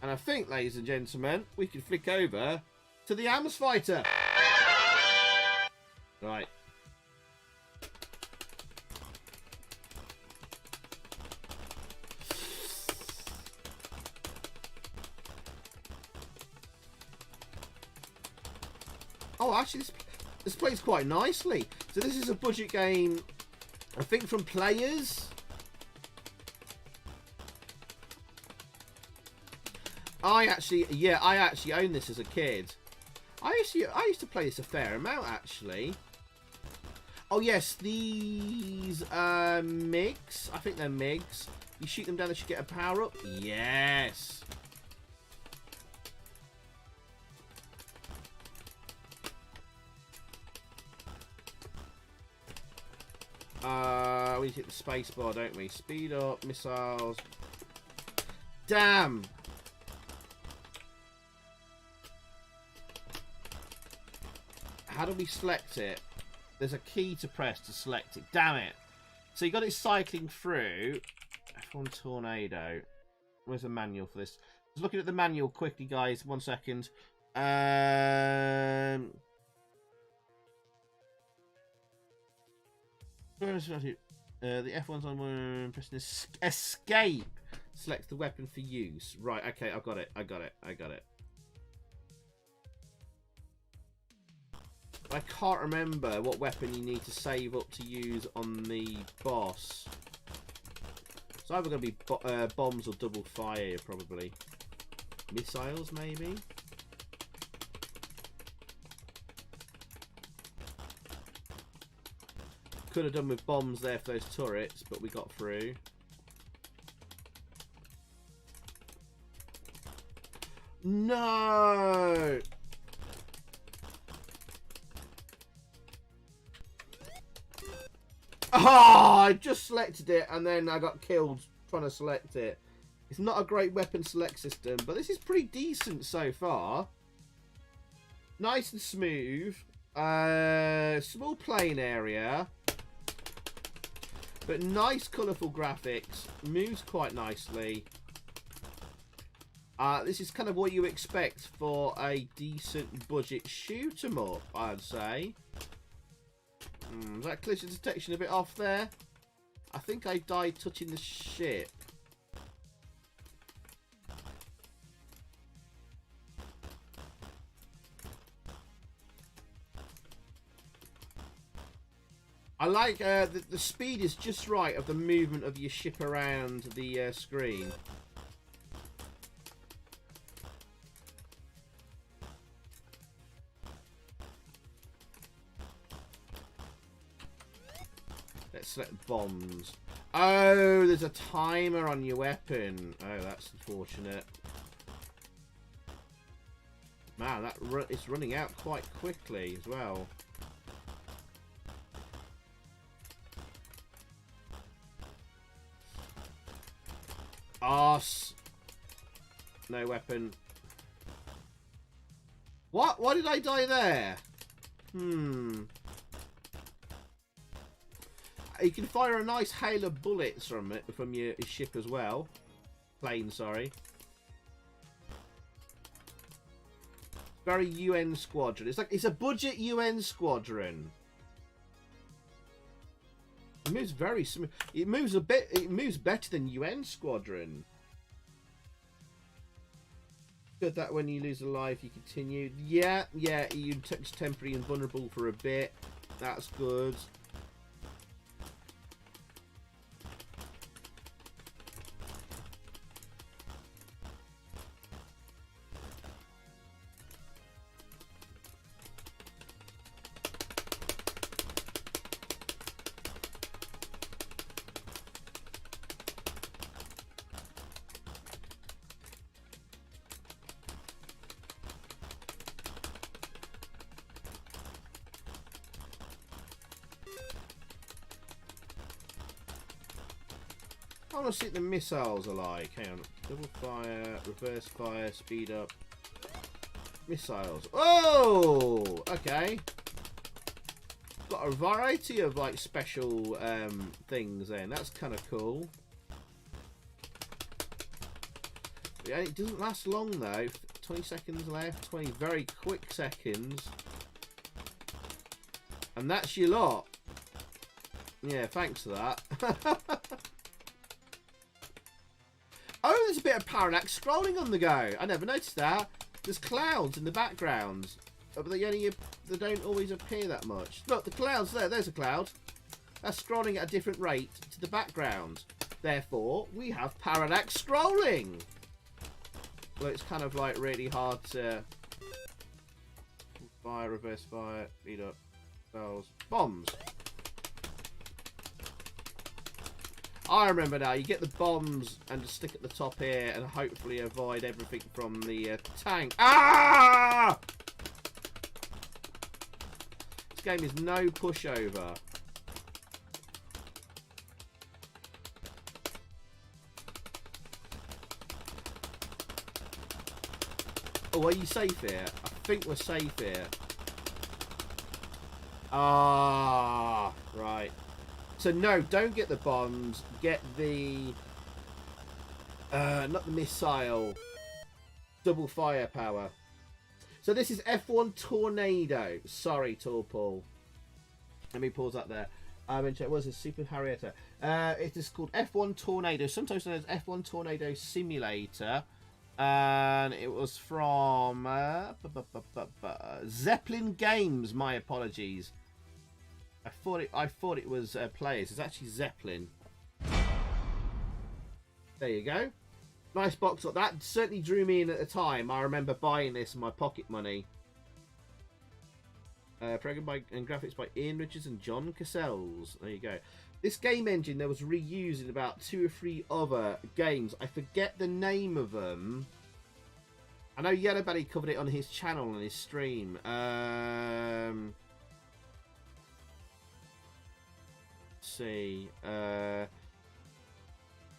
And I think, ladies and gentlemen, we can flick over to the AMS Fighter. Right. Oh, actually, this plays quite nicely. So this is a budget game, I think, from Players. I actually owned this as a kid. I used to play this a fair amount, actually. Oh yes, these MiGs. I think they're MiGs. You shoot them down, they should get a power up. Yes. We hit the space bar, don't we? Speed up, missiles. Damn! How do we select it? There's a key to press to select it. Damn it! So you got it cycling through. F1 Tornado. Where's the manual for this? Just looking at the manual quickly, guys. 1 second. The F1's on pressing escape. Select the weapon for use. Right, okay, I've got it. I got it. I can't remember what weapon you need to save up to use on the boss. It's either going to be bombs or double fire, probably. Missiles, maybe? Could have done with bombs there for those turrets, but we got through. No! Ah, I just selected it and then I got killed trying to select it. It's not a great weapon select system, but this is pretty decent so far. Nice and smooth. Small playing area. But nice colourful graphics. Moves quite nicely. This is kind of what you expect for a decent budget shoot 'em up, I'd say. Is that collision detection a bit off there? I think I died touching the ship. I like the speed is just right of the movement of your ship around the screen. Let's select bombs. Oh, there's a timer on your weapon. Oh, that's unfortunate. Man, it's running out quite quickly as well. Arse. No weapon. What? Why did I die there? You can fire a nice hail of bullets from it, from your ship as well. Plane, sorry. Very UN squadron. It's a budget UN squadron. It moves very smooth. It moves a bit. It moves better than UN squadron. Good that when you lose a life, you continue. Yeah, you touch temporary and vulnerable for a bit. That's good. I want to see what the missiles are like. Hang on. Double fire, reverse fire, speed up. Missiles. Oh! Okay. Got a variety of like special things then. That's kind of cool. Yeah, it doesn't last long though. 20 seconds left. 20 very quick seconds. And that's your lot. Yeah, thanks for that. Oh, there's a bit of parallax scrolling on the go. I never noticed that. There's clouds in the background, but they don't always appear that much. Look, the clouds there. There's a cloud. That's scrolling at a different rate to the background. Therefore, we have parallax scrolling. Well, it's kind of like really hard to fire, reverse fire, speed up, spells, bombs. I remember now, you get the bombs and just stick at the top here and hopefully avoid everything from the tank. Ah! This game is no pushover. Oh, are you safe here? I think we're safe here. Ah, right. So no, don't get the bombs. Get the not the missile. Double firepower. So this is F1 Tornado. Sorry, Torpal. Let me pause that there. It was a Super Harrier Attack. It is called F1 Tornado, sometimes known as F1 Tornado Simulator, and it was from Zeppelin Games. My apologies. I thought it was Players. It's actually Zeppelin. There you go. Nice box. That certainly drew me in at the time. I remember buying this with my pocket money. Programmed by and graphics by Ian Richards and John Cassells. There you go. This game engine there was reused in about 2 or 3 other games. I forget the name of them. I know Yellow Belly covered it on his channel on his stream. See,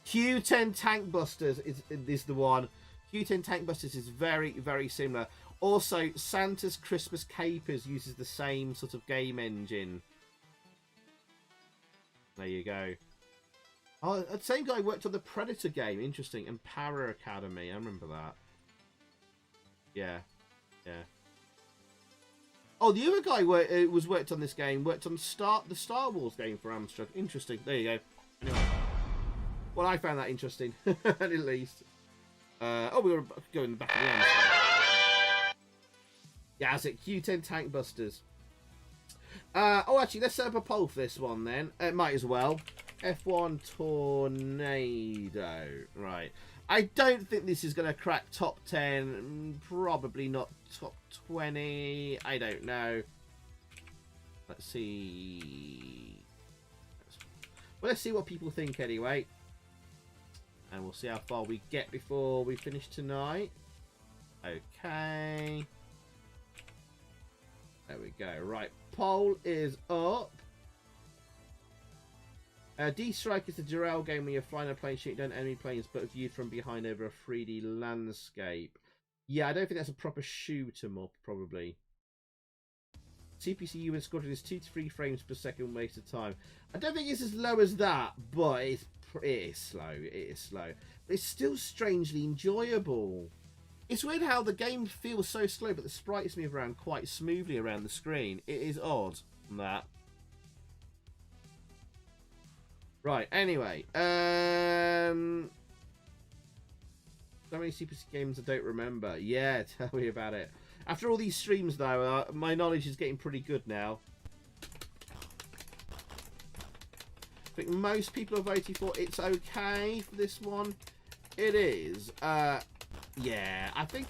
Q10 Tank Busters is the one. Q10 Tank Busters is very, very similar. Also, Santa's Christmas Capers uses the same sort of game engine. There you go. Oh, the same guy worked on the Predator game. Interesting. And Power Academy. I remember that. Yeah. Yeah. Oh, the other guy worked on this game. Worked on the Star Wars game for Amstrad. Interesting. There you go. Anyway. Well, I found that interesting, at least. Oh, we were going back at the end. Yeah, that's it. Q10 Tank Busters. Oh, actually, let's set up a poll for this one then. Might as well. F1 Tornado. Right. I don't think this is going to crack top 10. Probably not top 20. I don't know. Let's see. Well, let's see what people think anyway. And we'll see how far we get before we finish tonight. Okay. There we go. Right. Poll is up. D-Strike is a Durrell game where you're flying a plane shooting down enemy planes but viewed from behind over a 3D landscape. Yeah, I don't think that's a proper shoot 'em up, probably. CPC UN Squadron is 2 to 3 frames per second waste of time. I don't think it's as low as that, but it is slow. It is slow. But it's still strangely enjoyable. It's weird how the game feels so slow, but the sprites move around quite smoothly around the screen. It is odd, that. Right, anyway. So many CPC games I don't remember. Yeah, tell me about it. After all these streams, though, my knowledge is getting pretty good now. I think most people are voting for It's Okay for this one. It is. Yeah, I think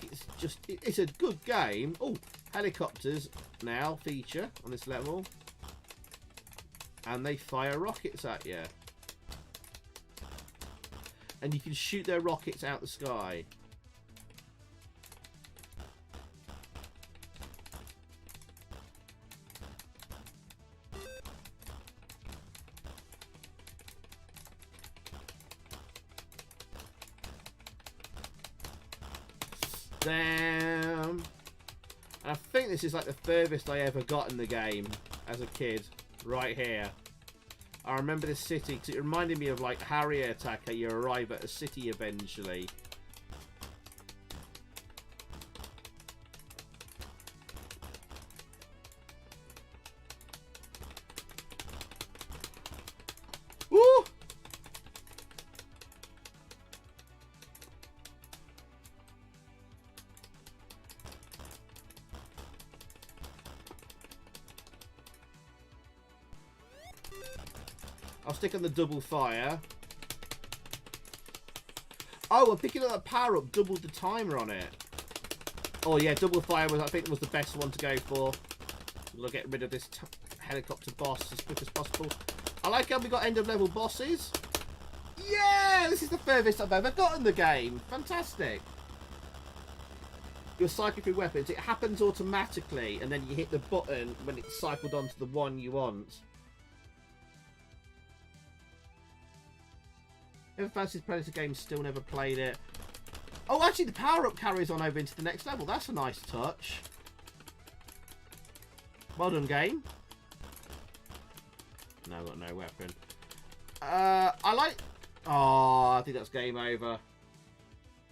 it's a good game. Oh, helicopters now feature on this level. And they fire rockets at you. And you can shoot their rockets out the sky. Damn. I think this is like the furthest I ever got in the game as a kid. Right here. I remember this city because it reminded me of like Harrier Attack, how you arrive at a city eventually. Woo! I'll stick on the double fire. Oh, I'm picking up that power up, doubled the timer on it. Oh yeah, double fire was, I think, was the best one to go for. We'll get rid of this helicopter boss as quick as possible. I like how we got end of level bosses. Yeah, this is the furthest I've ever got in the game. Fantastic. You're cycling through weapons. It happens automatically, and then you hit the button when it's cycled onto the one you want. Never fancied Predator games, still never played it. Oh, actually, the power-up carries on over into the next level. That's a nice touch. Well done, game. No, I've got no weapon. I like... Oh, I think that's game over.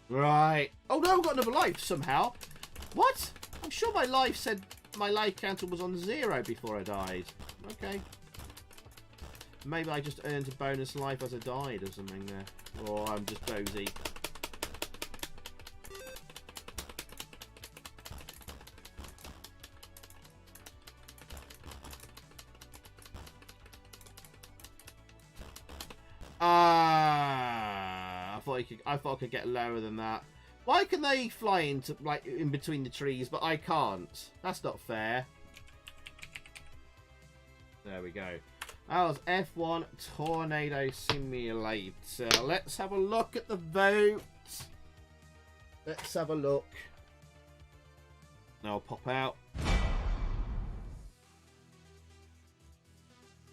Right. Oh, no, I've got another life somehow. What? I'm sure my life said my life counter was on 0 before I died. Okay. Maybe I just earned a bonus life as I died or something there. Or I'm just dozy. I thought I could get lower than that. Why can they fly into like in between the trees, but I can't? That's not fair. There we go. That was F1 Tornado Simulator. Let's have a look at the votes. Let's have a look. Now I'll pop out.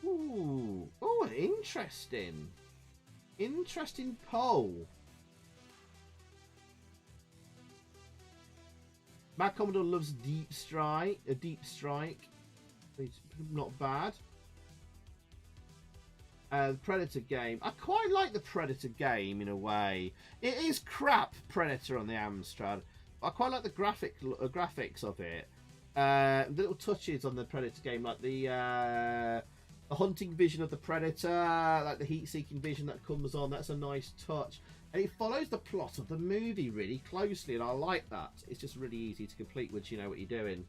Ooh. Oh, interesting. Interesting poll. Mad Commodore loves Deep Strike. A Deep Strike. It's not bad. The Predator game. I quite like the Predator game in a way. It is crap Predator on the Amstrad. I quite like the graphics of it. little touches on the Predator game, like the hunting vision of the Predator, like the heat-seeking vision that comes on. That's a nice touch. And it follows the plot of the movie really closely, and I like that. It's just really easy to complete once you know what you're doing.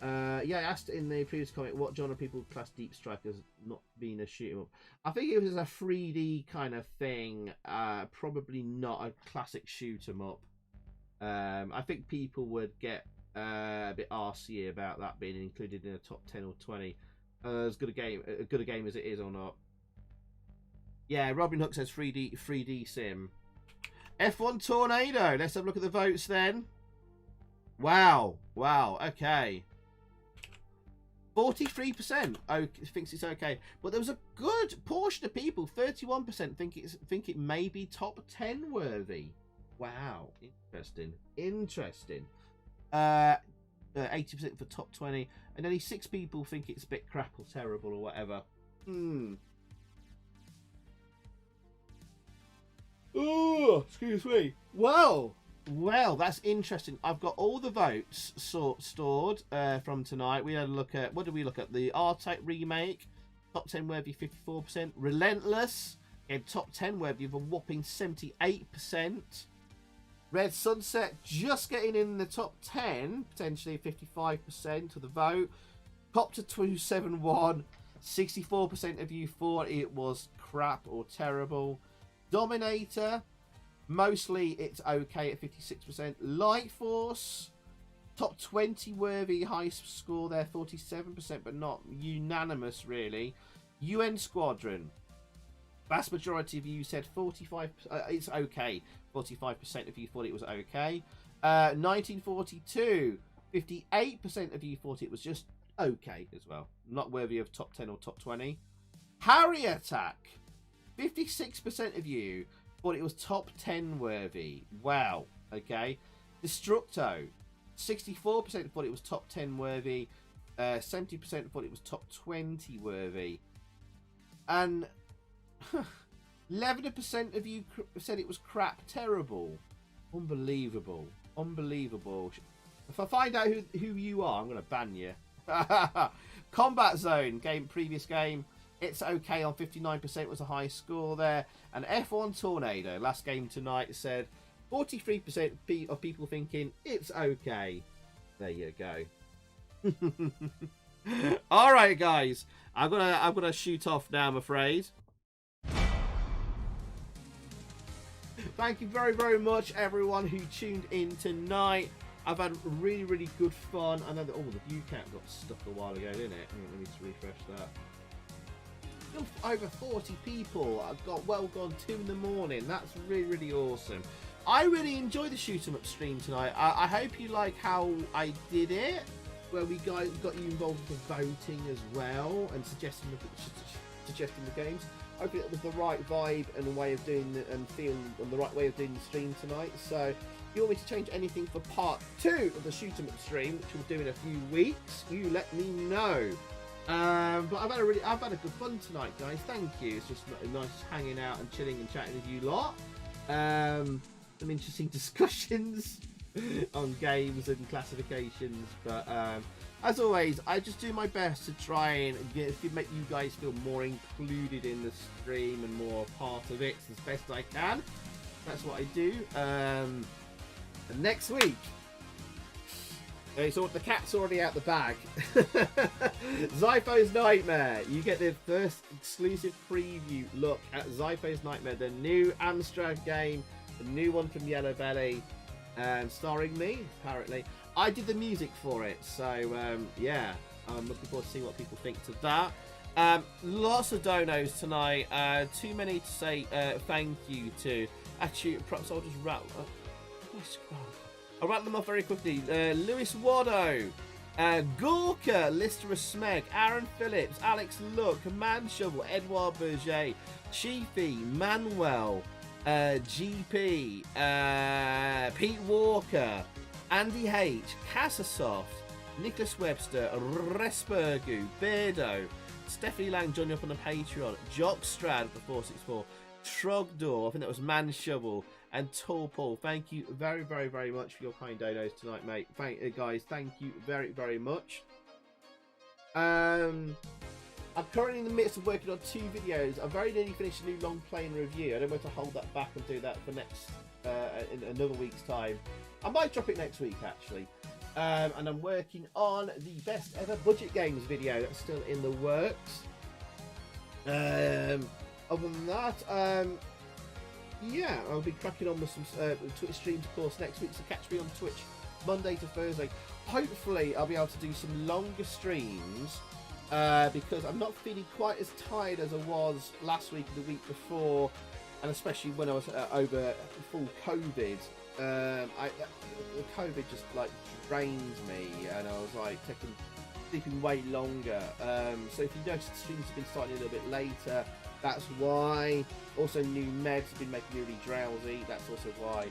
Yeah, I asked in the previous comment what genre people class Deep Strike as not being a shoot 'em up. I think it was a 3D kind of thing, probably not a classic shoot 'em up. I think people would get a bit arsey about that being included in a top 10 or 20. As good a game as it is or not. Yeah, Robin Hook says 3D sim. F1 Tornado. Let's have a look at the votes then. Wow, okay. 43% thinks it's okay, but there was a good portion of people, 31% think it may be top 10 worthy. Wow, interesting. 80% for top 20, and only 6 people think it's a bit crap or terrible or whatever. Oh, excuse me. Well, that's interesting. I've got all the votes stored from tonight. We had a look at, what did we look at? The R-Type remake, top 10 worthy 54%. Relentless, in top 10 worthy of a whopping 78%. Red Sunset just getting in the top 10, potentially 55% of the vote. Copter 271, 64% of you thought it was crap or terrible. Dominator, mostly it's okay at 56%. Light Force, top 20 worthy, high score there, 47%, but not unanimous really. UN Squadron, vast majority of you said 45%, it's okay. 45% of you thought it was okay. 1942, 58% of you thought it was just okay as well. Not worthy of top 10 or top 20. Harrier Attack, 56% of you thought it was top 10 worthy. Wow, okay. Destructo, 64% thought it was top 10 worthy. 70% thought it was top 20 worthy. And 11% of you said it was crap terrible. Unbelievable. If I find out who you are, I'm going to ban you. Combat Zone, previous game, it's okay on 59%, was a high score there. And F1 Tornado, last game tonight, said 43% of people thinking it's okay. There you go. All right, guys, I'm gonna shoot off now, I'm afraid. Thank you very, very much, everyone who tuned in tonight. I've had really, really good fun. I know that, the view count got stuck a while ago, didn't it? Let me just refresh that. Still over 40 people. I've got well gone 2 in the morning. That's really, really awesome. I really enjoyed the shoot 'em up stream tonight. I hope you like how I did it, where we got you involved with the voting as well and suggesting the games. Hopefully it was the right vibe and the way of doing the right way of doing the stream tonight. So if you want me to change anything for part 2 of the shoot 'em up stream, which we'll do in a few weeks, you let me know. But I've had a good fun tonight, guys. Thank you. It's just nice hanging out and chilling and chatting with you lot. Some interesting discussions on games and classifications, but as always, I just do my best to try and make you guys feel more included in the stream and more part of it as best I can. That's what I do. And next week, so the cat's already out the bag. Zypho's Nightmare. You get the first exclusive preview look at Zypho's Nightmare, the new Amstrad game, the new one from Yellow Belly, starring me, apparently. I did the music for it, so yeah, I'm looking forward to seeing what people think to that. Lots of donos tonight. Too many to say thank you to. Actually, perhaps I'll just rattle. I'll rattle them off very quickly. Lewis Wado, Gorka, Lister Smeg, Aaron Phillips, Alex Look, Man Shovel, Edouard Berger, Chiefy, Manuel, GP, Pete Walker, Andy H, Casasoft, Nicholas Webster, Respergu, Beardo, Stephanie Lang joining up on the Patreon, Jockstrad for 464, Trogdor, I think that was Man Shovel, And Tall Paul, thank you very, very, very much for your kind donos tonight, mate. Guys, thank you very, very much. I'm currently in the midst of working on 2 videos. I've very nearly finished a new long playing review. I don't want to hold that back and do that for next in another week's time. I might drop it next week, actually. And I'm working on the best ever budget games video that's still in the works. Other than that, yeah, I'll be cracking on with some Twitch streams, of course, next week. So catch me on Twitch Monday to Thursday. Hopefully, I'll be able to do some longer streams because I'm not feeling quite as tired as I was last week and the week before, and especially when I was over full COVID. The COVID just like drained me, and I was like sleeping way longer. So if you notice, the streams have been starting a little bit later. That's why. Also, new meds have been making me really drowsy. That's also why.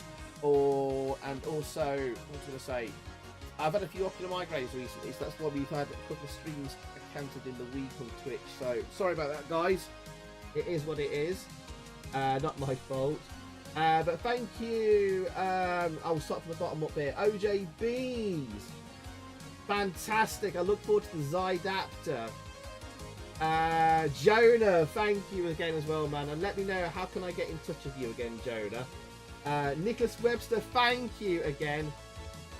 And also, what was I going to say? I've had a few ocular migraines recently, so that's why we've had a couple of streams cancelled in the week on Twitch. So sorry about that, guys. It is what it is. Not my fault. But thank you. I'll start from the bottom up here. OJBs. Fantastic. I look forward to the Zydapter. Jonah, thank you again as well, man. And let me know, how can I get in touch with you again, Jonah? Nicholas Webster, thank you again.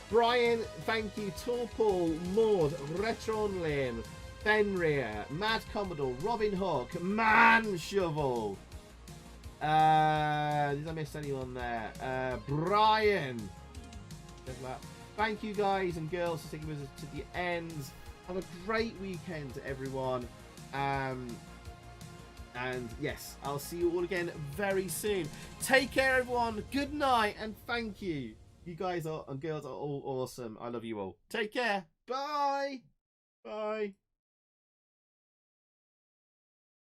Brian, thank you. Torpal, Maud, Retronlin, Fenrir, Mad Commodore, Robin Hook, Man Shovel. Did I miss anyone there? Brian. Thank you guys and girls for sticking with us to the end. Have a great weekend, everyone. And yes, I'll see you all again very soon. Take care, everyone. Good night and thank you. You guys and girls are all awesome. I love you all. Take care. Bye. Bye.